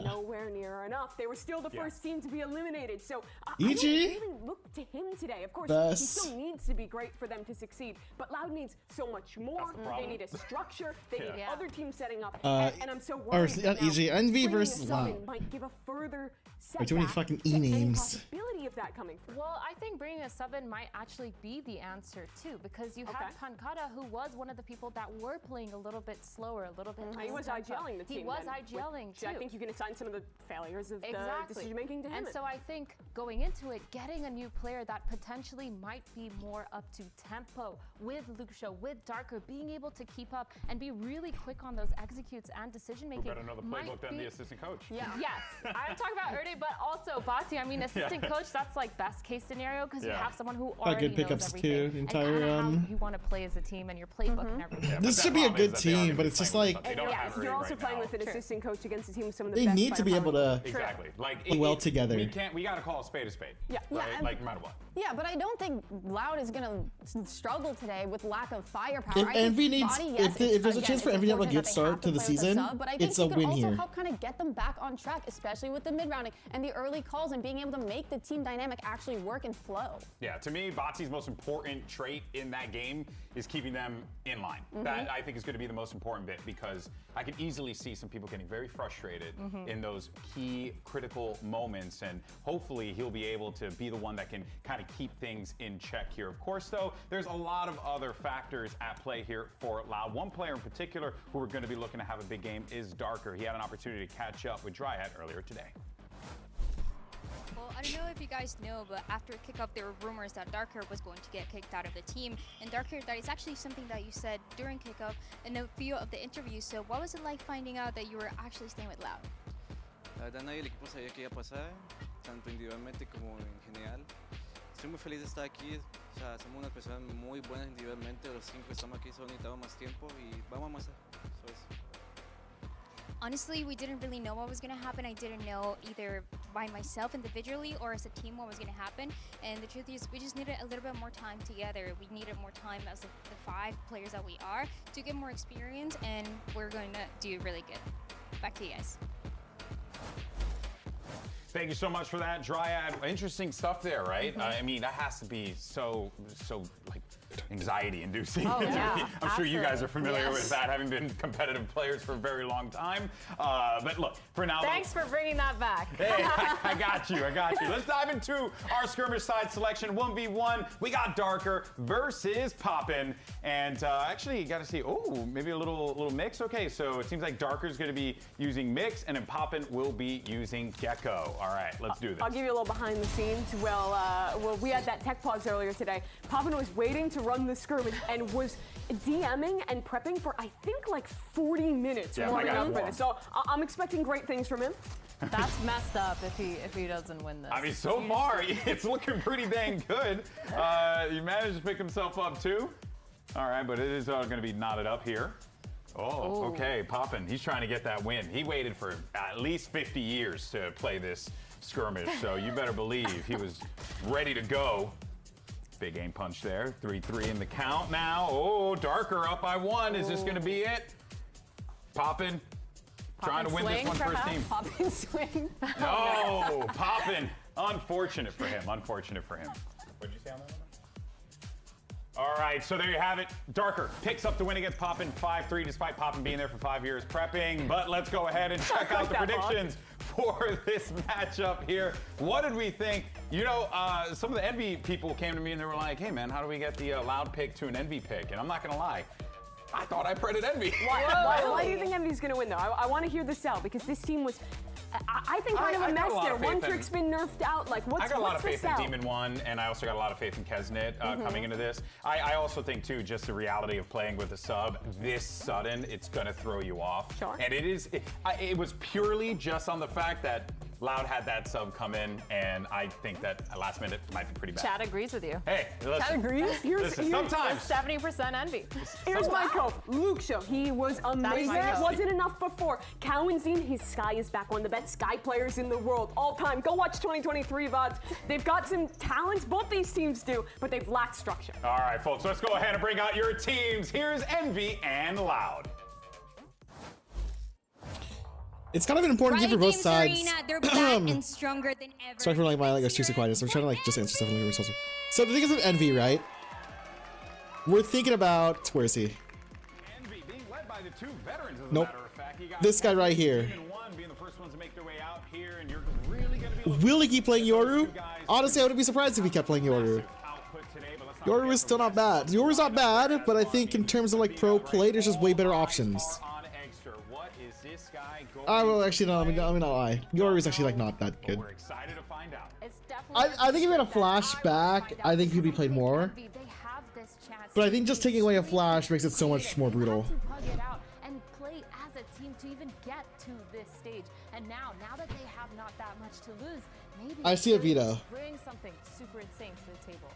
nowhere near enough. They were still the first team to be eliminated. So I don't really look to him today. Of course, he still needs to be great for them to succeed. But Loud needs so much more. They need a structure. They need other teams setting up. And I'm so worried that Envy versus Loud. might give a further Like too many fucking E-names. Possibility of that coming through. Well, I think bringing a sub in might actually be the answer too, because you had Pankata, who was one of the people that were playing a little bit slower, a little bit less He was IGLing the team. He was IGLing too. I think you can assign some of the failures of the decision making to him. And so I think going into it, getting a new player that potentially might be more up to tempo with Luxo, with Darker, being able to keep up and be really quick on those executes and decision making. Who better know the playbook than the assistant coach? Yeah. Yes. I'm talking about Erde, but also Bati. I mean, assistant coach, that's like best case scenario because you have someone who already good pickups knows everything. too. The entire how you want to play as a team and your playbook and everything. Yeah, this should be a good team, but it's just like you're also playing with an assistant coach against a team with some of the they best need to be able to play well together. We got to call a spade a spade. Yeah. Right? Like no matter what. Yeah, but I don't think Loud is gonna struggle today with lack of firepower. If Envy needs, if there's a chance for Envy to have a good start to the season, it's a win here. Also help kind of get them back on track, especially with the mid rounding and the early calls and being able to make the team dynamic actually work and flow. Yeah, to me, Bati's most important trait in that game is keeping them in line. That I think is going to be the most important bit, because I can easily see some people getting very frustrated in those key critical moments, and hopefully he'll be able to be the one that can kind of keep things in check here. Of course, though, there's a lot of other factors at play here for Loud. One player in particular who we're going to be looking to have a big game is Darker. He had an opportunity to catch up with Dryad earlier today. Well, I don't know if you guys know, but after kickoff, there were rumors that Darker was going to get kicked out of the team. And Darker, that is actually something that you said during kickoff in a few of the interviews. So what was it like finding out that you were actually staying with Loud? La verdad nadie del equipo sabía qué iba a pasar, tanto individualmente como en general. Estoy muy feliz de estar aquí, o sea, somos unas personas muy buenas individualmente, los 5 que estamos aquí solo necesitamos más tiempo y vamos a avanzar. Eso es. Honestly, we didn't really know what was going to happen. I didn't know either by myself individually or as a team what was going to happen. And the truth is, we just needed a little bit more time together. We needed more time as the 5 players that we are to get more experience, and we're going to do really good. Back to you guys. Thank you so much for that, Dryad. Interesting stuff there, right? I mean, that has to be so like anxiety-inducing. Oh, yeah, I'm sure you guys are familiar with that, having been competitive players for a very long time. But look, for now. Thanks for bringing that back. Hey, I got you. Let's dive into our skirmish side selection 1v1. We got Darker versus Poppin, and actually, you got to see. Oh, maybe a little mix. Okay, so it seems like Darker's going to be using mix, and then Poppin will be using Gecko. All right, let's do this. I'll give you a little behind the scenes. Well, we had that tech pause earlier today. Poppin was waiting to run the skirmish and was DMing and prepping for, I think, like 40 minutes warming up for this. So I'm expecting great things from him. That's messed up if he doesn't win this. I mean, so far, it's looking pretty dang good. He managed to pick himself up, too. All right, but it is going to be knotted up here. Oh, okay, Poppin. He's trying to get that win. He waited for at least 50 years to play this skirmish, so you better believe he was ready to go. Big aim punch there. 3-3 in the count now. Oh, Darker up by 1. Is this going to be it? Poppin trying to win this one for his team. Poppin swing. No, Poppin. Unfortunate for him. What did you say on that one? All right, so there you have it. Darker picks up the win against Poppin 5-3, despite Poppin being there for 5 years prepping. But let's go ahead and check out the predictions for this matchup here. What did we think? You know, some of the Envy people came to me and they were like, hey, man, how do we get the Loud pick to an Envy pick? And I'm not going to lie. I thought I predicted Envy. Why do you think Envy's going to win, though? I want to hear the sell, because this team was, I think, kind of a mess there. One trick's been nerfed out. Like, what's the sell? I got a lot of faith in Demon 1, and I also got a lot of faith in Kesnet coming into this. I also think, too, just the reality of playing with a sub this sudden, it's going to throw you off. Sure. And it was purely just on the fact that Loud had that sub come in, and I think that last minute might be pretty bad. Chad agrees with you. Hey, listen. Chad agrees? Sometimes. 70% Envy. Here's my code. Luke Show. He was amazing. It wasn't enough before. Cowanzine, his Sky is back, one of the best Sky players in the world all time. Go watch 2023 VODs. They've got some talents, both these teams do, but they've lacked structure. All right, folks, let's go ahead and bring out your teams. Here's Envy and Loud. It's kind of an important game for both sides. They're back and stronger than ever. Sorry for like my extreme quietness. I'm trying to just answer stuff. So the thing is with Envy, right? We're thinking about, where is he? Envy being led by the 2 veterans, as a Nope. matter of fact. This guy right here. Being the first ones to make their way out here, and you're really going to be Will he keep playing Yoru? Honestly, I wouldn't be surprised if he kept playing Yoru. Yoru is still not bad. Yoru's not bad, but I think in terms of like pro play, there's just way better options. Well, actually, no, I mean not lie. Yoru is actually like not that good. I think if he had a flash back, I think he'd be played more. But I think just taking away a flash makes it so much more brutal. And play as a team to even get to this stage. And now that they have not that much to lose, maybe I see a veto. Bring something super insane to the table.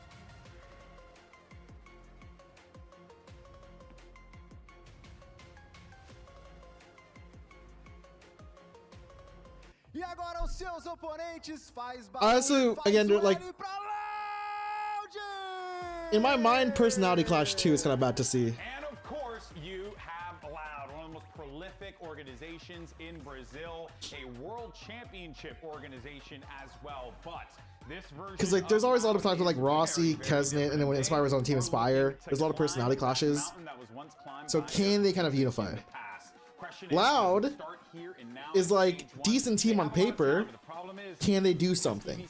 E agora os seus oponentes faz Honestly, again, like in my mind, personality clash 2 is kind of bad to see. And of course, you have Loud, one of the most prolific organizations in Brazil, a world championship organization as well. But this version, because like there's always a lot of times with like Rossi, Kesnet, and then when Inspire was on Team Inspire, there's a lot of personality clashes. So can they kind of unify? Loud is like decent team on paper. Can they do something?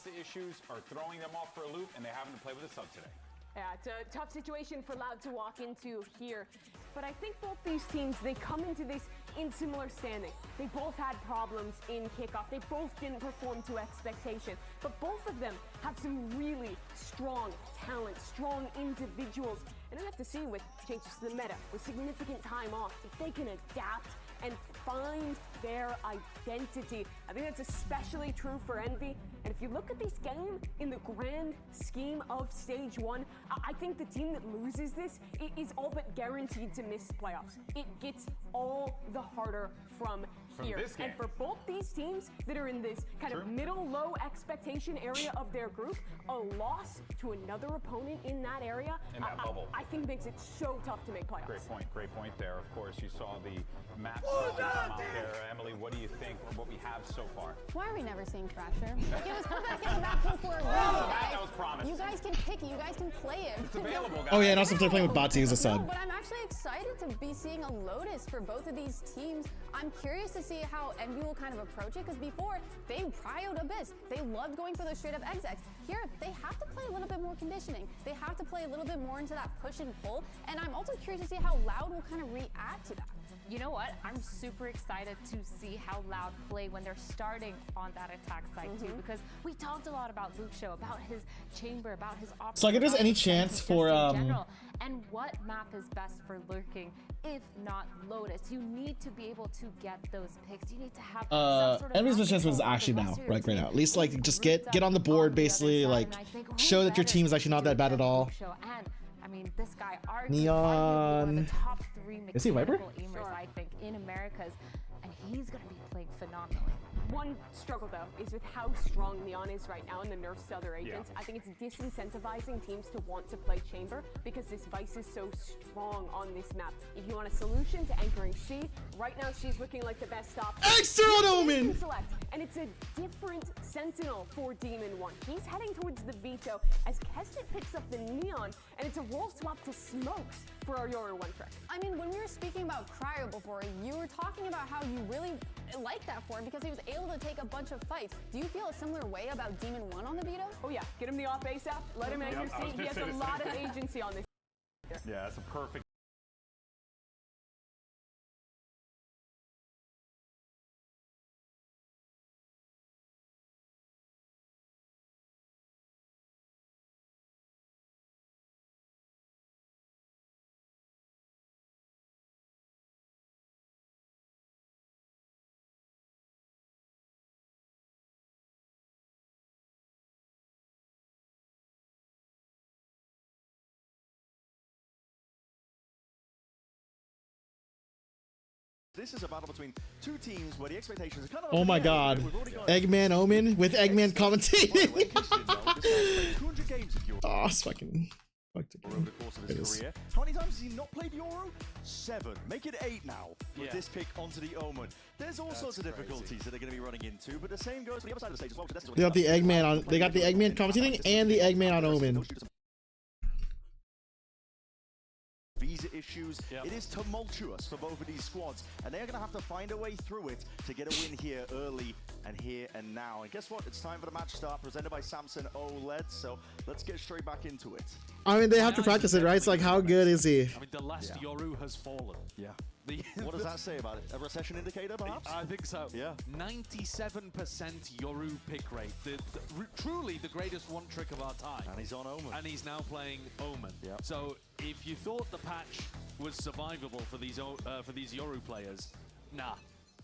Yeah, it's a tough situation for Loud to walk into here. But I think both these teams, they come into this in similar standing. They both had problems in kickoff. They both didn't perform to expectation. But both of them have some really strong talent, strong individuals. And I have to see with changes to the meta, with significant time off, if they can adapt and find their identity. I think that's especially true for Envy. And if you look at this game in the grand scheme of stage one, I think the team that loses this is all but guaranteed to miss playoffs. It gets all the harder from here. And for both these teams that are in this kind of middle-low expectation area of their group, a loss to another opponent in that area, in that bubble, I think makes it so tough to make playoffs. Great point there. Of course, you saw the map come out there. Emily, what do you think of what we have so far? Why are we never seeing Thrasher? Like, it was put back in the map for a reason, guys. That was promised. You guys can pick it. You guys can play it. It's available, guys. Oh yeah, and also they're playing with Bati as a sub. But I'm actually excited to be seeing a Lotus for both of these teams. I'm curious to see how Envy will kind of approach it, because before, they prioed Abyss. They loved going for those straight-up execs. Here, they have to play a little bit more conditioning. They have to play a little bit more into that push and pull, and I'm also curious to see how Loud will kind of react to that. You know what? I'm super excited to see how Loud play when they're starting on that attack side too, because we talked a lot about Luke Show, about his chamber, about his options. So, like, if there's any chance for and what map is best for lurking, if not Lotus? You need to be able to get those picks. You need to have some sort of Envy's best chance was actually now, right now. At least like just get on the board, basically, like show that your team is actually not that bad at all. And I mean, this guy Neon. the top 3 Is he Viper? aimers, I think, in Americas, and he's gonna be playing phenomenally. One struggle, though, is with how strong Neon is right now and the nerfs to other agents. I think it's disincentivizing teams to want to play Chamber because this Vice is so strong on this map. If you want a solution to anchoring C, right now she's looking like the best option. Extra Omen! Select, and it's a different Sentinel for Demon 1. He's heading towards the Veto as Kestit picks up the Neon, and it's a role swap to Smokes for our Yoru 1 trick. I mean, when we were speaking about Cryo before, you were talking about how you really like that for him because he was able to take a bunch of fights. Do you feel a similar way about Demon 1 on the Veto? Oh yeah, get him the off ASAP, let him anchor C. He has a lot of agency on this. Yeah, that's a perfect. This is a battle between two teams where the expectations are kind of. Oh my god. Eggman Omen with Eggman commentating. Oh, it's fucking. Over the course of his career. How many times has he not played Yoru? 7. Make it 8 now with this pick onto the Omen. There's all sorts of difficulties that they're going to be running into, but the same goes for the other side of the stage as well. They got the Eggman on. They got the Eggman commentating and the Eggman on Omen. Visa issues. It is tumultuous for both of these squads, and they're going to have to find a way through it to get a win here early and here and now. And guess what? It's time for the match start, presented by Samson OLED. So let's get straight back into it. I mean, they have to practice it, right? It's like, how good is he? I mean, the last Yoru has fallen. Yeah. What does that say about it? A recession indicator, perhaps? I think so. Yeah. 97% Yoru pick rate. Truly the greatest one trick of our time. And he's on Omen. And he's now playing Omen. Yeah. So if you thought the patch was survivable for these Yoru players, nah.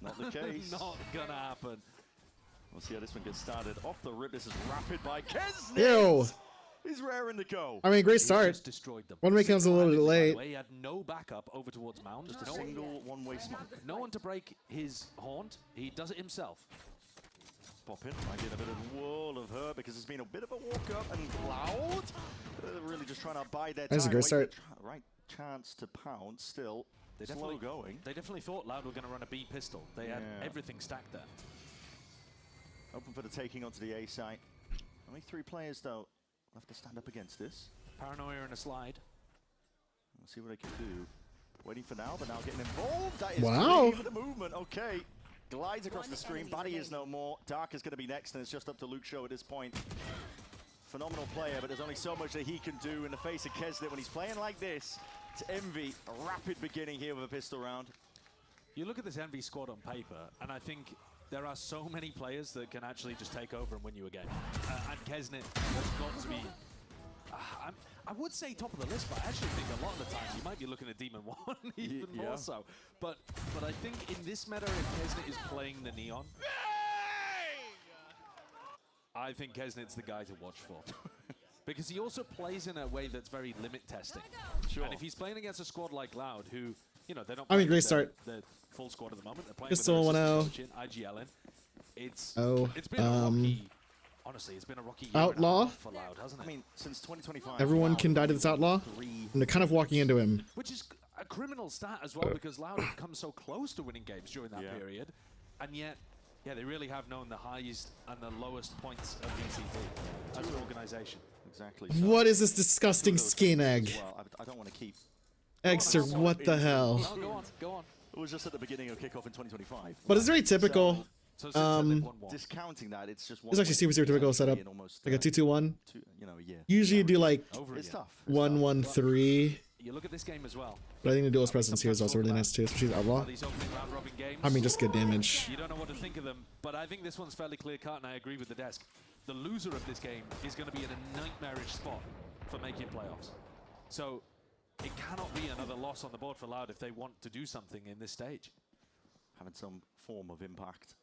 Not the case. Not gonna happen. We'll see how this one gets started. Off the rip, this is rapid by Kesnit. Ew. He's raring to go. I mean, great start. One way comes a little bit late. He had no backup over towards Mound. Just a single one-way smoke. No one to break his haunt. He does it himself. Pop in. Might get a bit of wall of her because it's been a bit of a walk-up and Loud. Really just trying to buy their time. That's a great start. Right chance to pounce. Still slow going. They definitely thought Loud were going to run a B pistol. They had everything stacked there. Open for the taking onto the A site. Only 3 players though. Have to stand up against this. Paranoia and a slide. Let's see what they can do. Waiting for now, but now getting involved. That is wow. For the movement. Okay. Glides across the screen. Buddy is no more. Dark is going to be next, and it's just up to Luke Show at this point. phenomenal player, but there's only so much that he can do in the face of Kesnet when he's playing like this. It's Envy, a rapid beginning here with a pistol round. You look at this Envy squad on paper, and I think there are so many players that can actually just take over and win you a game. And Kesnet has got to be, I would say top of the list, but I actually think a lot of the times you might be looking at Demon 1 even more so. But I think in this meta, if Kesnet is playing the Neon, I think Kesnet's the guy to watch for. Because he also plays in a way that's very limit testing. Sure. And if he's playing against a squad like Loud, who, you know, they're not playing great start. The full squad at the moment. They're playing Pistol with 1-0. IGLN. It's been a rocky, honestly, it's been a rocky year Outlaw. For Loud, hasn't it? I mean, since 2025. Everyone can die to this Outlaw. And they're kind of walking into him. Which is a criminal stat as well, because Loud have come so close to winning games during that period. And yet, yeah, they really have known the highest and the lowest points of VCT as an organization. Exactly. What is this disgusting skin egg? Well, I don't want to keep... Eggs, sir, what the hell? No, go on, go on. It was just at the beginning of kickoff in 2025. But it's very typical. Discounting that, it's just it's actually super typical setup. Like a 2-2-1. Usually you do like 1-1-3. You look at this game as well. But I think the duelist presence here is also really nice too, especially the Outlaw. I mean, just good damage. You don't know what to think of them, but I think this one's fairly clear cut, and I agree with the desk. The loser of this game is going to be in a nightmarish spot for making playoffs. So it cannot be another loss on the board for Loud if they want to do something in this stage. Having some form of impact.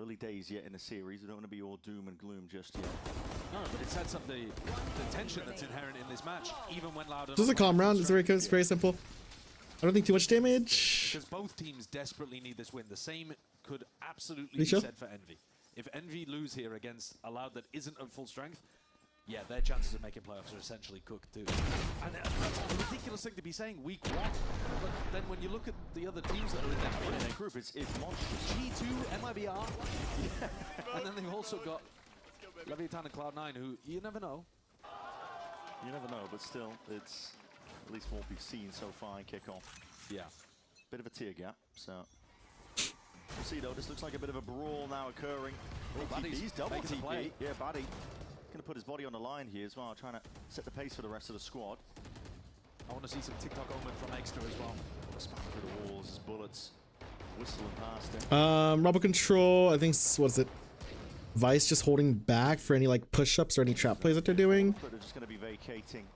Early days yet in the series. We don't want to be all doom and gloom just yet. No, but it sets up the tension that's inherent in this match, even when Loud... This is a calm round. It's very good. It's very simple. I don't think too much damage. Because both teams desperately need this win. The same could absolutely be said for Envy. If Envy lose here against a Loud that isn't at full strength, yeah, their chances of making playoffs are essentially cooked too. And that's a ridiculous thing to be saying week 1. But then when you look at the other teams that are in their group, it's monstrous. G2, MIBR, and then they've also got Leviathan and Cloud9, who you never know. You never know, but still, it's at least what we've seen so far in kickoff. Yeah. Bit of a tear gap, so... We'll see though, this looks like a bit of a brawl now occurring. Oh, he's double TP. Yeah, Buddy. Gonna put his body on the line here as well, trying to set the pace for the rest of the squad. I want to see some TikTok omen from Extra as well. Smack through the walls, his bullets whistling past him. Rubber control, I think, what is it? Vice just holding back for any like push-ups or any trap plays that they're doing. But they're just gonna be vacating.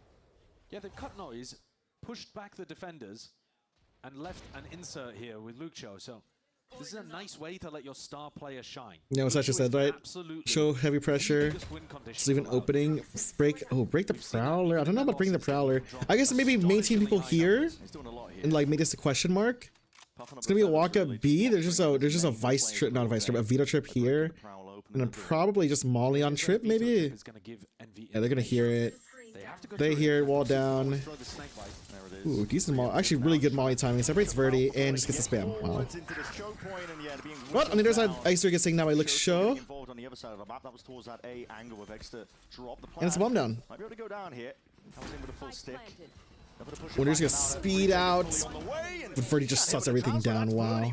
Yeah, they've cut noise, pushed back the defenders, and left an insert here with Luke Show, so this is a nice way to let your star player shine. Yeah, what Sasha said, right? Show heavy pressure. Just leave an opening. Break the Prowler. I don't know about bringing the Prowler. I guess maybe maintain people here and like make this a question mark. It's gonna be a walk up B. There's just a Vice trip, not a Vice trip, a Veto trip here, and then probably just Molly on trip maybe. Yeah, they're gonna hear it. They hear it, wall down. Ooh, decent Molly. Actually, really good Molly timing. Separates Verdi and just gets the spam. Wow. What? On the other side, Icer gets taken now by Luke's Show. And it's a bomb down. Might be able to go down here. Comes in with a full stick. Winner's gonna speed out. But Verdi just shuts everything down. Wow.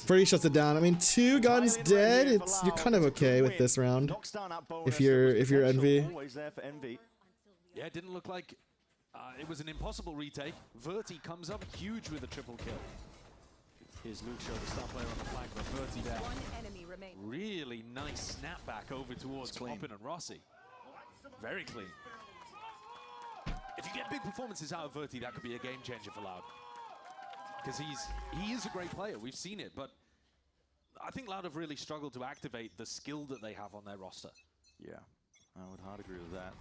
Verdi shuts it down. I mean, 2 guns dead. You're kind of okay with this round. If you're Envy. Yeah, it didn't look like it was an impossible retake. Verti comes up huge with a triple kill. Here's Luke Show, the star player on the flank, but Verti there. Really nice snapback over towards Poppin and Rossi. Very clean. If you get big performances out of Verti, that could be a game changer for Loud. Because he is a great player, we've seen it, but I think Loud have really struggled to activate the skill that they have on their roster. Yeah, I would hard agree with that.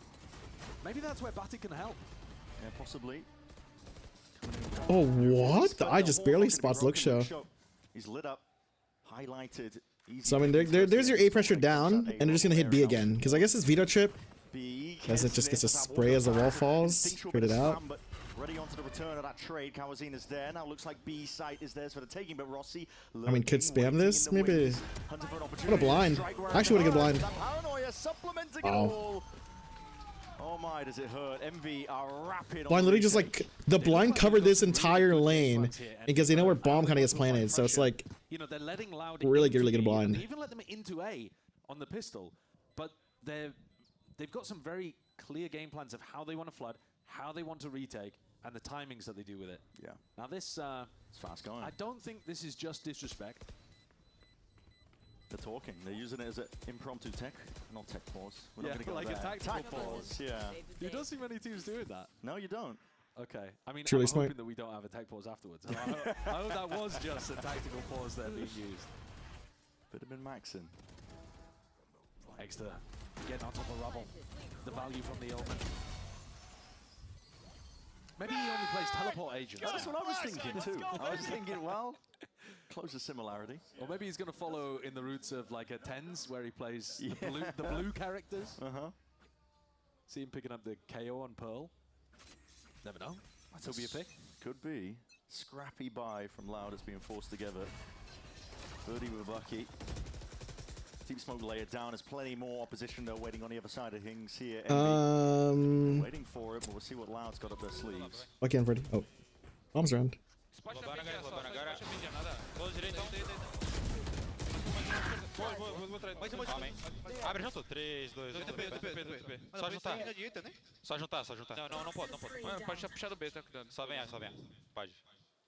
Maybe that's where Batik can help. Yeah, possibly. Oh, what? The eye just barely spots Luke Show. He's lit up, highlighted. So I mean, there's your A pressure down, and they're just gonna hit B again. Because I guess this Veto trip, as it just gets a spray as the wall falls. Crit it out. Ready onto the return of that trade. Kawazin is there. Now looks like B site is theirs for the taking, but Rossi. I mean, could spam this? Maybe. What a blind. Actually, what a good blind. Wow. Oh my, does it hurt? MV are rapid. Blind literally just like, the blind covered this entire lane because they know where bomb kind of gets planted. So it's like, you know, they're letting Loud really good blind. They even let them into A on the pistol, but they've got some very clear game plans of how they want to flood, how they want to retake, and the timings that they do with it. Yeah. Now this, it's fast going. I don't think this is just disrespect. They're talking. They're using it as an impromptu tech, not tech pause. We're not going to go like there. a tactical Tech pause. Yeah. You don't see many teams doing that. No, you don't. Okay. I mean, Truly I'm smart. hoping that we don't have a tech pause afterwards. I hope that was just a tactical pause there being used. Bit of min-maxing. Extra getting on top of rubble. The value from the omen. Maybe he only plays teleport agents. That's what I was thinking too. I was thinking, well, closer similarity. Or maybe he's going to follow in the roots of like a TENS where he plays the blue characters. See him picking up the KO on Pearl. Never know. Might still be a pick. Could be. Scrappy buy from Loud is being forced together. Birdie with Bucky. Deep smoke layer down. There's plenty more opposition though waiting on the other side of things here. Waiting for it, but we'll see what Loud's got up their sleeves. I can't ready. Oh. Bombs around. Abre junto. 3, 2, 1. Só juntar. Só juntar, só juntar. Não pode. Pode puxar do B, tá cuidando. Só vem. Pode.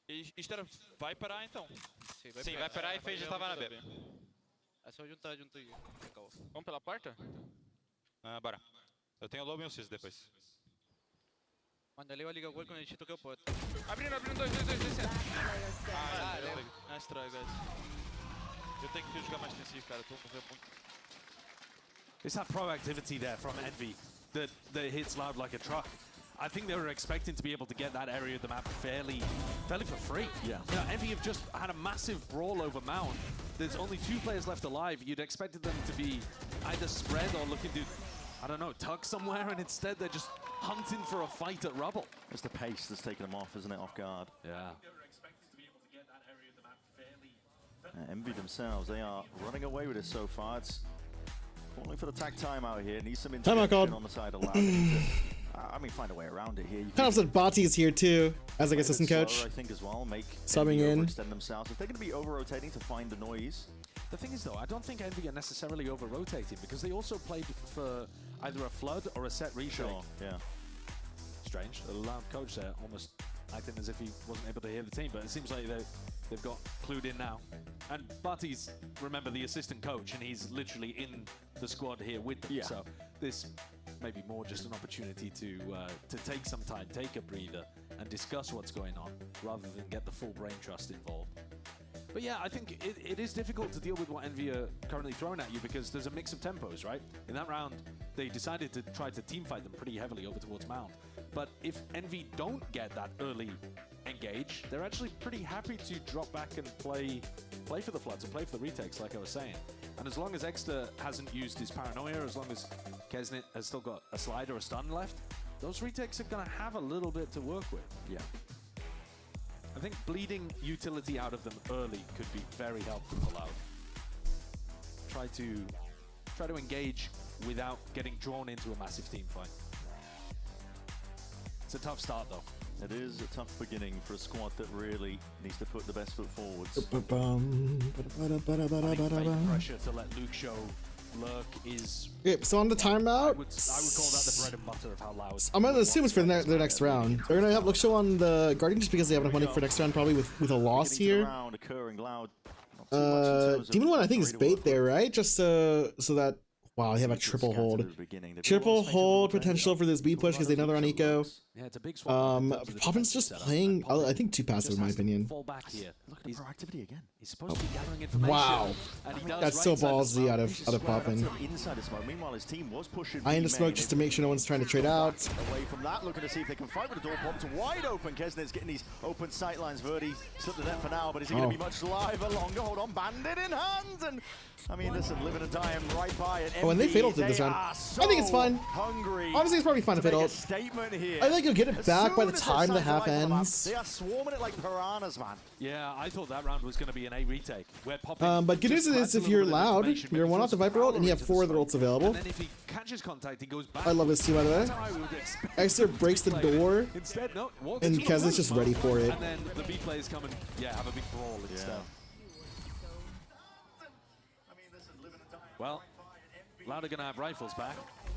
E Estera vai parar então. Sim, vai parar e Fade já tava na B. É só juntar aí. Vamos pela porta? Bora. Eu tenho o Lobo e o Cis depois. Mano, ali eu ligo o gol quando a gente toca o porta. Abrindo, 2, descendo. Nice try, guys. Eu tenho que jogar mais defensivo, cara. Tô com muito. It's that proactivity there from Envy that hits Loud like a truck. I think they were expecting to be able to get that area of the map fairly for free. Yeah. You know, Envy have just had a massive brawl over Mount. There's only 2 players left alive. You'd expected them to be either spread or looking to, I don't know, tug somewhere, and instead they're just hunting for a fight at rubble. It's the pace that's taking them off, isn't it? Off guard. Yeah. Envy themselves, they are running away with it so far. It's calling for the tag timeout here. Needs some intervention on the side of Loud. I mean, find a way around it here. Kind of said Bati is here too, as like assistant coach. I think as well, make subbing in. Extend themselves. If they're going to be over-rotating to find the noise. The thing is though, I don't think Envy are necessarily over-rotating because they also played for either a flood or a set retake. Sure, yeah. Strange. The Loud coach there almost acting as if he wasn't able to hear the team, but it seems like they've got clued in now. And Bati's, remember, the assistant coach, and he's literally in the squad here with them. Yeah. So this may be more just an opportunity to take some time, take a breather, and discuss what's going on, rather than get the full brain trust involved. But yeah, I think it is difficult to deal with what Envy are currently throwing at you because there's a mix of tempos, right? In that round, they decided to try to teamfight them pretty heavily over towards Mount. But if Envy don't get that early engage, they're actually pretty happy to drop back and play for the floods and play for the retakes, like I was saying. And as long as Exter hasn't used his paranoia, as long as Kesnit has still got a slide or a stun left, those retakes are going to have a little bit to work with. Yeah. I think bleeding utility out of them early could be very helpful for Loud. Try to engage without getting drawn into a massive team fight. It's a tough start though. It is a tough beginning for a squad that really needs to put the best foot forwards. Pressure to let Luke show lurk is. Okay, so on the timeout, I would call that the bread and butter of how Loud. I'm gonna assume it's for their next round. They're gonna have Luke show on the Guardian just because they have enough money for next round, probably with a loss here. Demon One I think is bait there, right? Just so that. Wow, they have a triple hold. Triple hold potential for this B push because they know they're on eco. Yeah, it's a big swap. Poppin's just playing, I think, too passive in my opinion. Fall back here. Look at the proactivity again. He's supposed to be gathering information. Wow, and he does that's so ballsy out of Poppin. Inside the smoke. Meanwhile, his team was pushing. I in the smoke just to make sure no one's trying to trade out. Away from that, looking to see if they can fight with the door popped wide open. Kesnet's getting these open sight lines. Verdi slipped the net for now, but is he going to be much liver longer? Hold on, bandit in hand, and I mean, listen, living and dying right by it. Oh, and they fatal did this round. I think it's fine. Hungry. Honestly, it's probably fine to fatal. Statement here. I think you'll get it back by the time the half ends. They are swarming it like piranhas, man. Yeah, I thought that round was going to be an A retake. Where Poppin but good news is if you're Loud, you're one off the Viper ult and you have 4 of the ults available. And then if he catches contact, he goes back. I love this team, by the way. Exter breaks the door, instead, no, and Kesnet's just ready for it. And then the B players come and have a big brawl instead. Well, Loud are going to have rifles back,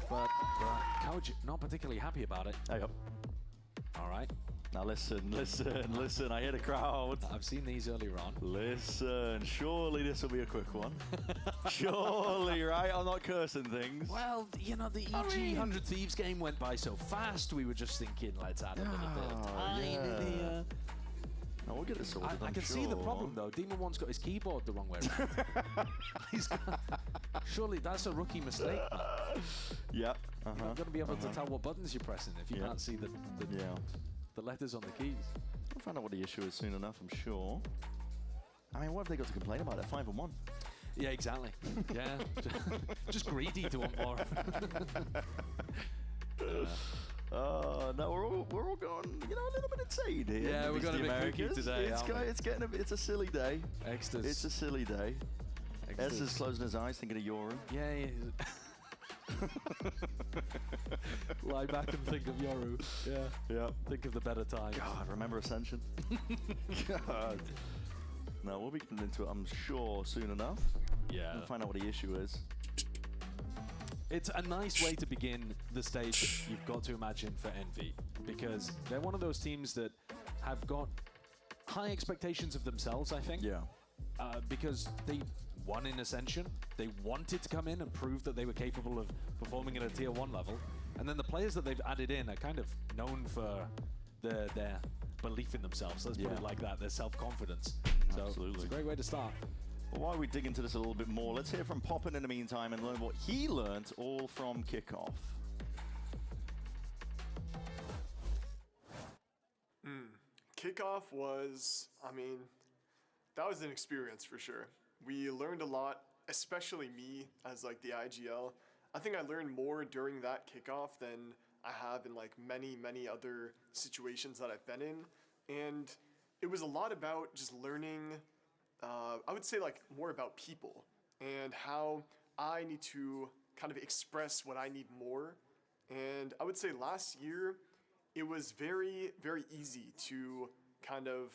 but Couch not particularly happy about it. There you go. All right. Now listen, I hear the crowd. I've seen these earlier on. Listen, surely this will be a quick one. Surely, right? I'm not cursing things. Well, you know, the EG 100 Thieves game went by so fast, we were just thinking, let's add a little bit of time in here. No, we'll get it sorted, I can see the problem, though. Demon One's got his keyboard the wrong way around. Surely that's a rookie mistake, man. Yep. You're not going to be able to tell what buttons you're pressing if you can't see the letters on the keys. We'll find out what the issue is soon enough, I'm sure. I mean, what have they got to complain about? They're 5-1. Yeah, exactly. Yeah. Just greedy to want more. No, we're all going, you know, a little bit insane here. Yeah, we're going to be kooky today. It's a silly day. Extras. It's a silly day. Ez is closing his eyes, thinking of Yoru. Yeah. Lie back and think of Yoru. Yeah. Think of the better times. God, remember Ascension? God. No, we'll be getting into it, I'm sure, soon enough. Yeah. We'll find out what the issue is. It's a nice way to begin the stage you've got to imagine for Envy, because they're one of those teams that have got high expectations of themselves, I think. Yeah. Because they won in Ascension, they wanted to come in and prove that they were capable of performing at a tier 1 level, and then the players that they've added in are kind of known for their belief in themselves. Let's put it like that, their self-confidence. So Absolutely. It's a great way to start. Well, while we dig into this a little bit more, let's hear from Poppin in the meantime and learn what he learned all from kickoff. Kickoff was, I mean, that was an experience for sure. We learned a lot, especially me as like the IGL. I think I learned more during that kickoff than I have in like many other situations that I've been in. And it was a lot about just learning, I would say like more about people and how I need to kind of express what I need more. And I would say last year, it was very easy to kind of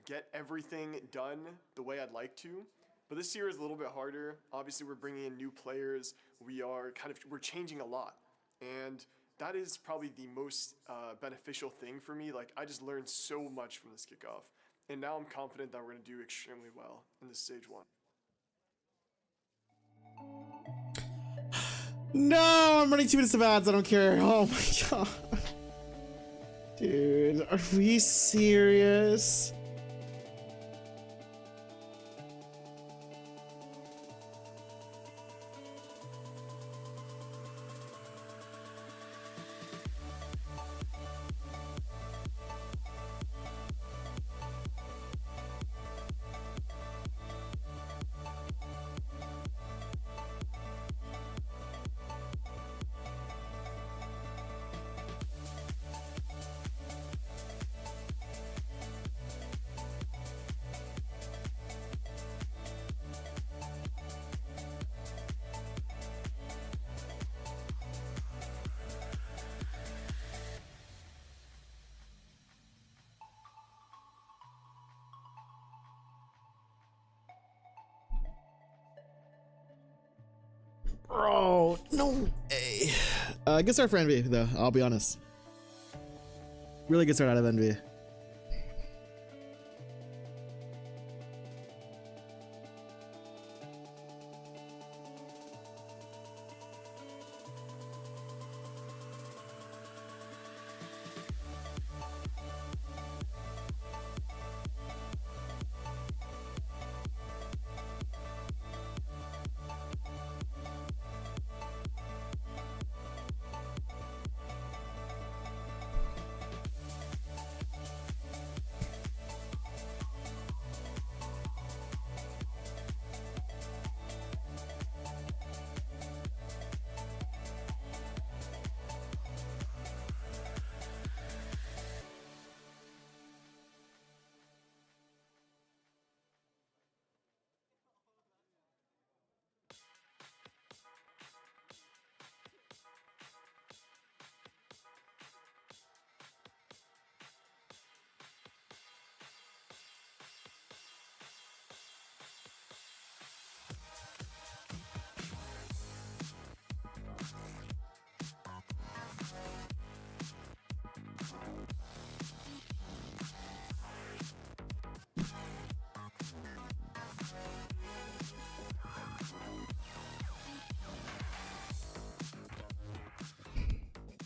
get everything done the way I'd like to. But this year is a little bit harder. Obviously, we're bringing in new players. We're changing a lot. And that is probably the most beneficial thing for me. Like, I just learned so much from this kickoff. And now I'm confident that we're going to do extremely well in this stage 1. No, I'm running 2 minutes of ads. I don't care. Oh my god. Dude, are we serious? Bro, no way. Good start for Envy, though, I'll be honest. Really good start out of Envy.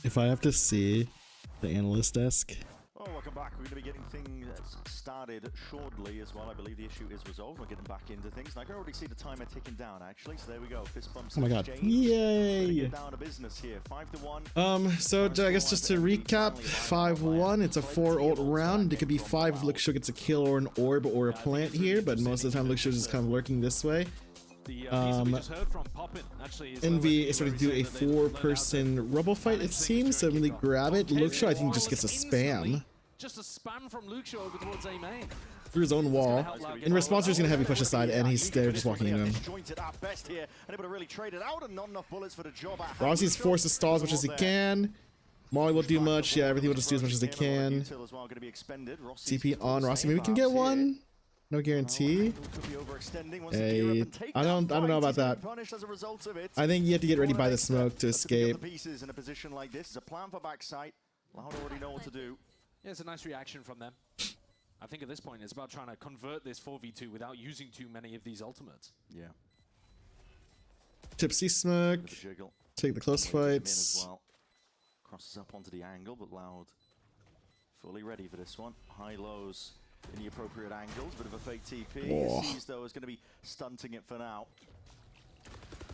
If I have to see the analyst desk. Oh, welcome back. We're going to be getting things started shortly as well. I believe the issue is resolved. We're getting back into things. And I can already see the timer ticking down, actually. So there we go. Fist bumps. Oh my god. exchange. Yay! Get down to business here. 5-1. So I guess just to recap, 5-1. It's a 4-ult round. It could be 5 if Luxio gets a kill or an orb or a plant here, but most of the time Luxio is just kind of lurking this way. Envy is starting to do a 4-person rubble fight, it seems, so really grab it. Luxio, I think, just gets a spam. Just a spam from Luxio over towards A main. Through his own wall. In response, he's going to heavy push aside, and he's there just walking into him. Rossi's forced to stall as much as he can. Molly will do much. Yeah, everything will just do as much as they can. TP on Rossi. Maybe we can get one. No guarantee. Hey, I don't know about that. I think you have to get ready by the smoke to escape. In a position like this, it's a plan for backside. Loud already know what to do. Yeah, it's a nice reaction from them. I think at this point it's about trying to convert this 4v2 without using too many of these ultimates. Yeah. Tipsy smoke. Take the close fights. Well. Crosses up onto the angle, but Loud fully ready for this one. High lows in the appropriate angles. Bit of a fake TP. Sees though is going to be stunting it for now.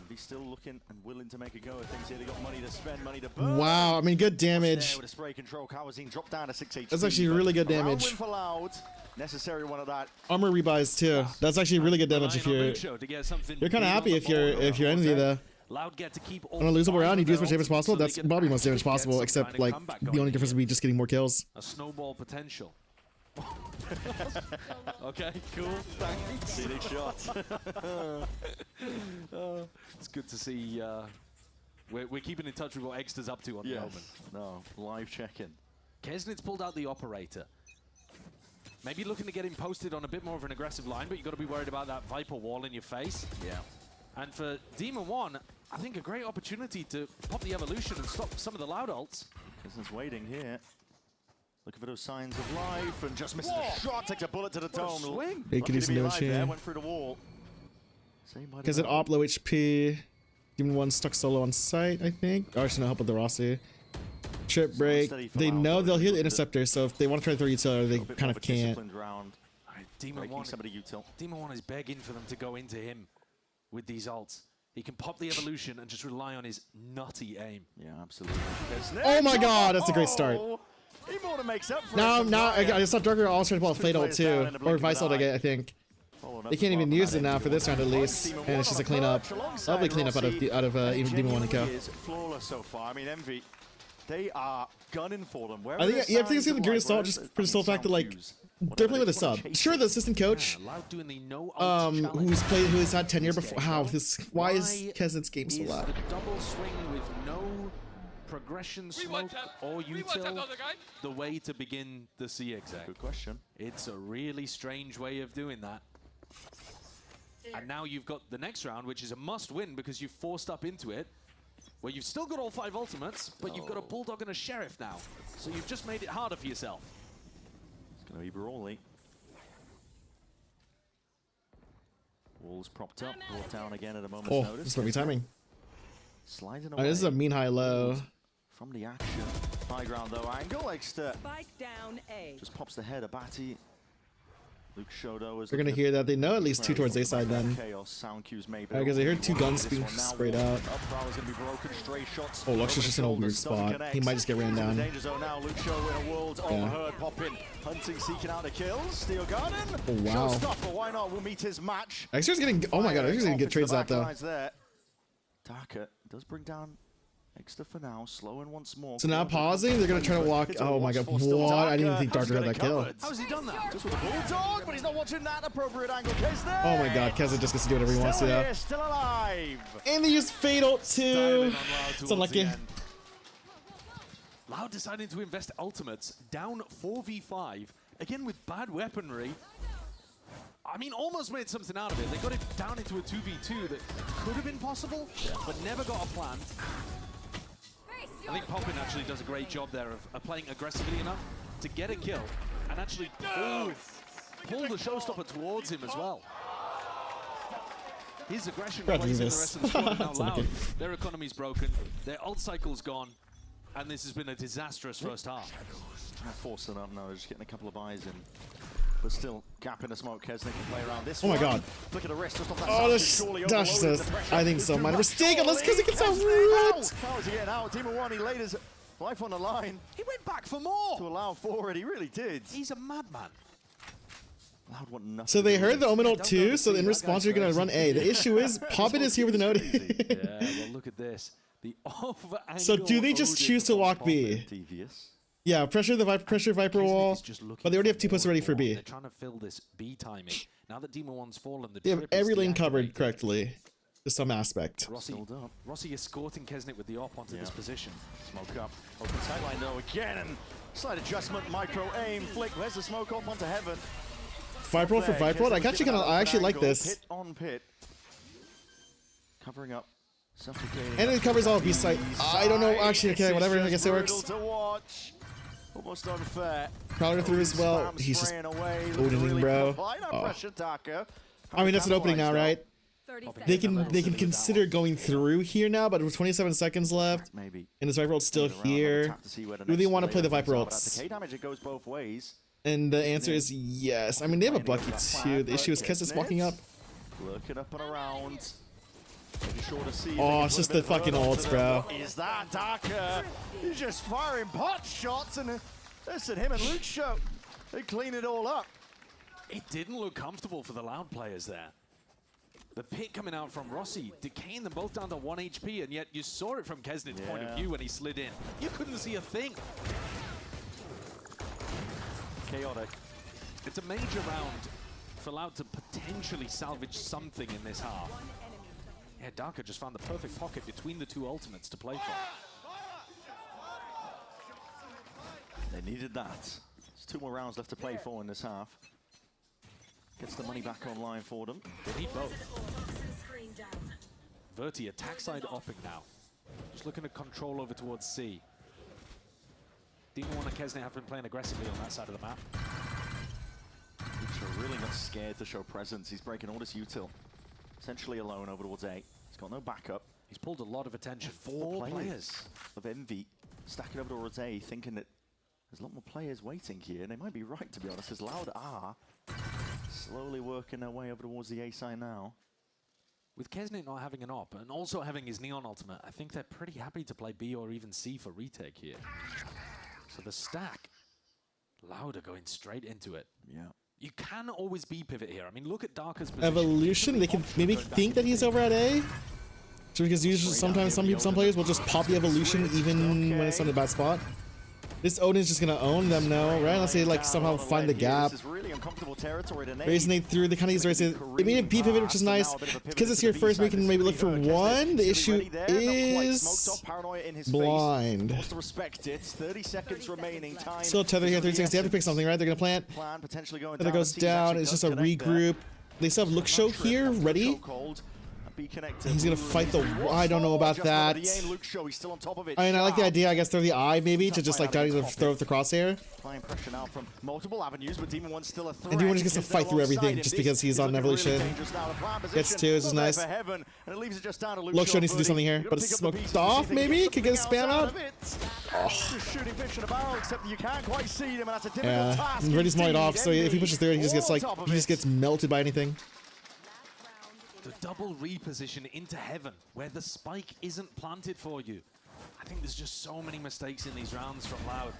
He's still looking and willing to make a go at things here. They got money to spend, money to burn. Wow, I mean, good damage. With a spray control, Kawazine dropped down to 6 HP. That's actually really good damage. Win for Loud. Necessary one of that. Armor rebuys too. That's actually really good damage if you're kind of happy if you're Envy though. Loud get to keep on a losable round, you do as much damage as possible. That's probably most damage possible, except like the only difference would be just getting more kills. A snowball potential. Okay, cool. Thanks. Scenic shot. It's good to see. We're keeping in touch with what Exeter's up to on the moment. No, live check-in. Kesnit's pulled out the operator. Maybe looking to get him posted on a bit more of an aggressive line, but you've got to be worried about that Viper wall in your face. Yeah. And for Demon 1, I think a great opportunity to pop the evolution and stop some of the Loud ults. Kesnit's waiting here. Looking for those signs of life and just misses the shot. Takes a bullet to the dome. Swing. He can do some damage here. Went through the wall. Because it op low HP. Demon 1 stuck solo on site, I think. Oh, actually, no help with the Rossi. Trip break. They know they'll hear the interceptor, so if they want to try to throw utility, they kind of can't. Demon 1 is begging for them to go into him with these ults. He can pop the evolution and just rely on his nutty aim. Yeah, absolutely. Oh my god, that's a great start. He more than makes up for now I saw Darker also trying to pull a Fate ult too. Or Vice ult, I think. They can't even use it now for this round at least. And it's just a cleanup. Lovely cleanup out of Demon 1 and Co. Flawless so far. I mean, Envy, they are gunning for them. I think you have to see the Gear Assault just for the sole fact that, like, they're playing with a sub. Sure, the assistant coach, who's had tenure before. Why is Kesnit's game so loud? Double swing with no progression smoke or util the way to begin the C exec? Good question. It's a really strange way of doing that. And now you've got the next round, which is a must-win because you've forced up into it, where you've still got all 5 ultimates, but you've got a Bulldog and a Sheriff now. So you've just made it harder for yourself. It's going to be Brawley. Walls propped up, brought down again at a moment's notice. This might be timing. Sliding away. This is a mean high-low. From the action. High ground though, angle extra. Spike down A. Just pops the head of Batty. Luke Shodo is. They're gonna hear that. They know at least 2 towards A side then. Chaos sound cues maybe. Because they heard 2 guns being sprayed out. Oh, Lux's just in a weird spot. He might just get ran down. Danger zone now. Luke Shodo in a world overheard popping. Hunting, seeking out the kills. Steel Garden. Oh wow. Showstopper, why not? We'll meet his match. Extra's getting. Oh my god, Extra's getting good trades out though. Darker does bring down Extra for now, slowing once more. So now pausing, they're gonna try to walk. Oh my god, what? I didn't even think Darker had that kill. How's he done that? Just with a bulldog, but he's not watching that appropriate angle. Oh my god, Keza just gets to do whatever he wants to. Yeah. Still alive. And they use Fatal too. It's unlucky. Loud deciding to invest ultimates, down 4v5, again with bad weaponry. I mean, almost made something out of it. They got it down into a 2v2 that could have been possible, but never got a plant. I think Poppin actually does a great job there of playing aggressively enough to get a kill and actually pull the showstopper towards him as well. His aggression plays in the rest of the squad. Now Loud, their economy's broken, their ult cycle's gone. and this has been a disastrous first half. Trying to force it up now, just getting a couple of eyes in. But still, gap in the smoke. Kesnick can play around this Oh my god. Flick of the wrist just off that Oh, this dash assist. I think so. Minor mistake, unless Kesnick gets out. How is he getting out? Demon 1, he laid his life on the line. He went back for more. To allow for it, he really did. He's a madman. Loud want nothing. So they heard the Omen ult too, so in response you're gonna run A. The issue is Poppet is here with an OD. Yeah, well look at this. The over angle. So do they just choose to walk B? Devious. Yeah, pressure Viper wall, but they already have 2 posts ready for B. They're trying to fill this B timing. Now that Demon 1's fallen, They have every lane covered correctly, to some aspect. Rossi escorting Kesnick with the op onto this position. Smoke up. Open sideline though again. And slight adjustment, micro aim, flick. Where's the smoke up onto heaven? Viper for Viper. I actually like this. Pit on pit. Covering up. Suffocating. And it covers all B side. I don't know. Actually, okay, whatever. I guess it works. To watch. Almost unfair. Prowler through as well. He's just opening, bro. Oh. I mean, that's an opening now, right? They can consider going through here now, but with 27 seconds left, and this Viper ult's still here. Do they want to play the Viper ults? And the answer is yes. I mean, they have a Bucky too. The issue is Kesnick's walking up. Looking up and around. Sure to see oh, it's just the fucking ults, bro. Is that Darker? He's just firing pot shots, and listen, him and Luke Show, they clean it all up. It didn't look comfortable for the Loud players there. The pit coming out from Rossi, decaying them both down to 1 HP, and yet you saw it from Kesnick's point of view when he slid in. You couldn't see a thing. Chaotic. It's a major round for Loud to potentially salvage something in this half. Yeah, Darker just found the perfect pocket between the 2 ultimates to play for. They needed that. There's 2 more rounds left to play for in this half. Gets the money back online for them. They need both. Verti attack side opping now. Just looking to control over towards C. Demon 1 and Kesnick have been playing aggressively on that side of the map. Lucha really not scared to show presence. He's breaking all this util. Essentially alone over towards A. He's got no backup. He's pulled a lot of attention. 4 players of Envy stacking over towards A, thinking that there's a lot more players waiting here. And they might be right, to be honest, because Loud are slowly working their way over towards the A side now. With Kesnick not having an op and also having his Neon ultimate, I think they're pretty happy to play B or even C for retake here. So the stack, Loud are going straight into it. Yeah. You can always B pivot here. I mean, look at Darker's position. Evolution, they can maybe think that he's over at A. So because usually sometimes some players will just pop the Evolution even when it's on a bad spot. This Odin is just gonna own them now, right? Unless they like somehow find the gap. Resonate through, they kind of use Resonate. They made a B pivot, which is nice. Because it's here first, we can maybe look for 1. The issue is blind. Still tether here, 30 seconds. They have to pick something, right? They're gonna plant. Tether goes down. It's just a regroup. They still have Look Show here, ready. He's gonna fight the. I don't know about that. I mean, I like the idea. I guess throw the eye maybe to just like try to throw with the crosshair. Applying pressure now from multiple avenues, but Demon 1's still a threat. And Demon 1 just gets to fight through everything just because he's on Evolution. Gets 2, this is nice. Look Show needs to do something here, but it's smoked off maybe? Could get a spam out? Yeah, Reddy's mullied off, so if he pushes through, he just gets melted by anything. The double reposition into heaven, where the spike isn't planted for you. I think there's just so many mistakes in these rounds from Loud.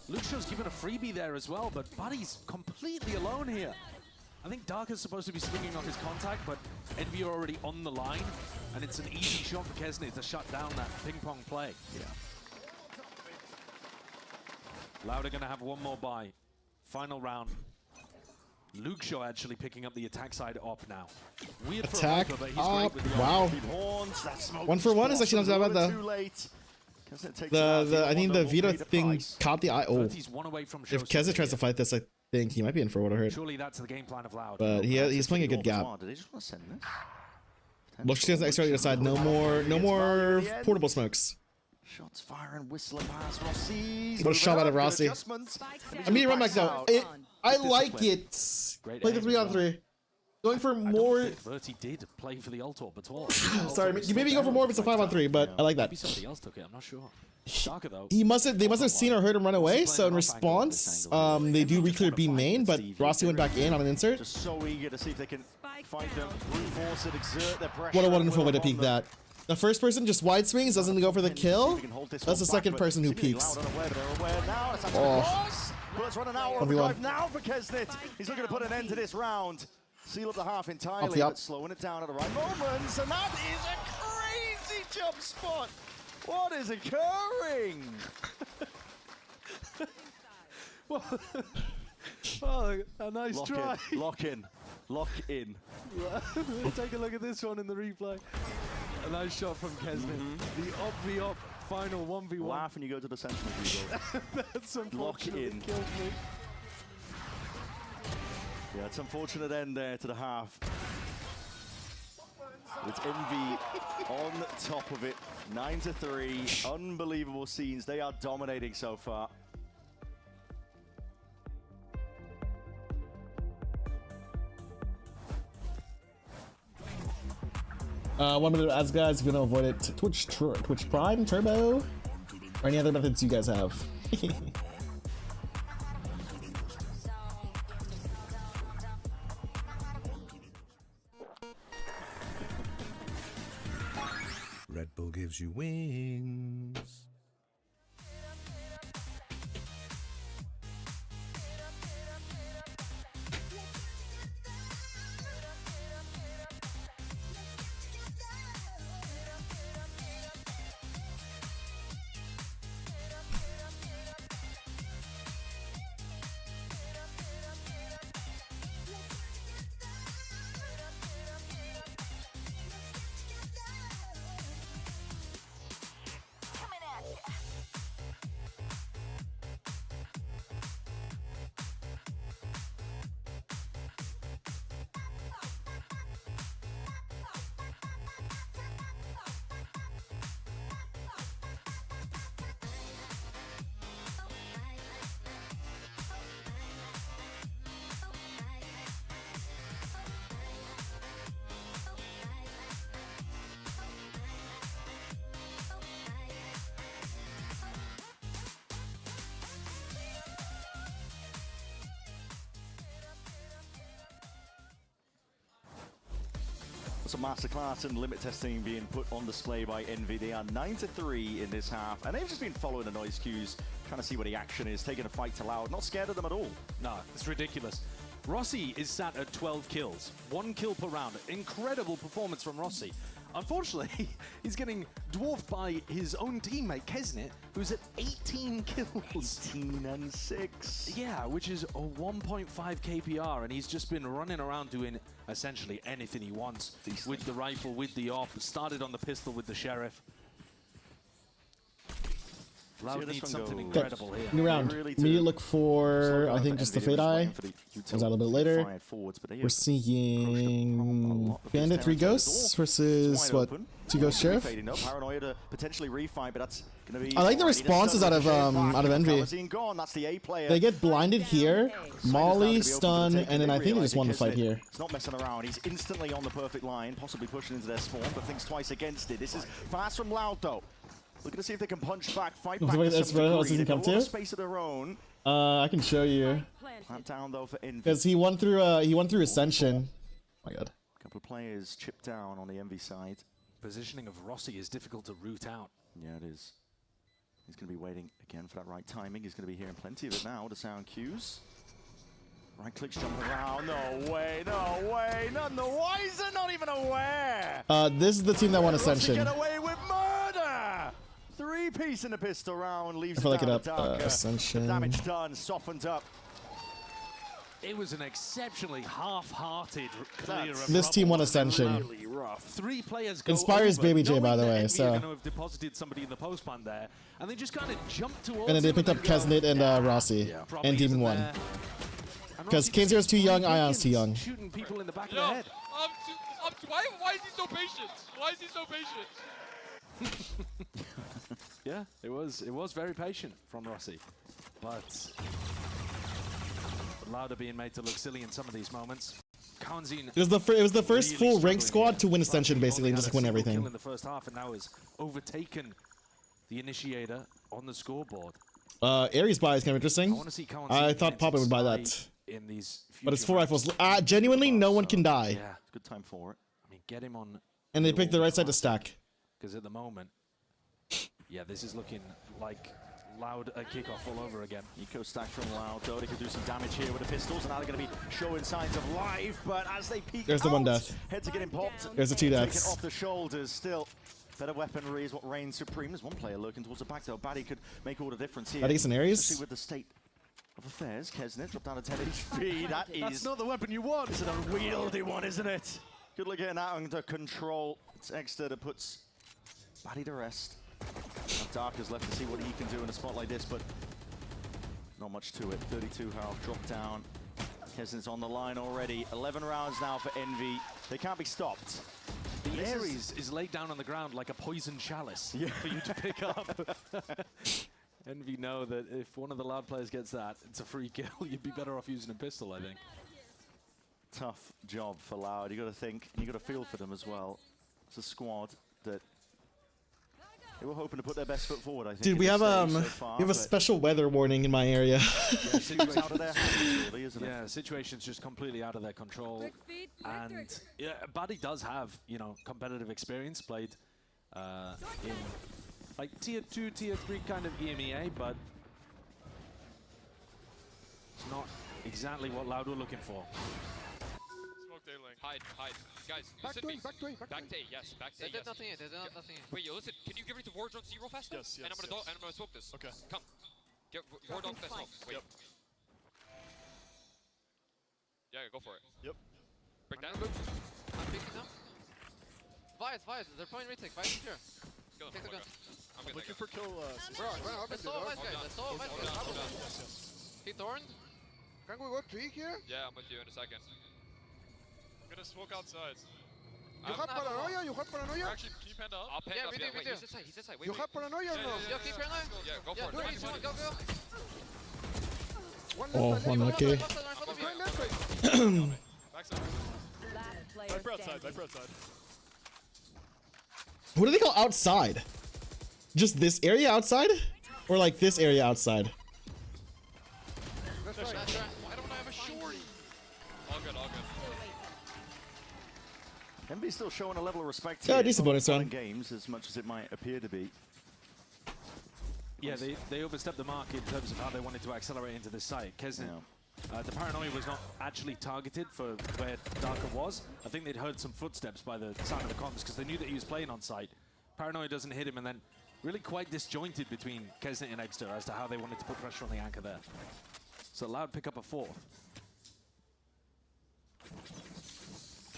Luxio's given a freebie there as well, but Buddy's completely alone here. I think Darker's supposed to be swinging off his contact, but Envy are already on the line, and it's an easy shot for Kesnick to shut down that ping-pong play. Yeah. Loud are going to have 1 more buy. Final round. Luxio actually picking up the attack side op now. Weird attack for Viper, but he's op. great with the wow. 1 for 1 is actually not that bad though. I think the Vito thing caught the eye. Oh. If Keza tries to fight this, I think he might be in for what I heard. Surely that's the game plan of Loud. But he's playing a good gap. Look, she has the extra side. No more portable smokes. Shots firing, whistling past Rossi. What a shot out of Rossi. I mean, run back though. I like it. Play the 3-on-3. Going for more. Verti did play for the ult orb at all. Sorry, you maybe go for more if it's a 5-on-3, but I like that. Maybe somebody else took it. I'm not sure. Darker though. They must have seen or heard him run away. So in response, they do re-clear B main, but Rossi went back in on an insert. Just so eager to see if they can find them, reinforce it, exert their pressure. What a wonderful way to peek that. The first person just wide swings, doesn't go for the kill. That's the second person who peeks. Oh. Let's run an hour overdrive now for Kesnit. He's looking to put an end to this round. Seal up the half entirely, but slowing it down at the right moments. And that is a crazy jump spot. What is occurring? Oh, a nice try. Lock in. Lock in. Take a look at this one in the replay. A nice shot from Kesnit. The op v op final 1v1. Laugh when you go to the center of the That's lock in. Killed me. Yeah, it's unfortunate end there to the half. With Envy on top of it. 9-3. Unbelievable scenes. They are dominating so far. One minute ads, guys. If you want to avoid it, Twitch Prime, Turbo, or any other methods you guys have. Red Bull gives you wings. It's a masterclass in limit testing being put on display by Envy. They are 9-3 in this half, and they've just been following the noise cues, trying to see what the action is, taking a fight to Loud. Not scared of them at all. No, it's ridiculous. Rossi is sat at 12 kills, 1 kill per round. Incredible performance from Rossi. Unfortunately, he's getting dwarfed by his own teammate, Kesnit, who's at 18 kills. 18 and 6. Yeah, which is a 1.5 KPR, and he's just been running around doing essentially anything he wants with the rifle, with the op. Started on the pistol with the Sheriff. Loud needs something incredible here. New round. Immediately look for, I think, just the Fade Eye. Comes out a little bit later. We're seeing Bandit 3 Ghosts versus, what, 2 Ghost Sheriff? I like the responses out of Envy. They get blinded here, Molly, stun, and then I think they just won the fight here. It's not messing around. He's instantly on the perfect line, possibly pushing into their spawn, but thinks twice against it. This is fast from Loud, though. Looking to see if they can punch back, fight back to some degree. They've got space of their own. I can show you. Plant down though for Envy. Because he won through Ascension. Oh my god. A couple of players chipped down on the Envy side. Positioning of Rossi is difficult to root out. Yeah, it is. He's going to be waiting again for that right timing. He's going to be hearing plenty of it now, the sound cues. Right clicks jumping around. No way, no way. None the wiser, not even aware. This is the team that won Ascension. Get away with murder. 3-piece in the pistol round leaves it up. Ascension. Damage done, softened up. It was an exceptionally half-hearted clear of this team won Ascension. Really rough. 3 players go Inspires over, Baby J, by the way. So. Going to have deposited somebody in the postman there, and they just kind of jumped towards. And then they picked up Kesnit and Rossi and Demon 1. Because K0's too young, Ion's too young. Shooting people in the back of the head. Why is he so patient? Why is he so patient? Yeah, it was very patient from Rossi, but Louder being made to look silly in some of these moments. Kawanzin It was the first really full ranked struggling squad to win Ascension, basically, and just win everything. In the first half, and now has overtaken the initiator on the scoreboard. Ares buy is kind of interesting. I thought Papa would buy that. In these but it's 4 rifles. Genuinely, no one can die. Yeah, it's a good time for it. I mean, get him on. And they picked the right side to stack. Because at the moment, yeah, this is looking like Loud a kickoff all over again. Eco stack from Loud. Dodi could do some damage here with the pistols, and now they're going to be showing signs of life. But as they peek there's the one death. Heads are getting popped. There's the 2 deaths. Taken off the shoulders. Still, better weaponry is what reigns supreme. There's one player lurking towards the back, though. Batty could make all the difference here. Batty gets an Ares. Especially with the state of affairs. Kesnet dropped down to 10 HP. That's not the weapon you want. It's an unwieldy one, isn't it? Good look getting that under control. It's Exeter that puts Batty to rest. Darker's left to see what he can do in a spot like this, but not much to it. 32 health, drop down. Kesnet's on the line already. 11 rounds now for Envy. They can't be stopped. The Ares is laid down on the ground like a poison chalice for you to pick up. Envy know that if one of the Loud players gets that, it's a free kill. You'd be better off using a pistol, I think. Tough job for Loud. You got to think, and you got to feel for them as well. It's a squad that they were hoping to put their best foot forward, I think. Dude, we have a special weather warning in my area. Situation's just completely out of their control. And yeah, Buddy does have, you know, competitive experience, played in like tier 2, tier 3 kind of EMEA, but it's not exactly what Loud were looking for. Hide. Guys, back to A, back to A. Yes, back to A. They did nothing yet, they did nothing yet. Wait, yo, listen, can you give me the War Drone zero fast? Yes. And I'm gonna smoke this. Okay. Come. Get War Drone fast smoke. Wait. Yeah, go for it. Yep. Break down. I'm picking them. Vias, they're playing retake. Vias is here. Take the gun. I'm looking for kill. Bro, I saw Vice guys. Yes. He thorned. Can we work tree here? Yeah, I'm with you in a second. I'm gonna smoke outside. You have paranoia? Actually, can you panda up? I'll panda up. We do. He's inside. Wait, You have paranoia or no? Yo, keep paranoia. Yeah, go for it. Go. Oh, unlucky. Viper outside. What do they call outside? Just this area outside? Or like this area outside? That's right. Why don't I have a shorty? All good. Envy's still showing a level of respect Yeah, here. decent bonus round. Games as much as it might appear to be. Yeah, they overstepped the mark in terms of how they wanted to accelerate into this site. Kesnet, the paranoia was not actually targeted for where Darker was. I think they'd heard some footsteps by the sound of the comms because they knew that he was playing on site. Paranoia doesn't hit him, and then really quite disjointed between Kesnet and Exeter as to how they wanted to put pressure on the anchor there. So Loud pick up a 4th.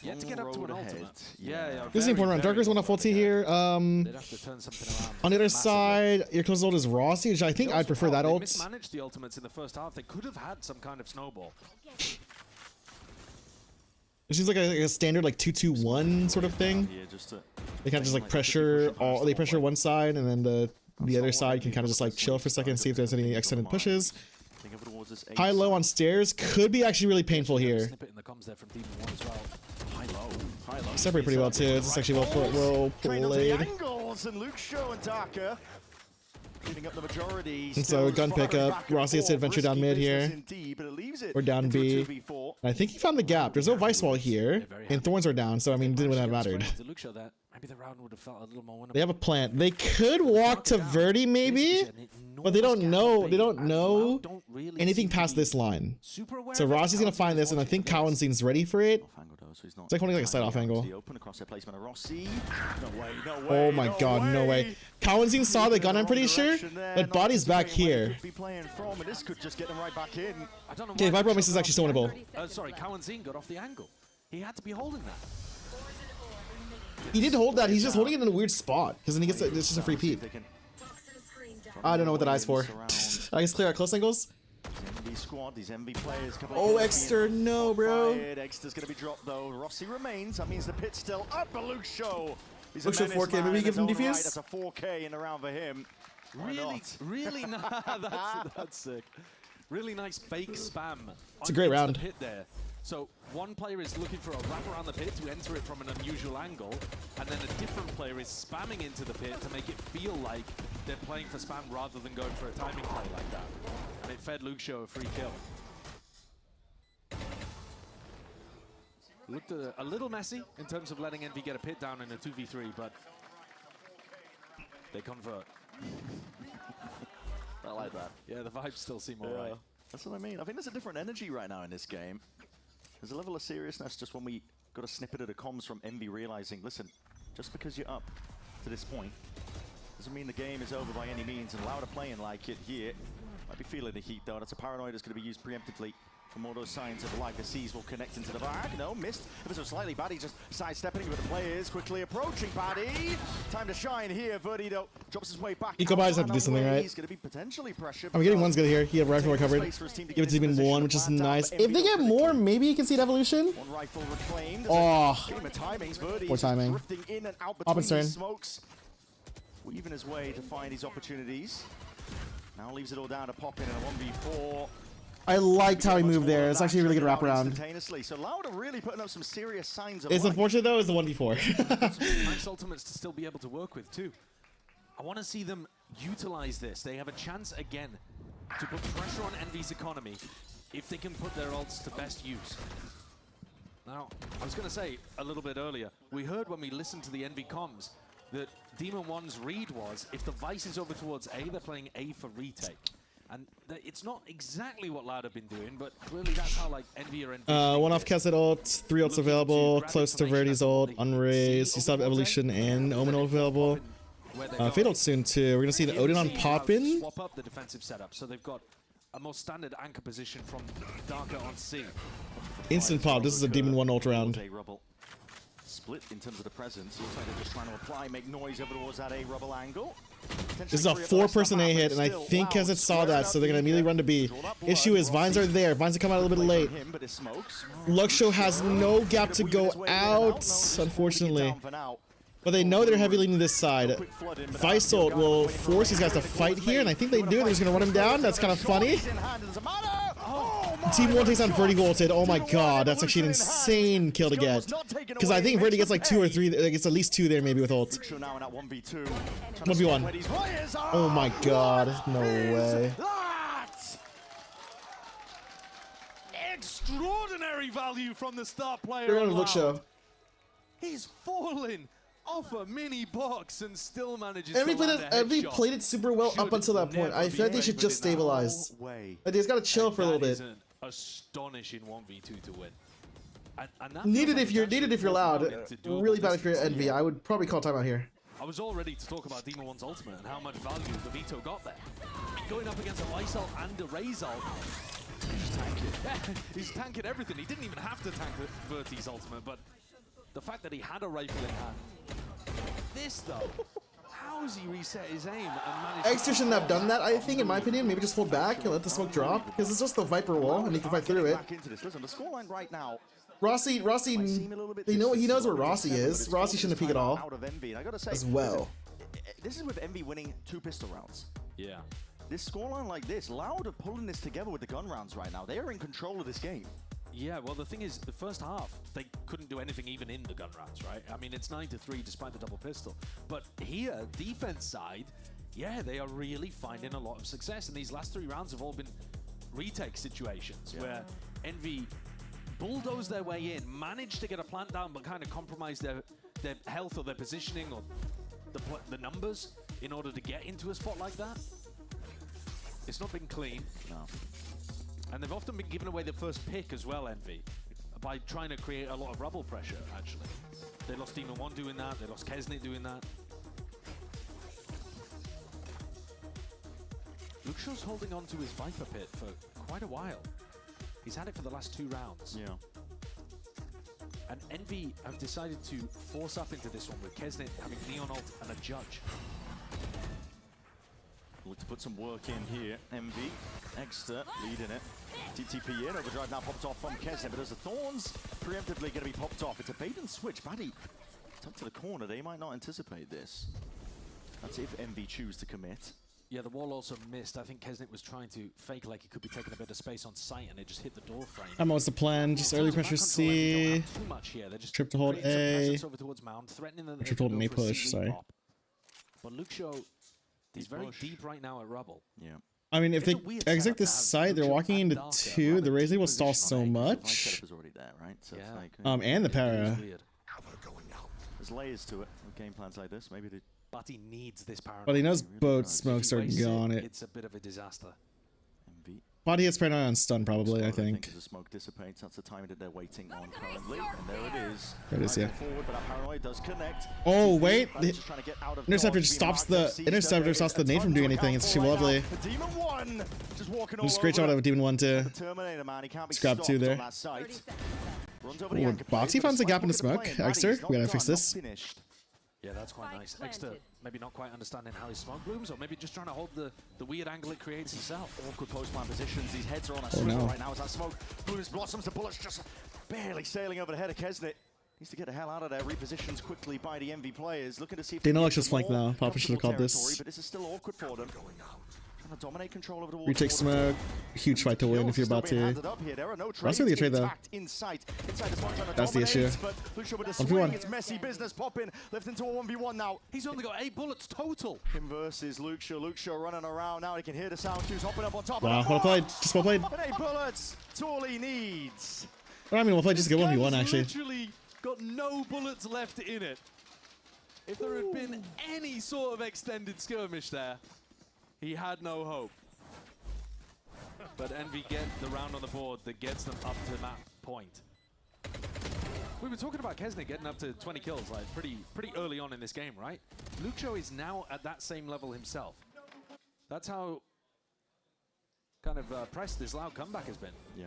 Yet to get up to an ultimate. Yeah. This is the important round. Darker's one off ulti here. They'd have to turn something around. On the other side, your close ult is Rossi, which I think I'd prefer that ult. They mismanaged the ultimates in the first half. They could have had some kind of snowball. It seems like a standard like 2-2-1 sort of thing. Yeah, just they kind of just like pressure they pressure one side, and then the other side can kind of just like chill for a second and see if there's any extended pushes. High low on stairs could be actually really painful here. Separate pretty well too. It's actually well played. Angles and Luke Show and Darker cleaning up the majority. And so gun pickup. Rossi has to adventure down mid here. Or down B. And I think he found the gap. There's no Vice Wall here. And Thorns are down, so I mean, it didn't have mattered. Maybe the round would have felt a little more winnable. They have a plant. They could walk to Verdi maybe, but they don't know. They don't know anything past this line. So Rossi's gonna find this, and I think Cowanzin's ready for it. It's like holding like a side off angle. Oh my god, no way. Cowanzin saw the gun, I'm pretty sure, but body's back here. Okay, Viper Mix is actually so winnable. Sorry, Cowanzin got off the angle. He had to be holding that. He did hold that. He's just holding it in a weird spot because then he gets it's just a free peek. I don't know what that eye's for. I guess clear out close angles. These MV players. Oh, Exeter, no, bro. Exeter's gonna be dropped though. Rossi remains. That means the pit's still up. But Luke Show. Luke Show 4K. Maybe give him defuse. That's a 4K in the round for him. Really nice. That's sick. Really nice fake spam. It's a great round. Hit there. So one player is looking for a wrap around the pit to enter it from an unusual angle, and then a different player is spamming into the pit to make it feel like they're playing for spam rather than going for a timing play like that. And it fed Luxio a free kill. Looked a little messy in terms of letting Envy get a pit down in a 2v3, but they convert. I like that. Yeah, the vibes still seem alright. That's what I mean. I think there's a different energy right now in this game. There's a level of seriousness just when we got a snippet of the comms from Envy realizing, listen, just because you're up to this point doesn't mean the game is over by any means, and Loud are playing like it here. Might be feeling the heat though. That's a paranoia that's going to be used preemptively. For more those signs of life, the Seas will connect into the bag. No, missed. Ever so slightly. Baddy just sidestepping with the players, quickly approaching Baddy. Time to shine here. Verdi though drops his way back. Eco Buys have to do something, right? He's going to be potentially pressured. I'm getting one's good here. He had rifle recovered. Give it to Demon 1, which is nice. If they get more, maybe you can see an evolution. One rifle reclaimed. Oh, poor timing. Drifting in and out Up and between turn. smokes, weaving his way to find these opportunities. Now leaves it all down to pop in a 1v4. I liked how he moved there. It's actually a really good wraparound. So Loud are really putting up some serious signs of It's life. unfortunate though, it's the 1v4. Nice ultimates to still be able to work with too. I want to see them utilize this. They have a chance again to put pressure on Envy's economy if they can put their ults to best use. Now, I was going to say a little bit earlier, we heard when we listened to the Envy comms that Demon 1's read was if the Vice is over towards A, they're playing A for retake. And it's not exactly what Loud have been doing, but clearly that's how like Envy are envisioning One off Kesset ult, 3 ults available, close to Verdi's ult, Unraised. You still have Evolution and Omen ult available. Fate ult soon too. We're gonna see the Odin on Poppin. Swap up the defensive setup, so they've got a more standard anchor position from Darker on C. Instant pop. This is a Demon 1 ult round. Split in terms of the presence. Looks like they're just trying to apply, make noise over towards that A rubble angle. This is a 4-person A hit, and I think Kesset saw that, so they're gonna immediately run to B. Issue is Vines are there. Vines are coming out a little bit late. Luxio has no gap to go out, unfortunately. But they know they're heavy leaning this side. Vice ult will force these guys to fight here, and I think they do. They're just gonna run him down. That's kind of funny. Team 1 takes on Verdi ulted. Oh my god, that's actually an insane kill to get. Because I think Verdi gets like 2 or 3, like it's at least 2 there maybe with ult. 1v1. Oh my god, no way. Extraordinary value from the star player. They're going to Luxio. He's fallen off a mini box and still manages Envy to land a Envy headshot. played it super well up until that point. I feel like they should just stabilize. Like, he's got to chill for a little bit. Astonishing 1v2 to win. And Needed if you're Loud. Really bad if you're Envy. I would probably call timeout here. I was all ready to talk about Demon 1's ultimate and how much value the veto got there. Going up against a Vice ult and a Raze ult. He's tanking. Yeah, he's tanking everything. He didn't even have to tank Verti's ultimate, but the fact that he had a rifle in hand. This though, how has he reset his aim and managed Exeter shouldn't have done that, I think, in my opinion. Maybe just hold back and let the smoke drop, because it's just the Viper wall, and he can fight through it. Listen, the scoreline right now. Rossi, he knows where Rossi is. Rossi shouldn't have peeked at all. Out of Envy. And I gotta say, as well. This is with Envy winning 2 pistol rounds. Yeah. This scoreline like this, Loud are pulling this together with the gun rounds right now. They are in control of this game. Yeah, well, the thing is, the first half, they couldn't do anything even in the gun rounds, right? I mean, it's 9-3 despite the double pistol. But here, defense side, yeah, they are really finding a lot of success. And these last 3 rounds have all been retake situations where Envy bulldoze their way in, managed to get a plant down, but kind of compromise their health or their positioning or the numbers in order to get into a spot like that. It's not been clean. No. And they've often been giving away the first pick as well, Envy, by trying to create a lot of rubble pressure, actually. They lost Demon 1 doing that, they lost Kesnit doing that. Luxio's holding on to his Viper pit for quite a while. He's had it for the last 2 rounds. Yeah. And Envy have decided to force up into this one with Kesnit having Neon ult and a Judge. Look to put some work in here. Envy, Exeter leading it. TTP in, overdrive now popped off from Kesnit, but as the Thorns preemptively going to be popped off. It's a bait and switch. Baddy tucked to the corner. They might not anticipate this. That's if Envy choose to commit. Yeah, the wall also missed. I think Kesnet was trying to fake like he could be taking a bit of space on site, and it just hit the door frame. I'm almost the plan. Just early pressure C. Trip to hold A. Trip to hold an A push, sorry. But Luke Show, he's very deep right now at Rubble. Yeah. I mean, if they exit this site, they're walking into 2. The Razor will stall so much. There, right? So And the para. There's layers to it with game plans like this. Maybe they... But he needs this paranoia. But he knows both smokes are gone. It's a bit of a disaster. But he has paranoia on stun, probably, I think. As the smoke dissipates, that's the timing that they're waiting on currently. And there it is. There it is, yeah. Forward, but our paranoia does connect. Oh, wait. The Interceptor just stops the nade from doing anything. It's actually lovely. Demon 1 just walking all Just great job out of Demon 1 too. Terminator, man. He can't be Just grab 2 there. Ooh, Boxy finds a gap in the smoke. Exter, we gotta fix this. Yeah, that's quite nice. Exter maybe not quite understanding how his smoke blooms, or maybe just trying to hold the weird angle it creates himself. Awkward post-man positions. These heads are on a swivel right now as that smoke blooms, blossoms. The bullets just barely sailing over the head of Kesnet. Needs to get the hell out of there. Repositions quickly by the MV players. Looking to see if they know Lexus flank now. Papa should have called this. But this is still awkward for them. Trying to dominate control over the wall. Retake smoke. Huge fight to win if you're about to. That's really a trade though. That's the issue. 1v1. It's messy business popping. Left into a 1v1 now. He's only got 8 bullets total. Him versus Luke Shaw. Luke Shaw running around now. He can hear the sound cues hopping up on top. Wow, well played. Just well played. 8 bullets. That's all he needs. I mean, well played. Just a good 1v1 actually. Literally got no bullets left in it. If there had been any sort of extended skirmish there, he had no hope. But Envy get the round on the board that gets them up to map point. We were talking about Kesnet getting up to 20 kills like pretty early on in this game, right? Lucho is now at that same level himself. That's how kind of pressed this loud comeback has been. Yeah.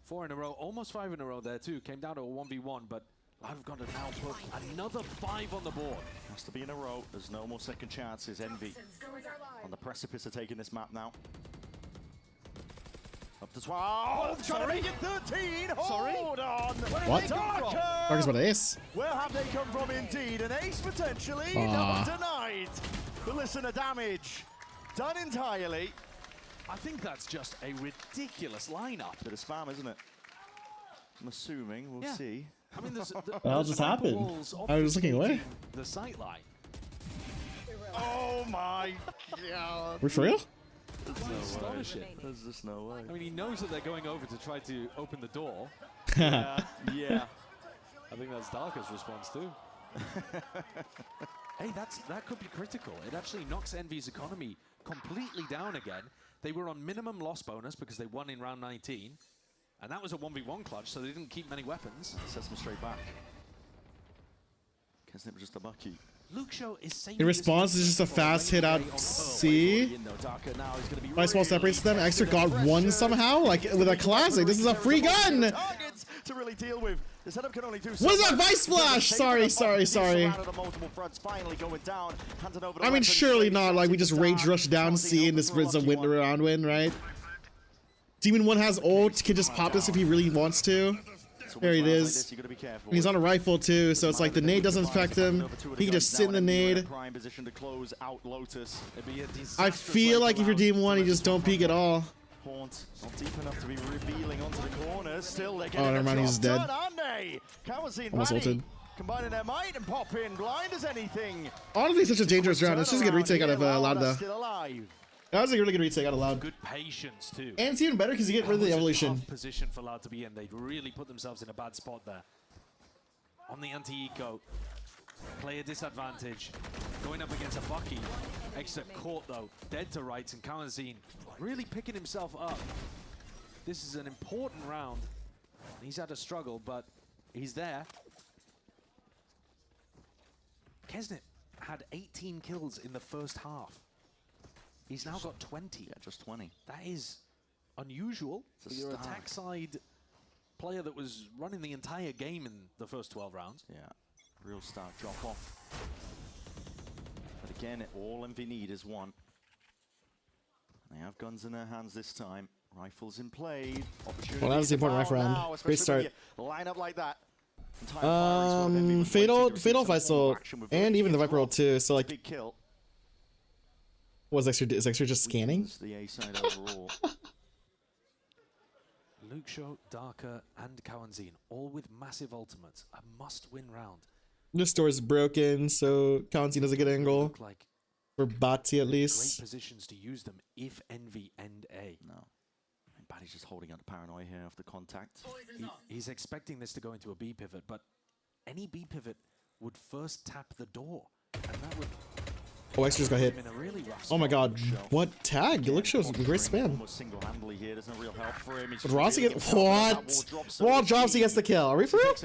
4 in a row, almost 5 in a row there too. Came down to a 1v1, but I've got to now put another 5 on the board. Has to be in a row. There's no more second chances. Envy on the precipice of taking this map now. Up to 12. Trying to make it 13. Hold on. What? Darker's about ace. Where have they come from indeed? An ace potentially. Not tonight. But listen to damage. Done entirely. I think that's just a ridiculous lineup. Bit of spam, isn't it? I'm assuming. We'll see. I mean, what else just happened? I was looking away. The sight line. Oh my god. We're for real? There's just no way. I mean, he knows that they're going over to try to open the door. Yeah. I think that's Darker's response too. Hey, that could be critical. It actually knocks Envy's economy completely down again. They were on minimum loss bonus because they won in round 19. And that was a 1v1 clutch, so they didn't keep many weapons. Sets them straight back. Kesnet was just a bucky. Luke Show is saying the response is just a fast hit out C. My small separates them. Extra got 1 somehow, like with a classic. This is a free gun. To really deal with. The setup can only do what is that Vice Flash? Sorry. I mean, surely not. Like we just rage rush down C and this is a win around win, right? Demon 1 has ult, can just pop this if he really wants to. There it is. And he's on a rifle too, so it's like the nade doesn't affect him. He can just sit in the nade. I feel like if you're Demon 1, you just don't peek at all. Not deep enough to be revealing onto the corners. Still, they're oh, never mind, he's dead. Almost ulted. Combining their might and pop in blind as anything. Honestly, such a dangerous round. It's just a good retake out of Loud though. That was a really good retake out of Loud. Good patience too. And it's even better because you get rid of the evolution. Position for Loud to be in. They'd really put themselves in a bad spot there. On the anti-eco, player disadvantage. Going up against a Bucky. Extra caught though. Dead to rights and Kawanzine really picking himself up. This is an important round. He's had a struggle, but he's there. Kesnet had 18 kills in the first half. He's now got 20. Yeah, just 20. That is unusual for your attack side player that was running the entire game in the first 12 rounds. Yeah, real start drop off. But again, all MV need is 1. They have guns in their hands this time. Rifles in play. Well, that was the important rifle round. Great start. Line up like that. Fatal Faisal, and even the Viper ult too. So like, big kill. Was Extra? Is Extra just scanning? The A side overall. Luke Shaw, Darker, and Kawanzin, all with massive ultimates. A must-win round. This door is broken, so Kawanzin doesn't get angle. Like for Batsy at least. Great positions to use them if Envy end A. No. Batty's just holding out the paranoia here after contact. He's expecting this to go into a B pivot, but any B pivot would first tap the door, and that would. Oh, Extra's got hit. Oh my god, what tag? Luke Shaw's a great spam. Almost single-handedly here, there's no real help for him. But Rossi gets what? Wall drops, he gets the kill. Are we for real?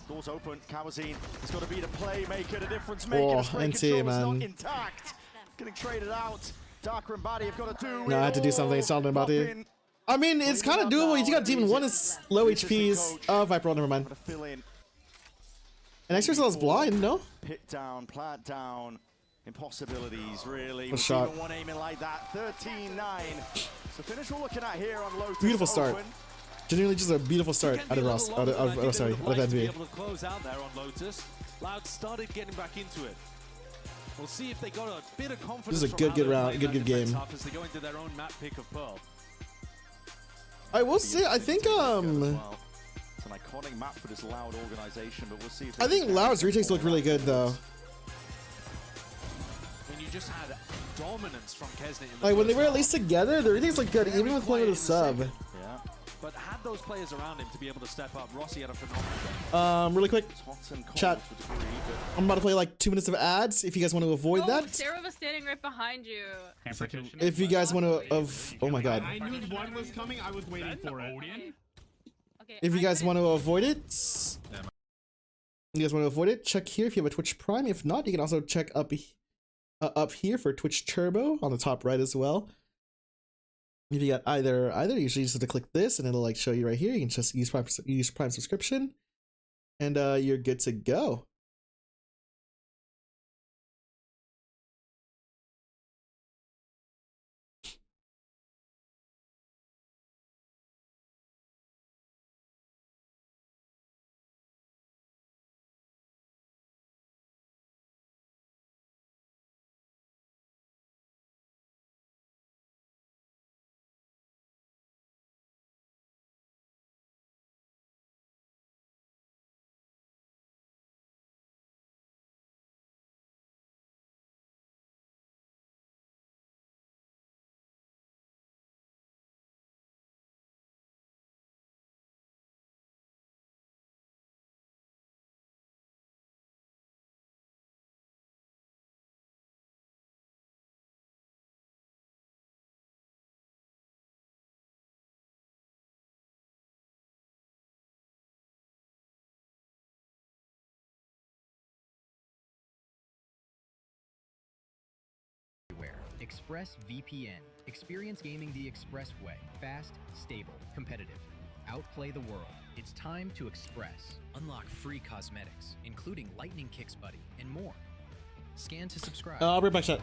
Doors open, Kawazin has got to be the playmaker, the difference Oh, maker. NT, man. Not intact. Getting traded out. Darker and Batty have got to do No, I had to do something. Something about it. I mean, it's kind of doable. You got Demon 1 is low HPs. Oh, Viper, never mind. And Extra still has blind, no? Pit down, plant down. Impossibilities, really. A shot. One aiming like that. 13-9. So finish we're looking at here on Lotus. Beautiful start. Open. Genuinely just a beautiful start out of Ross. Out of NBA. Able to close out there on Lotus. Loud started getting back into it. We'll see if they got a bit of confidence. This is a good round, good game. As they go into their own map pick of Pearl. I will say, I think It's an iconic map for this Loud organization, but we'll see if I think Loud's retakes look really good though. When you just had dominance from Kesnet in the Like when they first were at half. least together, the retakes look good, even with playing with a sub. Yeah. But had those players around him to be able to step up, Rossi had a phenomenal game. Really quick, chat. I'm about to play like 2 minutes of ads. If you guys want to avoid that, Sarah was standing right behind you. if you guys want to, oh my god. I knew one was coming. I was waiting for it. If you guys want to avoid it, check here if you have a Twitch Prime. If not, you can also check up here for Twitch Turbo on the top right as well. If you got either, you usually just have to click this and it'll like show you right here. You can just use Prime subscription, and you're good to go. ExpressVPN. Experience gaming the Express way. Fast, stable, competitive. Outplay the world. It's time to Express. Unlock free cosmetics, including Lightning Kicks Buddy, and more. Scan to subscribe. I'll be right back, chat.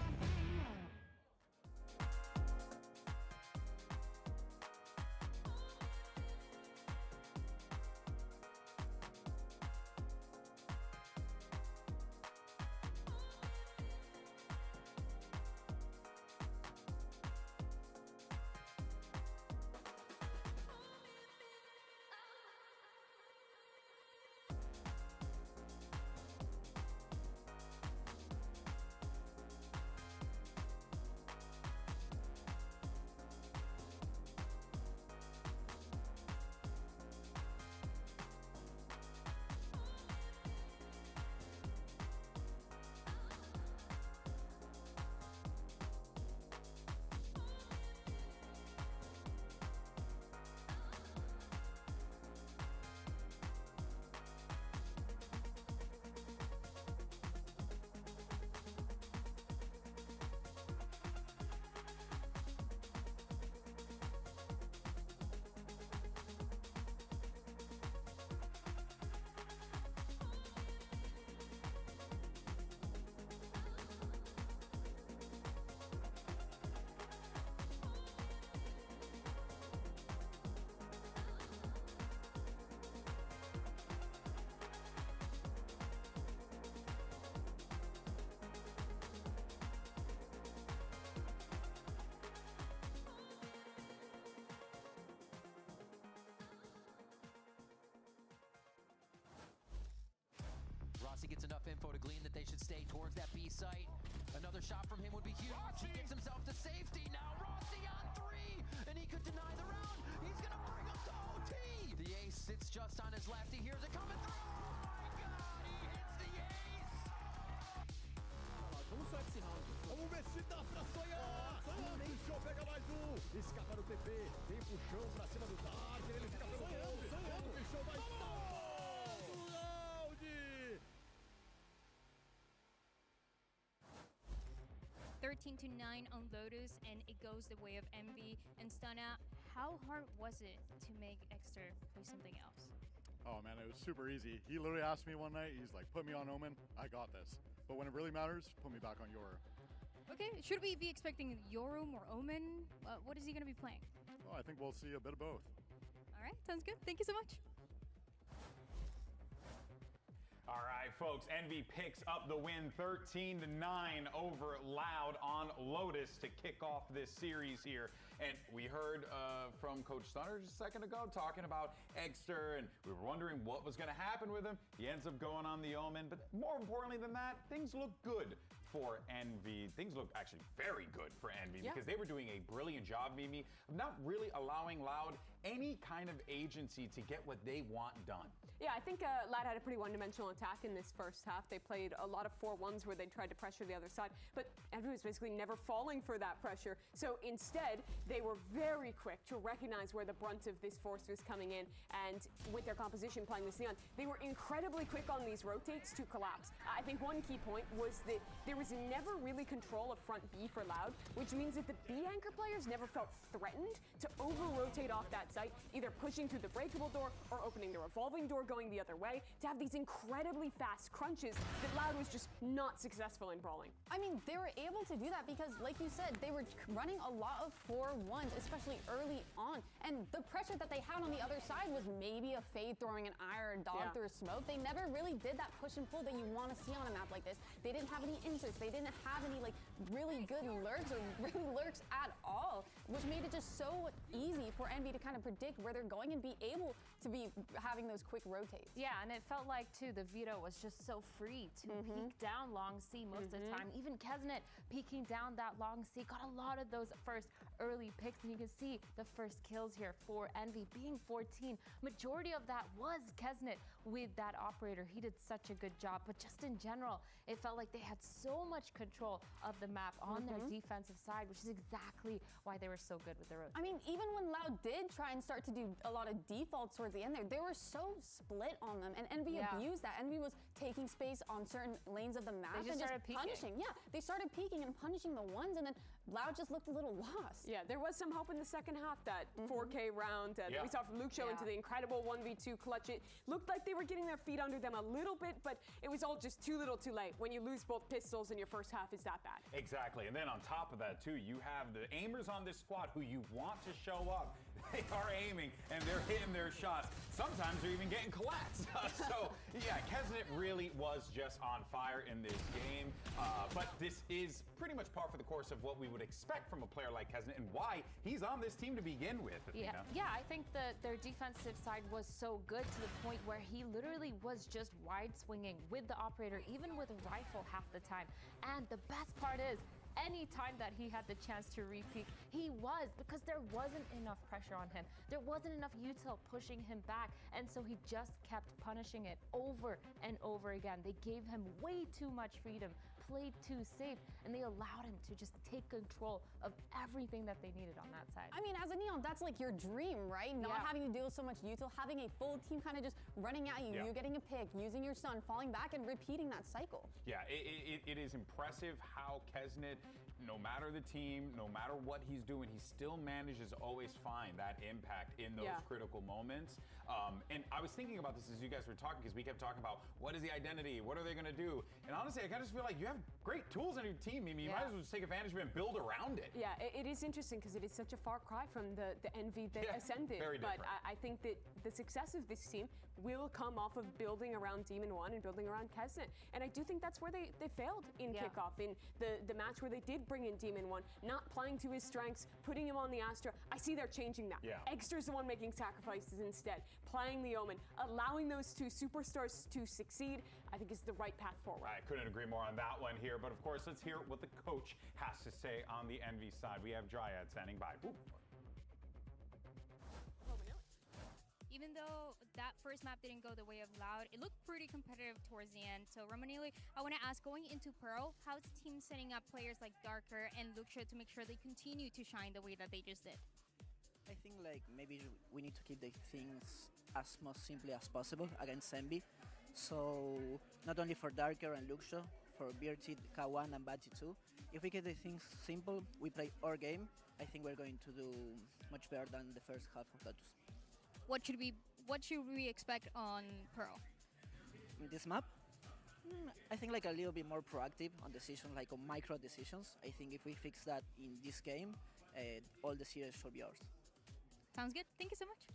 he gets enough info to glean that they should stay towards that B site. Another shot from him would be huge. He gets himself to safety. Now Rossi on 3, and he could deny the round. He's gonna bring him to OT. The ace sits just on his left. He hears it coming through. Oh my God, he hits the ace. Vamos ver se dá pra sonhar. Deixou, pega mais um. Escapa no TP. Vem pro chão pra cima do Dark. Ele fica pelo sonhando. Deixou mais. Loud! 13-9 on Lotus, and it goes the way of Envy. And Stunna, how hard was it to make Exter play something else? Oh man, it was super easy. He literally asked me one night, he's like, put me on Omen, I got this. But when it really matters, put me back on Yoru. Okay, should we be expecting Yorum or Omen? What is he going to be playing? Well, I think we'll see a bit of both. All right, sounds good. Thank you so much. All right, folks, Envy picks up the win 13-9 over Loud on Lotus to kick off this series here. And we heard from Coach Stunner just a second ago talking about Exter, and we were wondering what was going to happen with him. He ends up going on the Omen, but more importantly than that, things look good for Envy. Things look actually very good for Envy because they were doing a brilliant job, Mimi, of not really allowing Loud any kind of agency to get what they want done. Yeah, I think Loud had a pretty one-dimensional attack in this first half. They played a lot of 4-1s where they tried to pressure the other side, but Envy was basically never falling for that pressure. So instead, they were very quick to recognize where the brunt of this force was coming in, and with their composition playing this Neon, they were incredibly quick on these rotates to collapse. I think one key point was that there was never really control of front B for Loud, which means that the B anchor players never felt threatened to over-rotate off that site, either pushing through the breakable door or opening the revolving door going the other way, to have these incredibly fast crunches that Loud was just not successful in brawling. I mean, they were able to do that because, like you said, they were running a lot of 4-1s, especially early on. And the pressure that they had on the other side was maybe a Fade throwing an eye or a dog through smoke. They never really did that push and pull that you want to see on a map like this. They didn't have any inserts. They didn't have any like really good lurks or really lurks at all, which made it just so easy for Envy to kind of predict where they're going and be able to be having those quick rotates. Yeah, and it felt like, too, the Vito was just so free to peek down long C most of the time. Even Kesnet peeking down that long C got a lot of those first early picks, and you can see the first kills here for Envy being 14. Majority of that was Kesnet with that operator. He did such a good job, but just in general, it felt like they had so much control of the map on their defensive side, which is exactly why they were so good with their rotation. I mean, even when Loud did try and start to do a lot of defaults towards the end there, they were so split on them, and Envy abused that. Envy was taking space on certain lanes of the map They just and started peeking. punishing. Yeah, they started peeking and punishing the ones, and then Loud just looked a little lost. Yeah, there was some hope in the second half, that 4K round that we saw from Luke Show into the incredible 1v2 clutch. It looked like they were getting their feet under them a little bit, but it was all just too little too late. When you lose both pistols in your first half, is that bad? Exactly, and then on top of that too, you have the aimers on this squad who you want to show up. They are aiming and they're hitting their shots. Sometimes they're even getting collapsed. So yeah, Kesnet really was just on fire in this game. But this is pretty much par for the course of what we would expect from a player like Kesnet and why he's on this team to begin with. Yeah, I think that their defensive side was so good to the point where he literally was just wide swinging with the operator, even with a rifle half the time. And the best part is, any time that he had the chance to re-peek, he was, because there wasn't enough pressure on him. There wasn't enough util pushing him back, and so he just kept punishing it over and over again. They gave him way too much freedom, played too safe, and they allowed him to just take control of everything that they needed on that side. I mean, as a Neon, that's like your dream, right? Not having to deal with so much util, having a full team kind of just running at you, you getting a pick, using your stun, falling back, and repeating that cycle. Yeah, it is impressive how Kesnet, no matter the team, no matter what he's doing, he still manages to always find that impact in those critical moments. And I was thinking about this as you guys were talking, because we kept talking about what is the identity, what are they going to do? And honestly, I kind of just feel like you have great tools on your team, Mimi. You might as well just take advantage of it and build around it. Yeah, it is interesting because it is such a far cry from the Envy that ascended. Very different. But I think that the success of this team will come off of building around Demon One and building around Kesnet. And I do think that's where they failed in kickoff. In the match where they did bring in Demon One, not playing to his strengths, putting him on the Astra. I I see they're changing that. Yeah. Extra's the one making sacrifices instead, playing the Omen, allowing those two superstars to succeed, I think is the right path forward. I couldn't agree more on that one here, but of course, let's hear what the coach has to say on the Envy side. We have Dryad standing by. Ooh. Even though that first map didn't go the way of Loud, it looked pretty competitive towards the end. So Romanelli, I want to ask, going into Pearl, how's the team setting up players like Darker and Luxio to make sure they continue to shine the way that they just did? I think like maybe we need to keep the things as most simply as possible against Envy. So not only for Darker and Luxio, for VRT, K1 and Badgie too. If we keep the things simple, we play our game, I think we're going to do much better than the first half of Lotus. What should we expect on Pearl? In this map, I think like a little bit more proactive on decisions, like on micro decisions. I think if we fix that in this game, all the series should be ours. Sounds good. Thank you so much.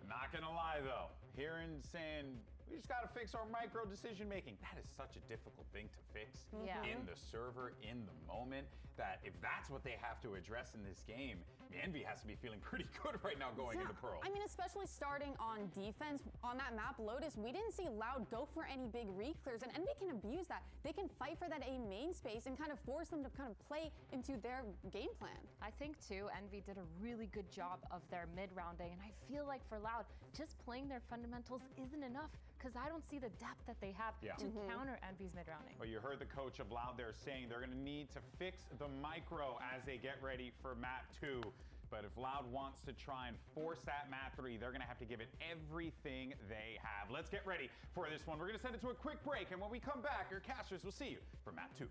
Not gonna lie though, hearing saying we just gotta fix our micro decision making. That is such a difficult thing to fix in the server, in the moment, that if that's what they have to address in this game, Envy has to be feeling pretty good right now going into Pearl. I mean, especially starting on defense on that map, Lotus, we didn't see Loud go for any big re-clears, and Envy can abuse that. They can fight for that A main space and kind of force them to kind of play into their game plan. I think too, Envy did a really good job of their mid-rounding, and I feel like for Loud, just playing their fundamentals isn't enough, because I don't see the depth that they have to counter Envy's mid-rounding. But you heard the coach of Loud there saying they're gonna need to fix the micro as they get ready for map 2. But if Loud wants to try and force that map 3, they're gonna have to give it everything they have. Let's get ready for this one. We're gonna send it to a quick break, and when we come back, your casters will see you for map 2.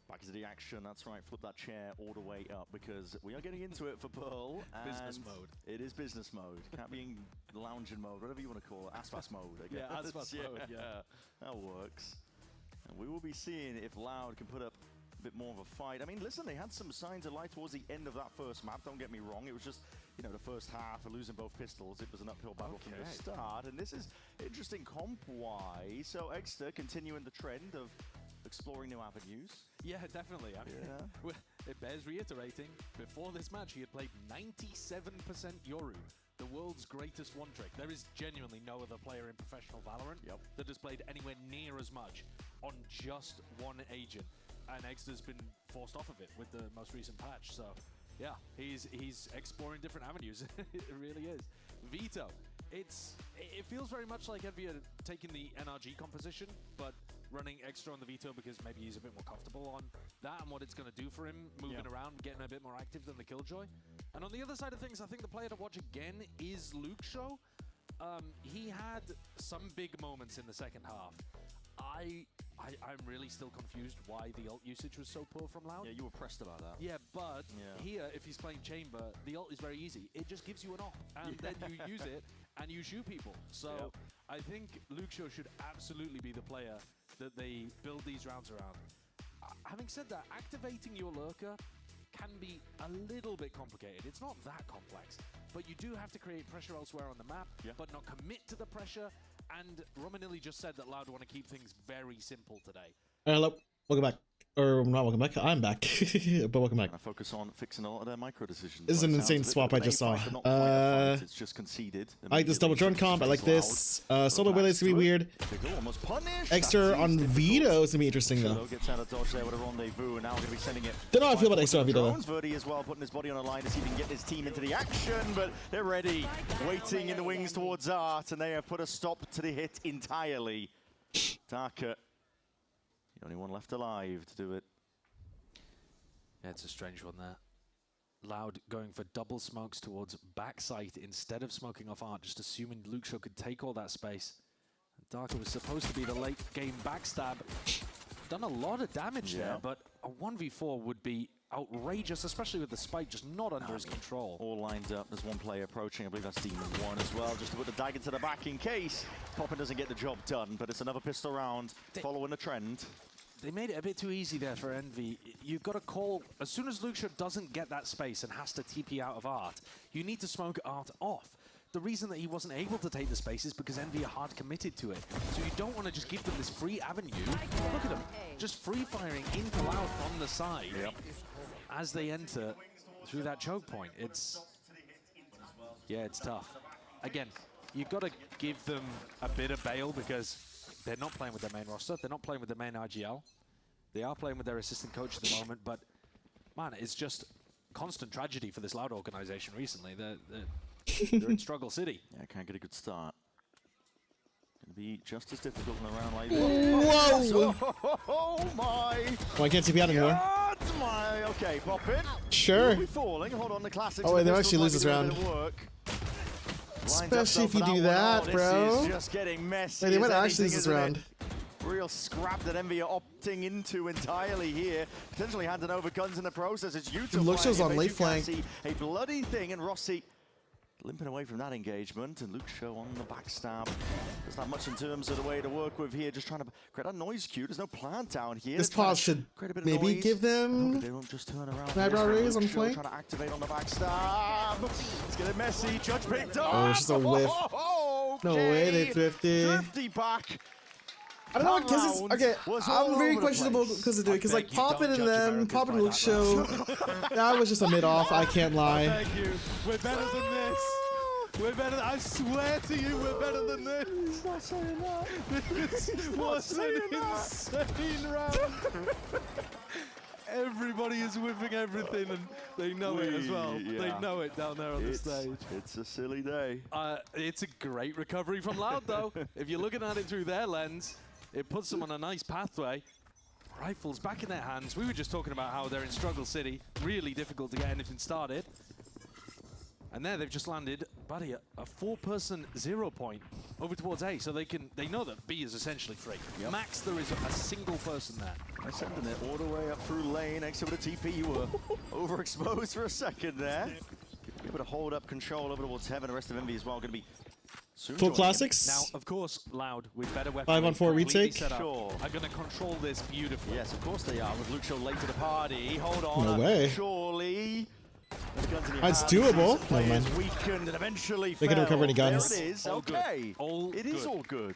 Back into the action, that's right, flip that chair all the way up because we are getting into it for Pearl. Business mode. It is business mode. Can't be in lounging mode, whatever you want to call it. Aspas mode, I guess. Yeah, Aspas mode, yeah. That works. And we will be seeing if Loud can put up a bit more of a fight. I mean, listen, they had some signs of life towards the end of that first map, don't get me wrong. It was just, you know, the first half, losing both pistols. It was an uphill battle from the start. And this is interesting comp-wise. So Exeter continuing the trend of exploring new avenues. Yeah, definitely. I mean, it bears reiterating, before this match, he had played 97% Yoru, the world's greatest one trick. There is genuinely no other player in professional Valorant that has played anywhere near as much on just one agent. And Exeter's been forced off of it with the most recent patch. So, yeah, he's exploring different avenues. It really is. Vito, it feels very much like Envy are taking the NRG composition, but running extra on the Vito because maybe he's a bit more comfortable on that and what it's going to do for him, moving around, getting a bit more active than the Killjoy. And on the other side of things, I think the player to watch again is Luxio. He had some big moments in the second half. I'm really still confused why the ult usage was so poor from Loud. Yeah, you were pressed about that. Yeah, but here, if he's playing Chamber, the ult is very easy. It just gives you an ult, and then you use it, and you shoot people. So I think Luxio should absolutely be the player that they build these rounds around. Having said that, activating your lurker can be a little bit complicated. It's not that complex, but you do have to create pressure elsewhere on the map, but not commit to the pressure. And Romanelli just said that Loud want to keep things very simple today. Hello, welcome back. Or not welcome back, I'm back. But welcome back. I focus on fixing a lot of their micro decisions. This is an insane swap I just saw. It's just conceded. I like this double drone comp, I like this. Solo Willie's gonna be weird. Extra on Vito is gonna be interesting though. Gets out of dodge there with a rendezvous, and now we're gonna be sending it. Don't know how I feel about Extra on Vito though. Verdi as well, putting his body on a line to see if he can get his team into the action, but they're ready, waiting in the wings towards Art, and they have put a stop to the hit entirely. Darker, the only one left alive to do it. Yeah, it's a strange one there. Loud going for double smokes towards backside instead of smoking off Art, just assuming Luxio could take all that space. Darker was supposed to be the late game backstab. Done a lot of damage there, but a 1v4 would be outrageous, especially with the spike just not under his control. All lined up. There's one player approaching. I believe that's Demon 1 as well, just to put the dagger to the back in case Poppin doesn't get the job done. But it's another pistol round following the trend. They made it a bit too easy there for Envy. You've got to call, as soon as Luxio doesn't get that space and has to TP out of Art, you need to smoke Art off. The reason that he wasn't able to take the space is because Envy are hard committed to it. So you don't want to just give them this free avenue. Look at them, just free firing into Loud from the side as they enter through that choke point. It's tough. Again, you've got to give them a bit of bail because they're not playing with their main roster. They're not playing with their main IGL. They are playing with their assistant coach at the moment, but man, it's just constant tragedy for this Loud organization recently. They're in struggle city. Yeah, can't get a good start. Gonna be just as difficult in a round like this. Whoa! Oh my! Well, I can't TP out anymore. God, my! Okay, pop in. Sure. We're falling. Hold on, the classics. Oh wait, they actually lose this round. Especially if you do that, bro. This is just getting messy. Wait, they might actually lose this round. Real scrap that Envy are opting into entirely here. Potentially handing over guns in the process. It's Utah. Luxio's on late flank. A bloody thing, and Rossi limping away from that engagement, and Luxio on the backstab. There's not much in terms of the way to work with here, just trying to create that noise cue. There's no plant down here. This pause should maybe give them they don't just turn around. an eyebrow raise on flank. Trying to activate on the backstab. It's getting messy. Judge picked up. Oh, it's just a whiff. No way, they thrifty. Thrifty back. I don't know what because it's okay. I'm very questionable because of doing because like Poppin and them, Poppin Luxio. That was just a mid off. I can't lie. Thank you. We're better than this. We're better. I swear to you, we're better than this. He's not saying that. This was an insane round. Everybody is whipping everything, and they know it as well. They know it down there on the stage. It's a silly day. It's a great recovery from Loud, though. If you're looking at it through their lens, it puts them on a nice pathway. Rifles back in their hands. We were just talking about how they're in struggle city. Really difficult to get anything started. And there they've just landed, buddy, a 4-person 0 point over towards A, so they know that B is essentially free. Max, there is a single person there. They're sending it all the way up through lane. Next over the TP, you were overexposed for a second there. Able to hold up control over towards Heaven. The rest of Envy as well going to be soon full classics. Now, of course, Loud with better weapons. 5-on-4 retake. Sure. Are going to control this beautifully. Yes, of course they are. With Luxio late to the party. Hold on. No way. Surely. It's doable. Never mind. Weakened and eventually they can recover any guns. There it is. All okay. It is all good.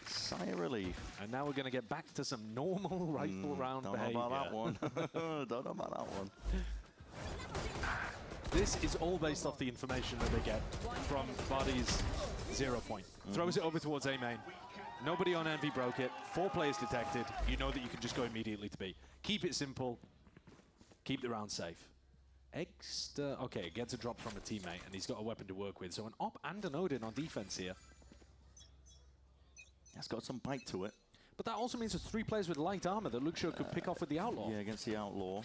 Sigh of relief. And now we're going to get back to some normal rifle round behavior. Don't know about that one. Don't know about that one. This is all based off the information that they get from Vardy's 0 point. Throws it over towards A main. Nobody on Envy broke it. 4 players detected. You know that you can just go immediately to B. Keep it simple. Keep the round safe. Okay, gets a drop from a teammate, and he's got a weapon to work with. So an Op and an Odin on defense here. That's got some bite to it. But that also means there's 3 players with light armor that Luxio could pick off with the Outlaw. Yeah, against the Outlaw.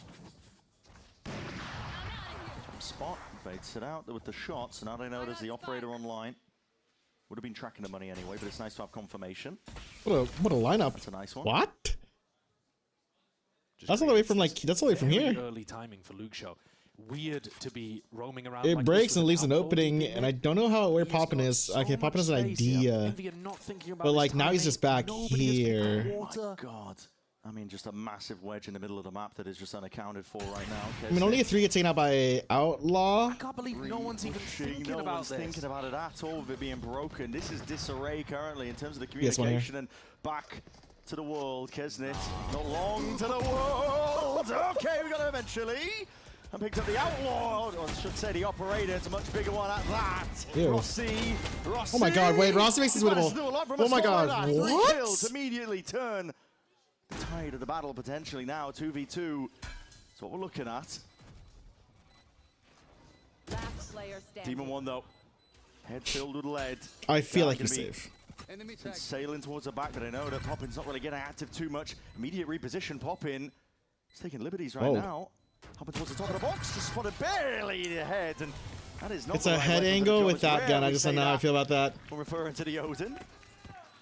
Spot baits it out with the shots, so now they know there's the operator online. Would have been tracking the money anyway, but it's nice to have confirmation. What a lineup. That's a nice one. What? That's all the way from that's all the way from here. Early timing for Luxio. Weird to be roaming around. It breaks and leaves an opening, and I don't know where Poppin is. Okay, Poppin has an idea, but like now he's just back here. Oh my god. I mean, just a massive wedge in the middle of the map that is just unaccounted for right now. I mean, only a 3 get taken out by Outlaw. I can't believe no one's even thinking about this. Thinking about it at all, with it being broken. This is disarray currently in terms of the communication and back to the world. Kesnit, not long to the world. Okay, we got it eventually. And picked up the Outlaw, or I should say the operator. It's a much bigger one at that. Ew. Rossi. Oh my god, wait, Rossi makes this winnable. Oh my god, what? 3 kills immediately turn the tide of the battle potentially now. 2v2. That's what we're looking at. Demon 1 though. Head filled with lead. I feel like he's safe. Sailing towards the back, but I know that Poppin's not really getting active too much. Immediate reposition, Poppin. He's taking liberties right now. Hopping towards the top of the box, just spotted barely ahead, and that is not It's a head angle with that gun. I just don't know how I feel about that. We're referring to the Odin.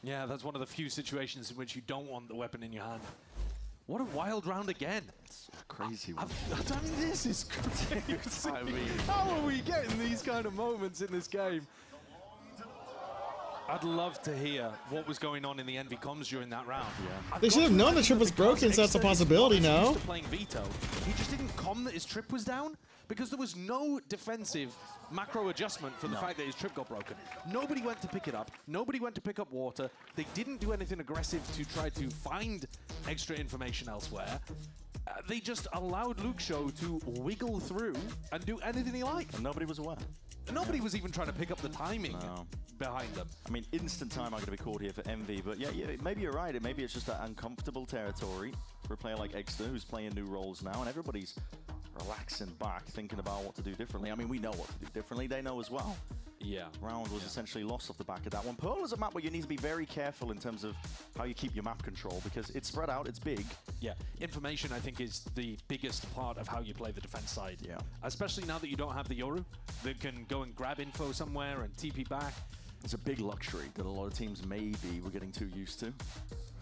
Yeah, that's one of the few situations in which you don't want the weapon in your hand. What a wild round again. It's a crazy one. I mean, this is crazy. I mean, how are we getting these kind of moments in this game? I'd love to hear what was going on in the Envy comms during that round. Yeah. They should have known the trip was broken, so that's a possibility now. Playing Veto, he just didn't comm that his trip was down because there was no defensive macro adjustment for the fact that his trip got broken. Nobody went to pick it up. Nobody went to pick up water. They didn't do anything aggressive to try to find extra information elsewhere. They just allowed Luxo to wiggle through and do anything he liked. And nobody was aware. Nobody was even trying to pick up the timing behind them. I mean, instant time are going to be called here for Envy, but yeah, maybe you're right. Maybe it's just that uncomfortable territory for a player like Exeter, who's playing new roles now, and everybody's relaxing back, thinking about what to do differently. I mean, we know what to do differently. They know as well. Yeah. Round was essentially lost off the back of that one. Pearl is a map where you need to be very careful in terms of how you keep your map control, because it's spread out, it's big. Yeah, information I think is the biggest part of how you play the defense side. Yeah. Especially now that you don't have the Yoru that can go and grab info somewhere and TP back. It's a big luxury that a lot of teams maybe were getting too used to.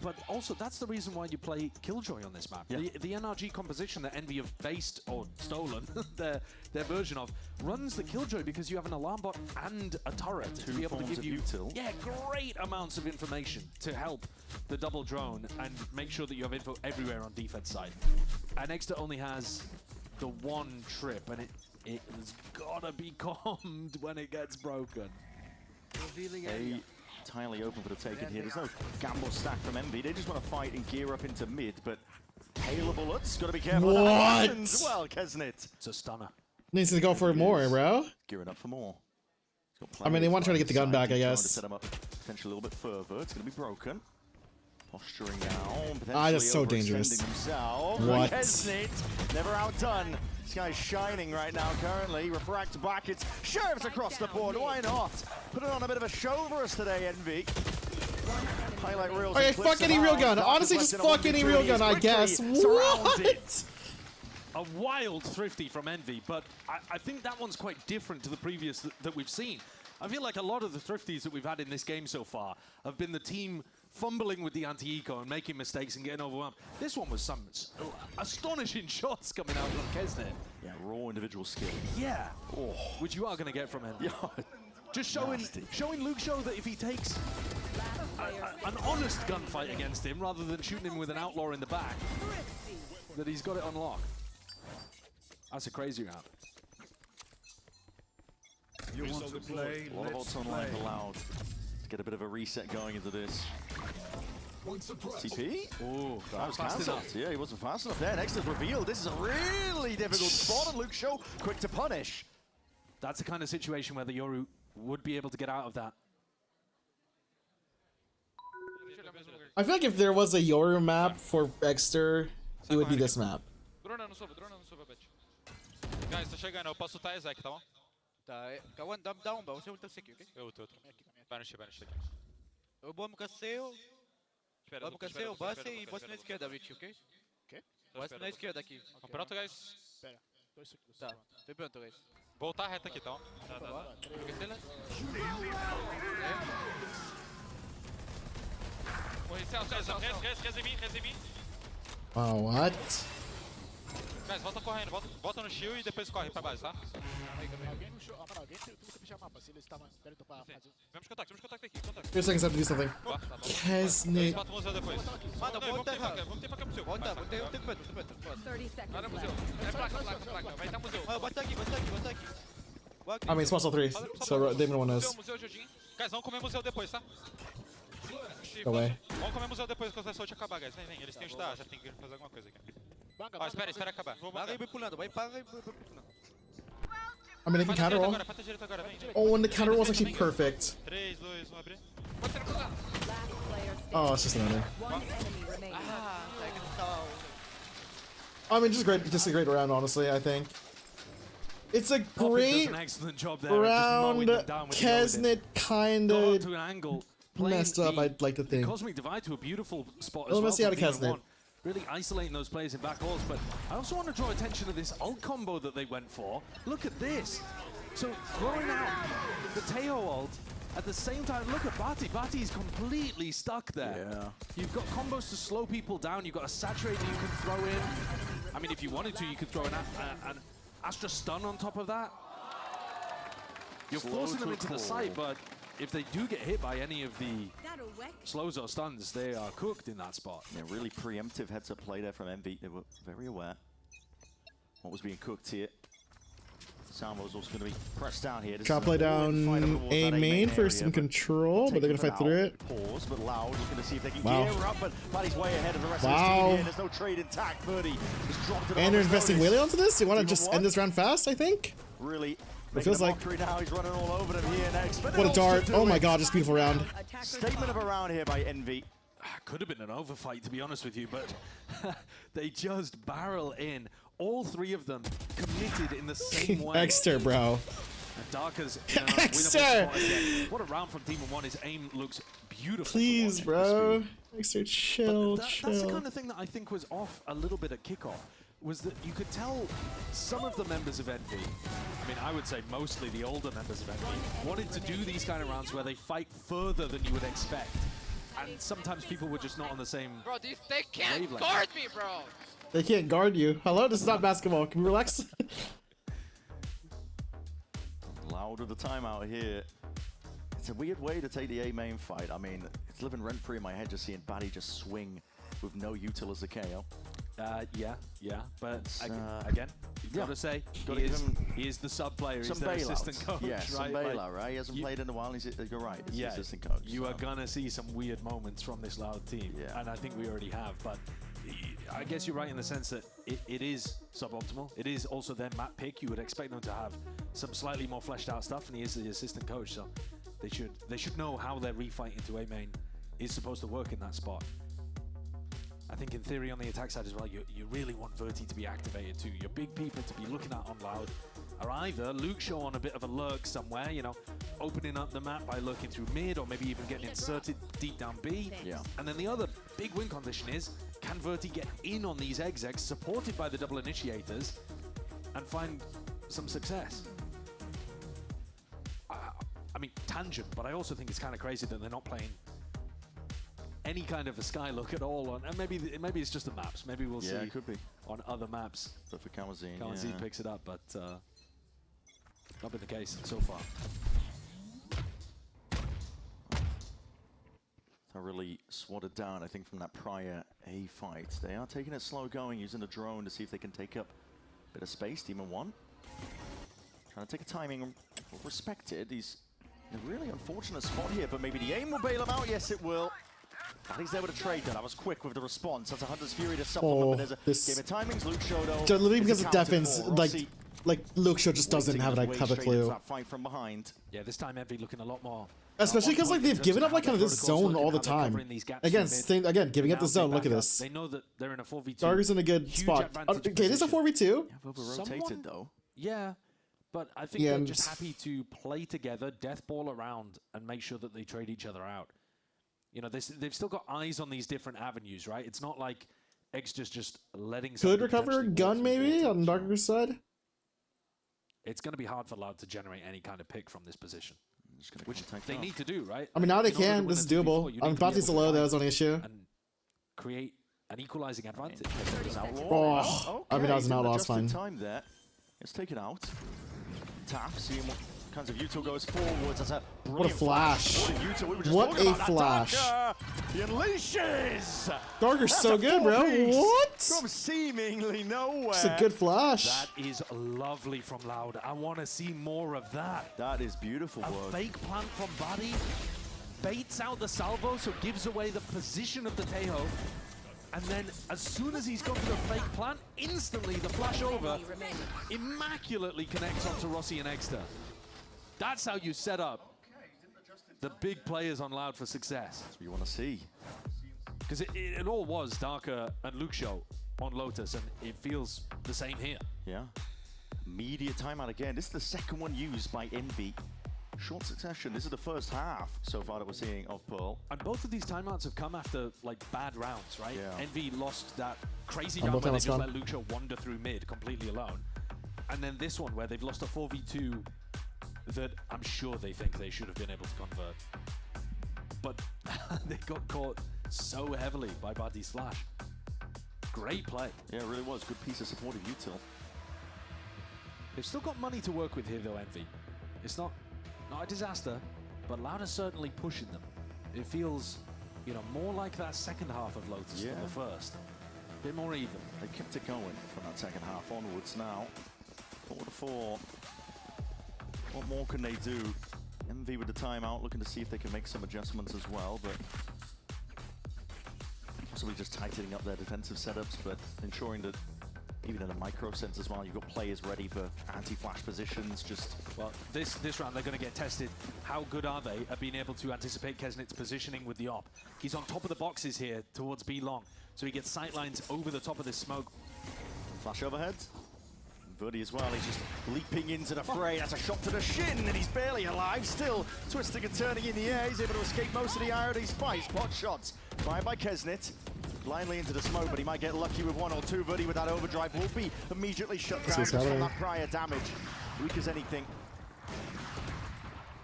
But also, that's the reason why you play Killjoy on this map. Yeah. The NRG composition that Envy have based or stolen their version of runs the Killjoy because you have an alarm bot and a turret to be able to give you great amounts of information to help the double drone and make sure that you have info everywhere on defense side. And Exeter only has the one trip, and it's gotta be calmed when it gets broken. Entirely open for the taking here. There's no gamble stack from Envy. They just want to fight and gear up into mid, but hail of bullets. Got to be careful. What? Well, Kesnit. It's a stunner. Needs to go for more, bro. Gearing up for more. I mean, they want to try to get the gun back, I guess. To set him up potentially a little bit further. It's going to be broken. Posturing down. That's so dangerous. What? Kesnit, never outdone. This guy's shining right now currently. Refract back. It's Sheriffs across the board. Why not? Put it on a bit of a show for us today, Envy. Highlight reels. Okay, fuck any real gun. Honestly, just fuck any real gun, I guess. What? A wild thrifty from Envy, but I think that one's quite different to the previous that we've seen. I feel like a lot of the thrifties that we've had in this game so far have been the team fumbling with the anti-eco and making mistakes and getting overwhelmed. This one was some astonishing shots coming out from Kesnit. Yeah, raw individual skill. Yeah, which you are going to get from Envy. Just showing Luxo that if he takes an honest gunfight against him rather than shooting him with an outlaw in the back, that he's got it on lock. That's a crazy round. You want to play? A lot of odds on life allowed to get a bit of a reset going into this. TP? Oh, that was fast enough. Yeah, he wasn't fast enough there. Next is revealed. This is a really difficult spot, and Luxo quick to punish. That's the kind of situation where the Yoru would be able to get out of that. I feel like if there was a Yoru map for Exeter, it would be this map. Drona não sobe, Guys, tô chegando, eu posso ultar Ezek, tá bom? Tá, Kawan, dá um, você ulta esse aqui, ok? Eu ulto. Vai no X aqui. Eu vou no Caceu, base e bote na esquerda, Rich, ok? Ok. Bote na esquerda aqui. Pronto, guys? Espera, 2 segundos. Tá, tô pronto, guys. Voltar reta aqui, tá bom? Tá. Res em mim. Wow, what? Guys, volta correndo, volta no shield e depois corre pra base, tá? Alguém no show. Mano, alguém tem que fechar o mapa, se eles estavam perto pra fazer. Vemos contato aqui, contato. 3 seconds after do something. Kesnit. Bota o museu depois. Mano, vamos ter pra cá museu. Bota, botei o tempo. 30 seconds Vai no museu. É placa. Vai dar museu. Bota aqui. I mean, small cell 3, so they don't want us. Museu, Jodin. Guys, vamos comer museu depois, tá? Go away. Vamos comer museu depois quando essa ult acabar, guys. Vem. Eles têm o star, já tem que fazer alguma coisa aqui. Ó, espera acabar. Para e vai pulando, vai pulando. I mean, they can counter roll. Oh, and the counter roll is actually perfect. 3, 2, 1, abrir. Oh, it's just another. I mean, just a great round, honestly, I think. It's a great round. Kesnit kind of messed up, I'd like to think. Cosmic Divide to a beautiful spot as well. Let's see how to Kesnit. really isolating those players in back halls. But I also want to draw attention to this ult combo that they went for. Look at this. So throwing out the Teo ult at the same time, look at Bati. Bati's completely stuck there. Yeah. You've got combos to slow people down. You've got a saturate that you can throw in. I mean, if you wanted to, you could throw an Astra stun on top of that. You're forcing them into the site, but if they do get hit by any of the slows or stuns, they are cooked in that spot. Yeah, really preemptive heads-up play there from Envy. They were very aware what was being cooked here. Salmo was also going to be pressed down here. Try to play down A main for some control, but they're going to fight through it. Pause, but Loud is going to see if they can Wow. gear up, but Paddy's way ahead of the rest Wow. of his team here. There's no trade intact. Birdie just dropped it. And they're investing Whaley onto this. They want to just end this round fast, I think. Really. It feels like. Now he's running all over them here next. What a dart. Oh my god, just beautiful round. Statement of a round here by Envy. Could have been an overfight, to be honest with you, but they just barrel in. All three of them committed in the same way. Exter, bro. And Darker's Exter! What a round from Team 1. His aim looks beautiful. Please, bro. Exter, chill, chill. That's the kind of thing that I think was off a little bit at kickoff. Was that you could tell some of the members of Envy, I mean, I would say mostly the older members of Envy, wanted to do these kind of rounds where they fight further than you would expect. And sometimes people were just not on the same Bro, they can't wavelength. guard me, bro. They can't guard you. Hello, this is not basketball. Can we relax? Loud with the timeout here. It's a weird way to take the A main fight. I mean, it's living rent-free in my head just seeing Batty just swing with no util as a KO. Yeah, but again, you've got to say, he is the sub player, he's their assistant coach, yeah, right? some bailout, right? He hasn't played in a while, you're right, he's the assistant coach. You are gonna see some weird moments from this Loud team, and I think we already have, but I guess you're right in the sense that it is suboptimal. It is also their map pick. You would expect them to have some slightly more fleshed out stuff, and he is the assistant coach, so they should know how their refight into A main is supposed to work in that spot. I think in theory on the attack side as well, you really want Verti to be activated too. Your big people to be looking at on Loud are either Luke Shaw on a bit of a lurk somewhere, you know, opening up the map by lurking through mid or maybe even getting inserted deep down B. Yeah. And then the other big win condition is, can Verti get in on these execs supported by the double initiators and find some success? I mean, tangent, but I also think it's kind of crazy that they're not playing any kind of a sky look at all on, and maybe it's just the maps. Maybe we'll see it could be on other maps. But for Kamazine, picks it up, but not been the case so far. They're really swatted down, I think, from that prior A fight. They are taking it slow going, using the drone to see if they can take up a bit of space. Demon 1 trying to take a timing respected. He's in a really unfortunate spot here, but maybe the aim will bail him out. Yes, it will. I think he's able to trade that. I was quick with the response. That's a Hunter's Fury to supplement. There's a game of timings. Luke Shaw, though. Literally because of defense, like Luke Shaw just doesn't have a clue. Fight from behind. Yeah, this time Envy looking a lot more. Especially because like they've given up like kind of this zone all the time. Again, giving up the zone. Look at this. They know that they're in a 4v2. Darker's in a good spot. Okay, this is a 4v2. Yeah, over-rotated though. Yeah, but I think they're just happy to play together, death ball around, and make sure that they trade each other out. You know, they've still got eyes on these different avenues, right? It's not like X just letting. Could recover a gun maybe on Darker's side. It's going to be hard for Loud to generate any kind of pick from this position, which they need to do, right? I mean, now they can. This is doable. Bati's low. That was an issue. And create an equalizing advantage. Oh, I mean, that was an outlaw. It's fine. Time there. Let's take it out. Tap. Seeing what kinds of util goes forwards. That's a what a flash! What a flash! He unleashes. Darker's so good, bro. What? From seemingly nowhere. It's a good flash. That is lovely from Loud. I want to see more of that. That is beautiful work. A fake plant from Buddy. Baits out the salvo, so gives away the position of the Tejo. And then, as soon as he's gone to the fake plant, instantly the flash over immaculately connects onto Rossi and Exter. That's how you set up the big players on Loud for success. That's what you want to see. Because it all was Darker and Luke Show on Lotus, and it feels the same here. Yeah. Immediate timeout again. This is the second one used by Envy short succession. This is the first half so far that we're seeing of Pearl. And both of these timeouts have come after like bad rounds, right? Yeah. Envy lost that crazy round where they just let Luxio wander through mid completely alone. And then this one where they've lost a 4v2 that I'm sure they think they should have been able to convert. But they got caught so heavily by Barty's flash. Great play. Yeah, it really was. Good piece of supportive util. They've still got money to work with here though, Envy. It's not a disaster, but Loud is certainly pushing them. It feels, you know, more like that second half of Lotus than the first. A bit more even. They kept it going from that second half onwards now. 4-4. What more can they do? MV with the timeout, looking to see if they can make some adjustments as well, but possibly just tightening up their defensive setups, but ensuring that even in a micro sense as well, you've got players ready for anti-flash positions. Just well, this round they're going to get tested. How good are they at being able to anticipate Kesnit's positioning with the op? He's on top of the boxes here towards B long, so he gets sightlines over the top of this smoke. Flash overhead. Verdi as well, he's just leaping into the fray. That's a shot to the shin, and he's barely alive. Still twisting and turning in the air. He's able to escape most of the ironies. Five spot shots fired by Kesnit. Blindly into the smoke, but he might get lucky with one or two. Verdi with that overdrive will be immediately shut down just from that prior damage. Weak as anything.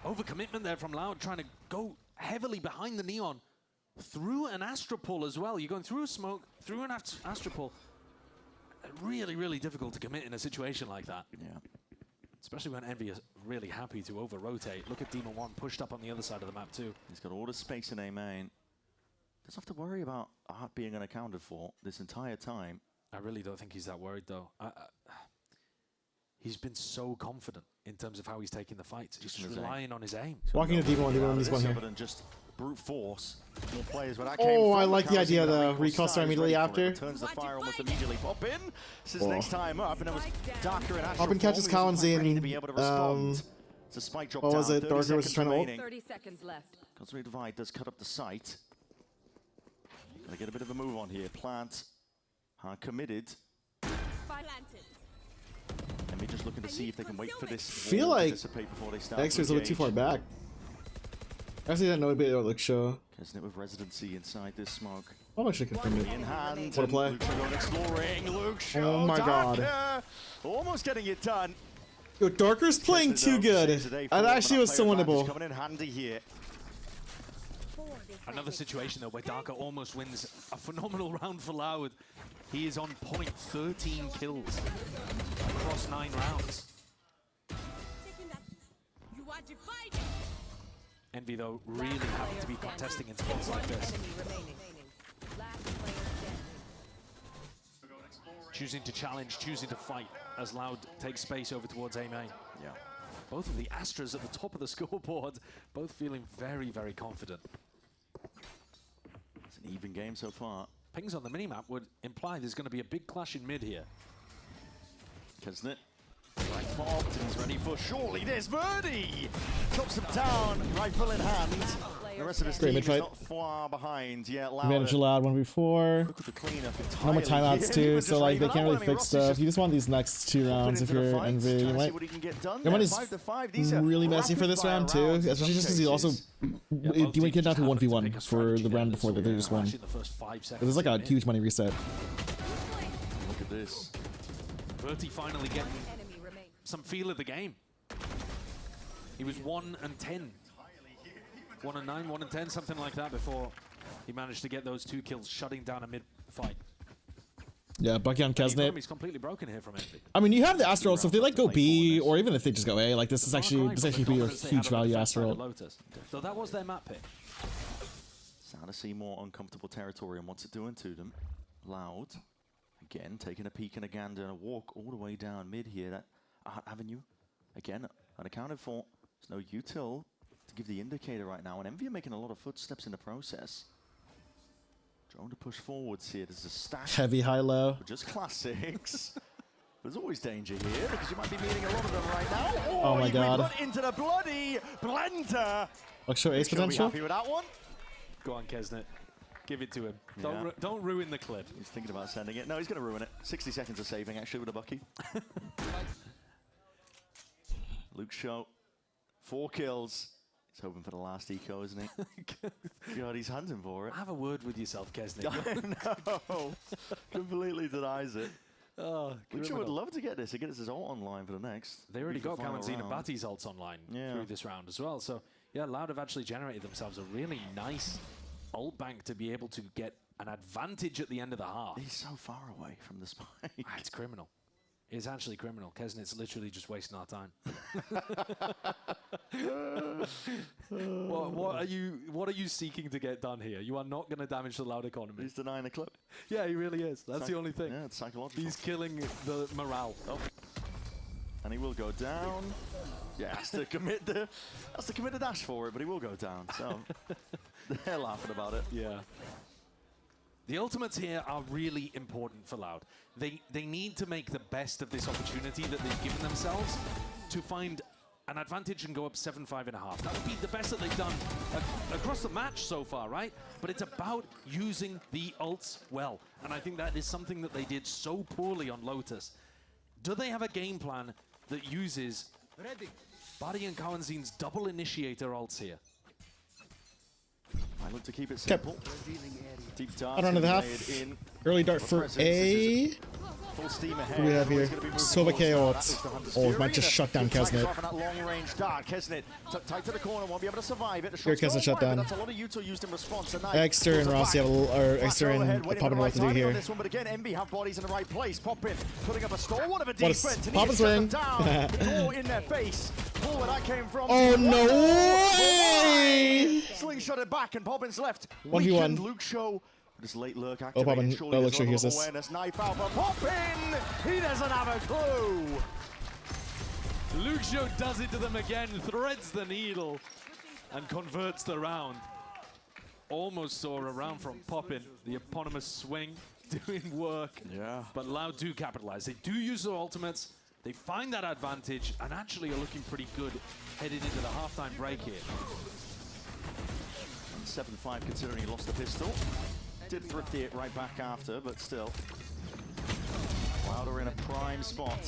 Overcommitment there from Loud, trying to go heavily behind the Neon. Through an Astropole as well. You're going through a smoke, through an Astropole. Really, really difficult to commit in a situation like that. Yeah. Especially when Envy is really happy to over-rotate. Look at Demon 1 pushed up on the other side of the map too. He's got all the space in A main. Doesn't have to worry about Art being unaccounted for this entire time. I really don't think he's that worried though. He's been so confident in terms of how he's taking the fights. He's just relying on his aim. Walking to Demon 1, Demon 1, this one here. Just brute force. More players where that oh, I like the idea of the recall star immediately after. Turns the fire almost immediately. Pop in. This is next time up, and it was Darker and Astro. Up and catches Collinzy and it's a spike drop what down. was it? Darker was trying to ult. 30 seconds left. Cosmic Divide does cut up the site. Gonna get a bit of a move on here. Plant are committed. And we're just looking to see if they can wait for this. Feel like Dexter's a little too far back. Actually, didn't know it'd be able to show. Isn't it with residency inside this smoke? I'm actually confirmed in hand. What a play. Oh my god. Almost getting it done. Yo, Darker's playing too good. That actually was so winnable. Coming in handy here. Another situation though where Darker almost wins a phenomenal round for Loud. He is on point, 13 kills across 9 rounds. Envy though really having to be contesting in spots like this. Choosing to challenge, choosing to fight as Loud takes space over towards A main. Yeah. Both of the Astras at the top of the scoreboard, both feeling very, very confident. It's an even game so far. Pings on the minimap would imply there's going to be a big clash in mid here. Kesnit. Right popped, and he's ready for surely this Verdi! Chops him down, rifle in hand. The rest of his team is not far behind. Yeah, Advantage Loud 1v4. Look at the cleanup No more timeouts too, so like they can't really fix stuff. You just want these next 2 rounds if you're Envy. Your money's really messy for this round too, especially just because he also D1 get down to 1v1 for the round before that they just won. There's like a huge money reset. Look at this. Verti finally getting some feel of the game. He was 1 and 10. 1 and 9, 1 and 10, something like that before he managed to get those 2 kills, shutting down a mid-fight. Yeah, Bucky on Kesnit. He's completely broken here from Envy. I mean, you have the Astral, so if they like go B, or even if they just go A, like this is actually be a huge value Astral. So that was their map pick. Starting to see more uncomfortable territory, and what's it doing to them? Loud. Again, taking a peek and a gander and a walk all the way down mid here. That Art Avenue, again, unaccounted for. There's no util to give the indicator right now, and Envy are making a lot of footsteps in the process. Trying to push forwards here. There's a stack. Heavy high-low. Just classics. There's always danger here because you might be meeting a lot of them right now. Oh my god. Put into the bloody blender. Show ace potential. Happy with that one? Go on, Kesnit. Give it to him. Yeah. Don't ruin the clip. He's thinking about sending it. No, he's going to ruin it. 60 seconds of saving, actually, with a Bucky. Luke Show 4 kills. He's hoping for the last eco, isn't he? God, he's hunting for it. Have a word with yourself, Kesnick. I know. Completely denies it. Oh, Luxo would love to get this. He gets his ult online for the next. They already got final Kamanzine and round. Bati's ults online through this round as well. So, yeah, Loud have actually generated themselves a really nice ult bank to be able to get an advantage at the end of the half. He's so far away from the spike. It's criminal. It's actually criminal. Kesnick's literally just wasting our time. What are you seeking to get done here? You are not going to damage the Loud economy. He's denying the clip. Yeah, he really is. That's the only thing. Yeah, it's psychological. He's killing the morale. Oh. And he will go down. Yeah, has to commit the dash for it, but he will go down. So they're laughing about it. Yeah. The ultimates here are really important for Loud. They need to make the best of this opportunity that they've given themselves to find an advantage and go up 7-5 and a half. That would be the best that they've done across the match so far, right? But it's about using the ults well. And I think that is something that they did so poorly on Lotus. Do they have a game plan that uses Bati and Kawanzine's double initiator ults here? I look to keep it simple. Deep dart. Out of the half. Early dart for A. Full steam ahead. Who do we have here? Soba KO. Oh, it might just shut down Kesnet. Long-range dart. Kesnet tight to the corner, won't be able to survive it. Here, Kesnet shut down. That's a lot of Util used in response tonight. Exter and Rossi have a little, or Exter and Poppin what to do here. This one, but again, Envy have bodies in the right place. Poppin putting up a stall. What of a defense. Poppin's win. Door in their face. Pull where that came from. Oh no way! Slingshot it back, and Poppin's left. 1v1. Luxo. This late lurk Oh, Poppin. Oh, Luxo hears this. Knife out for Poppin! He doesn't have a clue! Luxo does it to them again, threads the needle, and converts the round. Almost saw a round from Poppin, the eponymous swing, doing work. Yeah. But Loud do capitalize. They do use their ultimates, they find that advantage, and actually are looking pretty good headed into the halftime break here. 7-5 considering he lost the pistol. Did thrifty it right back after, but still. Louder in a prime spot.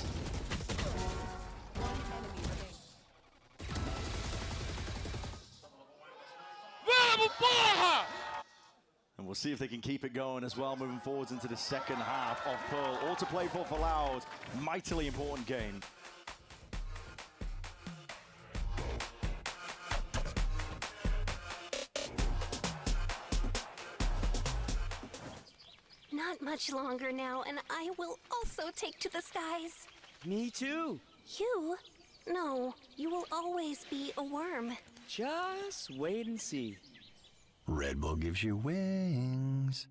And we'll see if they can keep it going as well, moving forwards into the second half of Pearl. All to play for Loud. Mightily important game. Not much longer now, and I will also take to the skies. Me too. You? No, you will always be a worm. Just wait and see. Red Bull gives you wings.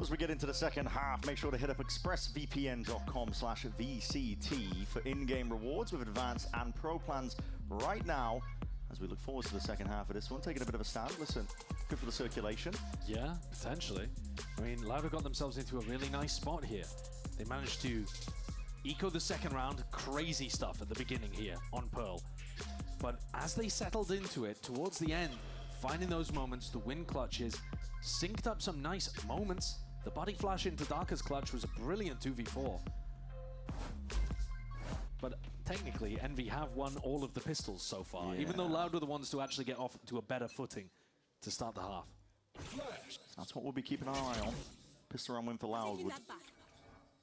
As we get into the second half, make sure to hit up expressvpn.com/VCT for in-game rewards with advanced and pro plans right now. As we look forward to the second half of this one, taking a bit of a stand. Listen, good for the circulation. Yeah, potentially. I mean, Loud got themselves into a really nice spot here. They managed to eco the second round, crazy stuff at the beginning here on Pearl. But as they settled into it towards the end, finding those moments to win clutches, synced up some nice moments. The body flash into Darker's clutch was a brilliant 2v4. But technically, Envy have won all of the pistols so far, even though Loud were the ones to actually get off to a better footing to start the half. That's what we'll be keeping an eye on. Pistol round win for Loud would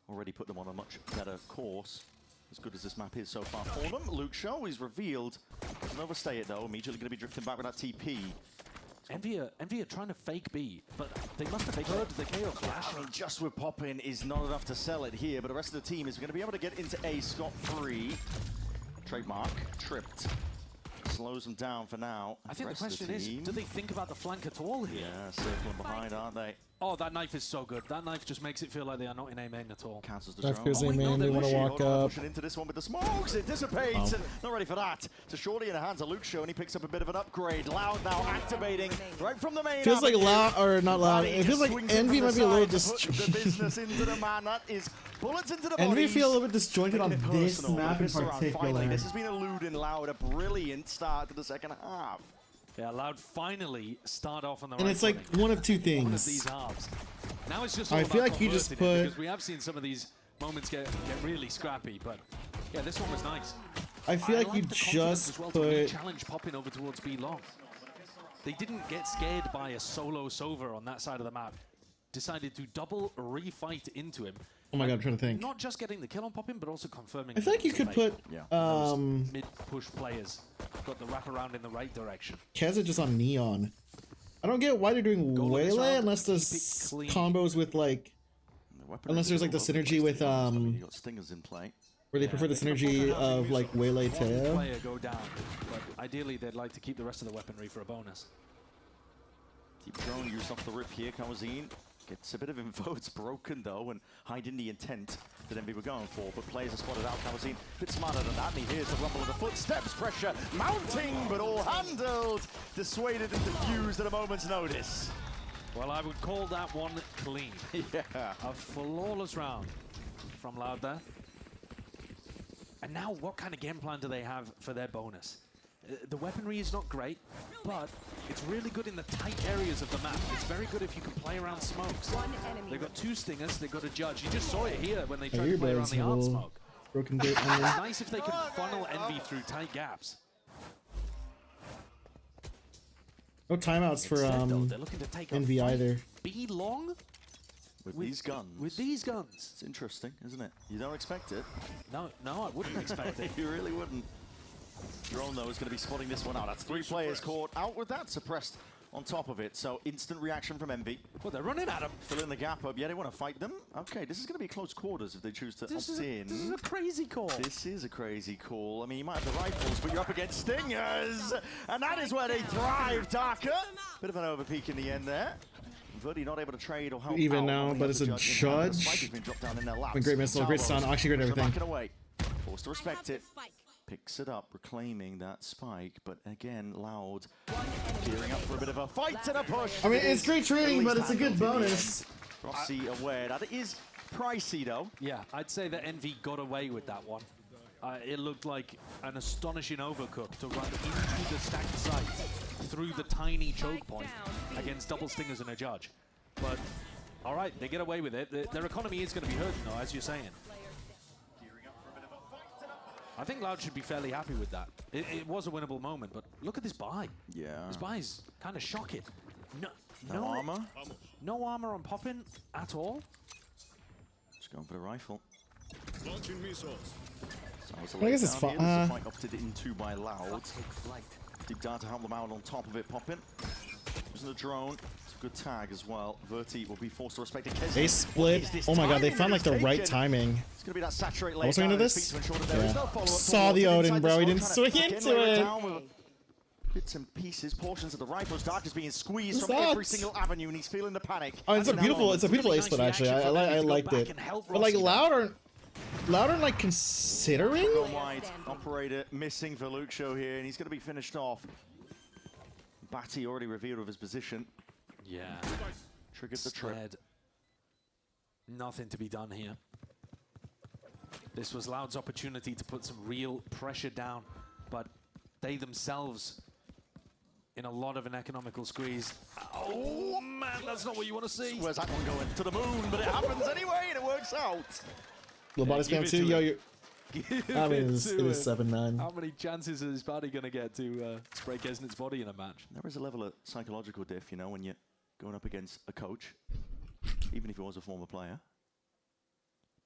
already put them on a much better course. As good as this map is so far for them. Luke Show is revealed. Doesn't overstay it though. Immediately going to be drifting back with that TP. Envy are trying to fake B, but they must have heard the KO flash. I mean, just with popping is not enough to sell it here, but the rest of the team is going to be able to get into A scot-free. Trademark tripped. Slows them down for now. I think the question is, do they think about the flank at all here? Yeah, circling behind, aren't they? Oh, that knife is so good. That knife just makes it feel like they are not in A main at all. Cancels the drone. Goes A main, they want to walk up. Pushing into this one with the smokes, it dissipates. And not ready for that. So Shorty in the hands of Luke Show, and he picks up a bit of an upgrade. Loud now activating right from the main. Feels like Loud, or not Loud. It feels like Envy might be a little disjointed. The business into the man. That is bullets into the bodies. Envy feel a little bit disjointed on this map in particular. Finally, this has been eluding Loud. A brilliant start to the second half. Yeah, Loud finally start off on the and right it's like one of two things. One of these halves. Now it's just I feel like you just put, because we have seen some of these moments get really scrappy, but yeah, this one was nice. I feel like you just put challenge popping over towards B long. They didn't get scared by a solo Sova on that side of the map. Decided to double refight into him. Oh my god, I'm trying to think. Not just getting the kill on popping, but also confirming. I feel like you could put mid-push players got the wraparound in the right direction. Keza just on Neon. I don't get why they're doing Waylay unless there's combos with like, unless there's like the synergy with you got stingers in play. Where they prefer the synergy of like Waylay to player go down, but ideally they'd like to keep the rest of the weaponry for a bonus. Keep drone use off the rip here, Kawazine. Gets a bit of info, it's broken though, and hiding the intent that Envy were going for, but players are spotted out. Kawazine a bit smarter than that, and he hears the rumble of the footsteps, pressure mounting, but all handled, dissuaded and diffused at a moment's notice. Well, I would call that one clean. Yeah. A flawless round from Loud there. And now what kind of game plan do they have for their bonus? The weaponry is not great, but it's really good in the tight areas of the map. It's very good if you can play around smokes. They've got two stingers, they've got a judge. You just saw it here when they tried to play around the art smoke. Broken gate. It's nice if they can funnel Envy through tight gaps. No timeouts for Envy either. B long? With these guns. With these guns. It's interesting, isn't it? You don't expect it. No, I wouldn't expect it. You really wouldn't. Drone, though, is going to be spotting this one out. That's 3 players caught out with that, suppressed on top of it. So instant reaction from Envy. Well, they're running at him. Filling the gap up. Yeah, they want to fight them. Okay, this is going to be close quarters if they choose to opt in. This is a crazy call. This is a crazy call. I mean, you might have the rifles, but you're up against stingers. And that is where they thrive, Darker. Bit of an overpeak in the end there. Verti not able to trade or help even out. Now, but it's a judge. Great missile, great stun, actually great everything. Away. Forced to respect it. Picks it up, reclaiming that spike, but again, Loud gearing up for a bit of a fight and a push. I mean, it's great trading, but it's a good bonus. Rossi aware that it is pricey, though. Yeah, I'd say that Envy got away with that one. It looked like an astonishing overcook to run into the stacked site through the tiny choke point against double stingers and a judge. But, all right, they get away with it. Their economy is going to be hurting, though, as you're saying. I think Loud should be fairly happy with that. It was a winnable moment, but look at this buy. Yeah. This buy is kind of shocking. No armor? No armor on popping at all. Just going for the rifle. Launching missiles. I guess it's fine. Fight opted into by Loud. Deep down to help them out on top of it, popping. Using the drone. It's a good tag as well. Verti will be forced to respect it. They split. Oh my god, they found like the right timing. It's going to be that saturate lane. Swing into this? Yeah. Saw the Odin, bro. He didn't swing into it. Bits and pieces, portions of the rifles. Dark is being squeezed from every single avenue, and he's feeling the panic. Oh, it's a beautiful ace split actually. I liked it. But like Loud aren't like considering. Wide operator missing for Luke Show here, and he's going to be finished off. Batty already revealed of his position. Yeah. Triggered the trip. Nothing to be done here. This was Loud's opportunity to put some real pressure down, but they themselves in a lot of an economical squeeze. Oh man, that's not what you want to see. Where's that one going? To the moon, but it happens anyway, and it works out. Little body spam too, yo. I mean, it is 7-9. How many chances is Barty going to get to spray Kesnit's body in a match? There is a level of psychological diff, you know, when you going up against a coach, even if he was a former player.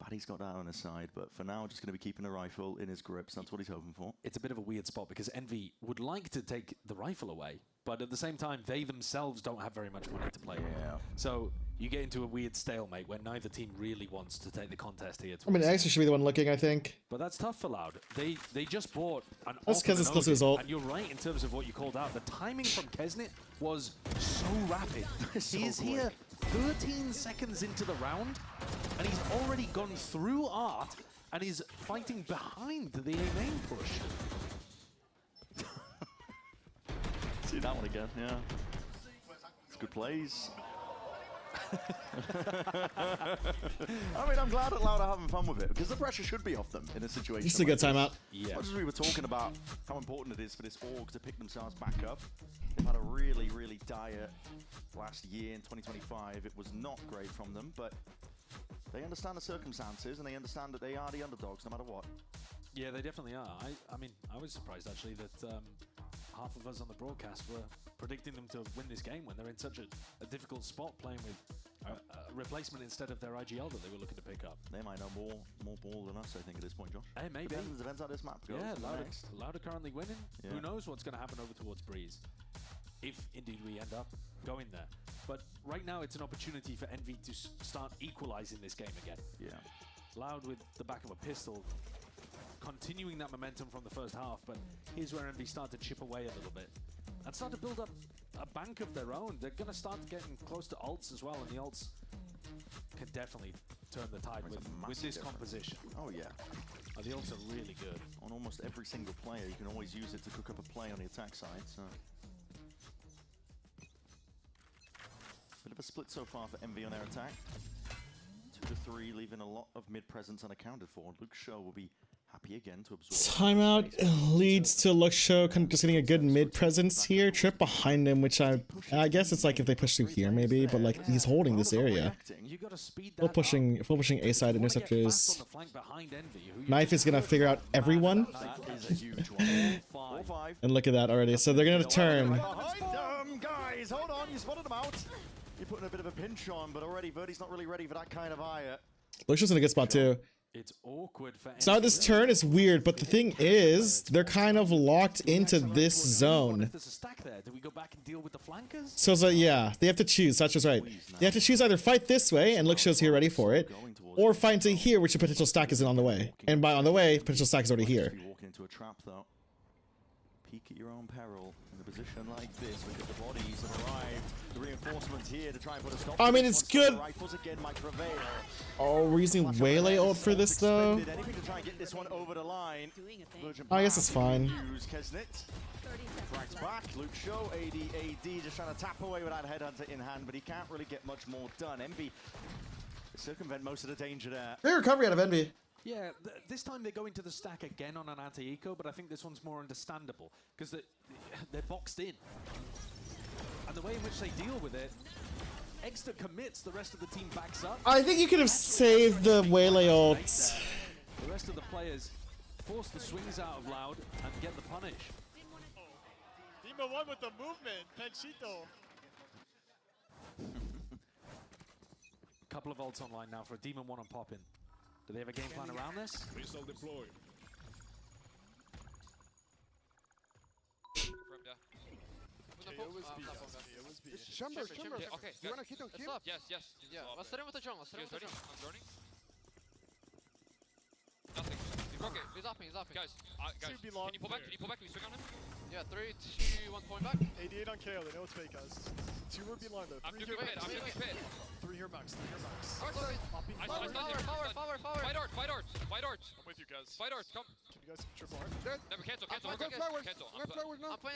Paddy's got that on his side, but for now, just going to be keeping the rifle in his grips. That's what he's hoping for. It's a bit of a weird spot because Envy would like to take the rifle away, but at the same time, they themselves don't have very much money to play. Yeah. So you get into a weird stalemate where neither team really wants to take the contest here. I mean, X should be the one looking, I think. But that's tough for Loud. They just bought an That's because it's close to his ult. And you're right in terms of what you called out. The timing from Kesnit was so rapid. So He's here 13 seconds into the round, and he's already gone through Art, and he's fighting behind the A main push. See that one again, yeah. It's good plays. I mean, I'm glad that Loud are having fun with it, because the pressure should be off them in a situation. Just a good timeout. Yeah. Much as we were talking about how important it is for this org to pick themselves back up, they've had a really, really dire last year in 2025. It was not great from them, but they understand the circumstances and they understand that they are the underdogs no matter what. Yeah, they definitely are. I mean, I was surprised actually that half of us on the broadcast were predicting them to win this game when they're in such a difficult spot playing with a replacement instead of their IGL that they were looking to pick up. They might know more ball than us, I think, at this point, Josh. Hey, maybe. Depends how this map goes. Yeah, Loud are currently winning. Yeah. Who knows what's going to happen over towards Breeze, if indeed we end up going there. But right now, it's an opportunity for Envy to start equalizing this game again. Yeah. Loud with the back of a pistol, continuing that momentum from the first half, but here's where Envy start to chip away a little bit and start to build up a bank of their own. They're going to start getting close to ults as well, and the ults can definitely turn the tide with this composition. Oh, yeah. The ults are really good. On almost every single player, you can always use it to cook up a play on the attack side, so... Bit of a split so far for Envy on their attack. 2 to 3, leaving a lot of mid-presence unaccounted for. Luke Shaw will be happy again to absorb. Timeout leads to Luxo kind of just getting a good mid-presence here. Trip behind him, which I guess it's like if they push through here maybe, but like he's holding this area. Full pushing A-side interceptors. Knife is gonna figure out everyone. And look at that already. So they're gonna turn. Guys, hold on, you spotted him out. You're putting a bit of a pinch on, but already Verdi's not really ready for that kind of ire. Luxo's in a good spot too. It's awkward for So now this turn is weird, but the thing is, they're kind of locked into this zone. There's a stack there. Do we go back and deal with the flankers? So it's like, yeah, they have to choose. Satcha's right. They have to choose either fight this way, and Luxo's here ready for it, or fight to here, which a potential stack isn't on the way. And by on the way, potential stack is already here. Walking into a trap though. Peek at your own peril in a position like this because the bodies have arrived. The reinforcements here to try and put a stop. I mean, it's good. Rifles again might prevail. Oh, we're using Waylay ult for this though. Anything to try and get this one over the line. I guess it's fine. Kesnit. Frags back. Luke Shaw, AD just trying to tap away with that headhunter in hand, but he can't really get much more done. Envy circumvent most of the danger there. Great recovery out of Envy. Yeah, this time they go into the stack again on an anti-eco, but I think this one's more understandable because they're boxed in. And the way in which they deal with it, Exeter commits, the rest of the team backs up. I think you could have saved the Waylay ult. The rest of the players force the swings out of Loud and get the punish. Demon 1 with the movement, Panchito. Couple of ults online now for a Demon 1 on Poppin. Do they have a game plan around this? Missile deployed. Chamber. Okay, you wanna hit on him? Yes. Yeah, let's hit him with the drone. I'm droning. Nothing. He's broke it. He's upping. Guys, can you pull back? Can you swing on him? Yeah, 3, 2, 1, point back. 88 on KO, they know it's fake, guys. 2 would be line though. I'm doing pit. 3 here max. Forward. Fight art. I'm with you guys. Fight art, come. Can you guys triple art? Never cancel. I'm playing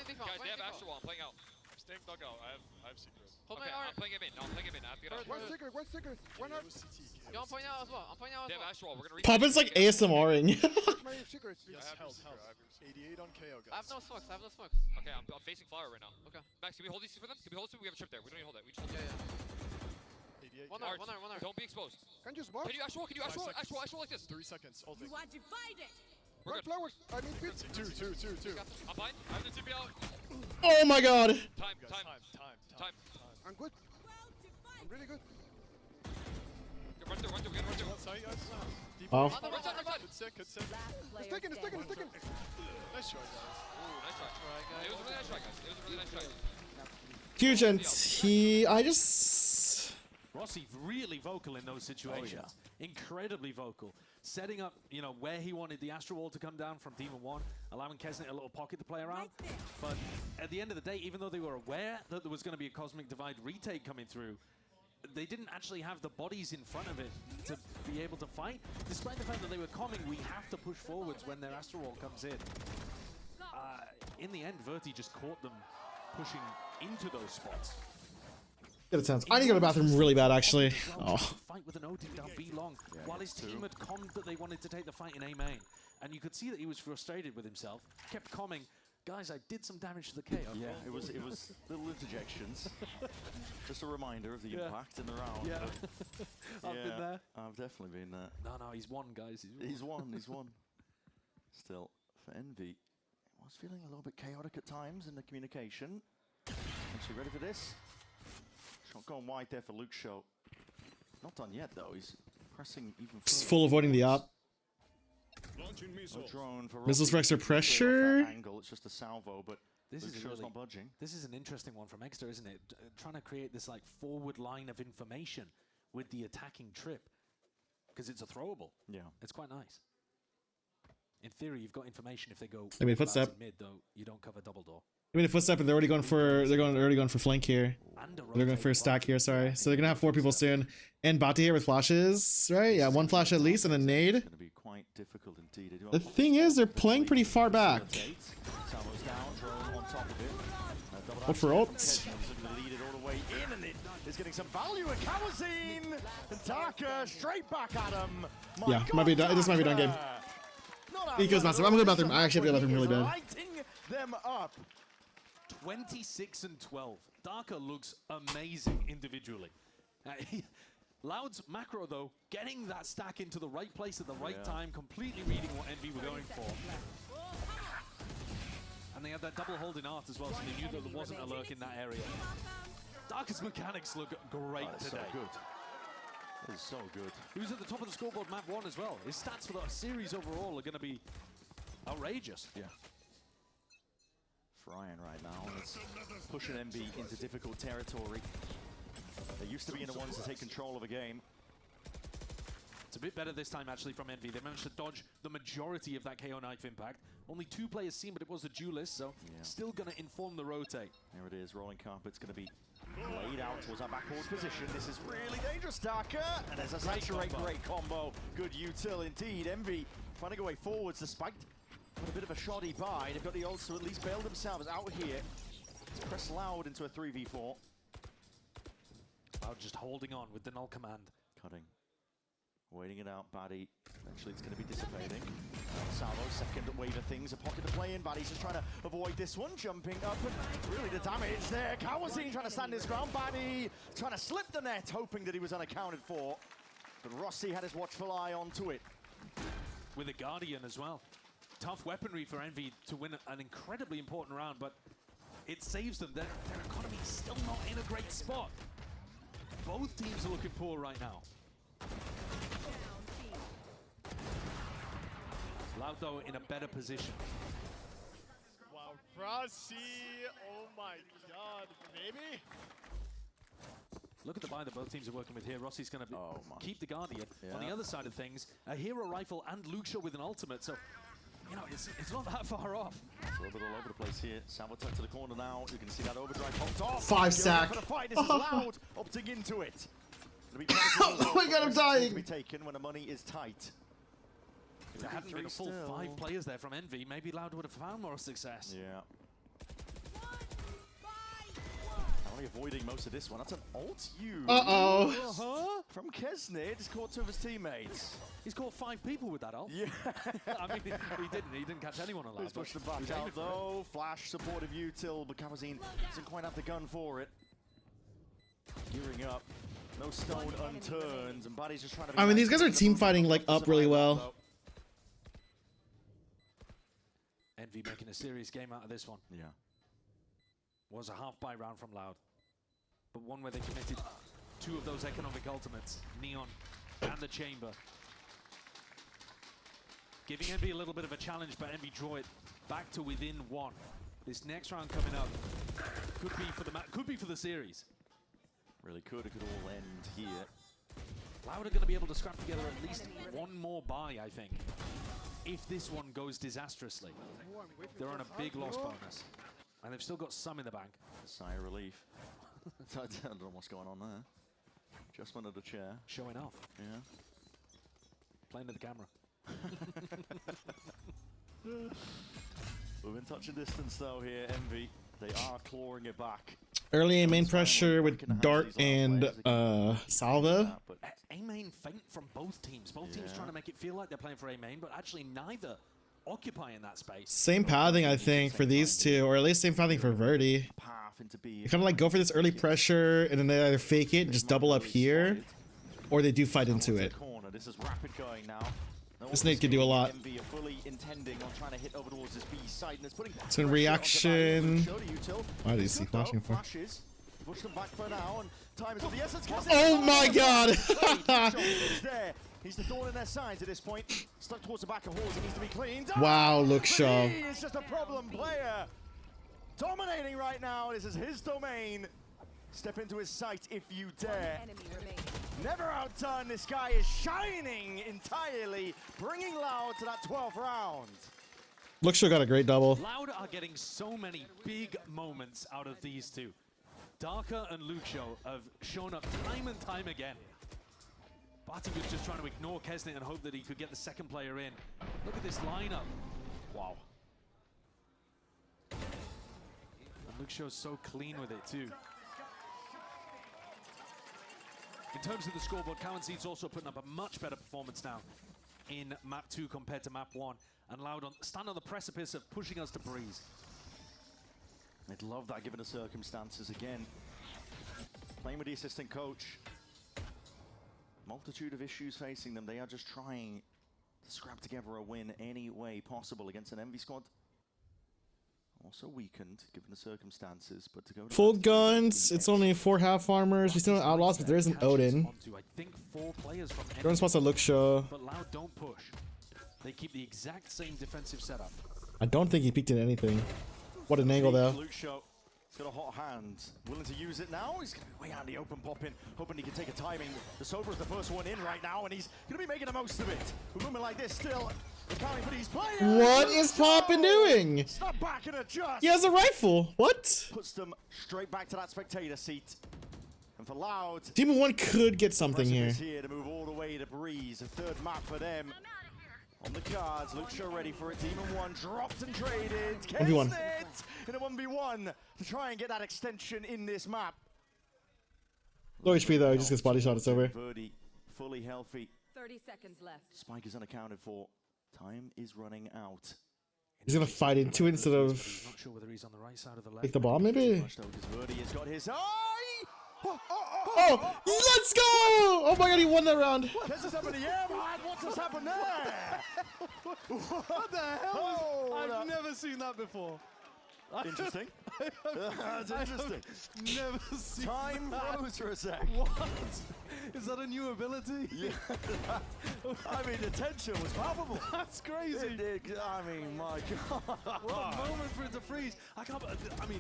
defense. Guys, they have Astro Wall. I'm playing out. I'm staying dugout. I have secret. Okay, I'm playing him in. I have to get Astro. One secret. One art. Yo, I'm playing out as well. They have Astro Wall. We're gonna Poppin's like ASMRing. My secrets. Yes, health. 88 on KO, guys. I have no smokes. Okay, I'm facing flower right now. Okay. Max, can we hold these two for them? We have a trip there. We don't need to hold that. We just hold it. Yeah. One arm. Don't be exposed. Can you smoke? Can you Astro like this? 3 seconds. Hold it. You are divided. One flowers. I need bits. 2. I'm fine. I have the TP out. Oh my god. Time. I'm good. really good. Run through, get run through. Sorry, guys. Oh. Good set, good set. It's taken. Nice try, guys. Ooh, nice try. It was a really nice try, guys. It was a really nice try. Huge, and I just... Rossi really vocal in those situations. Incredibly vocal. Setting up, you know, where he wanted the Astro Wall to come down from Demon 1, allowing Kesnet a little pocket to play around. But at the end of the day, even though they were aware that there was going to be a Cosmic Divide retake coming through, they didn't actually have the bodies in front of it to be able to fight. Despite the fact that they were coming, we have to push forwards when their Astro Wall comes in. In the end, Verti just caught them pushing into those spots. Get a sense. I need to go to the bathroom really bad, actually. Oh. Fight with an O-team down B long, while his team had commed that they wanted to take the fight in A main. And you could see that he was frustrated with himself, kept coming. Guys, I did some damage to the KO. Yeah, it was little interjections. Just a reminder of the impact in the round. Yeah. I've been there. I've definitely been there. No, he's won, guys. He's won. Still, for Envy, it was feeling a little bit chaotic at times in the communication. Is she ready for this? Shot going wide there for Luke Show. Not done yet, though. He's pressing even further. Full avoiding the op. Missiles for extra pressure. Angle. It's just a salvo, but this is really, not budging. This is an interesting one from Exeter, isn't it? Trying to create this like forward line of information with the attacking trip, because it's a throwable. Yeah, it's quite nice. In theory, you've got information if they go. I mean, footstep. Mid though, you don't cover double door. I mean, a footstep, and they're already going for flank here. They're going for a stack here. Sorry, so they're gonna have 4 people soon. And Bati here with flashes, right? Yeah, 1 flash at least, and a nade. It's gonna be quite difficult indeed. The thing is, they're playing pretty far back. What for ults? Is getting some value at Kawazine and Taka straight back at him. Yeah, might be done. This might be done game. He goes massive. I'm gonna go to the bathroom. I actually have to go to the bathroom really bad. Lighting them up. 26 and 12. Darker looks amazing individually. Loud's macro, though, getting that stack into the right place at the right time, completely reading what Envy were going for. And they had that double hold in art as well, so they knew that there wasn't a lurk in that area. Darker's mechanics look great today. So good. That is so good. He was at the top of the scoreboard map 1 as well. His stats for the series overall are going to be outrageous. Yeah. Ryan right now, and it's pushing MB into difficult territory. They used to be in the ones to take control of a game. It's a bit better this time, actually, from Envy. They managed to dodge the majority of that KO knife impact. Only 2 players seen, but it was a duelist, so still going to inform the rotate. Here it is, rolling carpet's going to be laid out towards our backward position. This is really dangerous, Darker, and there's a saturate great combo. Good util indeed. Envy trying to go way forwards despite a bit of a shoddy buy. They've got the ults to at least bail themselves out here. Let's press Loud into a 3v4. Loud just holding on with the null command. Cutting. Waiting it out, Baddy. Eventually it's going to be dissipating. Salvo, second wave of things, a pocket to play in. Baddy's just trying to avoid this one, jumping up, and really the damage there. Kawazine trying to stand his ground. Baddy trying to slip the net, hoping that he was unaccounted for. But Rossi had his watchful eye onto it. With a Guardian as well. Tough weaponry for Envy to win an incredibly important round, but it saves them. Their economy is still not in a great spot. Both teams are looking poor right now. Loud, though, in a better position. Wow, Rossi, oh my god, baby. Look at the buy that both teams are working with here. Rossi's going to keep the Guardian. On the other side of things, a hero rifle and Luxio with an ultimate, so you know, it's not that far off. It's a little bit all over the place here. Saboteur to the corner now. You can see that overdrive popped off. 5 stack. For the fight. This is Loud opting into it. Oh my god, I'm dying. To be taken when the money is tight. If there hadn't been a full 5 players there from Envy, maybe Loud would have found more success. Yeah. Only avoiding most of this one. That's an alt use. From Kesnid. He's caught 2 of his teammates. He's caught 5 people with that ult. Yeah. I mean, he didn't catch anyone on that. He's pushed the back out though. Flash supportive util, but Kawazine doesn't quite have the gun for it. Gearing up. No stone unturned, and Buddy's just trying to. I mean, these guys are team fighting like up really well. Envy making a serious game out of this one. Yeah. Was a half buy round from Loud, but one where they committed two of those economic ultimates, Neon and the Chamber. Giving Envy a little bit of a challenge, but Envy draw it back to within one. This next round coming up could be for the series. Really could. It could all end here. Loud are going to be able to scrap together at least one more buy, I think. If this one goes disastrously, they're on a big loss bonus. And they've still got some in the bank. Sigh of relief. I don't know what's going on there. Adjustment of the chair. Showing off. Yeah. Playing to the camera. Within touch of distance though here, Envy. They are clawing it back. Early A main pressure with Dart and Salva. A main feint from both teams. Both teams trying to make it feel like they're playing for A main, but actually neither occupying that space. Same pathing, I think, for these two, or at least same pathing for Verdi. You kind of like go for this early pressure, and then they either fake it and just double up here, or they do fight into it. This is rapid going now. This Nate can do a lot. So in reaction, why did he see flashing for? Oh my god! He's the thorn in their sides at this point. Stuck towards the back of Halls, it needs to be cleaned. Wow, look show. He is just a problem player. Dominating right now. This is his domain. Step into his sight if you dare. Never outdone. This guy is shining entirely, bringing Loud to that 12th round. Look show got a great double. Loud are getting so many big moments out of these two. Darker and Luxio have shown up time and time again. Barty was just trying to ignore Kesnet and hope that he could get the second player in. Look at this lineup. Wow. And Luxio's so clean with it too. In terms of the scoreboard, Cowan Seed's also putting up a much better performance now in map 2 compared to map 1. And Loud stand on the precipice of pushing us to Breeze. I'd love that given the circumstances again. Playing with the assistant coach. Multitude of issues facing them. They are just trying to scrap together a win any way possible against an Envy squad. Also weakened, given the circumstances, but to go to full guns, it's only 4 half armors. We still have Outlaws, but there is an Odin. Drone spots a look show. But Loud don't push. They keep the exact same defensive setup. I don't think he peeked in anything. What an angle though. He's got a hot hand, willing to use it now. He's going to be way out in the open, popping, hoping he can take a timing. The Sober's the first one in right now, and he's going to be making the most of it. With movement like this, still accounting for these players. What is Poppin doing? Stop back and adjust. He has a rifle. What? Puts them straight back to that spectator seat. And for Loud, Demon 1 could get something here. Here to move all the way to Breeze. A third map for them. On the cards, Luxio ready for it. Demon 1 dropped and traded. 1v1. In a 1v1 to try and get that extension in this map. Low HP though, he just gets body shot, it's over. Verdi, fully healthy. 30 seconds left. Spike is unaccounted for. Time is running out. He's gonna fight into it instead of not sure whether he's on the right side of the left. take the bomb maybe? Verdi has got his eye. Oh, let's go! Oh my god, he won that round. This is up in the air, man. What's just happened there? What the hell? I've never seen that before. Interesting. That's interesting. Never seen Time that. froze for a sec. What? Is that a new ability? Yeah. I mean, the tension was palpable. That's crazy. I mean, my God. What a moment for it to freeze. I mean,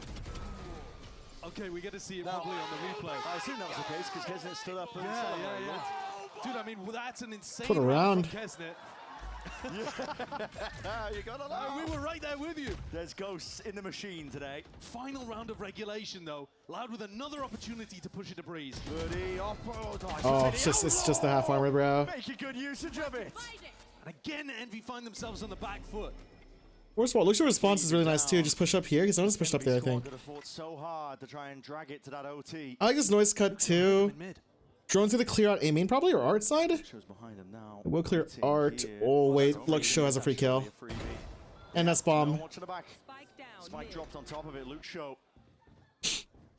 okay, we get to see it probably on the replay. I assume that was the case because Kesnet stood up and yeah. Dude, I mean, that's an insane Put around from Kesnet. You gotta know. We were right there with you. There's ghosts in the machine today. Final round of regulation though. Loud with another opportunity to push it to Breeze. Oh, it's just the half armor, bro. Make a good usage of it. And again, Envy find themselves on the back foot. First of all, Luxio's response is really nice too. Just push up here, because no one's pushed up there, I think. Could have fought so hard to try and drag it to that OT. I like this noise cut too. Drone's gonna clear out A main probably, or art side? Behind him now. We'll clear art. Oh wait, Luxio has a free kill. And that's bomb. Spike dropped on top of it. Luxio.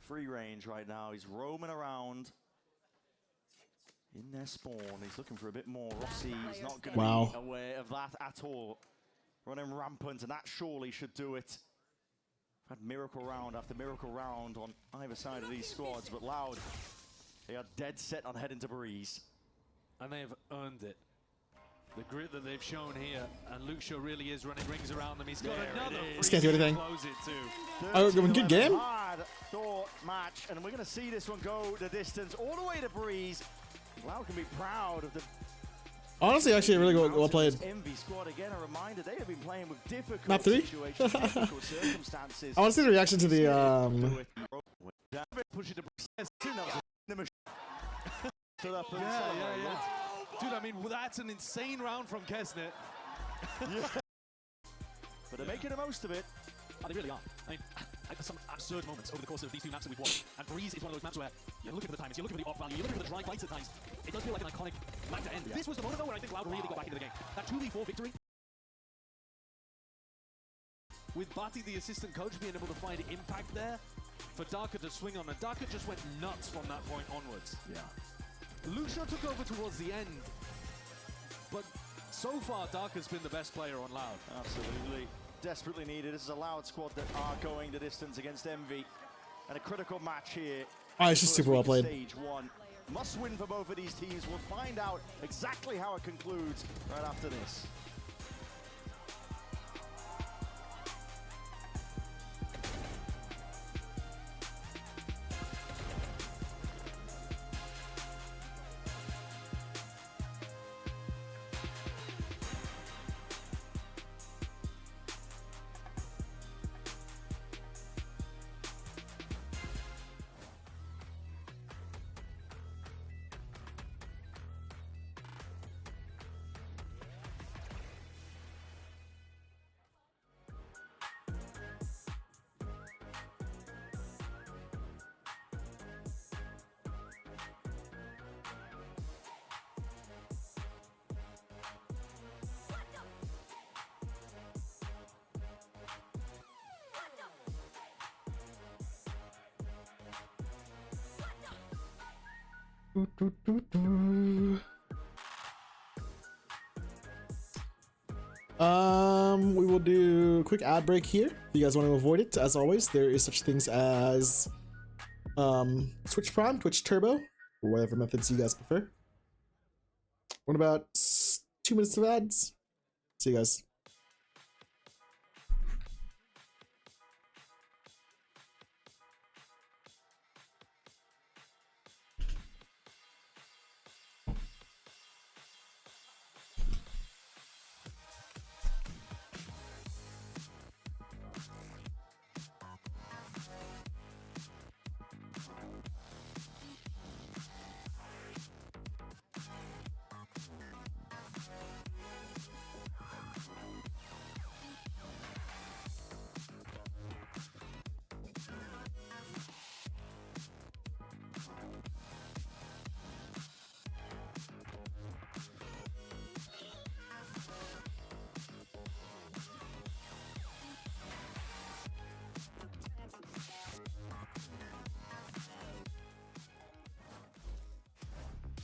Free range right now. He's roaming around. In their spawn. He's looking for a bit more. Rossi is not going to be aware of that at all. Running rampant, and that surely should do it. Had miracle round after miracle round on either side of these squads, but Loud They are dead set on heading to Breeze. And they have earned it. The grit that they've shown here, and Luxio really is running rings around them. He's got another Just can't do anything. Close it too. Oh, good game. Hard thought match, and we're going to see this one go the distance all the way to Breeze. Loud can be proud of the. Honestly, actually, really well played. MV squad again. A reminder, they have been playing with difficult Map 3? situations, difficult circumstances. I want to see the reaction to the Push it to Breeze. Yeah. Dude, I mean, that's an insane round from Kesnet. But they're making the most of it. Oh, they really are. I mean, some absurd moments over the course of these two maps that we've watched. And Breeze is one of those maps where you're looking for the timings, you're looking for the op value, you're looking for the dry bites at times. It does feel like an iconic map to end. Yeah. This was the moment, though, where I think Loud really got back into the game. That 2v4 victory. With Bati, the assistant coach, being able to find impact there for Darker to swing on. And Darker just went nuts from that point onwards. Yeah. Luxio took over towards the end, but so far Darker's been the best player on Loud. Absolutely. Desperately needed. This is a Loud squad that are going the distance against Envy. And a critical match here. Oh, it's just super well played. Stage 1. Must win for both of these teams. We'll find out exactly how it concludes right after this. We will do a quick ad break here. If you guys want to avoid it, as always, there is such things as Twitch Prime, Twitch Turbo, or whatever methods you guys prefer. What about 2 minutes of ads? See you guys.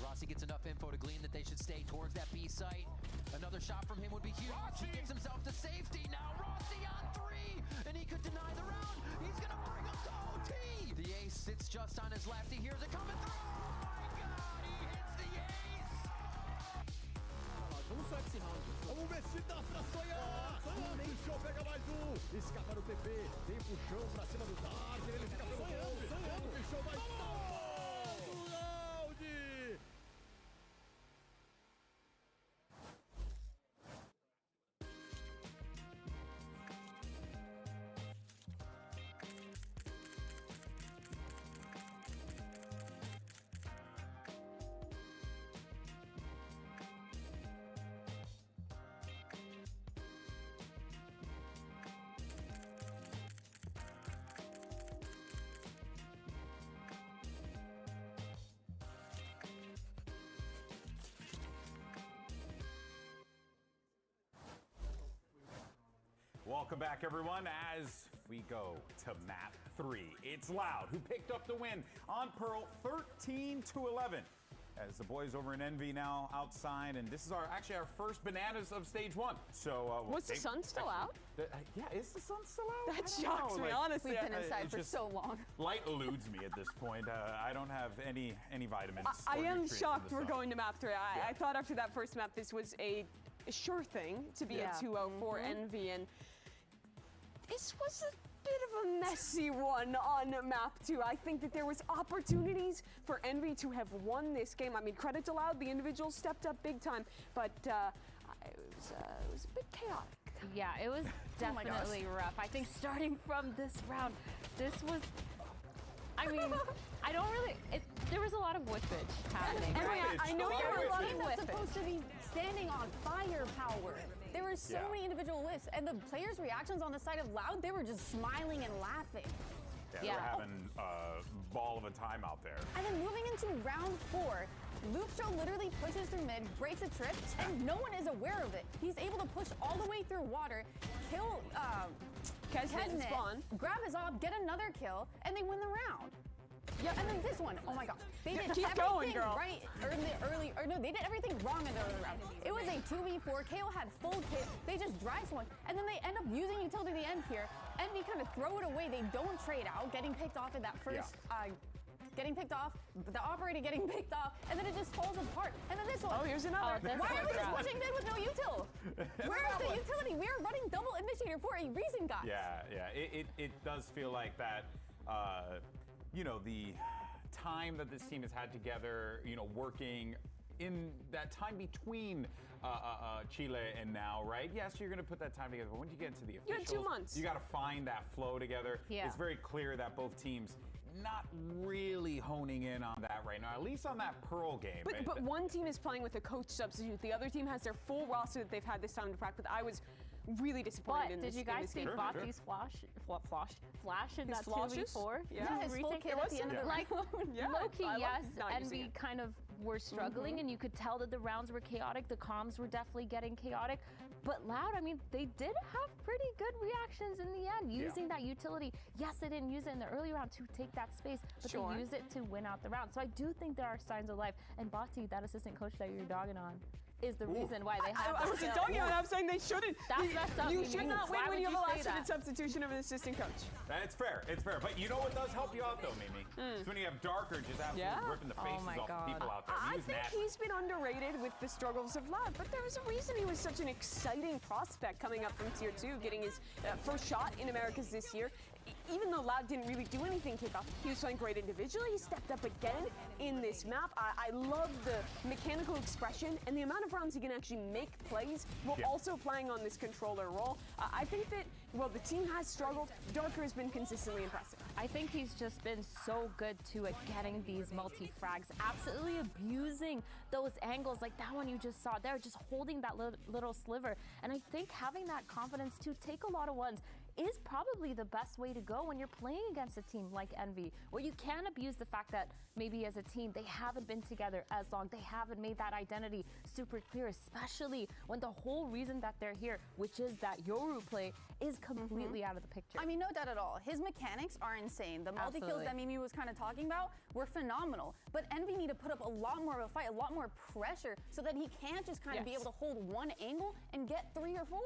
Rossi gets enough info to glean that they should stay towards that B site. Another shot from him would be huge. He gets himself to safety. Now Rossi on 3, and he could deny the round. He's gonna bring him to OT. The ace sits just on his left. He hears it coming through. Oh my God, he hits the ace. Vamos ver se dá pra sonhar. Luxio pega mais um. Escapa no TP. Tem puxão pra cima do Dark. Ele fica pelo fundo. Luxio vai. Welcome back, everyone, as we go to map 3. It's Loud, who picked up the win on Pearl 13-11. as the boys over in Envy now outside, and this is actually our first bananas of stage 1. So was the sun still out? Yeah, is the sun still out? That shocks me, honestly. We've been inside for so long. Light eludes me at this point. I don't have any vitamins. I am shocked we're going to map 3. I thought after that first map this was a sure thing to be a 2-0 for Envy, and this was a bit of a messy one on map 2. I think that there was opportunities for Envy to have won this game. I mean, credit to Loud, the individuals stepped up big time, but it was a bit chaotic. Yeah, it was definitely rough. I think starting from this round, this was, I mean, I don't really, there was a lot of whippage happening, right? I know you were a lot of whippage. Supposed to be standing on firepower. There were so many individual lists, and the players' reactions on the side of Loud, they were just smiling and laughing. Yeah, we're having a ball of a time out there. And then moving into round 4, Luxo literally pushes through mid, breaks a trip, and no one is aware of it. He's able to push all the way through water, kill Kesnet, grab his op, get another kill, and they win the round. Yeah, and then this one, oh my god. They did everything right they did everything wrong in the early round. It was a 2v4, KO had full kit, they just drive one, and then they end up using utility at the end here. Envy kind of throw it away, they don't trade out, getting picked off in that first, getting picked off, the operator getting picked off, and then it just falls apart. And then this one. Oh, here's another. Why are we just pushing mid with no util? Where is the utility? We are running double initiator for a reason, guys. Yeah. It does feel like that, you know, the time that this team has had together, you know, working in that time between Chile and now, right? Yes, you're going to put that time together, but when you get into the officials, you had 2 months. You got to find that flow together. Yeah. It's very clear that both teams not really honing in on that right now, at least on that Pearl game. But one team is playing with a coach substitute. The other team has their full roster that they've had this time to practice. I was really disappointed in this. Did you guys see Bati's flash in that 2v4? Yeah, his full kit at the end of the like, low-key, yes, Envy it. kind of were struggling, and you could tell that the rounds were chaotic. The comms were definitely getting chaotic. But Loud, I mean, they did have pretty good reactions in the end, using that utility. Yes, they didn't use it in the early round to take that space, but they used it to win out the round. So I do think there are signs of life. And Bati, that assistant coach that you're dogging on, is the reason why they have I wasn't dogging on. I'm saying they shouldn't. That's messed up. You should not win when you have a last-minute substitution of an assistant coach. It's fair. But you know what does help you out, though, Mimi? It's when you have Darker just absolutely ripping the faces off people out there. I think he's been underrated with the struggles of Loud, but there was a reason he was such an exciting prospect coming up from Tier 2, getting his first shot in Americas this year. Even though Loud didn't really do anything kickoff, he was playing great individually. He stepped up again in this map. I love the mechanical expression and the amount of rounds he can actually make plays while also playing on this controller role. I think that, well, the team has struggled. Darker has been consistently impressive. I think he's just been so good, too, at getting these multi-frags, absolutely abusing those angles like that one you just saw there, just holding that little sliver. And I think having that confidence to take a lot of ones is probably the best way to go when you're playing against a team like Envy, where you can abuse the fact that maybe as a team they haven't been together as long, they haven't made that identity super clear, especially when the whole reason that they're here, which is that Yoru play, is completely out of the picture. I mean, no doubt at all. His mechanics are insane. The multi-kills that Mimi was kind of talking about were phenomenal, but Envy need to put up a lot more of a fight, a lot more pressure, so that he can't just kind of be able to hold one angle and get 3 or 4.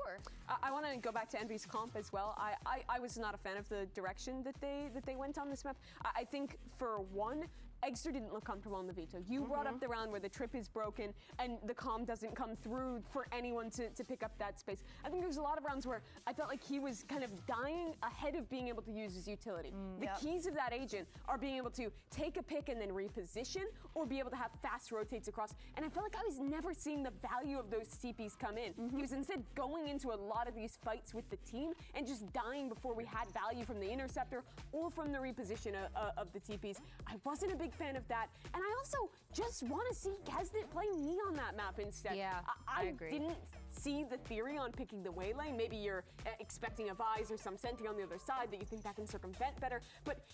I want to go back to Envy's comp as well. I was not a fan of the direction that they went on this map. I think for one, Eggster didn't look comfortable in the veto. You brought up the round where the trip is broken and the comm doesn't come through for anyone to pick up that space. I think there's a lot of rounds where I felt like he was kind of dying ahead of being able to use his utility. The keys of that agent are being able to take a pick and then reposition, or be able to have fast rotates across. And I felt like I was never seeing the value of those TPs come in. He was instead going into a lot of these fights with the team and just dying before we had value from the interceptor or from the reposition of the TPs. I wasn't a big fan of that, and I also just want to see Kesnet play me on that map instead. Yeah, I agree. Didn't see the theory on picking the way lane. Maybe you're expecting a Vise or some Senti on the other side that you think that can circumvent better, but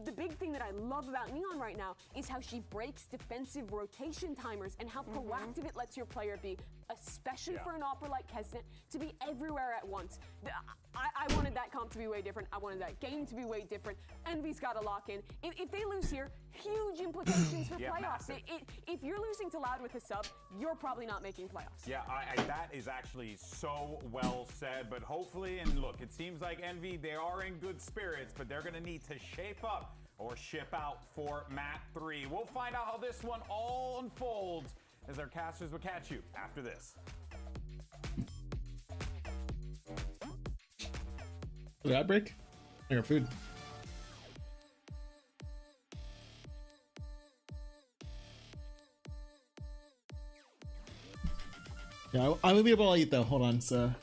the big thing that I love about Neon right now is how she breaks defensive rotation timers and how proactive it lets your player be, especially for an opera like Kesnet, to be everywhere at once. I wanted that comp to be way different. I wanted that game to be way different. Envy's got to lock in. If they lose here, huge implications for playoffs. If you're losing to Loud with a sub, you're probably not making playoffs. Yeah, that is actually so well said. But hopefully, and look, it seems like Envy, they are in good spirits, but they're going to need to shape up or ship out for Map 3. We'll find out how this one all unfolds as our casters will catch you after this. Did that break? I got food. Yeah, I will be able to eat though. Hold on, so.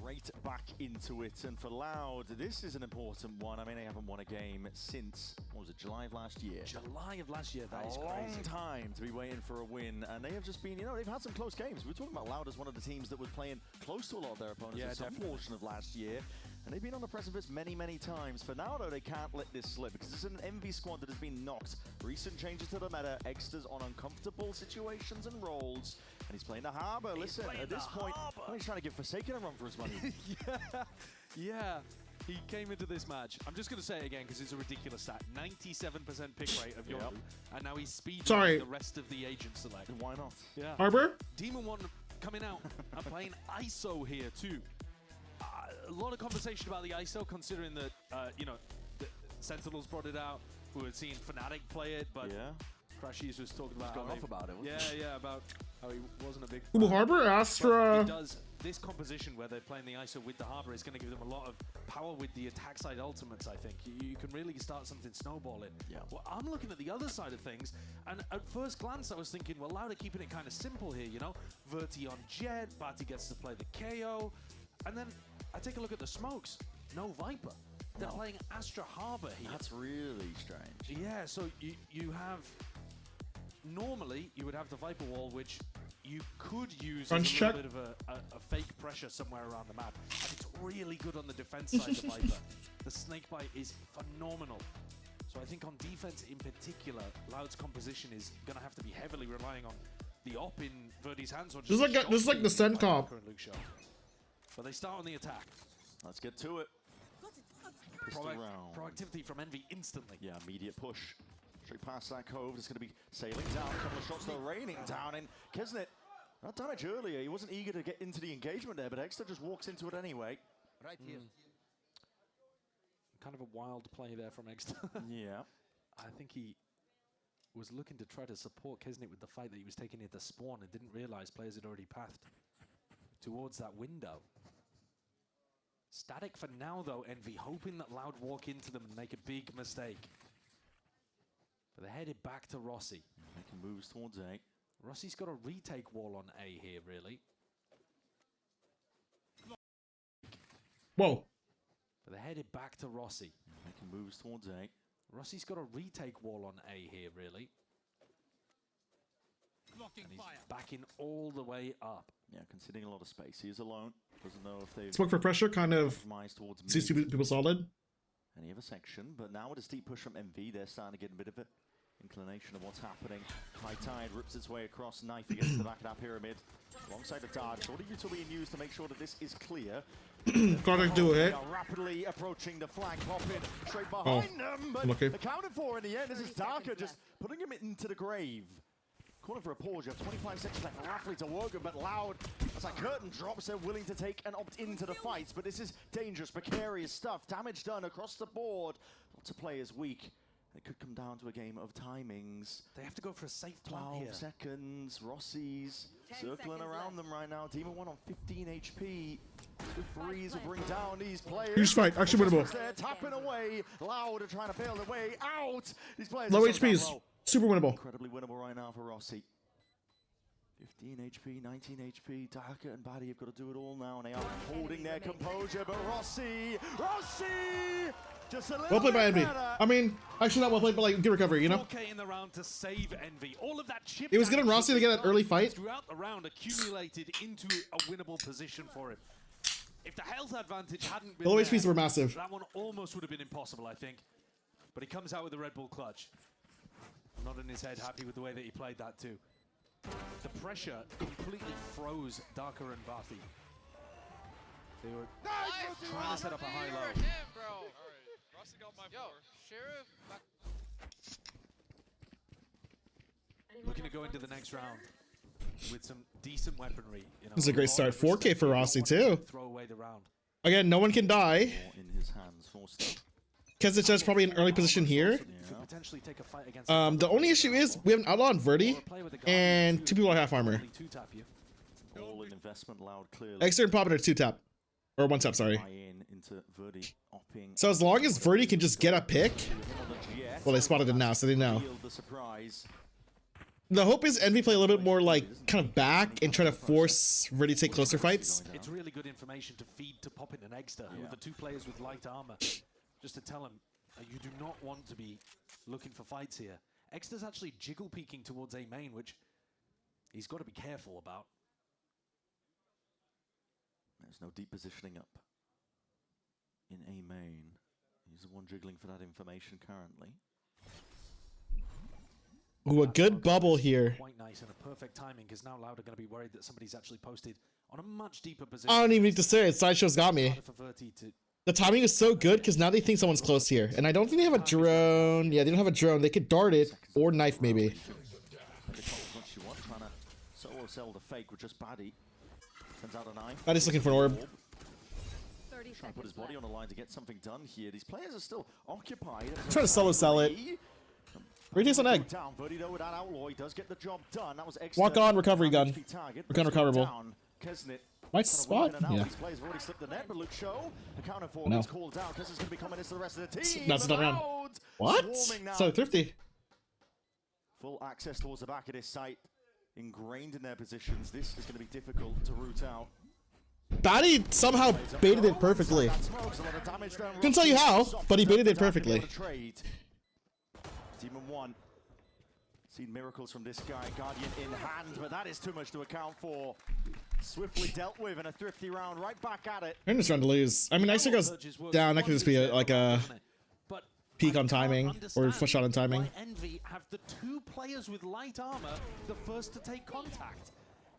Right back into it, and for Loud, this is an important one. I mean, they haven't won a game since, what was it, July of last year? July of last year, that is a crazy. long time to be waiting for a win, and they have just been, you know, they've had some close games. We were talking about Loud as one of the teams that was playing close to a lot of their opponents in some portion of last year, and they've been on the precipice many, many times. For now, though, they can't let this slip, because it's an MV squad that has been knocked. Recent changes to the meta, Exter's on uncomfortable situations and roles, and he's playing the Harbor. Listen, at this point, he's trying to give Forsaken a run for his money. Yeah, he came into this match. I'm just going to say it again because it's a ridiculous stat. 97% pick rate of Yoru, and now he's speeding the rest of the agent select. Why not? Yeah. Harbor? Demon 1 coming out and playing ISO here too. A lot of conversation about the ISO, considering that, you know, the Sentinels brought it out. We were seeing Fnatic play it, but Crashies was talking about going off about it, wasn't he? Yeah, about how he wasn't a big fan. Ooh, Harbor, Astra. But it does, this composition where they're playing the ISO with the Harbor is going to give them a lot of power with the attack side ultimates, I think. You can really start something snowballing. Yeah. Well, I'm looking at the other side of things, and at first glance I was thinking, well, Loud are keeping it kind of simple here, you know? Verti on Jet, Barty gets to play the KO, and then I take a look at the smokes. No Viper. They're playing Astra Harbor here. That's really strange. Yeah, so you have... Normally, you would have the Viper wall, which you could use as a little bit of a fake pressure somewhere around the map. And it's really good on the defense side, the Viper. The snake bite is phenomenal. So I think on defense in particular, Loud's composition is going to have to be heavily relying on the op in Verdi's hands. Or Just like the Sen comp. But they start on the attack. Let's get to it. Proactivity from Envy instantly. Yeah, immediate push. Straight past that cove, it's going to be sailing down. A couple of shots though raining down, and Kisnet, that damage earlier, he wasn't eager to get into the engagement there, but Exter just walks into it anyway. Right here. Kind of a wild play there from Exter. Yeah. I think he was looking to try to support Kisnet with the fight that he was taking into spawn and didn't realize players had already pathed towards that window. Static for now though, Envy, hoping that Loud walk into them and make a big mistake. But they're headed back to Rossi. Making moves towards A. Rossi's got a retake wall on A here, really. Whoa. But they're headed back to Rossi. Making moves towards A. Rossi's got a retake wall on A here, really. And he's backing all the way up. Yeah, conceding a lot of space. He's alone. Doesn't know if they've... Smoke for pressure, kind of sees people solid. Any other section, but now with a steep push from MV, they're starting to get a bit of an inclination of what's happening. High Tide rips its way across, knife against the back of that pyramid. Alongside the dart, all the util being used to make sure that this is clear. Gotta do it. Rapidly approaching the flank, popping straight behind them, but accounted for in the end. This is Darker just putting him into the grave. Calling for a pause, you have 25 seconds left roughly to work, but Loud, as that curtain drops, they're willing to take and opt into the fights, but this is dangerous, precarious stuff. Damage done across the board. Lots of players weak. It could come down to a game of timings. They have to go for a safe plant 12 here. Seconds, Rossi's circling around them right now. Demon 1 on 15 HP. Swift Breeze will bring down these players. Huge fight, actually winnable. They're tapping away. Loud are trying to bail their way out. These players Low are so HPs. Super winnable. Incredibly winnable right now for Rossi. 15 HP, 19 HP. Darker and Batty have got to do it all now, and they are holding their composure. But Rossi! Just a little Well played by Envy. better. I mean, actually not well played, but like good recovery, you know? 4K in the round to save Envy. All of that chip It was good on Rossi to get that early fight. throughout the round accumulated into a winnable position for him. If the health advantage hadn't been The low there, HPs were massive. that one almost would have been impossible, I think. But he comes out with the Red Bull clutch. Not in his head, happy with the way that he played that too. The pressure completely froze Darker and Barthi. They were trying to set up a high-low. Sheriff. Looking to go into the next round with some decent weaponry. You know, This is a great start. 4K for Rossi too. Throw away the round. Again, no one can die. In his hands, Forster. Kesich is probably in early position here. Could potentially take a fight against The only issue is we have an outlaw on Verdi, and 2 people are half armor. two-tap you. All in investment, Loud clearly. Exter and Poppin are 2-tap. Or 1-tap, sorry. Into Verdi, opping. So as long as Verdi can just get a pick, well, they spotted it now, so they know. The surprise. The hope is Envy play a little bit more like kind of back and try to force Verdi to take closer fights. It's really good information to feed to Poppin and Egster, who are the 2 players with light armor. Just to tell them, you do not want to be looking for fights here. Egster's actually jiggle peeking towards A main, which he's got to be careful about. There's no deep positioning up in A main. He's the one jiggling for that information currently. Ooh, a good bubble here. Quite nice and a perfect timing, because now Loud are going to be worried that somebody's actually posted on a much deeper position. I don't even need to say it. Sideshow's got me. The timing is so good because now they think someone's close here. And I don't think they have a drone. Yeah, they don't have a drone. They could dart it or knife maybe. Solo sell the fake with just Batty. Sends out a knife. Batty's looking for an orb. Trying to put his body on the line to get something done here. These players are still occupied. Try to solo sell it. Great taste on egg. Down. Verdi, though, with that outlaw, he does get the job done. That was Walk on, recovery gun. Gun recoverable. Nice spot. Yeah. These players have already slipped the net, but Luke Show, accounted for, No. is called down. Kesnet's going to be coming into the rest of the team. That's not round. What? So thrifty. Full access towards the back of this site. Ingrained in their positions. This is going to be difficult to root out. Batty somehow baited it perfectly. Couldn't tell you how, but he baited it perfectly. Team of 1. Seen miracles from this guy. Guardian in hand, but that is too much to account for. Swiftly dealt with in a thrifty round. Right back at it. They're just trying to lose. I mean, Exter goes down. That could just be like a peak on timing or flush shot on timing. Envy have the 2 players with light armor the first to take contact.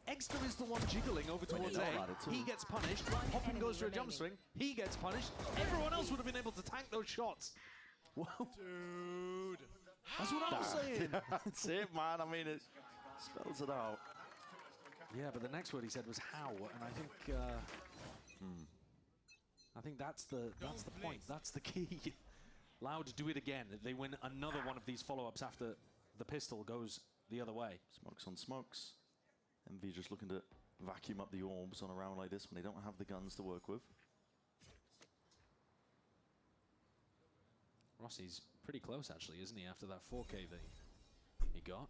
Exter is the one jiggling over towards A. He gets punished. Poppin goes for a jump swing. He gets punished. Everyone else would have been able to tank those shots. Whoa. Dude. That's what I'm saying. That's it, man. I mean, it spells it out. Yeah, but the next word he said was how, and I think that's the point. That's the key. Loud do it again. They win another one of these follow-ups after the pistol goes the other way. Smokes on smokes. Envy just looking to vacuum up the orbs on a round like this when they don't have the guns to work with. Rossi's pretty close, actually, isn't he, after that 4K that he got?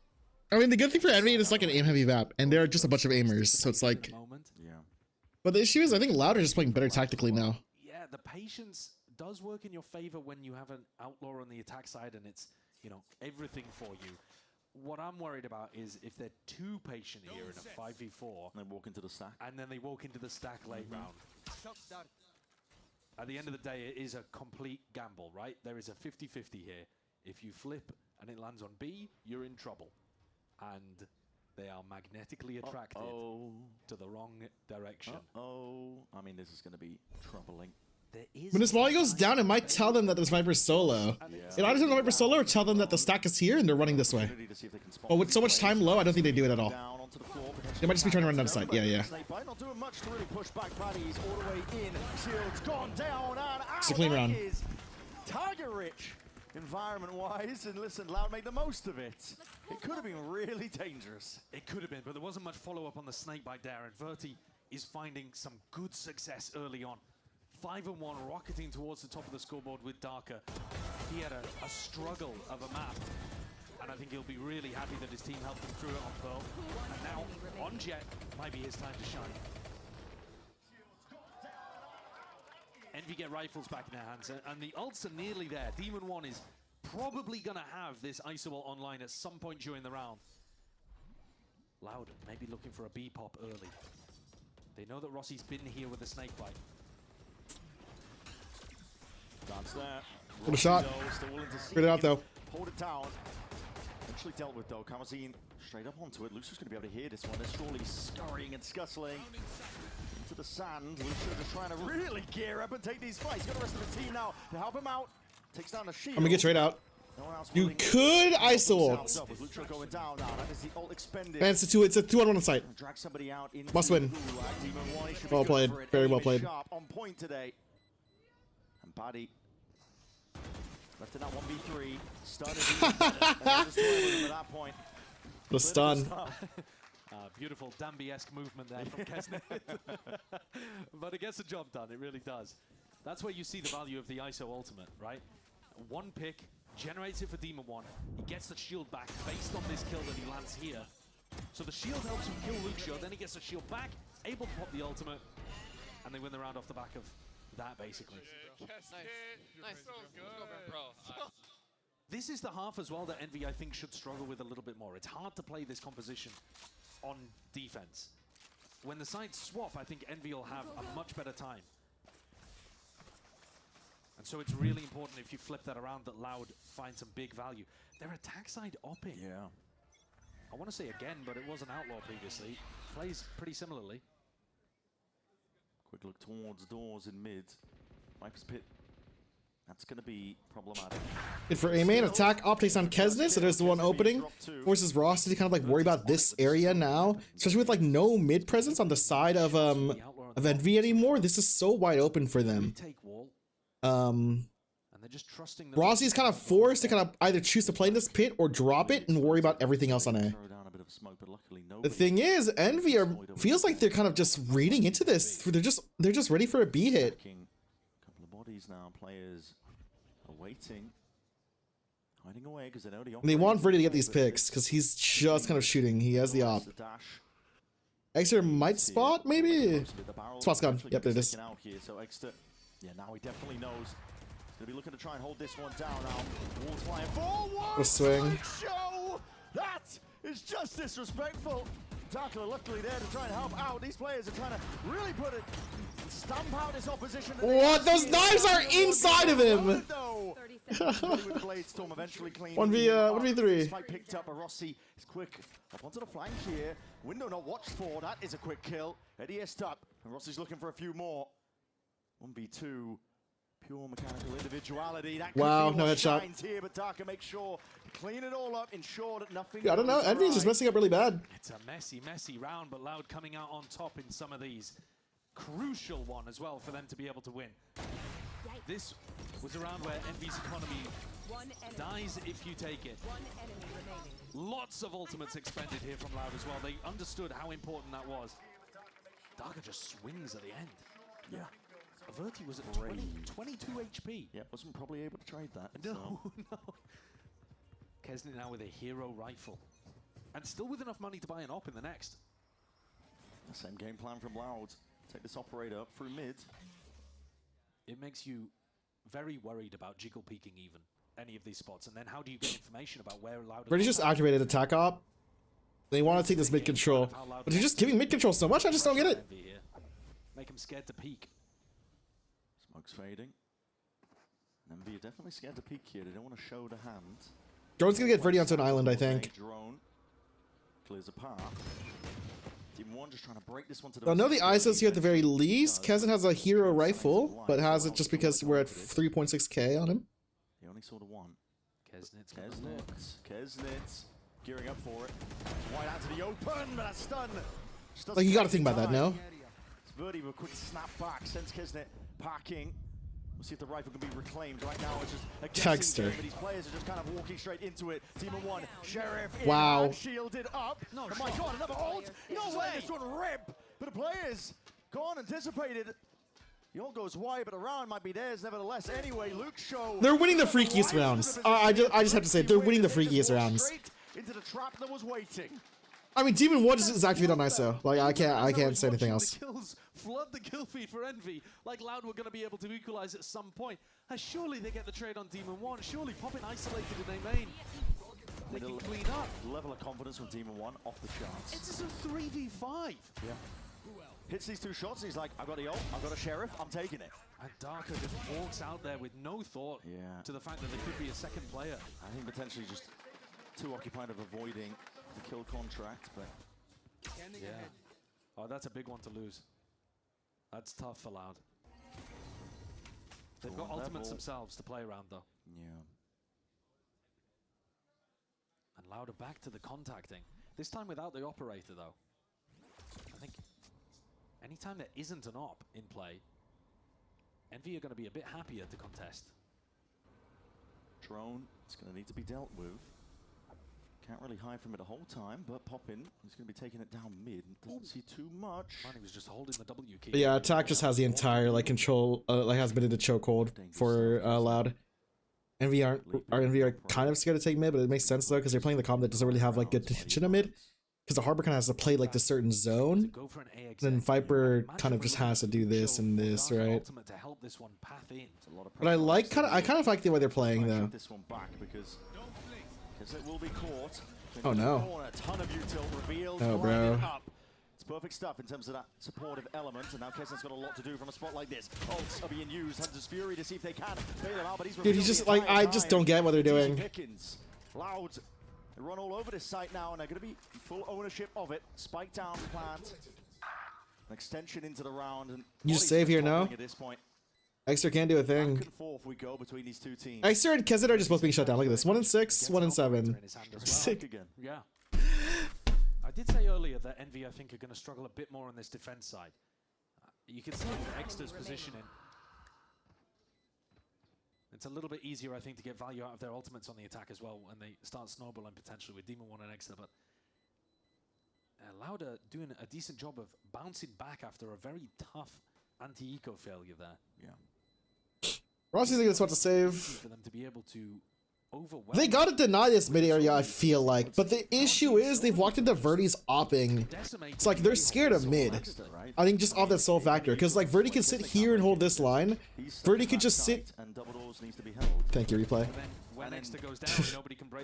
I mean, the good thing for Envy is it's like an aim-heavy map, and they're just a bunch of aimers, so it's like... Yeah. But the issue is, I think Loud are just playing better tactically now. Yeah, the patience does work in your favor when you have an outlaw on the attack side and it's, you know, everything for you. What I'm worried about is if they're too patient here in a 5v4. And they walk into the stack. And then they walk into the stack late round. At the end of the day, it is a complete gamble, right? There is a 50-50 here. If you flip and it lands on B, you're in trouble. And they are magnetically attracted to the wrong direction. I mean, this is going to be troubling. When this volley goes down, it might tell them that there's Viper solo. It either tell them Viper solo or tell them that the stack is here and they're running this way. But with so much time low, I don't think they do it at all. They might just be trying to run down site. Yeah, yeah. Not doing much to really push back Baddies all the way in. Shield's gone down and It's a clean round. Target rich environment-wise, and listen, Loud made the most of it. It could have been really dangerous. It could have been, but there wasn't much follow-up on the snake by Darren. Verti is finding some good success early on. 5-1, rocketing towards the top of the scoreboard with Darker. He had a struggle of a map. And I think he'll be really happy that his team helped him through it on Pearl. And now, on Jet, might be his time to shine. Envy get rifles back in their hands, and the ults are nearly there. Demon 1 is probably going to have this ISO ult online at some point during the round. Loud, maybe looking for a B pop early. They know that Rossi's been here with a snake bite. That's there. What a shot. Get it out though. Hold it down. Actually dealt with though. Kamazine straight up onto it. Lucia's going to be able to hear this one. They're surely scurrying and scuttling into the sand. Lucia just trying to really gear up and take these fights. Got the rest of the team now to help him out. Takes down the shield. I'm gonna get straight out. You could ISO ult. Man, it's a 2-on-1 site. Must win. Well played. Very well played. On point today. And Paddy left in that 1v3. Stunned at that point. The stun. Beautiful Dambi-esque movement there from Kesnet. But it gets the job done, it really does. That's where you see the value of the ISO ultimate, right? One pick, generates it for Demon 1. He gets the shield back based on this kill that he lands here. So the shield helps him kill Lucio, then he gets the shield back, able to pop the ultimate, and they win the round off the back of that, basically. Nice. So good. Bro. This is the half as well that Envy, I think, should struggle with a little bit more. It's hard to play this composition on defense. When the sides swap, I think Envy will have a much better time. And so it's really important if you flip that around that Loud finds some big value. Their attack side opping. Yeah. I want to say again, but it was an outlaw previously. Plays pretty similarly. Quick look towards doors in mid. Viper's Pit. That's going to be problematic. And for A-main, attack optics on Kesnet, so there's the one opening. Forces Rossi to kind of like worry about this area now. Especially with like no mid presence on the side of Envy anymore. This is so wide open for them. And they're just trusting Rossi's kind of forced to kind of either choose to play in this pit or drop it and worry about everything else on A. The thing is, Envy feels like they're kind of just reading into this. They're just ready for a B hit. Couple of bodies now. Players are waiting, hiding away because they know the. And they want Verdi to get these picks because he's just kind of shooting. He has the op. Exeter might spot maybe. Spot's gone. Yep, there it is. So Exeter, yeah, now he definitely knows. He's gonna be looking to try and hold this one down now. Walls flying forward. A swing. Show! That is just disrespectful. Darkler luckily there to try and help out. These players are trying to really put it, stamp out his opposition. What? Those knives are inside of him. 1v3. Fight picked up. Rossi is quick up onto the flank here. Window not watched for. That is a quick kill. Eddie up, and Rossi's looking for a few more. 1v2. Pure mechanical individuality. That wow, no headshot. Here, but Darker makes sure to clean it all up, ensure that nothing. Yeah, I don't know. Envy's just messing up really bad. It's a messy round, but Loud coming out on top in some of these. Crucial one as well for them to be able to win. This was a round where Envy's economy dies if you take it. Lots of ultimates expended here from Loud as well. They understood how important that was. Darker just swings at the end. Yeah. Averti was at 22 HP. Yeah, wasn't probably able to trade that. No, no. Kesnet now with a hero rifle. And still with enough money to buy an op in the next. The same game plan from Loud. Take this operator up through mid. It makes you very worried about jiggle peeking even, any of these spots. And then how do you get information about where Loud... Brady just activated attack op. They want to take this mid control. But you're just giving mid control so much, I just don't get it. Make him scared to peek. Smoke's fading. Envy are definitely scared to peek here. They don't want to show the hand. Drone's gonna get Verdi onto an island, I think. Drone clears a path. Team 1 just trying to break this one to the. I know the ISO's here at the very least. Kesnet has a hero rifle, but has it just because we're at 3.6k on him. He only saw the one. Kesnet gearing up for it. Wide out to the open, but that's stun. Like, you gotta think about that, no? Verdi with a quick snap back, sends Kesnet parking. We'll see if the rifle can be reclaimed. Right now, it's just a guessing game, but these players are just kind of walking straight into it. Team of 1, Sheriff in, shielded up. Oh my god, another ult! No way! This one rip! But the players gone, anticipated. The ult goes wide, but the round might be theirs nevertheless. Anyway, Luke Show. They're winning the freakiest rounds. I just have to say, they're winning the freakiest rounds. Into the trap that was waiting. I mean, Demon 1 is activated on ISO. Like, I can't say anything else. The kills flood the kill feed for Envy. Like Loud were going to be able to equalize at some point. Surely they get the trade on Demon 1. Surely popping isolated in their main. They can clean up. Level of confidence from Demon 1 off the charts. It's just a 3v5. Yeah. Hits these two shots, and he's like, I've got the ult, I've got a sheriff, I'm taking it. And Darker just walks out there with no thought to the fact that there could be a second player. I think potentially just too occupied of avoiding the kill contract, but... Yeah. Oh, that's a big one to lose. That's tough for Loud. They've got ultimates themselves to play around, though. Yeah. And Loud are back to the contacting. This time without the operator, though. I think anytime there isn't an op in play, Envy are going to be a bit happier to contest. Drone, it's going to need to be dealt with. Can't really hide from it the whole time, but Poppin is going to be taking it down mid. Doesn't see too much. He was just holding the W key. But yeah, Attack just has the entire like control, like has been in the chokehold for Loud. Envy are kind of scared to take mid, but it makes sense though because they're playing the comp that doesn't really have like good tension in mid. Because the Harbor kind of has to play like this certain zone. Then Viper kind of just has to do this and this, right? But I kind of like the way they're playing though. This one back because it will be caught. Oh no. A ton of util revealed. Oh bro. It's perfect stuff in terms of that supportive element, and now Kessen's got a lot to do from a spot like this. Ults are being used. Hunter's Fury to see if they can bail him out, but dude, he's just like, I just don't get what they're doing. Loud. They run all over this site now, and they're going to be full ownership of it. Spike down plant. An extension into the round. And you just save here now? At this point. Exeter can do a thing. Back and forth we go between these two teams. Exeter and Kezet are just both being shut down. Look at this. 1 and 6, 1 and 7. Sick again. Yeah. I did say earlier that Envy, I think, are going to struggle a bit more on this defense side. You can see Exeter's positioning. It's a little bit easier, I think, to get value out of their ultimates on the attack as well when they start snowballing potentially with Demon 1 and Exeter. But Lauda doing a decent job of bouncing back after a very tough anti-eco failure there. Yeah. Rossi's thinking it's what to save. For them to be able to overwhelm. They gotta deny this mid area, I feel like. But the issue is they've walked into Verdi's opping. It's like they're scared of mid. I think just off that sole factor. Because like Verdi can sit here and hold this line. Verdi could just sit. Thank you, replay.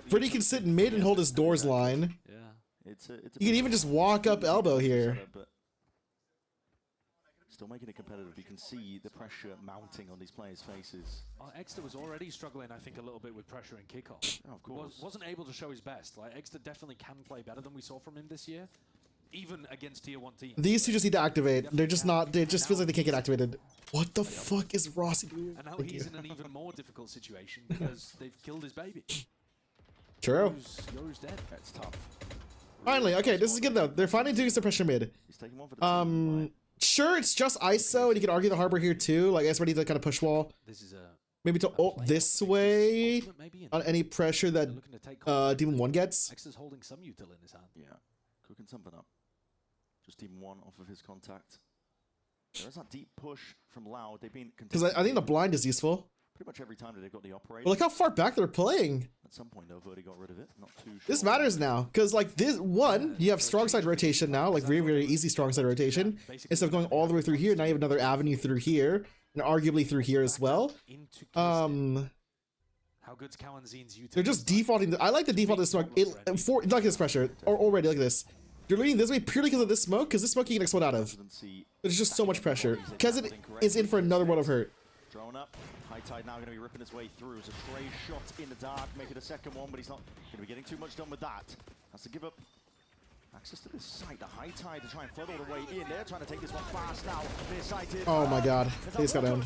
Verdi can sit in mid and hold his doors line. Yeah. You can even just walk up elbow here. Still making it competitive. You can see the pressure mounting on these players' faces. Exeter was already struggling, I think, a little bit with pressure in kickoff. Oh, of course. Wasn't able to show his best. Like Exeter definitely can play better than we saw from him this year, even against tier 1 teams. These two just need to activate. They're just not. They just feels like they can't get activated. What the fuck is Rossi doing? And now he's in an even more difficult situation because they've killed his baby. True. Yoru's dead. That's tough. Finally, okay, this is good though. They're finally doing some pressure mid. He's taking one for the sure, it's just ISO, and you can argue the Harbor here too. Like, it's ready to kind of push wall. This is maybe to ult this way on any pressure that Demon 1 gets. Exeter's holding some util in his hand. Yeah, cooking something up. Just Demon 1 off of his contact. There's that deep push from Loud. They've been because I think the blind is useful. Pretty much every time that they've got the operator. Well, look how far back they're playing. At some point, though, Verdi got rid of it. Not too sure. This matters now, because like this one, you have strong side rotation now, like very, very easy strong side rotation. Instead of going all the way through here, now you have another avenue through here, and arguably through here as well. How good's Kawanzin's util? They're just defaulting. I like the default of this smoke. Look at this pressure. Or already, look at this. You're leaning this way purely because of this smoke, because this smoke you can explode out of. There's just so much pressure. Kezet is in for another world of hurt. Drone up. High Tide now going to be ripping his way through. It's a Trey shot in the dark, make it a second one, but he's not going to be getting too much done with that. Has to give up access to this site. The High Tide to try and flood all the way in. They're trying to take this one fast now. Nearsighted. Oh my god. He's got down.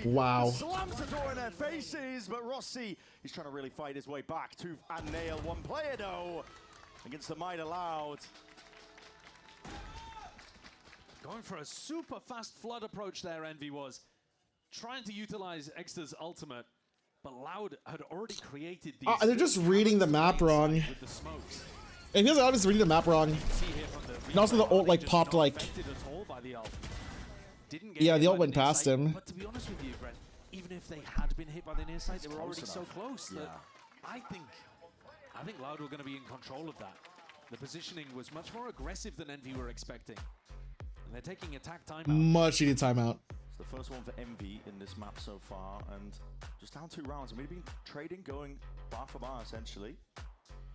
Wow. Slams the door in their faces, but Rossi, he's trying to really fight his way back. Tooth and Nail. One player though against the Might Allowed. Going for a super fast flood approach there, Envy was. Trying to utilize Exeter's ultimate, but Loud had already created these. They're just reading the map wrong. With the smokes. And here's Loud is reading the map wrong. And also the ult like popped like. didn't get Yeah, hit they all by went the near past sight, him. But to be honest with you, Brent, even if they had been hit by the near sight, they were already so close that I think Loud were going to be in control of that. The positioning was much more aggressive than Envy were expecting. And they're taking attack timeout. Much needed timeout. It's the first one for Envy in this map so far, and just down 2 rounds. And we've been trading, going bar for bar, essentially,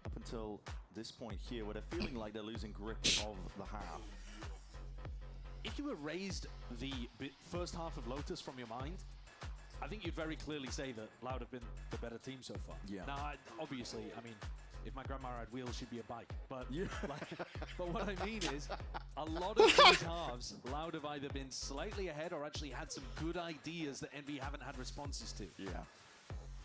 up until this point here, where they're feeling like they're losing grip of the half. If you erased the first half of Lotus from your mind, I think you'd very clearly say that Loud have been the better team so far. Yeah. Now, obviously, I mean, if my grandma had wheels, she'd be a bike. But but what I mean is, a lot of these halves, Loud have either been slightly ahead or actually had some good ideas that Envy haven't had responses to. Yeah.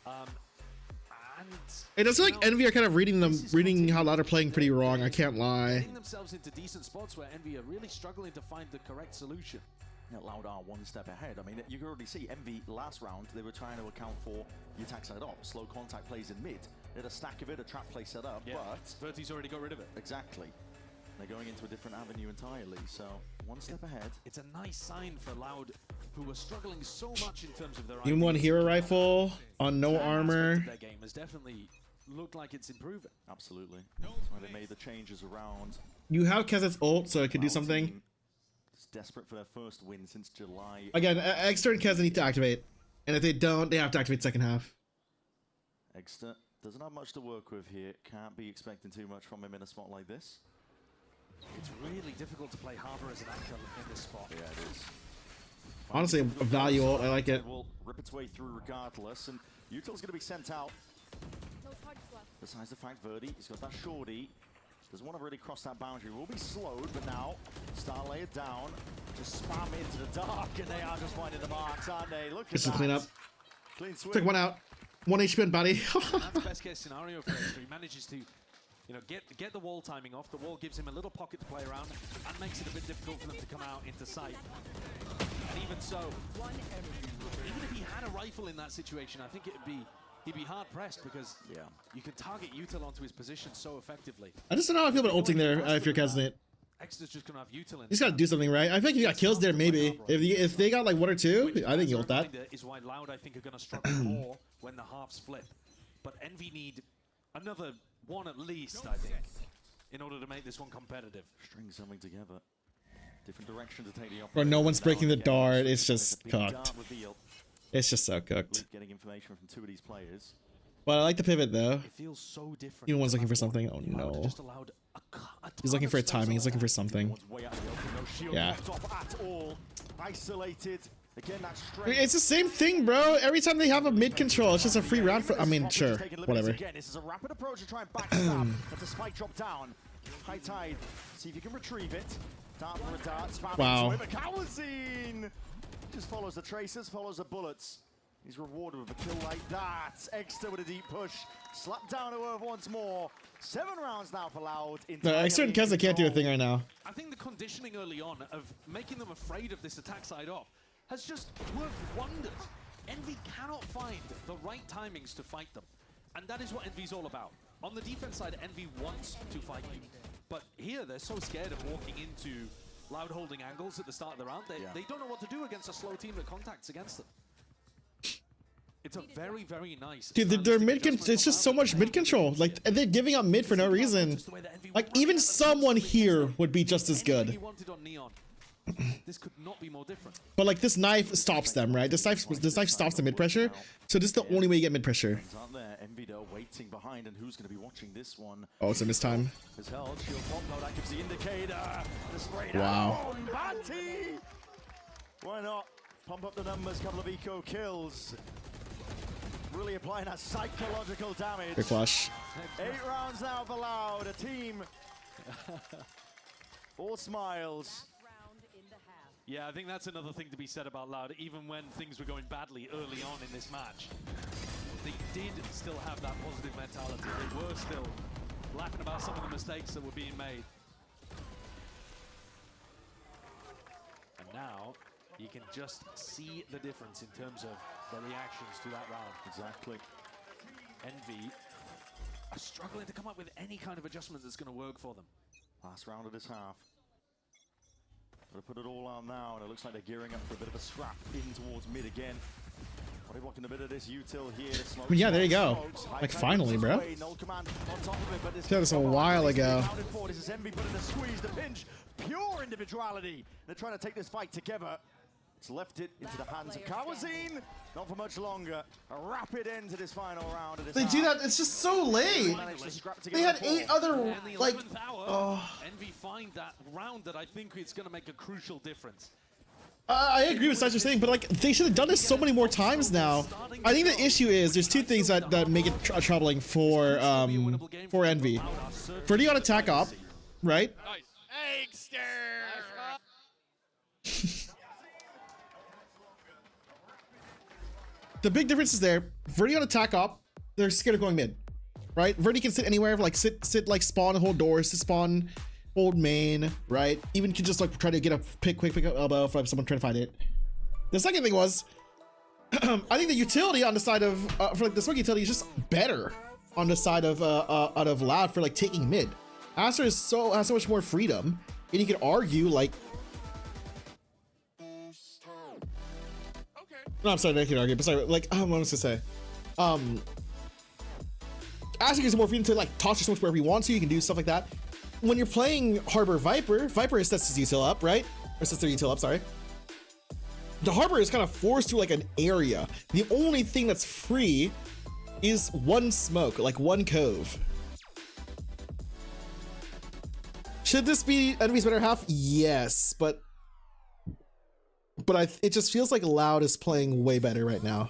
And It does feel like Envy are kind of reading how Loud are playing pretty wrong. I can't lie. Getting themselves into decent spots where Envy are really struggling to find the correct solution. Loud are 1 step ahead. I mean, you can already see Envy last round, they were trying to account for the attack side up. Slow contact plays in mid. They had a stack of it, a trap play set up, but Verti's already got rid of it. Exactly. They're going into a different avenue entirely, so 1 step ahead. It's a nice sign for Loud, who were struggling so much in terms of their Even one hero rifle on no armor. Their game has definitely looked like it's improving. Absolutely. That's why they made the changes around. You have Kezet's ult, so it could do something. Desperate for their first win since July. Again, Exter and Keza need to activate. And if they don't, they have to activate second half. Exter doesn't have much to work with here. Can't be expecting too much from him in a spot like this. It's really difficult to play Harbor as an anchor in this spot. Yeah, it is. Honestly, a value ult. I like it. Will rip its way through regardless, and Util's going to be sent out. Besides the fact, Verdi, he's got that shorty. Doesn't want to really cross that boundary. Will be slowed, but now Star Layer down. Just spam into the dark, and they are just finding the marks, aren't they? Look at Just that. to clean up. Clean swing. Took one out. 1 HP on body. That's the best case scenario for Extra. He manages to, get the wall timing off. The wall gives him a little pocket to play around and makes it a bit difficult for them to come out into sight. And even so, even if he had a rifle in that situation, I think he'd be hard pressed because you can target Util onto his position so effectively. I just don't know how I feel about ulting there if you're Kesnet. Extra's just gonna have Util in. He's got to do something, right? I think he got kills there, maybe. If they got like 1 or 2, I think he'll ult that. Is why Loud, I think, are gonna struggle more when the halves flip. But Envy need another 1 at least, I think, in order to make this one competitive. String something together. Different direction to take the Or no one's breaking the dart. It's just cooked. It's just so cooked. Getting information from 2 of these players. But I like the pivot though. It feels so different. Even one's looking for something. Oh no. He's looking for a timing. He's looking for something. Yeah. Isolated. Again, that It's the same thing, bro. Every time they have a mid control, it's just a free round for. I mean, sure, whatever. This is a rapid approach to try and backstab. That's a spike drop down. High tide. See if you can retrieve it. Dart for a dart. Spam Wow. into him. Kawazine just follows the tracers, follows the bullets. He's rewarded with a kill like that. Exter with a deep push. Slapped down to earth once more. 7 rounds now for Loud. No, Exter and Keza can't do a thing right now. I think the conditioning early on of making them afraid of this attack side off has just worked wonders. Envy cannot find the right timings to fight them. And that is what Envy's all about. On the defense side, Envy wants to fight you. But here, they're so scared of walking into Loud holding angles at the start of the round. They don't know what to do against a slow team that contacts against them. It's a very, very nice. Dude, their mid it's just so much mid control. Like they're giving up mid for no reason. Like even someone here would be just as good. This could not be more different. But like this knife stops them, right? This knife stops the mid pressure. So this is the only way you get mid pressure. Envy waiting behind, and who's going to be watching this one? Oh, it's a miss time. That gives the indicator. Wow. Why not pump up the numbers? Couple of eco kills. Really applying that psychological damage. Big flash. 8 rounds now for Loud. A team. All smiles. Yeah, I think that's another thing to be said about Loud. Even when things were going badly early on in this match, they did still have that positive mentality. They were still laughing about some of the mistakes that were being made. And now you can just see the difference in terms of their reactions to that round. Exactly. Envy are struggling to come up with any kind of adjustment that's going to work for them. Last round of this half. Gotta put it all on now, and it looks like they're gearing up for a bit of a scrap in towards mid again. Body blocking a bit of this util here. I mean, yeah, there you go. Like, finally, bro. That was a while ago. This is Envy putting the squeeze, the pinch, pure individuality. They're trying to take this fight together. It's left it into the hands of Kawazine. Not for much longer. A rapid end to this final round. They do that. It's just so late. They had 8 other, like, Envy find that round that I think it's going to make a crucial difference. I agree with what you're saying, but like they should have done this so many more times now. I think the issue is there's 2 things that make it troubling for Envy. Verdi on attack up, right? The big difference is there. Verdi on attack up, they're scared of going mid, right? Verdi can sit anywhere, like sit like spawn and hold doors, to spawn, hold main, right? Even can just like try to get a quick elbow for someone trying to find it. The second thing was, I think the utility on the side of for like the smoke utility is just better on the side of out of Loud for like taking mid. Aster has so much more freedom, and you could argue like. No, I'm sorry, I can't argue, but sorry, like, what was I gonna say? Aster gives more freedom to like toss your smokes wherever he wants to. You can do stuff like that. When you're playing Harbor Viper sets his util up, right? Or sets their util up, sorry. The Harbor is kind of forced to like an area. The only thing that's free is one smoke, like one cove. Should this be Envy's better half? Yes, but it just feels like Loud is playing way better right now.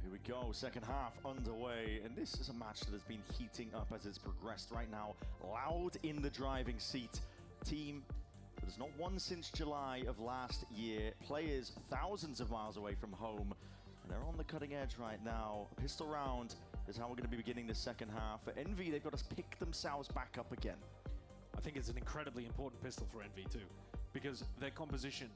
Here we go, second half underway, and this is a match that has been heating up as it's progressed right now. Loud in the driving seat. Team that has not won since July of last year. Players thousands of miles away from home, and they're on the cutting edge right now. A pistol round is how we're going to be beginning the second half. For Envy, they've got to pick themselves back up again. I think it's an incredibly important pistol for Envy too, because their composition,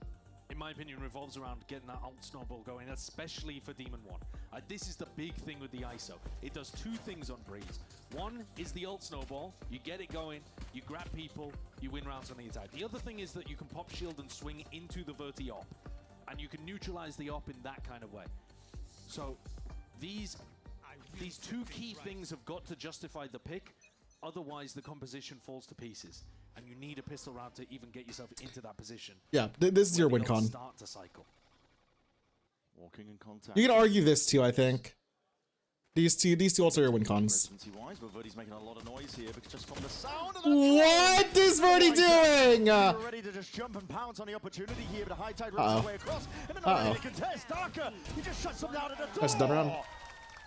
in my opinion, revolves around getting that alt snowball going, especially for Demon 1. This is the big thing with the ISO. It does 2 things on Breeze. One is the alt snowball. You get it going, you grab people, you win rounds on the attack. The other thing is that you can pop shield and swing into the Verti op, and you can neutralize the op in that kind of way. So these 2 key things have got to justify the pick, otherwise the composition falls to pieces. And you need a pistol round to even get yourself into that position. Yeah, this is your win con. Start to cycle. Walking in contact. You can argue this too, I think. These two also are your win cons. But Verdi's making a lot of noise here because just from the sound of what is Verdi doing? Ready to just jump and pounce on the opportunity here, but a high tide runs away across. And another contest. Darker, he just shuts them down at the door. That's done around.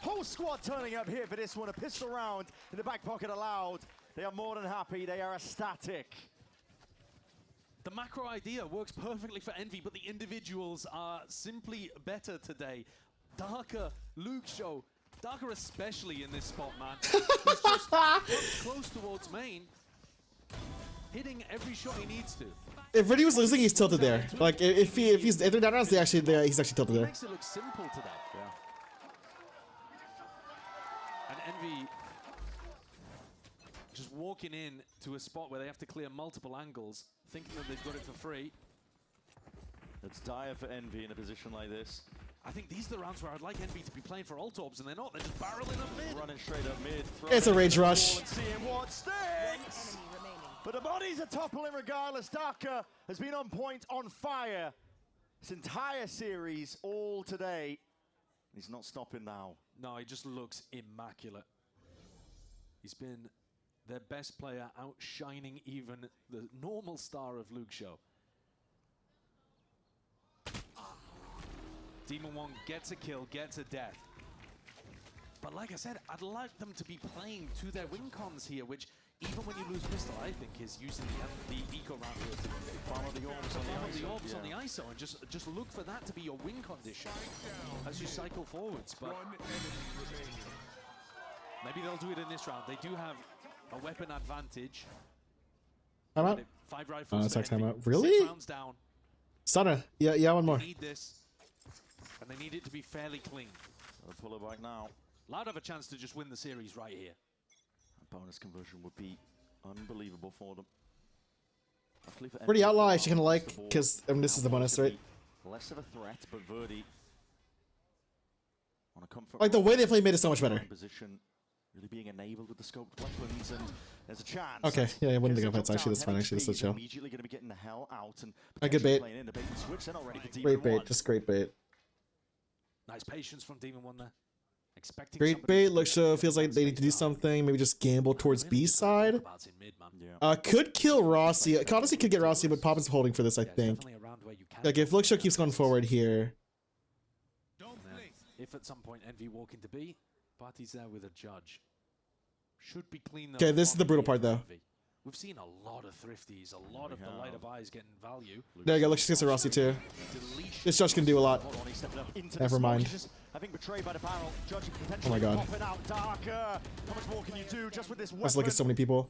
Whole squad turning up here for this one. A pistol round in the back pocket allowed. They are more than happy. They are ecstatic. The macro idea works perfectly for Envy, but the individuals are simply better today. Darker, Luke Show, Darker especially in this spot, man. He's just close towards main, hitting every shot he needs to. If Verdi was losing, he's tilted there. Like if they're down rounds, he's actually tilted there. It makes it look simple today. Yeah. And Envy just walking in to a spot where they have to clear multiple angles, thinking that they've got it for free. It's dire for Envy in a position like this. I think these are the rounds where I'd like Envy to be playing for ult orbs, and they're not. They're just barreling up mid. Running straight up mid. It's a rage rush. And seeing what sticks. But the bodies are toppling regardless. Darker has been on point, on fire. This entire series, all today. He's not stopping now. No, he just looks immaculate. He's been their best player, outshining even the normal star of Luke Show. Demon 1 gets a kill, gets a death. But like I said, I'd like them to be playing to their win cons here, which even when you lose pistol, I think is using the eco round here to follow the orbs on the ISO and just look for that to be your win condition as you cycle forwards. But maybe they'll do it in this round. They do have a weapon advantage. Timeout? 5 rifles. It's like for Envy. timeout. Really? 6 rounds down. Stunner. Yeah, one more. They need this, and they need it to be fairly clean. They'll pull it back now. Loud have a chance to just win the series right here. A bonus conversion would be unbelievable for them. Pretty outlaw I actually kind of like, because this is the bonus, right? Less of a threat, but Verdi on a comfort. Like the way they play made it so much better. Position, really being enabled with the scoped weapons, and there's a chance. Okay, yeah, I wouldn't think of it. Actually, that's fine. Actually, that's so chill. Immediately going to be getting the hell out and a good bait. playing in the bait and switch. They're not ready for Great bait, just great bait. Nice patience from Demon One there. Expecting Great bait. Looks feels like they need to do something. Maybe just gamble towards B side. Could kill Rossi. Honestly, could get Rossi, but Poppin's holding for this, I think. Like if Lookshow keeps going forward here. If at some point Envy walk into B, Barty's there with a judge. Should be clean. Okay, this is the brutal part though. We've seen a lot of thrifties, a lot of the light of eyes getting value. There you go. Looks gets a Rossi too. This judge can do a lot. Never mind. Oh my god. Let's look at so many people.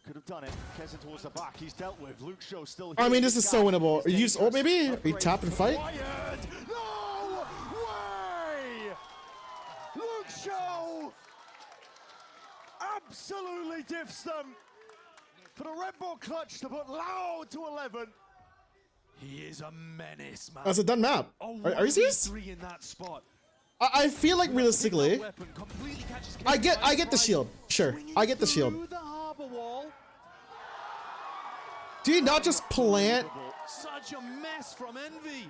Could have done it. Keza towards the back. He's dealt with. Luke Show still. I mean, this is so winnable. Are you use ult maybe? Are you tap and fight? No way! Luke Show absolutely diffs them for the Red Bull clutch to put Loud to 11. He is a menace, man. That's a done map. Are you serious? In that spot. I feel like realistically, I get the shield. Sure, I get the shield. Do you not just plant? Such a mess from Envy.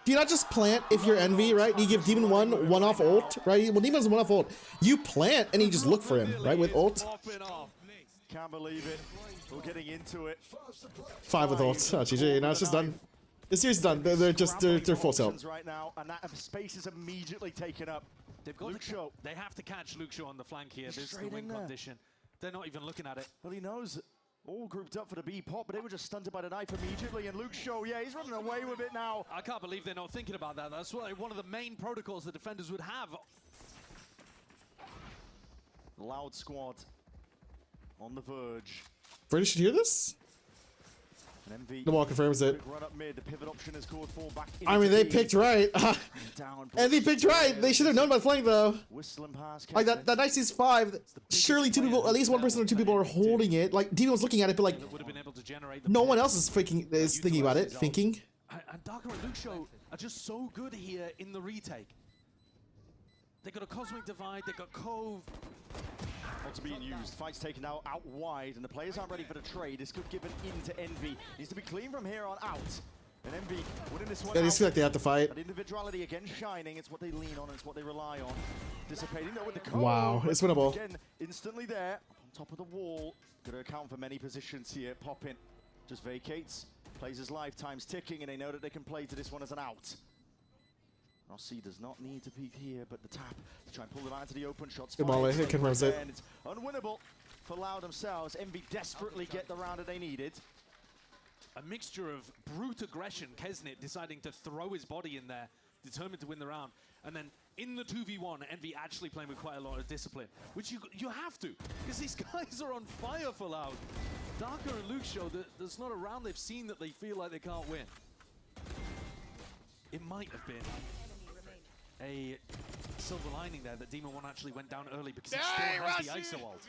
Do you not just plant if you're Envy, right? You give Demon one off ult, right? Well, Demon's one off ult. You plant and you just look for him, right? With ult. Can't believe it. We're getting into it. 5 with ult. Oh, GG. Now it's just done. The series is done. They're full tilt. Right now, and that space is immediately taken up. They've got Luke Show. They have to catch Luke Show on the flank here. This is the win condition. They're not even looking at it. Well, he knows. All grouped up for the B pop, but they were just stunted by the knife immediately. And Luke Show, yeah, he's running away with it now. I can't believe they're not thinking about that. That's one of the main protocols the defenders would have. Loud squad on the verge. Brady should hear this. The wall confirms it. Run up mid. The pivot option is called for back. I mean, they picked right. And they picked right. They should have known about flank though. Like that nice sees 5. Surely 2 people, at least 1 person or 2 people are holding it. Like Demon was looking at it, but like no one else is thinking about it. Thinking. And Darker and Luke Show are just so good here in the retake. They got a Cosmic Divide. They got Cove. What's being used? Fight's taken out wide, and the players aren't ready for the trade. This could give it into Envy. Needs to be clean from here on out. And Envy winning this one. Yeah, they just feel like they have to fight. But individuality again shining. It's what they lean on. It's what they rely on. Dissipating though with the code. Wow, it's winnable. Again, instantly there, up on top of the wall. Got to account for many positions here. Poppin just vacates, plays his lifetime's ticking, and they know that they can play to this one as an out. Rossi does not need to peek here, but the tap to try and pull them out into the open shots. Good ball, it confirms it. And it's unwinnable for Loud themselves. Envy desperately get the round that they needed. A mixture of brute aggression, Kesnit deciding to throw his body in there, determined to win the round. And then in the 2v1, Envy actually playing with quite a lot of discipline, which you have to, because these guys are on fire for Loud. Darker and Luke Show, there's not a round they've seen that they feel like they can't win. It might have been a silver lining there that Demon 1 actually went down early because he still has the ISO ult.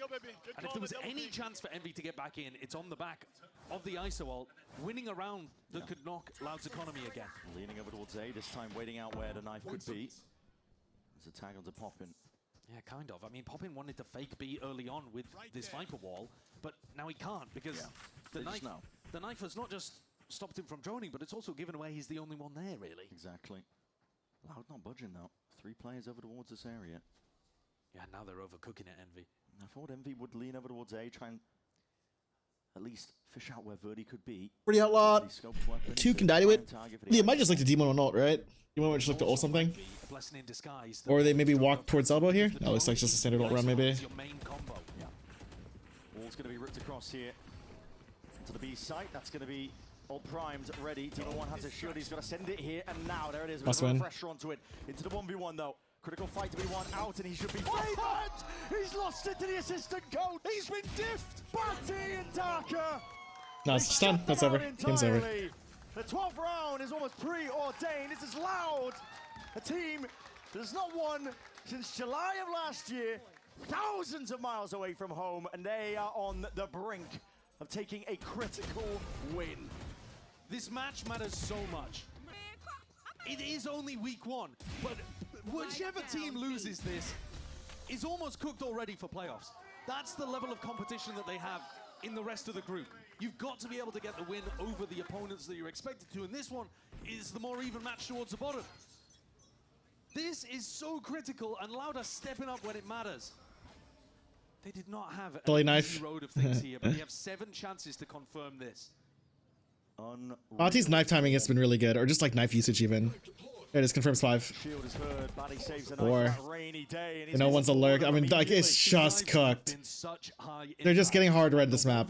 And if there was any chance for Envy to get back in, it's on the back of the ISO ult, winning a round that could knock Loud's economy again. Leaning over towards A, this time waiting out where the knife could be. There's a tag onto Poppin. Yeah, kind of. I mean, Poppin wanted to fake B early on with this Viper wall, but now he can't because the knife has not just stopped him from droning, but it's also given away he's the only one there, really. Exactly. Loud not budging though. 3 players over towards this area. Yeah, now they're overcooking it, Envy. I thought Envy would lean over towards A, try and at least fish out where Verdi could be. Pretty outlawed. 2 can die to it. Yeah, might just like the Demon on ult, right? You might just look to ult something. Or they maybe walk towards elbow here. That looks like just a standard ult run, maybe. Wall's going to be ripped across here to the B site. That's going to be all primed, ready. Demon 1 has a shield. He's got to send it here, and now there it is. With a pressure onto it. Into the 1v1 though. Critical fight to be won out, and he should be favored. He's lost it to the assistant coach. He's been diffed. Barty and Darker. No, it's done. That's over. Game's over. The 12th round is almost preordained. This is Loud, a team that has not won since July of last year, thousands of miles away from home, and they are on the brink of taking a critical win. This match matters so much. It is only week 1, but whichever team loses this is almost cooked already for playoffs. That's the level of competition that they have in the rest of the group. You've got to be able to get the win over the opponents that you're expected to, and this one is the more even match towards the bottom. This is so critical, and Loud are stepping up when it matters. They did not have an easy road of things here, but they have 7 chances to confirm this. Bati's knife timing has been really good, or just like knife usage even. It is confirms 5. Shield is heard. Body saves a 4. rainy day, and No one's alert. I mean, like, it's just cooked. They're just getting hard to read this map.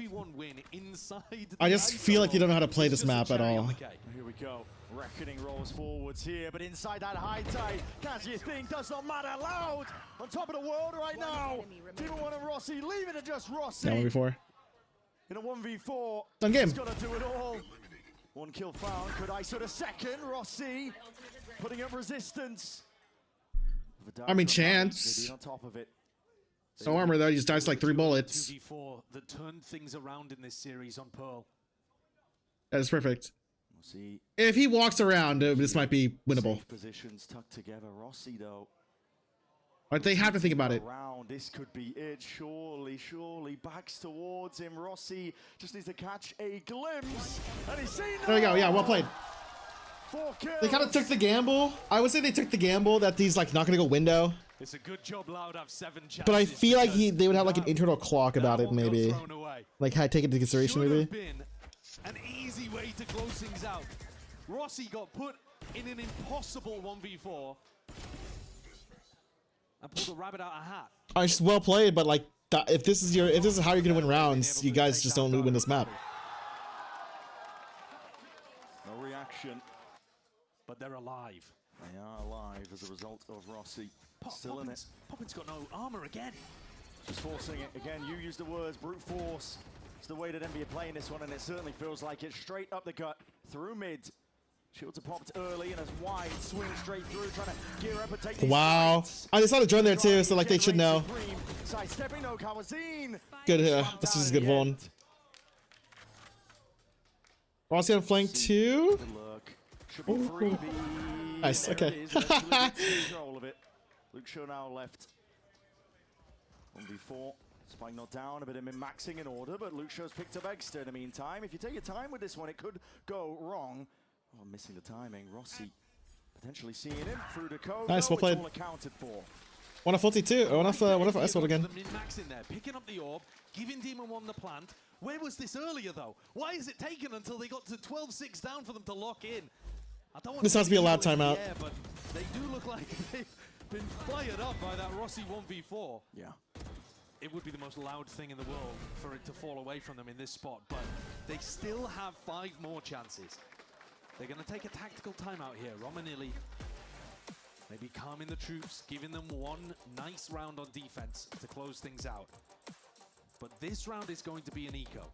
I just feel like you don't know how to play this map at all. Here we go. Reckoning rolls forwards here, but inside that high tide, Kazuya thing does not matter. Loud on top of the world right now. Team 1 and Rossi, leave it to just Rossi. Yeah, 1v4. In a 1v4, Done game. He's got to do it all. 1 kill found. Could ISO the second? Rossi putting up resistance. I mean, chance. On top of it. No armor though. He just dies like 3 bullets. 2v4 that turned things around in this series on Pearl. That is perfect. We'll see. If he walks around, this might be winnable. Safe positions tucked together. Rossi though. But they have to think about it. This could be it. Surely. Backs towards him. Rossi just needs to catch a glimpse. And he's seen There you go. Yeah, well played. 4 kills. They kind of took the gamble. I would say they took the gamble that he's like not gonna go window. It's a good job Loud have 7 chances. But I feel like they would have like an internal clock about it, maybe. Like how I take it into consideration, maybe. Been an easy way to close things out. Rossi got put in an impossible 1v4 and pulled a rabbit out of a hat. It's just well played, but like if this is how you're gonna win rounds, you guys just don't win this map. No reaction. But they're alive. They are alive as a result of Rossi. Still in it. Poppin's got no armor again. Just forcing it again. You use the words brute force. It's the way that Envy are playing this one, and it certainly feels like it. Straight up the gut, through mid. Shields are popped early, and as wide swing straight through, trying to gear up and take these fights. I saw the join there too, so like they should know. Sidestepping, no Kawazine. Good, this is a good one. Rossi on flank 2. Ooh. Nice, okay. Control of it. Luke Shaw now left. 1v4. Spike not down, a bit of min-maxing in order, but Luke Shaw's picked up Exter in the meantime. If you take your time with this one, it could go wrong. Oh, missing the timing. Rossi potentially seeing him through the code. Nice, well played. All accounted for. One of 42. One of S1 again. Min-max in there, picking up the orb, giving Demon 1 the plant. Where was this earlier though? Why is it taken until they got to 12-6 down for them to lock in? I don't want This has to be a lab timeout. Air, but they do look like they've been fired up by that Rossi 1v4. Yeah. It would be the most loud thing in the world for it to fall away from them in this spot, but they still have 5 more chances. They're going to take a tactical timeout here. Romanilli maybe calming the troops, giving them one nice round on defense to close things out. But this round is going to be an eco.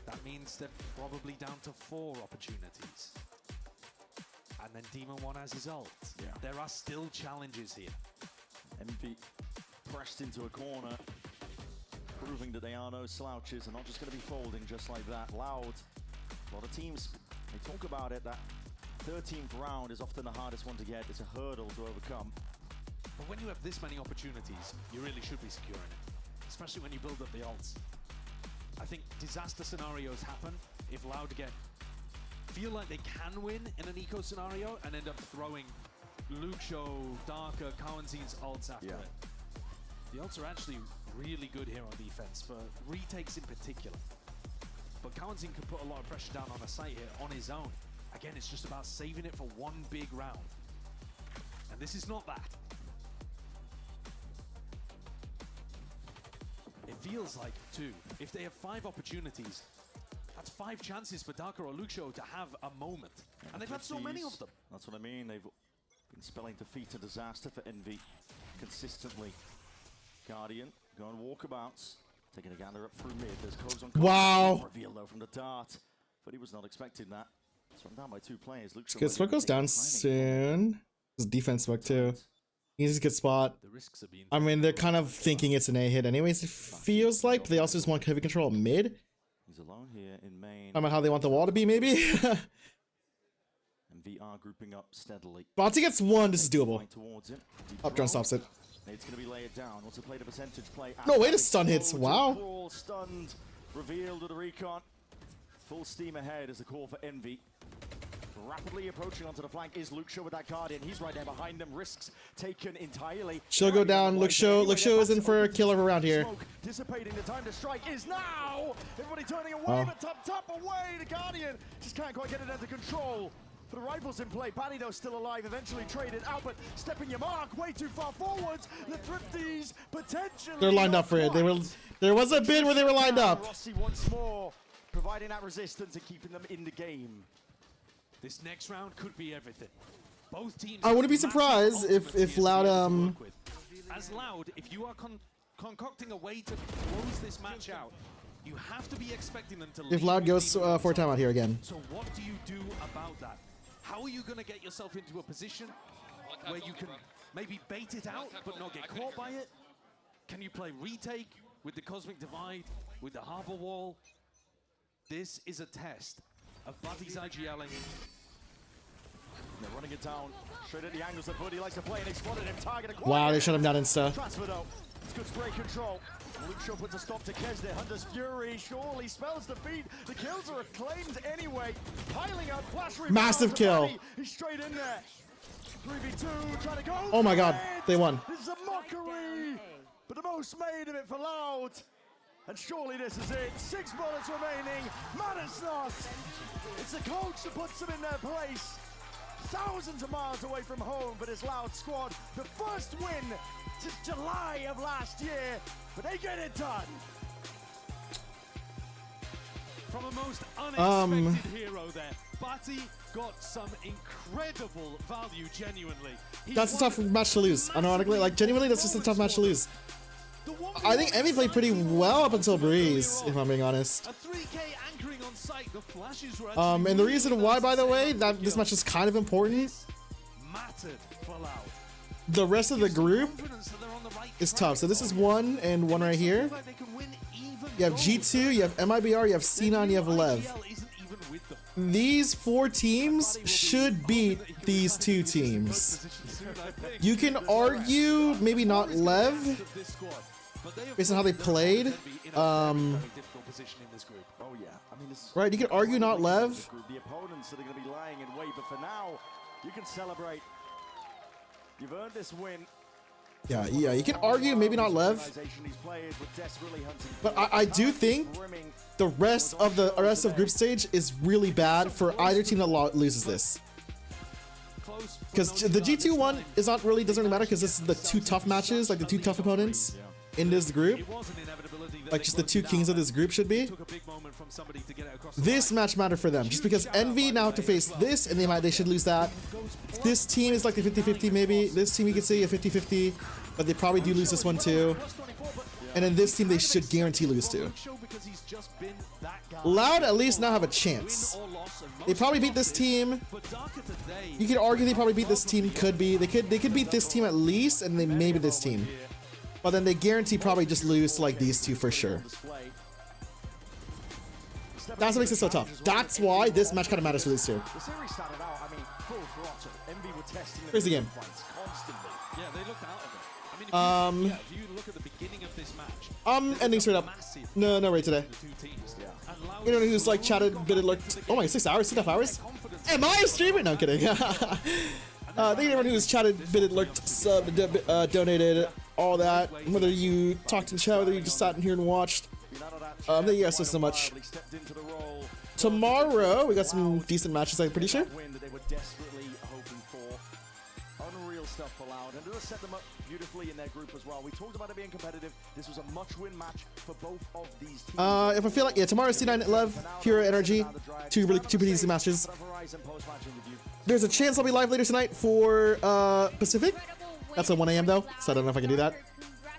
That means they're probably down to 4 opportunities. And then Demon 1 has his ult. Yeah. There are still challenges here. MP pressed into a corner, proving that they are no slouches and not just going to be folding just like that. Loud. A lot of teams, they talk about it, that 13th round is often the hardest one to get. It's a hurdle to overcome. But when you have this many opportunities, you really should be securing it, especially when you build up the ults. I think disaster scenarios happen if Loud feel like they can win in an eco scenario and end up throwing Lucio, Darker, Cowanzine's ults after it. The ults are actually really good here on defense, for retakes in particular. But Cowanzine can put a lot of pressure down on a site here on his own. Again, it's just about saving it for one big round. And this is not that. It feels like, too, if they have 5 opportunities, that's 5 chances for Darker or Lucio to have a moment. And they've had so many of them. That's what I mean. They've Spelling defeat a disaster for Envy consistently. Guardian going walkabouts, taking a gander up through mid. There's Codes on wow. Reveal though from the dart, but he was not expecting that. So I'm down by 2 players. Luke Good. Smoke goes down soon. His defense smoke too. He's a good spot. I mean, they're kind of thinking it's an A hit anyways, it feels like. But they also just want heavy control mid. He's alone here in main. I don't know how they want the wall to be, maybe. And VR grouping up steadily. Bonzi gets 1. This is doable. Up drone stops it. It's going to be laid down. Wants to play the percentage play. No way to stun hits. Wow. Stunned. Revealed with the recon. Full steam ahead is the call for Envy. Rapidly approaching onto the flank is Luke Shaw with that Guardian. He's right there behind them. Risks taken entirely. She'll go down. Luke Shaw is in for a killer around here. Dissipating. The time to strike is now. Everybody turning away, but top away. The Guardian just can't quite get it under control. For the rifles in play, Batty though still alive, eventually traded out, but stepping your mark way too far forwards. The Thrifties potentially. They're lined up for it. There was a bid where they were lined up. Rossi once more, providing that resistance and keeping them in the game. This next round could be everything. Both teams. I wouldn't be surprised if Loud As Loud, if you are concocting a way to close this match out, you have to be expecting them to. If Loud goes for a timeout here again. So what do you do about that? How are you going to get yourself into a position where you can maybe bait it out but not get caught by it? Can you play retake with the Cosmic Divide, with the Harbor Wall? This is a test of Buddy's IGLing. They're running it down straight at the angles that Buddy likes to play, and they spotted him targeted. Wow, they shut him down insta. Transfer though. It's good spray control. Luke Shaw puts a stop to Kesde. Hunter's Fury surely spells defeat. The kills are acclaimed anyway. Piling up, flash rebound. Massive kill. He's straight in there. 3v2, trying to go. Oh my god, they won. This is a mockery. But the most made of it for Loud. And surely this is it. 6 bullets remaining. Man, it's not. It's the coach that puts them in their place. Thousands of miles away from home for this Loud squad. The first win since July of last year, but they get it done. From a most unexpected hero there, Batty got some incredible value, genuinely. That's a tough match to lose, ironically. Like, genuinely, that's just a tough match to lose. I think Emmy played pretty well up until Breeze, if I'm being honest. And the reason why, by the way, that this match is kind of important, the rest of the group is tough. So this is 1 and 1 right here. You have G2, you have MIBR, you have C9, you have Lev. These 4 teams should beat these 2 teams. You can argue maybe not Lev, based on how they played. Right, you can argue not Lev. The opponents that are going to be lying in wait, but for now, you can celebrate. You've earned this win. Yeah, you can argue maybe not Lev. But I do think the rest of group stage is really bad for either team that loses this. Because the G2 one is not really, doesn't really matter because this is the 2 tough matches, like the 2 tough opponents in this group. Like just the 2 kings of this group should be. This match mattered for them just because Envy now have to face this and they should lose that. This team is like a 50-50 maybe. This team you could say a 50-50, but they probably do lose this one too. And then this team they should guarantee lose to. Loud at least now have a chance. They probably beat this team. You could argue they probably beat this team. Could be. They could beat this team at least, and then maybe this team. But then they guarantee probably just lose to like these 2 for sure. That's what makes it so tough. That's why this match kind of matters for these 2. Here's the game. Yeah, they looked out of it. If you look at the beginning of this match, I'm ending straight up. No raid today. You know who's like chatted, bitted, lurked. Oh my, 6 hours, 6.5 hours? Am I a streamer? No, I'm kidding. Thank you everyone who's chatted, bitted, lurked, subbed, donated, all that. Whether you talked in chat, whether you just sat in here and watched. Thank you guys so much. Tomorrow, we got some decent matches, I'm pretty sure. Stuff for Loud, and it'll set them up beautifully in their group as well. We talked about it being competitive. This was a must-win match for both of these teams. If I feel like, tomorrow C9 Lev, Pure Energy, two pretty decent matches. There's a chance I'll be live later tonight for Pacific. That's at 1 a.m. though, so I don't know if I can do that.